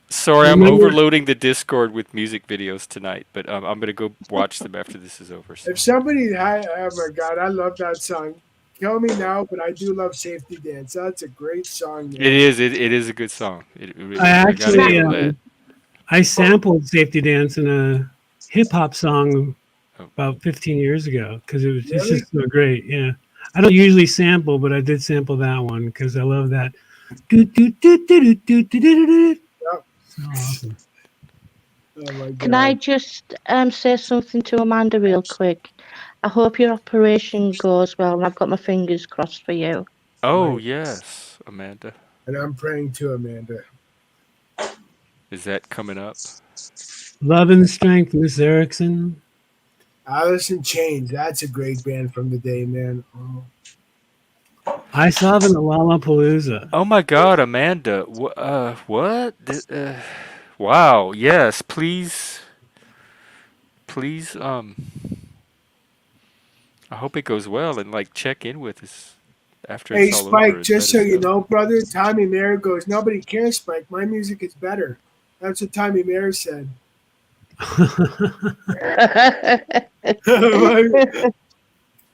Sorry, I'm Remember- overloading the Discord with music videos tonight, but I'm gonna go watch them after this is over. So. If somebody had, oh my God, I love that song. Kill me now, but I do love Safety Dance. That's a great song, man. It is. It is a good song. It really, I gotta actually, give it I sampled "Safety Dance" in a hip hop song Oh. about 15 years ago because it's Really? just so great. Yeah, I don't usually sample, but I did sample that one because I love that. Do, do, do, do, do, do, do, do, do. Yep. So awesome. Oh my God. Can I just say something to Amanda real quick? I hope your operation goes well, and I've got my fingers crossed for you. Oh Right. yes, Amanda. And I'm praying to Amanda. Is that coming up? Love and Strength, Miss Erickson. Alice in Chains. That's a great band from the day, man. Oh. I saw them at Lollapalooza. Oh my God, Amanda. What? Wow. Yes. Please. Please. I hope it goes well and check in with us after Hey, it's all Spike, over. just so you know, brother, Tommy Mayer goes, nobody cares, Spike. My music is better. That's what Tommy Mayer said.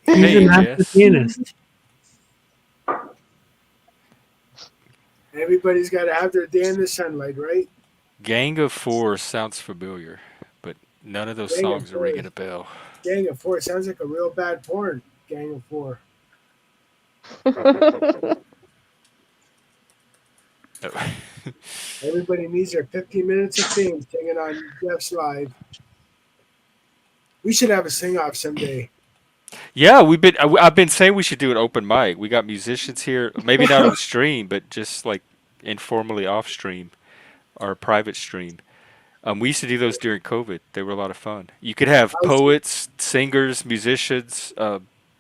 He's Hey, a master Jess. pianist. Everybody's got to have their day in the sunlight, right? Gang of Four sounds familiar, but none of those Gang of songs are Four. ringing a bell. Gang of Four sounds like a real bad porn. Gang of Four. Oh. Everybody needs their 15 minutes of fame singing on Jeff's Live. We should have a sing-off someday. Yeah, I've been saying we should do an open mic. We got musicians here, maybe not on stream, but just informally off stream or private stream. We used to do those during COVID. They were a lot of fun. You could have poets, singers, musicians,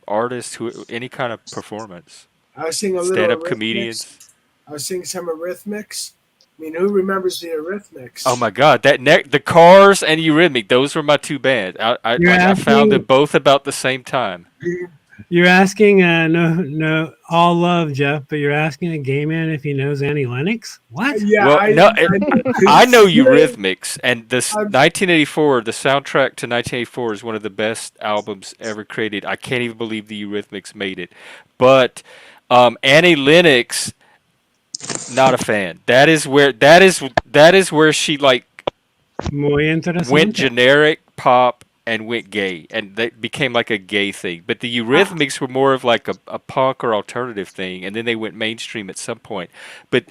artists, any kind of performance. I was singing a little Stand-up Eurythmics. comedians. I was singing some Eurythmics. I mean, who remembers the Eurythmics? Oh my God, the Cars and Eurythmic. Those were my two bands. I found them both about the same time. You're asking no all love, Jeff, but you're asking a gay man if he knows Annie Lennox? What? Yeah, Well, I know you. Eurythmics, and this 1984, the soundtrack to 1984 is one of the best albums ever created. I can't even believe the Eurythmics made it. But Annie Lennox, not a fan. That is where she Muy interesante. went generic pop and went gay, and that became like a gay thing. But the Eurythmics were more of like a punk or alternative thing, and then they went mainstream at some point. But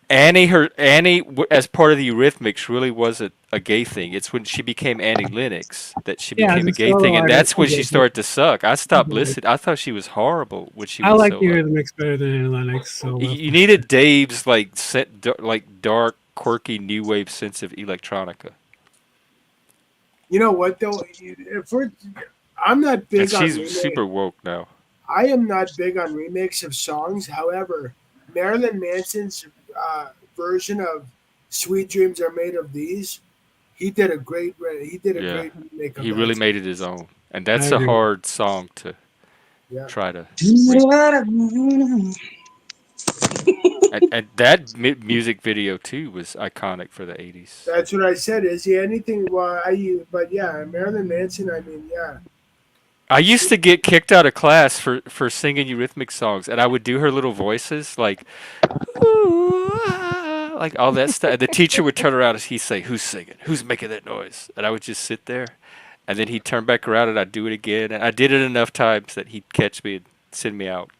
as part of the Eurythmics really wasn't a gay thing. It's when she became Annie Lennox that she Yeah, became as a a gay solo thing, and artist, that's when she started to suck. I stopped listening. I thought she was horrible when she I went like the solo. Eurythmics better than Annie Lennox. So You needed Dave's like dark, quirky new wave sense of electronica. You know what though? If we're, I'm not And big on she's remake. super woke now. I am not big on remakes of songs. However, Marilyn Manson's version of "Sweet Dreams Are Made of These," he did a Yeah. great remake of He that really song. made it his own. And I that's a agree. hard song to Yeah, try to and that music video too was iconic for the 80s. that's what I said. Is he anything? Well, but yeah, Marilyn Manson. I mean, yeah. I used to get kicked out of class for singing Eurythmic songs, and I would do her little voices like, "Ooh, ah," like all that stuff. And the teacher would turn around and he'd say, "Who's singing? Who's making that noise?" And I would just sit there, and then he'd turn back around and I'd do it again. And I did it enough times that he'd catch me and send me out.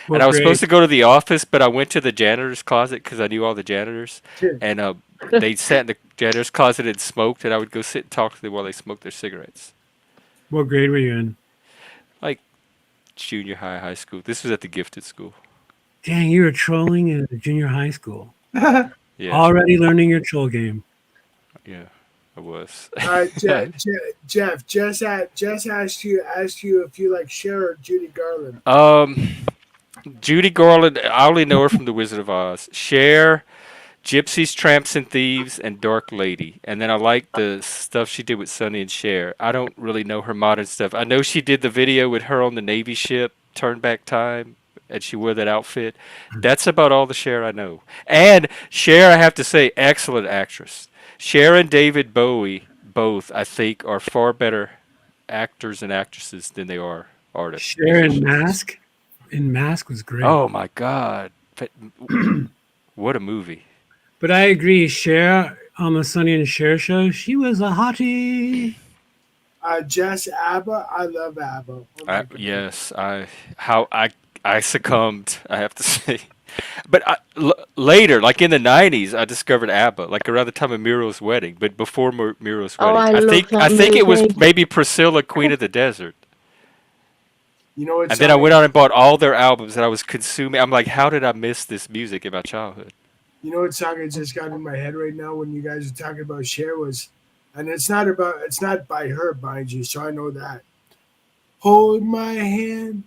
And Well, I was great. supposed to go to the office, but I went to the janitor's closet because I knew all the janitors, and they sat in the janitor's closet and smoked, and I would go sit and talk to them while they smoked their cigarettes. What grade were you in? Like junior high, high school. This was at the gifted school. Dang, you were trolling in junior high school. Yeah, Already learning your troll game. yeah, I was. Jeff, Jess asked you if you like Cher or Judy Garland. Judy Garland. I only know her from The Wizard of Oz. Cher, Gypsies, Tramps, and Thieves, and Dark Lady. And then I like the stuff she did with Sonny and Cher. I don't really know her modern stuff. I know she did the video with her on the Navy ship, Turn Back Time, and she wore that outfit. That's about all the Cher I know. And Cher, I have to say, excellent actress. Cher and David Bowie, both, I think, are far better actors and actresses than they are artists. Cher in musicians. Mask. In Mask was great. Oh my God. What a movie. But I agree, Cher on the Sonny and Cher show, she was a hottie. Jess, ABBA. I love ABBA. Oh my God. Yes, I succumbed, I have to say. But later, like in the 90s, I discovered ABBA, like around the time of Miro's wedding, but before Miro's Oh, wedding. I love I that think it was movie. maybe Priscilla, Queen of the Desert. You know what And then I song? went out and bought all their albums that I was consuming. I'm like, how did I miss this music in my childhood? You know what song I just got in my head right now when you guys are talking about Cher was, and it's not by her, mind you, so I know that. Hold my hand.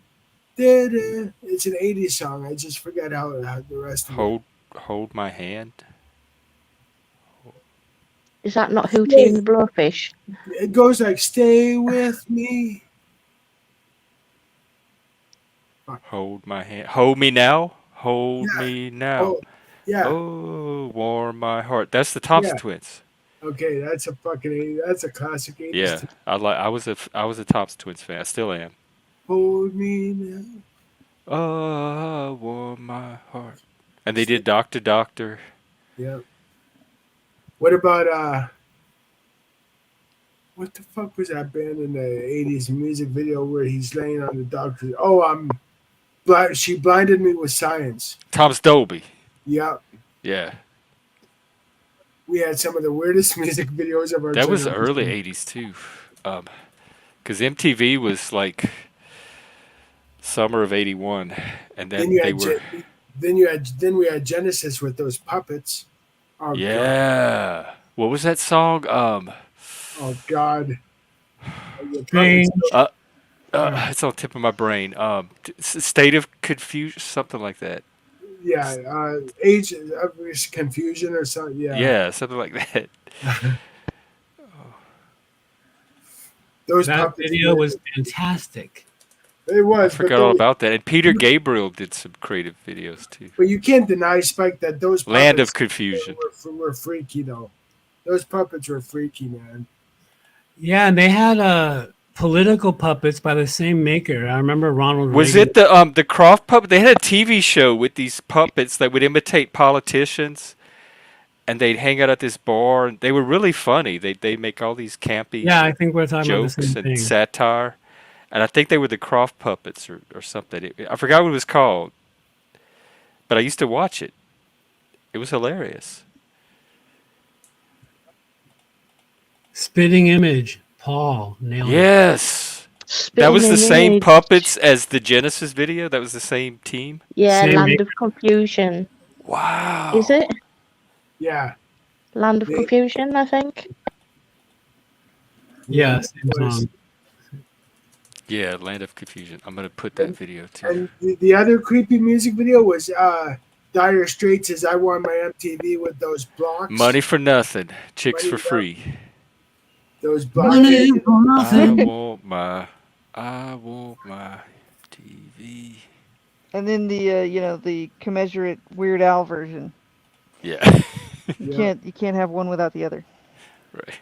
Da-da. It's an 80s song. I just forget how the rest of it. Hold my hand. Is that not Hootie and the Blowfish? It goes like, stay with me. Hold my hand. Hold me now. Hold Yeah. me now. Oh, yeah. Oh, warm my heart. That's the Thompson Yeah. Twins. Okay, that's a classic 80s. Yeah, I was a Thompson Twins fan. I still am. Hold me now. Oh, warm my heart. And they did Doctor Doctor. Yeah. What about what the fuck was that band in the 80s music video where he's laying on the doctor? Oh, she blinded me with science. Tom's Dolby. Yeah. Yeah, We had some of the weirdest music videos of our that was generation. the early '80s too. Because MTV was like summer of '81, and Then then you they had were. then we had Genesis with those puppets. Oh god. Yeah. What was that song? Oh god. The Brain. puppets. It's on the tip of my brain. State of Confusion, something like that. Yeah, age of confusion or something. Yeah. Yeah, something like that. Those That puppets. video was fantastic. It I was, forgot all about that. And Peter Gabriel did some creative videos too. but you can't deny, Spike, that those Land of puppets Confusion. were freaky though. Those puppets were freaky, man. Yeah, and they had political puppets by the same maker. I remember Ronald Was Reagan. it the Croft puppet? They had a TV show with these puppets that would imitate politicians, and they'd hang out at this bar. And they were really funny. They make all these campy Yeah, I think we're talking about the jokes same and thing. satire. And I think they were the Croft Puppets or something. I forgot what it was called, but I used to watch it. It was hilarious. Spitting image. Paul nailed it. Yes. That Spitting was the same image. puppets as the Genesis video. That was the same team. Yeah, Same Land make. of Confusion. Is Wow. it Yeah, Land of the, Confusion? I think. yeah, Yeah, it same was. song. Yeah, Land of Confusion. I'm gonna put that And, video too. and the other creepy music video was Dire Straits' "I Want My MTV" with those blocks, Money for nothing, chicks money, for free. those block Money catching. for I nothing. want my, I want my TV. And then the the commensurate Weird Al version. Yeah. You Yeah, can't have one without the other. Right.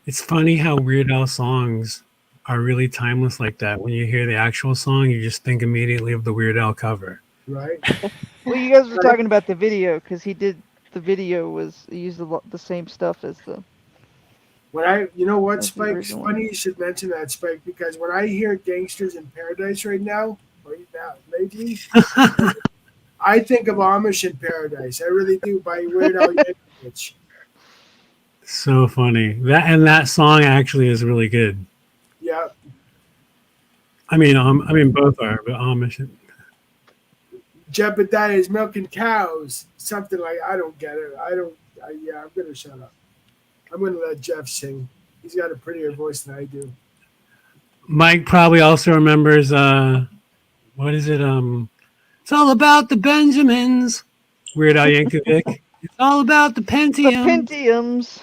It's funny how Weird Al songs are really timeless like that. When you hear the actual song, you just think immediately of the Weird Al cover. right. Well, you guys were talking about the video because he did the video was he used the same stuff as You know what, the Spike? It's original one. funny you should mention that, Spike, because when I hear "Gangsters in Paradise" right now, lately, I think of "Amish in Paradise." I really do. By Weird Al Yankovic. So funny. That song actually is really good. Yeah, I mean both are, but Amish. Jebediah is milking cows. Something like I don't get it. I don't. Yeah, I'm gonna shut up. I'm gonna let Jeff sing. He's got a prettier voice than I do. Mike probably also remembers what is it? It's all about the Benjamins. Weird Al Yankovic. It's all about the The Pentium. Pentiums.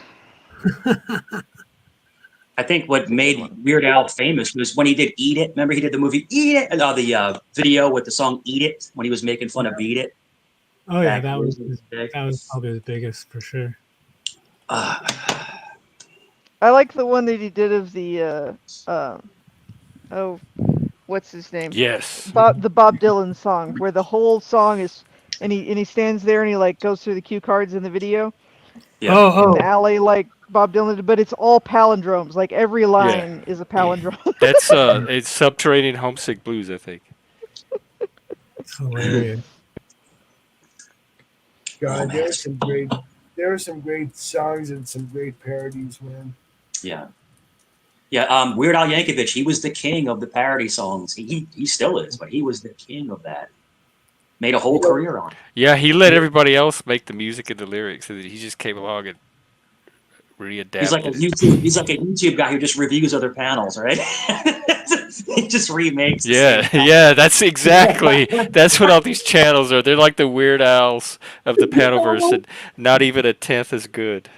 I think what That's a good made one. Weird Al famous was when he did "Eat It." Remember, he did the movie "Eat It," the video with the song "Eat It" when he was making fun of Yeah, "Beat It" Oh yeah, back years in the day. that was probably the biggest for sure. Uh, I like the one that he did of the oh, what's his name? Yes. The Bob Dylan song where the whole song is and he stands there and he like goes through the cue cards in the video yeah, in the Oh, alley like Bob Dylan did, but it's all palindromes. Like every Yeah. line is a palindrome. That's it's Subterranean Homesick Blues, I think. it's hilarious. oh God, man, there are some great songs and some great parodies, man. yeah, yeah. Weird Al Yankovic, he was the king of the parody songs. He still is, but he was the king of that. Made a whole You know, career on it. Yeah, he let everybody else make the music and the lyrics, and he just came along and readapted it. He's like a YouTube guy who just reviews other panels, right? He just remakes the same Yeah, panel. yeah, that's what all these channels are. They're like the Weird Owls of the Panelverse, and not even a tenth as good.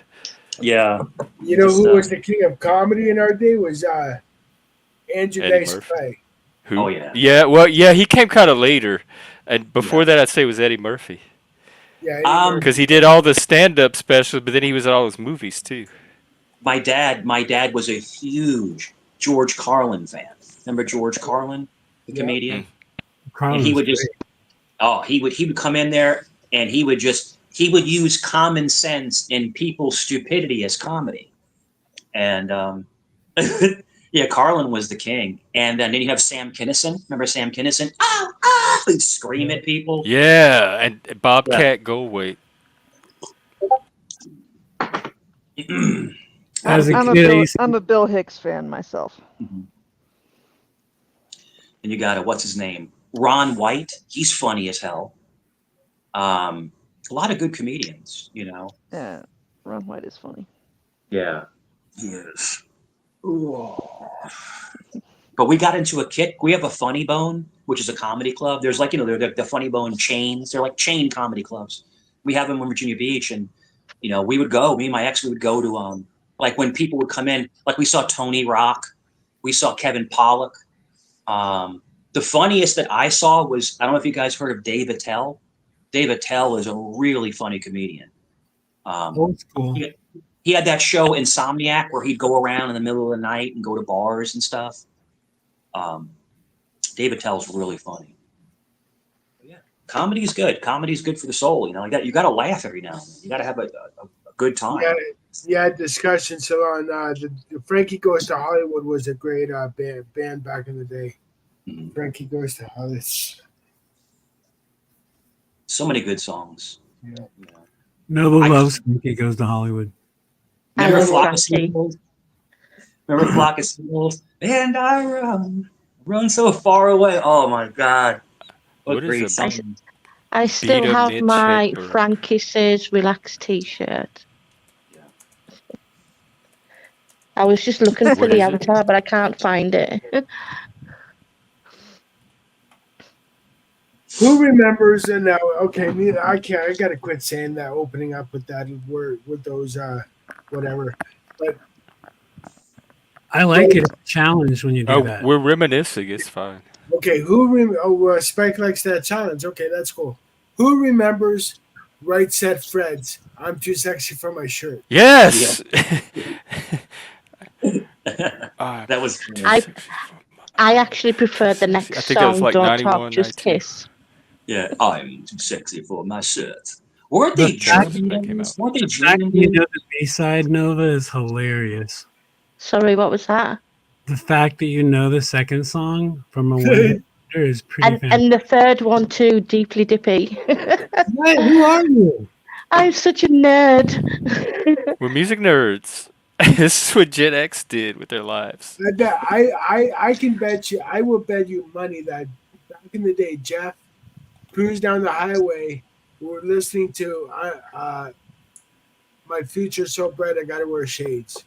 Yeah, you know just who was the king of comedy in our day was Andrew Eddie Dice Murphy. Clay. oh Who? yeah, Yeah, well, yeah, he came kind of later, and before yeah. that, I'd say it was Eddie Murphy Yeah, Eddie Um, because Murphy. he did all the stand-up specials, but then he was in all his movies too. my dad was a huge George Carlin fan. Remember George Carlin, the Yeah, Hmm. comedian? And he Carlin's would great. just he would come in there and he would use common sense and people's stupidity as comedy. And yeah, Carlin was the king. And then you have Sam Kinison. Remember Sam Kinison? Oh, oh! He'd scream yeah. at people. Yeah, and Yeah. Bobcat Goldthwait. As Oh, a I'm a kid, I Bill used I'm to, a Bill Hicks fan myself. and you got what's his name? Ron White. He's funny as hell. A lot of good comedians, you know. Yeah, Ron White is funny. Yeah, he is. Ooh. But we got into a kick. We have a Funny Bone, which is a comedy club. There's like, they're the Funny Bone chains. They're like chain comedy clubs. We have them in Virginia Beach, and we would go. Me and my ex, we would go to like when people would come in. Like we saw Tony Rock, we saw Kevin Pollak. The funniest that I saw was, I don't know if you guys heard of Dave Attell. Dave Attell is a really funny comedian. old school. He, he had that show Insomniac where he'd go around in the middle of the night and go to bars and stuff. Um, Dave Attell's really funny. Yeah. Comedy's good. Comedy's good for the soul. You know, you got to laugh every now and then. You got to have a good Yeah, time. yeah. Discussion. So on the Frankie Goes to Hollywood was a great band back in the day. Mhm. Frankie Goes to Hollywood. So many good songs. Yeah. You know. Noble I loves Frankie Goes to Hollywood. I remember love Flock of Frankie. Seagulls. Remember Flock of Seagulls? And I run so far away. Oh my God, what What is great a song! I beat still up have Mitch my Hedberg? Frankie Says Relax t-shirt. Yeah. I was just looking for What the is it? avatar, but I can't find it. Who remembers? And now, okay, me, I can't. I gotta quit saying that. Opening up with that word with those whatever. But I like it. It's a challenge when you do Oh, that. we're reminiscing. It's fine. okay, Spike likes that challenge. Okay, that's cool. Who remembers? Right Said Fred's. I'm too sexy for my shirt. Yeah. Yes. I'm That was too good. I sexy for I actually too prefer the sexy. I next think that was song, like Don't Talk, 91, Just 92. Kiss. Yeah, I'm too sexy for my shirt. Weren't The they Yeah, fact, that's when German that came out. dudes? Weren't they the fact German that you dudes? know the B-side, Nova, is hilarious. Sorry, what was that? The fact that you know the second song from a one-hit wonder is pretty fantastic. And the third one too, Deeply Dippy. What? Who are you? I'm such a nerd. We're music nerds. This is what Gen X did with their lives. I bet I can bet you. I will bet you money that back in the day, Jeff cruised down the highway. We're listening to My Future So Bright. I Gotta Wear Shades.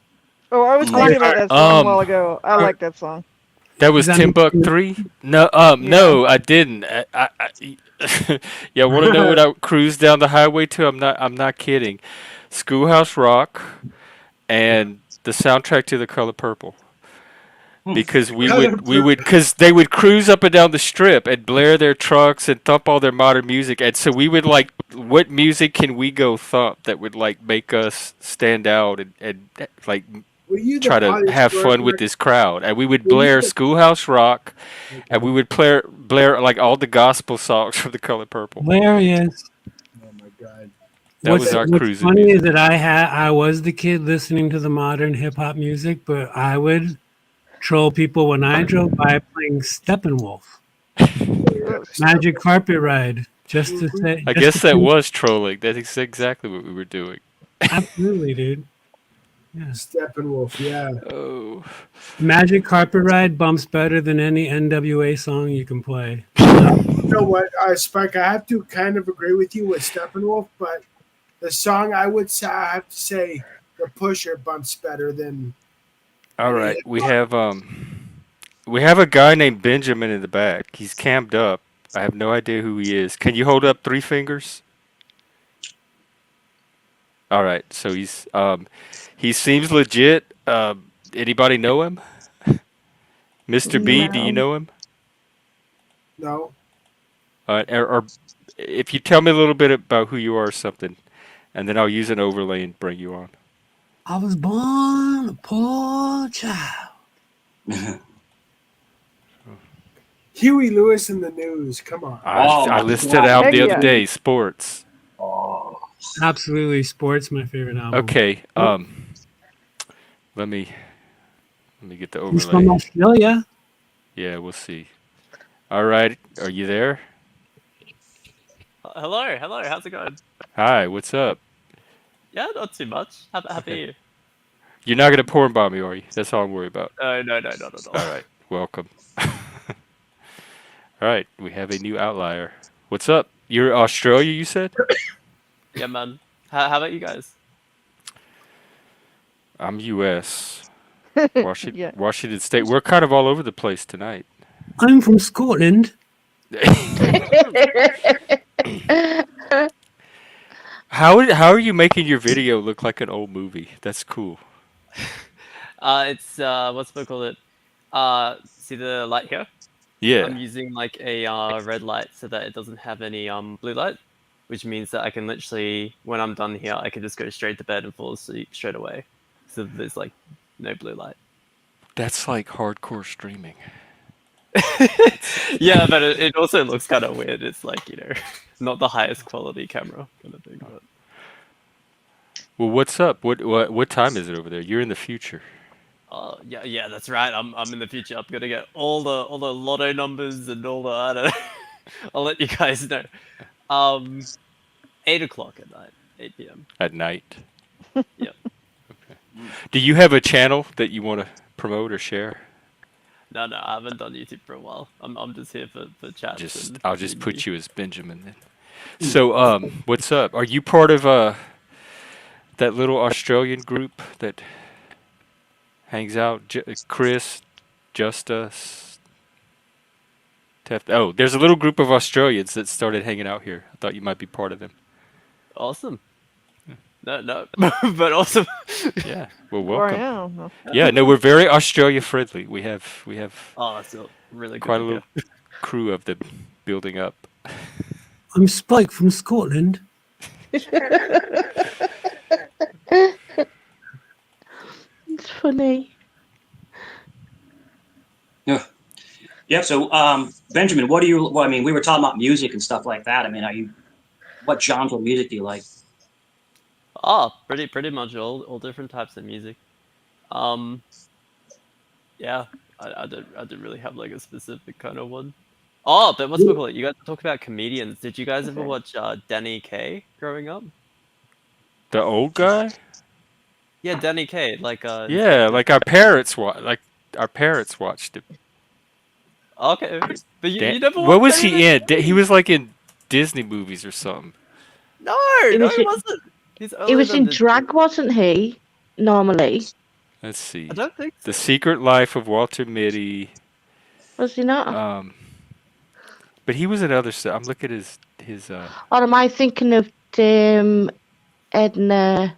Oh, I was Oh, thinking Mm. about that song a while Um, ago. I Are, like that song. that does was that make Timbuk you? 3. No, Yeah. no, I didn't. Yeah, want to know what I cruised down the highway to? I'm not kidding. Schoolhouse Rock and the soundtrack to The Color Purple. Hmm. Because Color Purple. because they would cruise up and down the strip and blare their trucks and thump all their modern music, and so we would like, what music can we go thump that would like make us stand out and like Were you the try to Polly have Sport fun with record? this crowd? And we would Were you blare the Schoolhouse Rock, and okay? we would blare like all the gospel songs from The Color Purple. Hilarious. Oh my god. That What's was our What's cruising funny is music. that I was the kid listening to the modern hip hop music, but I would troll people when I drove by playing Steppenwolf, Ugh. Step. Magic Carpet Ride, just to Mhm. say, I just to guess that prove, was trolling. That's exactly what we were doing. absolutely, dude. Yeah, Steppenwolf. Yeah. Oh. Magic Carpet Ride bumps better than any NWA song you can play. You know what, Spike? I have to kind of agree with you with Steppenwolf, but the song I would say I have to say the Pusher bumps better than All any right, hip hop. we have a guy named Benjamin in the back. He's cammed up. I have no idea who he is. Can you hold up 3 fingers? All right, so he seems legit. Anybody know him? Mr. B, do you No. know him? No. Or if you tell me a little bit about who you are or something, and then I'll use an overlay and bring you on. I was born a poor child. Huey Lewis in the news. Come on. Oh I my listed God, out Heck the other yeah. day sports. oh, Absolutely, sports my favorite album. Okay, Oh, let me get the he's from overlay. Australia. Yeah, we'll see. All right, are you there? Hello, hello. How's it going? Hi, what's up? Yeah, not too much. How about Okay. you? You're not gonna porn bomb me, are you? That's all I'm worried about. No, no, no, not at all. All right, welcome. All right, we have a new outlier. What's up? You're Australia, you said? Yeah, man. How about you guys? I'm U.S. Yeah. Washington State. We're kind of all over the place tonight. I'm from Scotland. How are you making your video look like an old movie? That's cool. It's what's we call it? See the light here? Yeah, I'm using like a red light so that it doesn't have any blue light, which means that I can literally, when I'm done here, I can just go straight to bed and fall asleep straight away. So there's like no blue light. that's like hardcore streaming. Yeah, but it also looks kind of weird. It's like, not the highest quality camera kind of thing. But Well, what's up? What time is it over there? You're in the future. yeah, that's right. I'm in the future. I'm gonna get all the lotto numbers and all the I don't know. I'll let you guys know. 8 o'clock at night, 8 p.m. At night. Yep. Do you have a channel that you want to promote or share? No, I haven't done YouTube for a while. I'm just here for chats and I'll just community. put you as Benjamin then. So, what's up? Are you part of that little Australian group that hangs out? Chris, Justice, Teft. Oh, there's a little group of Australians that started hanging out here. I thought you might be part of them. Awesome. No, but awesome. Yeah, well, Or I welcome. am. No. Yeah, no, we're very Australia friendly. We have Oh, that's really quite a good. little crew of them building up. I'm Spike from Scotland. It's funny. Yeah. So, Benjamin, what do you? Well, I mean, we were talking about music and stuff like that. I mean, what genre of music do you like? Pretty much all different types of music. Yeah, I don't really have like a specific kind of one. Oh, but what's it? You guys talk about comedians. Did you guys ever watch Danny Kaye growing up? The old guy? Yeah, Danny Kaye, like Yeah, like our parents watched it. Okay, but you never What watched was any of he his in? movies? He was like in Disney movies or something. No, He no, was he in, wasn't. He's he older was than in this. drag, wasn't he? Normally, Let's see. I don't think The so. Secret Life of Walter Mitty. was he not? But he was in other stuff. I'm looking at his Or am I thinking of Edna?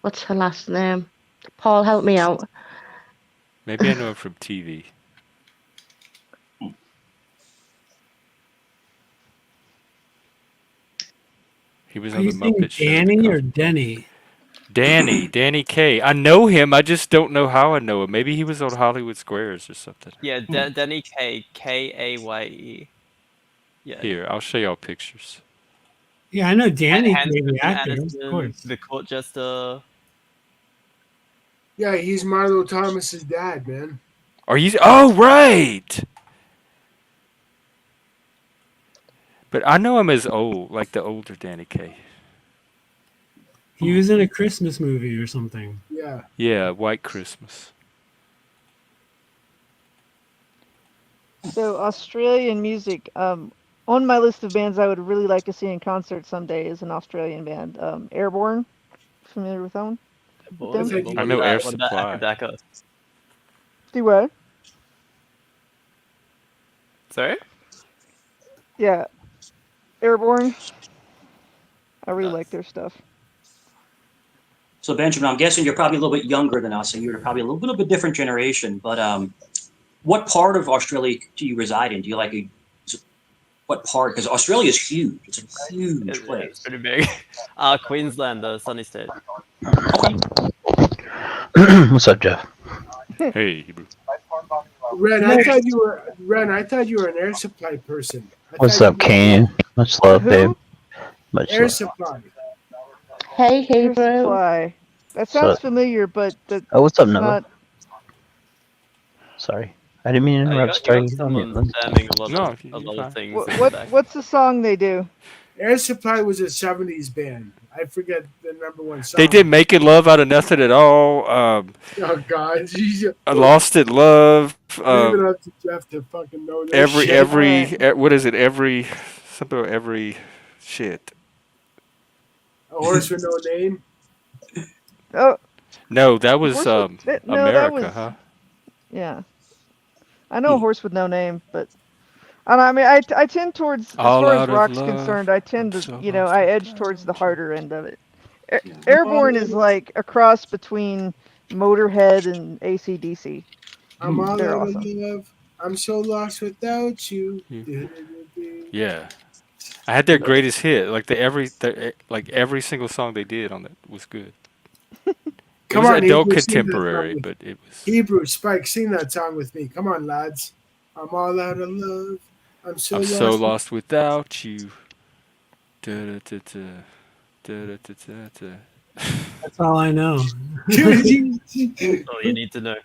What's her last name? Paul, help me out. maybe I know him from TV. He was Are on you the saying Muppet Show. Danny or Denny? Danny Kaye. I know him. I just don't know how I know him. Maybe he was on Hollywood Squares or something. Yeah, Danny Kaye, Kaye. Yeah. Here, I'll show y'all pictures. Yeah, I know Danny, Hans the Christian actor, of Andersen, course. the court jester. Yeah, he's Marlo Thomas's dad, man. Are you? Oh, right. But I know him as old, like the older Danny Kaye. He was in a Christmas movie or something. Yeah. Yeah, White Christmas. So Australian music. On my list of bands I would really like to see in concert someday is an Australian band. Airborne. Familiar with that one? Boys, them? what I know about- Air what about Supply. Akadaka? Do what? Sorry? Yeah. Airborne. I really Nice. like their stuff. So, Benjamin, I'm guessing you're probably a little bit younger than us, and you're probably a little bit different generation. But what part of Australia do you reside in? Do you like what part? Because Australia is huge. It's a huge It's place. pretty big. Queensland, the sunny state. What's up, Jeff? Hey, Hebrew. Ren, I thought you were an air supply person. What's up, Kane? Much love, Who? babe. Much Air love. supply. Hey, Air Hebrew. Supply. That sounds familiar, but that's Oh, what's up, Noah? not. Sorry, I didn't mean to You interrupt. got Sorry. someone spamming a lot No, of, you're a lot fine. of things. What, in the what back. what's the song they do? Air Supply was a 70s band. I forget the number one song. They did Making Love Out of Nothing at All. Oh, God. I Lost It Love. Leave it up to Jeff to fucking know this Every shit. what is it? Something about every shit. A horse with no name. Oh, No, that was Horse with- that- no, that America, was- huh? yeah. I know a horse with no name, but I don't know, I mean, I tend towards, as All far as Out of rock's Love, concerned, I tend I'm to, so I lost edge towards the harder end of it. Airborne is like a cross between Motorhead and AC/DC. I'm all They're out awesome. of love. I'm so lost without you. Yeah, I had their greatest hit. Like every single song they did on that was good. It Come was on, adult Hebrew, sing that contemporary, song but it was. Hebrew, Spike, sing that song with me. Come on, lads. I'm all out of love. I'm so I'm so lost. lost without you. Da-da-da-da, da-da-da-da-da. That's all I know. All you need to know.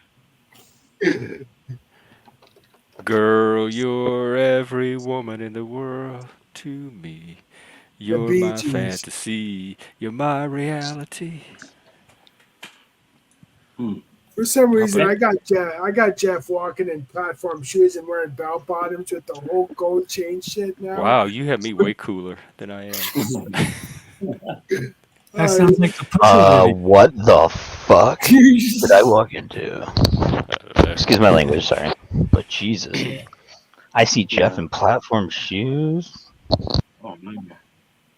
Girl, you're every woman in the world to me. The You're Bee my Gees. fantasy. You're my reality. Hmm. For some How reason, about I got Jeff walking in platform shoes and wearing bell bottoms with the whole gold chain shit now. wow? You have me way cooler than I am. That Uh, sounds like the Pusha video. What the fuck did I walk into? Excuse my language, sorry. But Jesus. I see Jeff Yeah. in platform shoes. Oh man.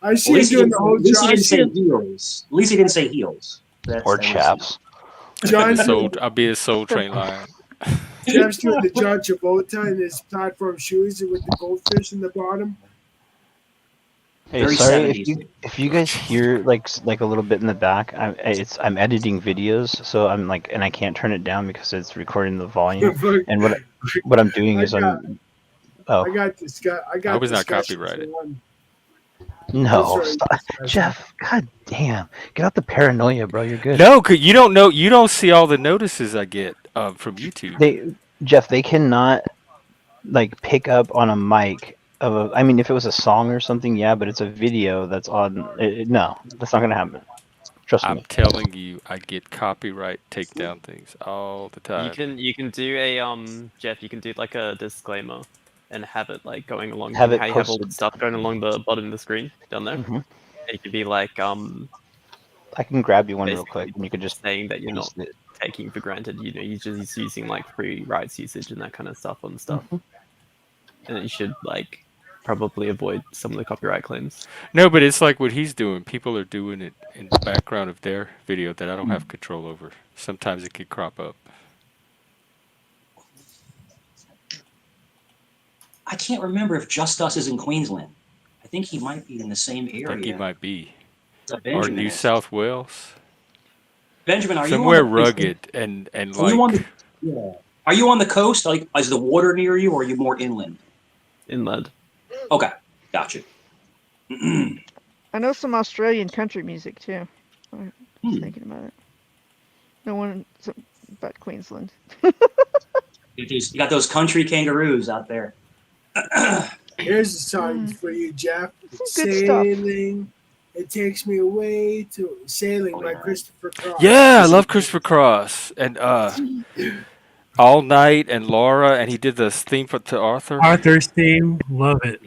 I Well, see him doing the at whole. least he I didn't see say him, heels. At least he didn't say heels. Or That was. chaps. And the John. soul. I'll be a Soul Train lion. Jeff's doing the John Travolta in his platform shoes with the goldfish in the bottom. Hey, Very sorry 70s. if you guys hear like a little bit in the back. I'm editing videos, so I'm like, and I can't turn it down because it's recording the volume. And what I'm doing I is got I'm I oh got discuss I I got hope it's not discussions copyrighted. on. It's no, right stop. discussion. Jeff, god damn, get out the paranoia, bro. You're good. No, 'cause you don't know. You don't see all the notices I get from YouTube. They Jeff, they cannot like pick up on a mic of a. I mean, if it was a song or something, yeah, but it's a video that's on. No, that's not gonna happen. Trust I'm me. telling you, I get copyright takedown things all the You time. can do a Jeff. You can do like a disclaimer, and have it like going along. You Have know it how you have all the posted. stuff going along the bottom of the screen down there. hmm And you could be like I can grab you one real quick, basically and you could just saying that you're not paste it. taking for granted. You know, you're just using like free rights usage and that kind of stuff on stuff. Mhm. And you should like probably avoid some of the copyright claims. No, but it's like what he's doing. People are doing it in the background of their video that I don't have control over. Sometimes it could crop up. I can't remember if Just Us is in Queensland. I think he might be in the same I think he area might be. that Or Benjamin New is. South Wales. Benjamin, are you on Somewhere the? rugged and Are you on like the? Yeah. Are you on the coast? Like, is the water near you, or are you more inland? Inland. Okay, gotcha. I know some Australian country music too. I was Hmm. thinking about it. No one but Queensland. You got those country kangaroos out there. Here's a song for you, Jeff. Some good stuff. Sailing. It takes me away to sailing Oh, by yeah. Christopher Cross. yeah, I This is love Christopher Cross and All Night and Laura, and he did the theme to Arthur. Arthur's theme, love it.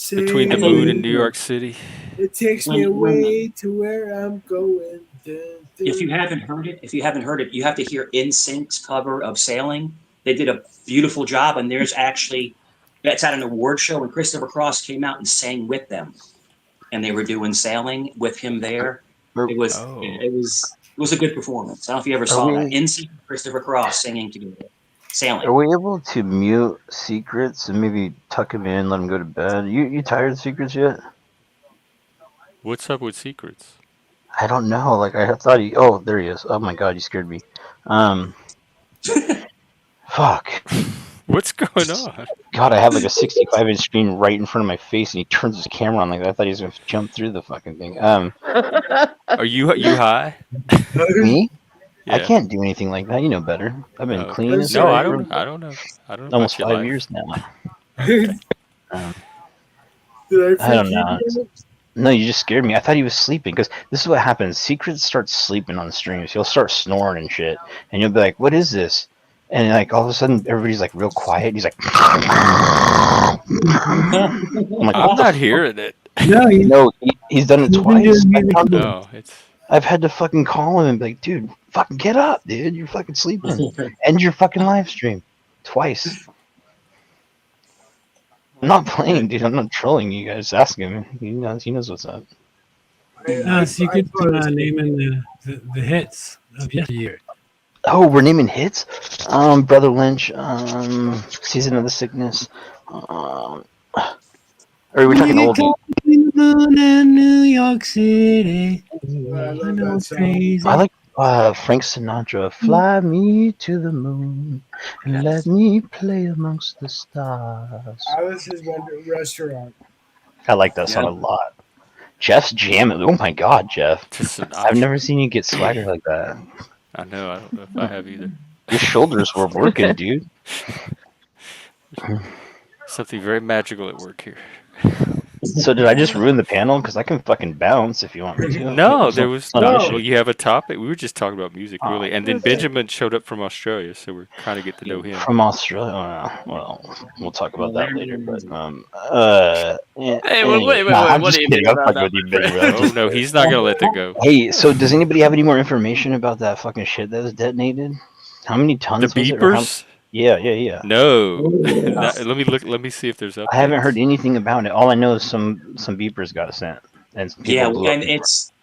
Between the I told Moon Sailing. and New York City. It takes me when away to where I'm going. Dun, if you dun. haven't heard it, you have to hear NSYNC's cover of "Sailing." They did a beautiful job, and there's actually that's at an award show, and Christopher Cross came out and sang with them, and they were doing "Sailing" with him there. Are, Oh. It was a good performance. I don't know if you ever are saw that. we NSYNC and Christopher Cross singing together, "Sailing." are we able to mute secrets and maybe tuck him in, let him go to bed? You tired of secrets yet? What's up with secrets? I don't know. Like I thought he. Oh, there he is. Oh my god, you scared me. Fuck. What's going on? God, I have like a 65-inch screen right in front of my face, and he turns his camera on like that. I thought he was gonna jump through the fucking thing. Are you high? Me? I Yeah. can't do anything like that. You know better. I've been Oh, okay. clean as No, hell I for don't. I don't know. I don't know almost about your 5 life. years now. Okay. Did I I don't freak you know. again? No, you just scared me. I thought he was sleeping because this is what happens. Secrets starts sleeping on streams. He'll start snoring and shit, and you'll be like, "What is this?" And like all of a sudden, everybody's like real quiet. He's like, I'm like, I'm "What the not fuck?" hearing it. No, No, he's done it he's been twice. doing music too. No, it's. I've had to fucking call him and be like, "Dude, fucking get up, dude. You're fucking sleeping. End your fucking live stream." Twice. I'm not playing, dude. I'm not trolling you guys. Ask him. He knows what's up. No, so you I could thought it was name in the hits of yesteryear. Oh, we're naming hits. Brother Lynch. Season of the Sickness. Are we talking You oldie? caught between the moon and New York City. I I love know that it's song. crazy. I like Frank Sinatra, fly me to the moon and let me play amongst the stars. Alice's Restaurant. I like that song Yeah. a lot. Jeff's jamming. Oh my god, Jeff. To I've Sinatra. never seen you get swagger like that. I know. I don't know if I have either. Your shoulders were working, dude. Something very magical at work here. So did I just ruin the panel? Because I can fucking bounce if you want me to. No, It's there not, was it's not an no. No. Well, issue. you have a topic. We were just talking about music, Oh, really, and then That's it. Benjamin showed up from Australia, so we're kind of get to know him. from Australia. Well, we'll talk about that later. But Hey, wait, nah, I'm what just do you kidding. think I'm about fucking that, with you, my Benjamin. I'm friend? Oh just no, kidding. he's not gonna let that go. Hey, so does anybody have any more information about that fucking shit that was detonated? How many The tons was it? Or how? beepers? Yeah. No. Oh, Let me look. Let me see if there's I haven't heard updates. anything about it. All I know is some beepers got sent and some people Yeah, blew up. and it's.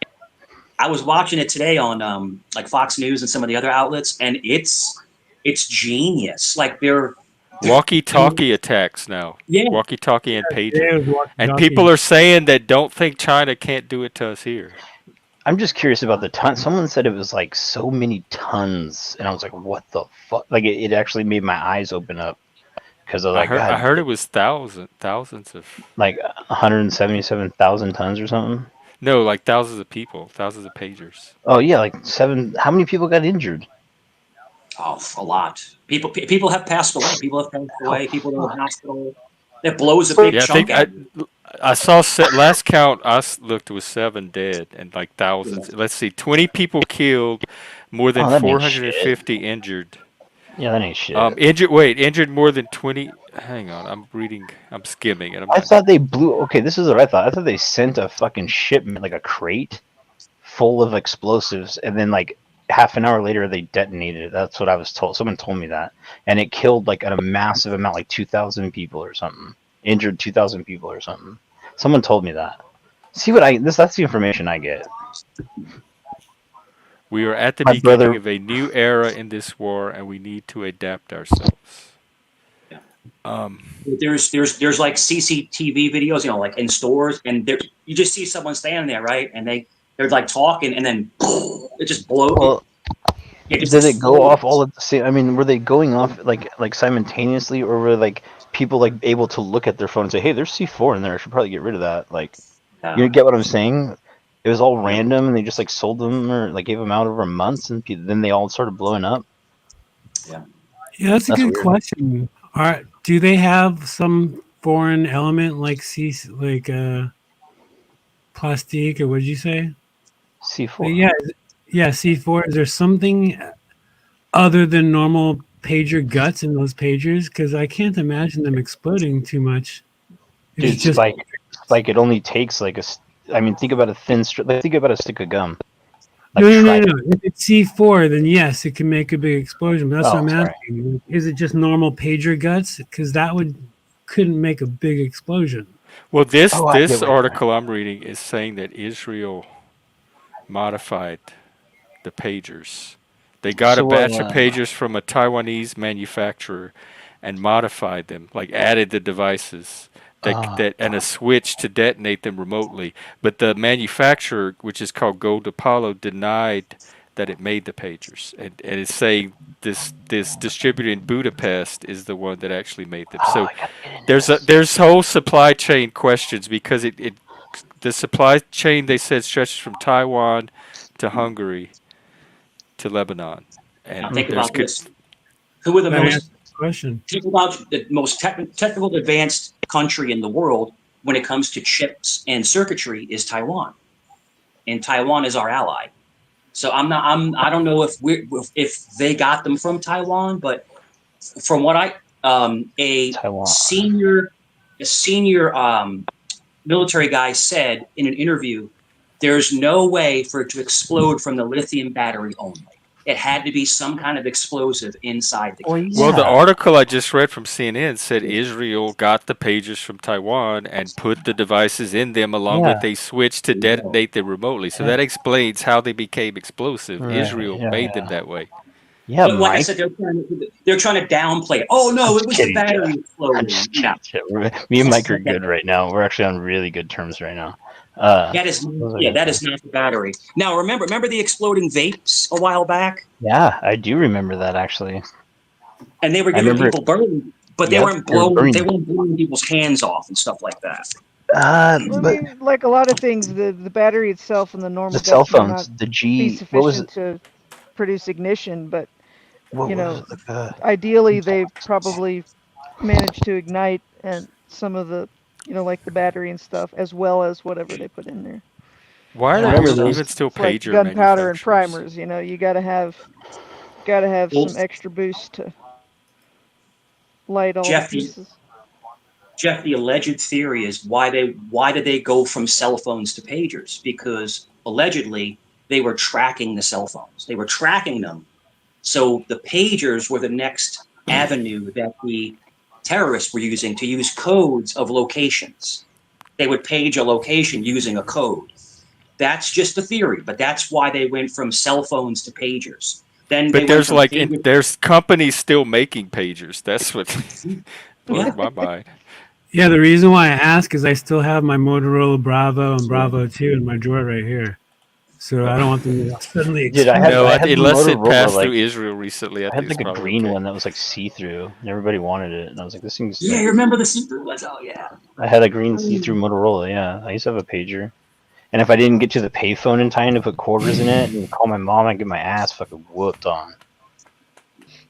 I was watching it today on like Fox News and some of the other outlets, and it's genius. Like Walkie-talkie attacks now. yeah. Walkie-talkie and pager. Yeah, walkie And people talkie. are saying that don't think China can't do it to us here. I'm just curious about the ton. Someone said it was like so many tons, and I was like, "What the fuck?" Like it actually made my eyes open up because I was like, I "God, heard it was thousands of like 177,000 tons or something." no, like thousands of people, thousands of pagers. Oh yeah, like seven. How many people got injured? Oh, a lot. People have passed away. People have passed Oh away. People are in the fuck! hospital. That blows a big Yeah, I chunk think out. I saw last count looked was 7 dead and like thousands. Let's see, 20 people killed, more than Oh, that ain't shit. 450 injured. Yeah, that ain't shit. Injured more than 20. Hang on, I'm reading. I'm skimming, and I'm I not. thought they blew. Okay, this is what I thought. I thought they sent a fucking shipment, like a crate, full of explosives, and then like half an hour later they detonated it. That's what I was told. Someone told me that, and it killed like a massive amount, like 2,000 people or something. Injured 2,000 people or something. Someone told me that. See what I this? That's the information I get. We are at the My beginning brother. of a new era in this war, and we need to adapt ourselves. Yeah. Um, There's like CCTV videos, like in stores, and there you just see someone standing there, right? And they're like talking, and then it just blows. Well, It just did it go off all explodes. at the same? I mean, were they going off like simultaneously, or were like people like able to look at their phone and say, "Hey, there's C4 in there. I should probably get rid of that." Like, you Yeah. get what I'm saying? It was all Yep. random, and they just like sold them or like gave them out over months, and then they all started blowing up. Yeah. Yeah, that's a That's good weird. question. Do they have some foreign element like plastique, or what did you say? But C4. yeah, C4. Is there something other than normal pager guts in those pagers? Because I can't imagine them exploding too much. If Dude, it's just Spike. It only takes like I mean, think about a thin strip. Like, think about a stick of gum. no, Like, no, no, try. no. If it's C4, then yes, it can make a big explosion. But that's what Oh, I'm sorry. asking. Is it just normal pager guts? Because that couldn't make a big explosion. well, Oh, I get this what you're saying. article I'm reading is saying that Israel modified the pagers. They got a So what? batch of pagers from a Taiwanese manufacturer and modified them, like added the devices and a Fuck. switch to detonate them remotely. But the manufacturer, which is called Gold Apollo, denied that it made the pagers, and is saying this distributor in Budapest is the one that actually made them. Oh, So I gotta get into this. there's whole supply chain questions because the supply chain they said stretches from Taiwan to Hungary to Lebanon, Now and think there's about this. Who are the That answers most the question. Think about the most technical advanced country in the world when it comes to chips and circuitry is Taiwan, and Taiwan is our ally. So I don't know if they got them from Taiwan, but from what a Taiwan. senior military guy said in an interview, there's no way for it to explode from the lithium battery only. It had to be some kind of explosive inside the Well, case. well, the yeah. article I just read from CNN said Israel got the pagers from Taiwan and put the devices in them along with Yeah. a switch to detonate them remotely. So that explains how they became explosive. Right. Israel made them Yeah. that way. Yeah, But like I Mike. said, they're trying to downplay it. Oh I'm no, it just was the kidding, Jeff. battery I'm exploding. just No, kidding, Jeff. Me and Mike are good right now. We're actually on really good terms right now. That is, what was I yeah, gonna that say? is not the battery. Now, remember the exploding vapes a while back, Yeah, I do remember that actually. and they were I giving remember. people burn, but Yep, they were they burning. weren't blowing people's hands off and stuff like that. Well, I But mean, like a lot of things, the battery itself and the the normal cell dust may phones, not the be G, what was it? sufficient to produce ignition, but What you was know, it? Like ideally they probably managed to ignite and some of the, like the battery and stuff, as well as whatever they put in there. Why are I there Yeah. remember So, even those. still It's like pager gunpowder and manufacturers? primers. You gotta have well, some extra boost to light all the Jeff, pieces. the alleged theory is why did they go from cell phones to pagers? Because allegedly they were tracking the cell phones. They were tracking them. So the pagers were the next avenue that the terrorists were using to use codes of locations. They would page a location using a code. That's just a theory, but that's why they went from cell phones to pagers. Then they But went there's from like pagers. there's companies still making pagers. That's what blows Yeah. my mind. Yeah, the reason why I ask is I still have my Motorola Bravo and Bravo 2 in my drawer right here. So I don't want them to suddenly Dude, No, explode. I had the unless it Motorola passed through like Israel recently, I I think had it's like a probably green okay. one that was like see through, and everybody wanted it, and I was like, this thing's Yeah, like. you remember the see-through ones? Oh yeah. I had a green see through Motorola. Yeah, I used to have a pager. And if I didn't get to the payphone in time to put quarters in it and call my mom, I'd get my ass fucking whooped on.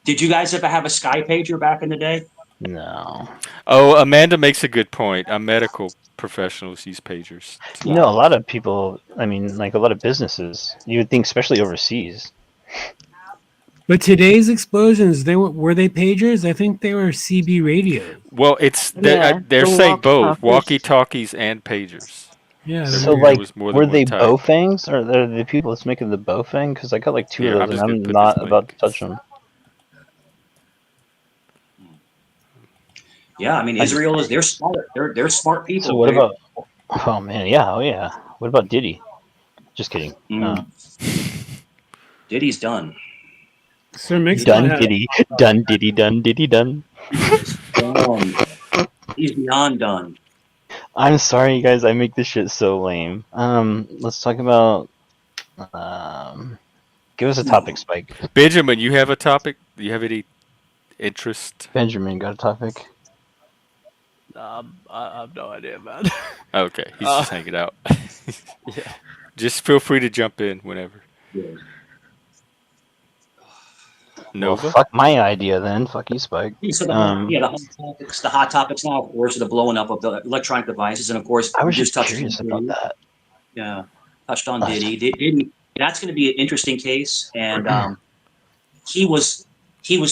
Did you guys ever have a sky pager back in the day? No. Oh, Amanda makes a good point. Medical professionals use pagers a No, lot. a lot of people, I mean, like a lot of businesses, you would think, especially overseas. But today's explosions, were they pagers? I think they were CB radios. Well, Yeah, they're the saying both walkie walkie-talkies. talkies and pagers. Yeah, there So, you There go. like, was more were than one they type. Bofangs? Or are the people that's making the Bofang? Because I got like two of Here, those I'm and just gonna I'm put this not about link. to touch them. Yeah, I mean I just, Israel is they're smart. They're smart so people. what They about, oh man, yeah, oh yeah. What about Diddy? Just kidding. Diddy's done. Sir Mix-a-Lot Done had Diddy, done Diddy, done Diddy, done. He's done. He's beyond done. I'm sorry, you guys. I make this shit so lame. Let's talk about. Give us a topic, Spike. Benjamin, you have a topic? Do you have any interest? Benjamin, got a topic? I have no idea, man. Okay, he's uh, just hanging out. yeah. Just feel free to jump in whenever. Yeah. Well, Nova? fuck my idea then. Fuck you, Spike. So the hot topics now, of course, are the blowing up of the electronic devices, and of course, I we was just just touched on curious about Diddy. that. Yeah, touched on Diddy. Diddy. That's going to be an interesting case, and he was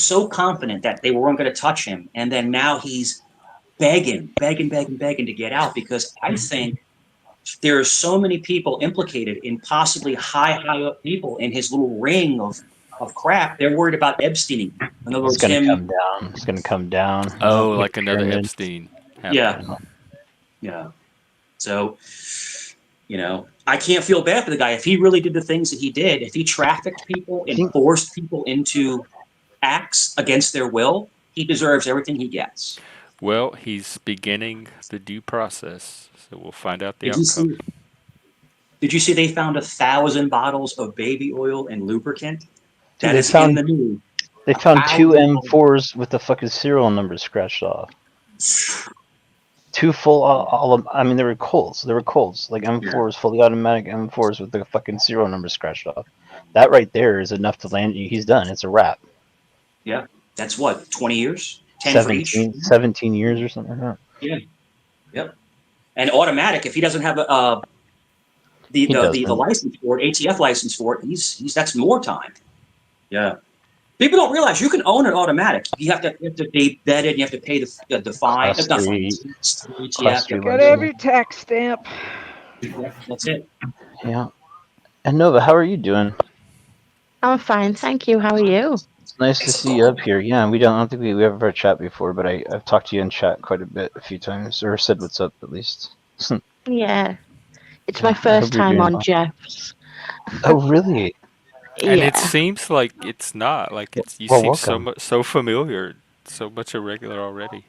so confident that they weren't going to touch him, and then now he's begging to get out because I think there are so many people implicated in possibly high up people in his little ring of crap. They're worried about Epstein. In other It's words, gonna him. come down. It's gonna come down. Oh, Like like a another pyramid. Epstein Yeah, happening. yeah. So, I can't feel bad for the guy if he really did the things that he did. If he trafficked people I and think forced people into acts against their will, he deserves everything he gets. Well, he's beginning the due process, so we'll find out the Did you outcome. see? Did you see they found 1,000 bottles of baby oil and lubricant? dude, That is in the news. they found two 1,000 bottles. M4s with the fucking serial numbers scratched off. Two full, I mean, they were Colts. They were Colts, like M4s, fully automatic M4s with the fucking serial numbers scratched off. That right there is enough to land you. He's done. It's a wrap. Yeah, that's what, 20 years, 10 for each. 17 years or something like that. Yeah, yep. And automatic, if he doesn't have He the doesn't. license for it, ATF license for it, he's that's more time. Yeah. People don't realize you can own an automatic. You have to be vetted. You have to pay the fine. Class Not three, fine. ATF. class three Gotta have your license. tax stamp. That's it. Yeah. And Nova, how are you doing? I'm fine, thank you. How are you? It's nice to see you up here. Yeah, I don't think we ever chat before, but I've talked to you in chat quite a bit, a few times, or said what's up at least. Yeah, it's Yeah, my I first hope you're time doing on well. Jeff's. Oh, really? And it Yeah. seems like it's not like you Well, seem welcome. so familiar. so much a regular already.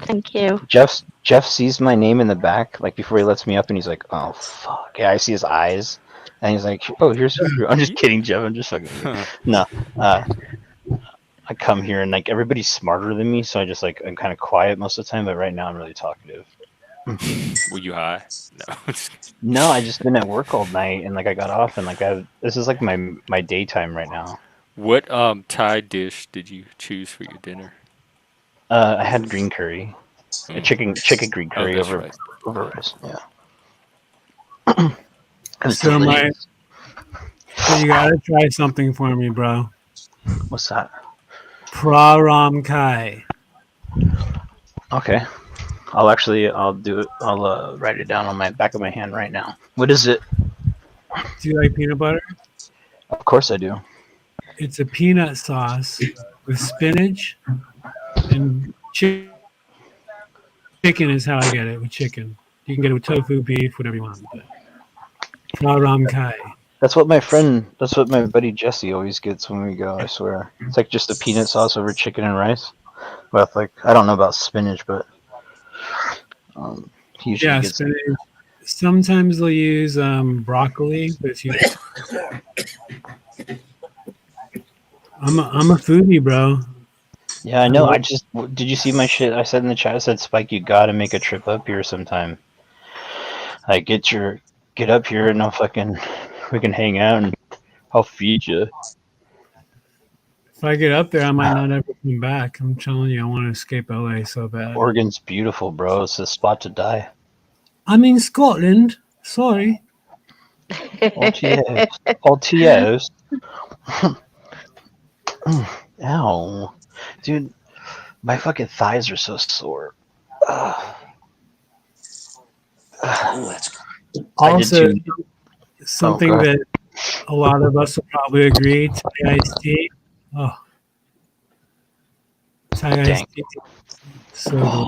Thank you. Jeff sees my name in the back, like before he lets me up, and he's like, "Oh fuck!" Yeah, I see his eyes, and he's like, "Oh, here's Hebrew." I'm just kidding, Jeff. I'm just fucking with you. No, uh, I come here and like everybody's smarter than me, so I just like I'm kind of quiet most of the time. But right now, I'm really talkative. Were you high? No. No, I just been at work all night, and like I got off, and like this is like my daytime right now. What Thai dish did you choose for your dinner? I had green curry, a Hmm. chicken green Oh, curry that's over right. rice. Yeah, it was So my, delicious. so you gotta try something for me, bro. What's that? Praram Kai. Okay, I'll do it. I'll write it down on my back of my hand right now. What is it? Do you like peanut butter? Of course I do. It's a peanut sauce with spinach and chicken is how I get it with chicken. You can get it with tofu, beef, whatever you want. But Praram Kai. That's what my buddy Jesse always gets when we go. I swear, it's like just a peanut sauce over chicken and rice. With like I don't know about spinach, but he usually Yeah, gets. spinach. Sometimes they'll use broccoli, but it's usually. I'm a foodie, bro. Yeah, I I know. love. Did you see my shit? I said in the chat. I said, Spike, you gotta make a trip up here sometime. Like get up here and we can hang out and I'll feed you. If I get up there, I might not ever come back. I'm telling you, I want to escape LA so bad. Oregon's beautiful, bro. It's a spot to die. I'm in Scotland. Sorry. OTAs. OTAs. Ow. Dude, my fucking thighs are so sore. Ugh. Oh, that's good. I did Also, too. Oh, something God. that a lot of us will probably agree: Thai iced tea. Oh, Thai Dang. iced tea, so good.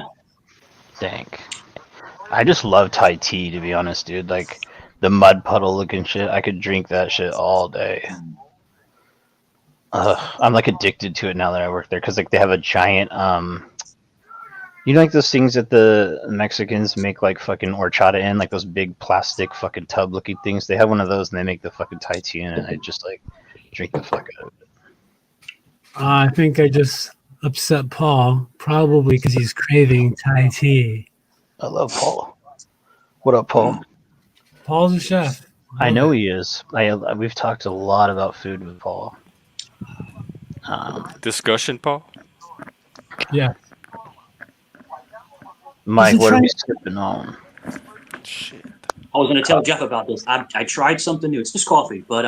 Dang. I just love Thai tea, to be honest, dude. Like, the mud puddle looking shit, I could drink that shit all day. I'm like addicted to it now that I work there because like they have a giant you know like those things that the Mexicans make like fucking horchata in, like those big plastic fucking tub looking things. They have one of those and they make the fucking Thai tea in it. And I just like drink the fuck out of it. I think I just upset Paul, probably because he's craving Thai tea. I love Paul. What up, Paul? Paul's a chef. I Love know it. he is. We've talked a lot about food with Paul. Discussion, Paul? Yeah. Mike, He's a what are we Chinese. sipping on? Shit. I was going to tell Jeff about this. I tried something new. It's just coffee, but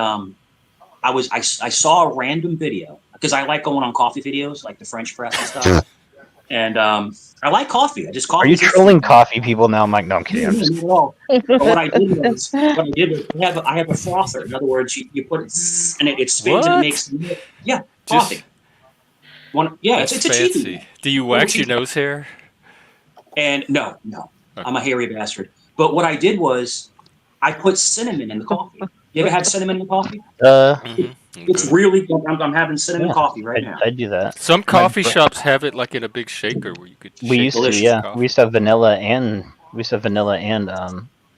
I saw a random video because I like going on coffee videos, like the French press and stuff. And I like coffee. Are you trolling coffee people now, Mike? No, I'm kidding. I'm just Not at all. But what I did was I have a frother. In other words, you put it zzz, and it spins and it What? makes Just coffee. that's It's a cheapie. fancy. Do you wax your nose hair? And no, Okay. I'm a hairy bastard. But what I did was I put cinnamon in the coffee. You ever had cinnamon in the coffee? It's Good. really good. I'm having cinnamon coffee right now. I do that. Some coffee shops have it like in a big shaker where you could We shake used to, delicious yeah. coffee. We used to have vanilla and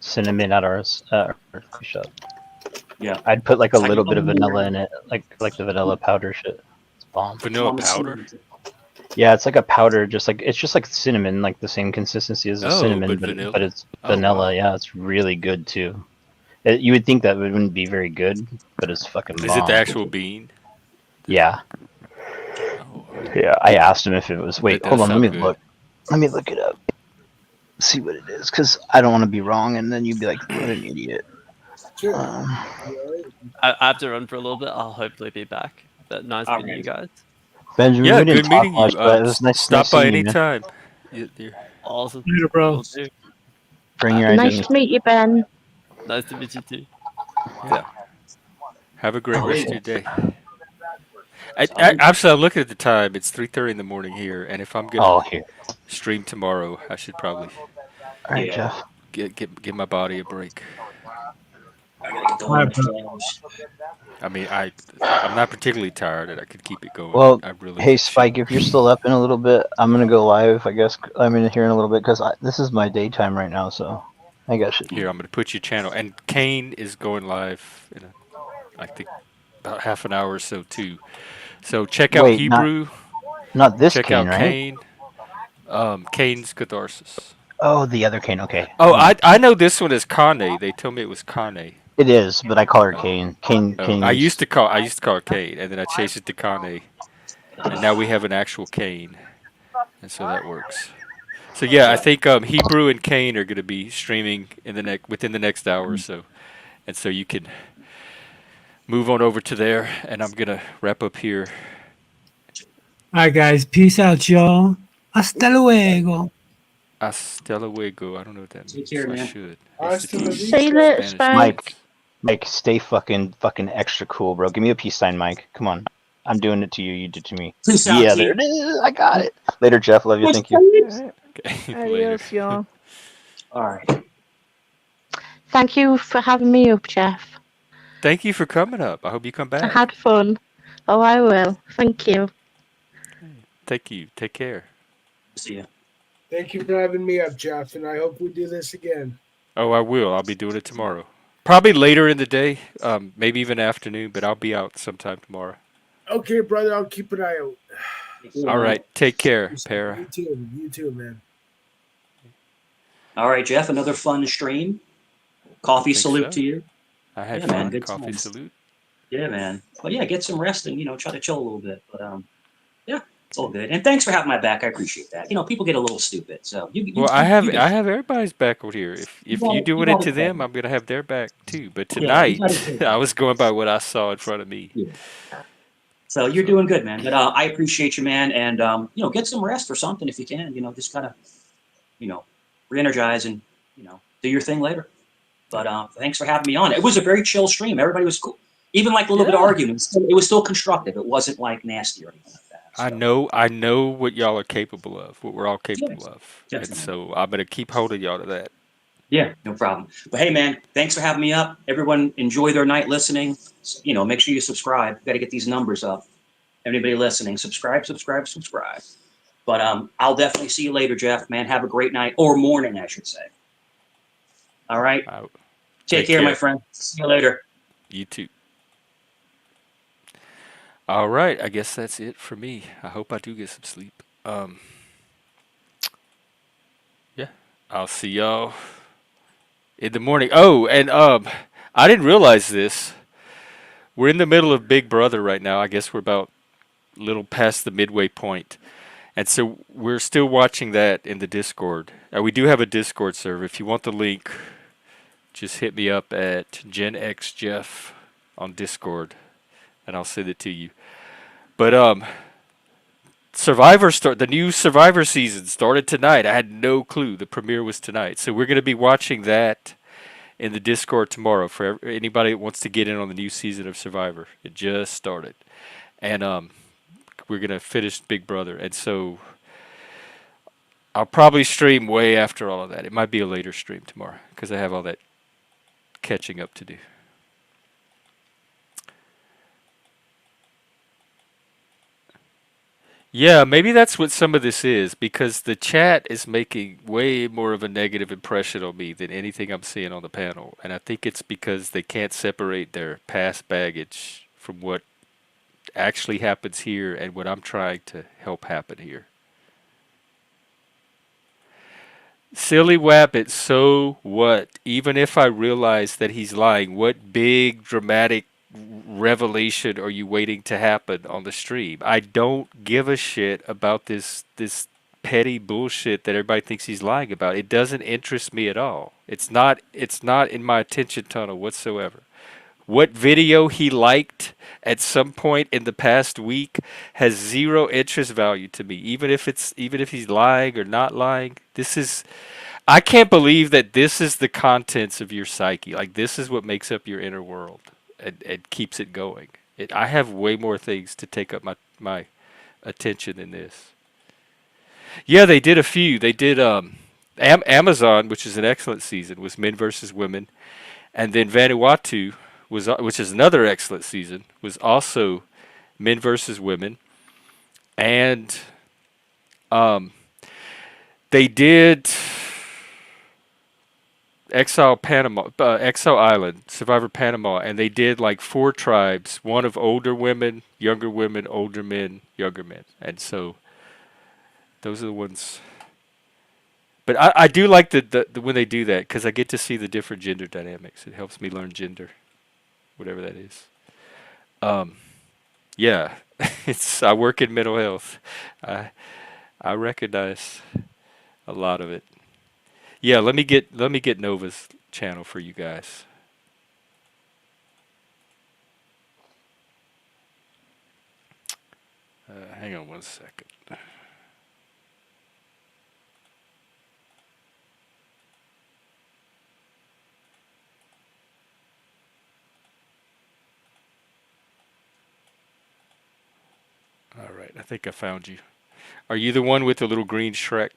cinnamon at our coffee shop. Yeah. I'd put like a It's like little bit of a- vanilla in it, like the vanilla powder shit. It's bomb. Vanilla powder? Yeah, it's like a powder, it's just like cinnamon, like the same consistency as a Oh, cinnamon, but but vanilla? it's Oh, vanilla. wow. Yeah, it's really good too. You would think that it wouldn't be very good, but it's fucking bomb. Is it the actual bean? Yeah. Oh, Yeah, I asked him if it was. Wait, that hold does on. Let me sound good. look. Let me look it up. See what it is, because I don't want to be wrong, and then you'd be like, "What an idiot." I have to run for a little bit. I'll hopefully be back. But nice meeting you guys. Benjamin, Yeah, we didn't good talk meeting much, you. but it was nice Stop by seeing you, man. anytime. Awesome. Later, bro. Will do. Bring your Nice identity. to meet you, Ben. Nice to meet you too. Yeah. Have a great rest of your day. Actually, I'm looking at the time. It's 3:30 in the morning here, and if I'm gonna here. stream tomorrow, I should probably All right, Jeff. give my body a break. I gotta get All going on right, the bro. floors. I mean, I'm not particularly tired, and I could keep it going, but Well, I really hey should. Spike, if you're still up in a little bit, I'm gonna go live. I guess I'm in here in a little bit because this is my daytime right now, so I guess it. Here, I'm going to put your channel, and Kane is going live in I think about half an hour or so too. So check out Wait, not Hebrew, not this check Kane, out right? Kane, Kane's Catharsis. Oh, the other Kane. Okay, Oh, yeah, I know this one is Kane. They told me it was Kane. it is, but I call her Oh, Kane. Kane, oh, Kane's. I used to call her Kane, and then I changed it to Kane, and now we have an actual Kane, and so that works. So yeah, I Yeah. think Hebrew and Kane are going to be streaming in the within the next hour or so, and so you can move on over to there, and I'm gonna wrap up here. All right, guys. Peace out, y'all. Hasta luego. Hasta luego. I don't know what that Take means. care, I man. should. What's the Hasta la TD? See you vista. later, Spanish Spike. TDs. Mike, stay fucking extra cool, bro. Give me a peace sign, Mike. Come on, I'm doing it to you. You did to me. Peace out, Yeah, there T. it is. I got it. Later, Jeff. Love you. Thank you. Alright. Okay, later. Adios, y'all. All right. Thank you for having me up, Jeff. Thank you for coming up. I hope you come I back. had fun. Oh, I will. Thank you. Thank you. Take care. See ya. Thank you for having me up, Jeff, and I hope we do this again. Oh, I will. I'll be doing it tomorrow. Probably later in the day, maybe even afternoon, but I'll be out sometime tomorrow. Okay, brother, I'll keep an eye out. Take care, All man. right. Take care, Para. You too, man. All right, Jeff. Another fun stream. I Coffee think salute so. to you. I had Yeah, man. fun. Good Coffee times. salute. Yeah, man. But yeah, get some rest and try to chill a little bit. But yeah, it's all good. And thanks for having my back. I appreciate that. People get a little stupid, so Well, you I got have everybody's back over here. If you you doing it got to it them, covered. I'm gonna have their back too. But Yeah, you got it tonight, I covered. was going by what I saw in front of me. Yeah. So you're So doing good, man. But I appreciate you, man. And get some rest or something if you can. Just kind of re-energize and do your thing later. But thanks for having me on. It was a very chill stream. Everybody was cool. Even like a little bit of yeah, arguments, it was still constructive. It wasn't like nasty or anything like that. So I know what y'all are capable of, what we're all yeah, capable of, and definitely. so I'm gonna keep holding y'all to that. Yeah, no problem. But hey, man, thanks for having me up. Everyone, enjoy their night listening. Make sure you subscribe. Got to get these numbers up. Everybody listening, subscribe, subscribe, subscribe. But I'll definitely see you later, Jeff. Man, have a great night or morning, I should say. All right. Take Take care, my care. friend. See you later. You too. All right, I guess that's it for me. I hope I do get some sleep. Yeah, I'll see y'all in the morning. Oh, and I didn't realize this. We're in the middle of Big Brother right now. I guess we're about a little past the midway point. And so we're still watching that in the Discord. We do have a Discord server. If you want the link, just hit me up at GenXJeff on Discord, and I'll send it to you. But the new Survivor season started tonight. I had no clue the premiere was tonight. So we're going to be watching that in the Discord tomorrow for anybody that wants to get in on the new season of Survivor. It just started. And we're going to finish Big Brother. And so I'll probably stream way after all of that. It might be a later stream tomorrow because I have all that catching up to do. Yeah, maybe that's what some of this is because the chat is making way more of a negative impression on me than anything I'm seeing on the panel. And I think it's because they can't separate their past baggage from what actually happens here and what I'm trying to help happen here. Silly Wabbit, so what? Even if I realize that he's lying, what big dramatic revelation are you waiting to happen on the stream? I don't give a shit about this petty bullshit that everybody thinks he's lying about. It doesn't interest me at all. It's not in my attention tunnel whatsoever. What video he liked at some point in the past week has zero interest value to me, even if he's lying or not lying. I can't believe that this is the contents of your psyche. Like this is what makes up your inner world and keeps it going. I have way more things to take up my attention than this. Yeah, they did a few. They did Amazon, which is an excellent season, was Men versus Women, and then Vanuatu was, which is another excellent season, was also Men versus Women, and um, they did Exile Island, Survivor Panama, and they did like four tribes, one of older women, older men, younger men, and so those are the ones. But I do like the when they do that because I get to see the different gender dynamics. It helps me learn gender, whatever that is. Um, yeah, it's I work in mental health. I I recognize a lot of it. Yeah, let me get Nova's channel for you guys. Hang on one second. All right, I think I found you. Are you the one with the little green Shrek?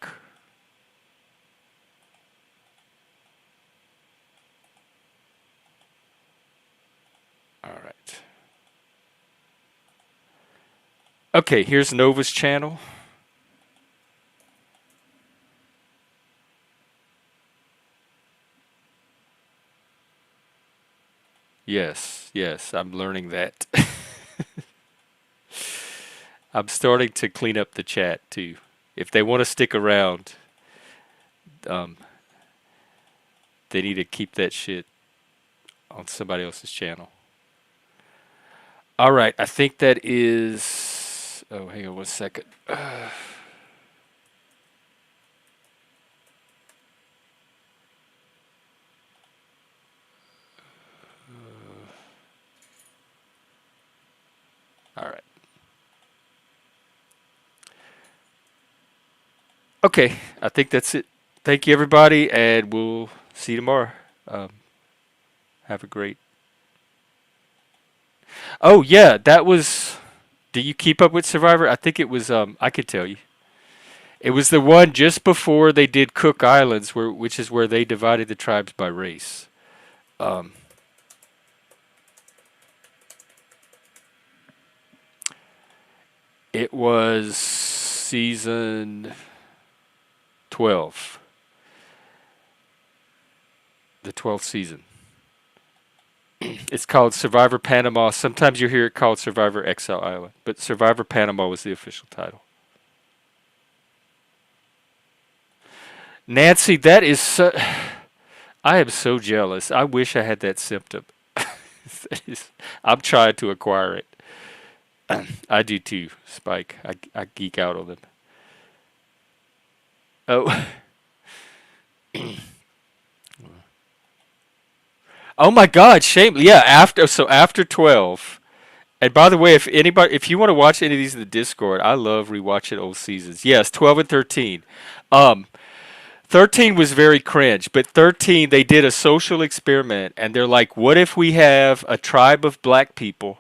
All right. Okay, here's Nova's channel. Yes, yes, I'm learning that. I'm starting to clean up the chat too. If they want to stick around, um, they need to keep that shit on somebody else's channel. All right, I think that is. Oh, hang on one second. All right. Okay, I think that's it. Thank you, everybody, and we'll see you tomorrow. Um, have a great. Oh yeah, that was. Do you keep up with Survivor? I think it was. I could tell you. It was the one just before they did Cook Islands, which is where they divided the tribes by race. Um, it was season 12, the 12th season. It's called Survivor Panama. Sometimes you hear it called Survivor Exile Island, but Survivor Panama was the official title. Nancy, that is so. I am so jealous. I wish I had that symptom. I'm trying to acquire it. I do too, Spike. I geek out on them. Oh. Oh my God, shame. Yeah, after 12. And by the way, if you want to watch any of these in the Discord, I love rewatching old seasons. Yes, 12 and 13. Um 13 was very cringe, but 13 they did a social experiment and they're like, what if we have a tribe of black people,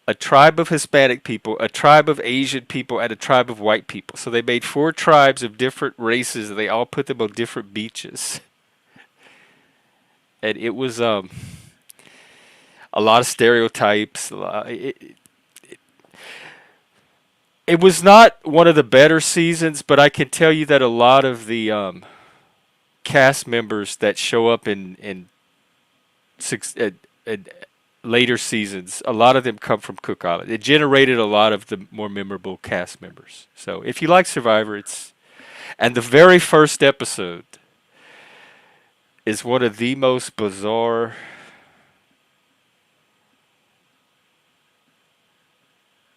a tribe of Hispanic people, a tribe of Asian people, and a tribe of white people. So they made four tribes of different races and they all put them on different beaches. And it was a lot of stereotypes. It was not one of the better seasons, but I can tell you that a lot of the cast members that show up in six, later seasons, a lot of them come from Cook Island. It generated a lot of the more memorable cast members. So if you like Survivor, and the very first episode is one of the most bizarre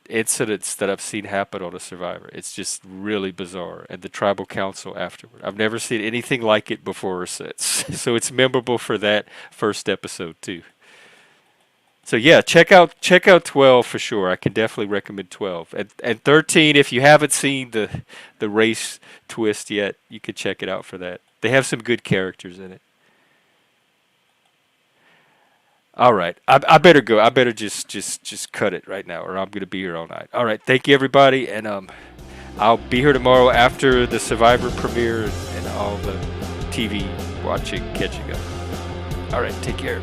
incidents that I've seen happen on a Survivor. It's just really bizarre. And the tribal council afterward. I've never seen anything like it before or since. So it's memorable for that first episode too. So yeah, check out 12 for sure. I can definitely recommend 12. And 13, if you haven't seen the race twist yet, you could check it out for that. They have some good characters in it. All right, I better go. I better just cut it right now, or I'm gonna be here all night. All right, thank you everybody, and I'll be here tomorrow after the Survivor premiere and all the TV watching catching up. All right, take care.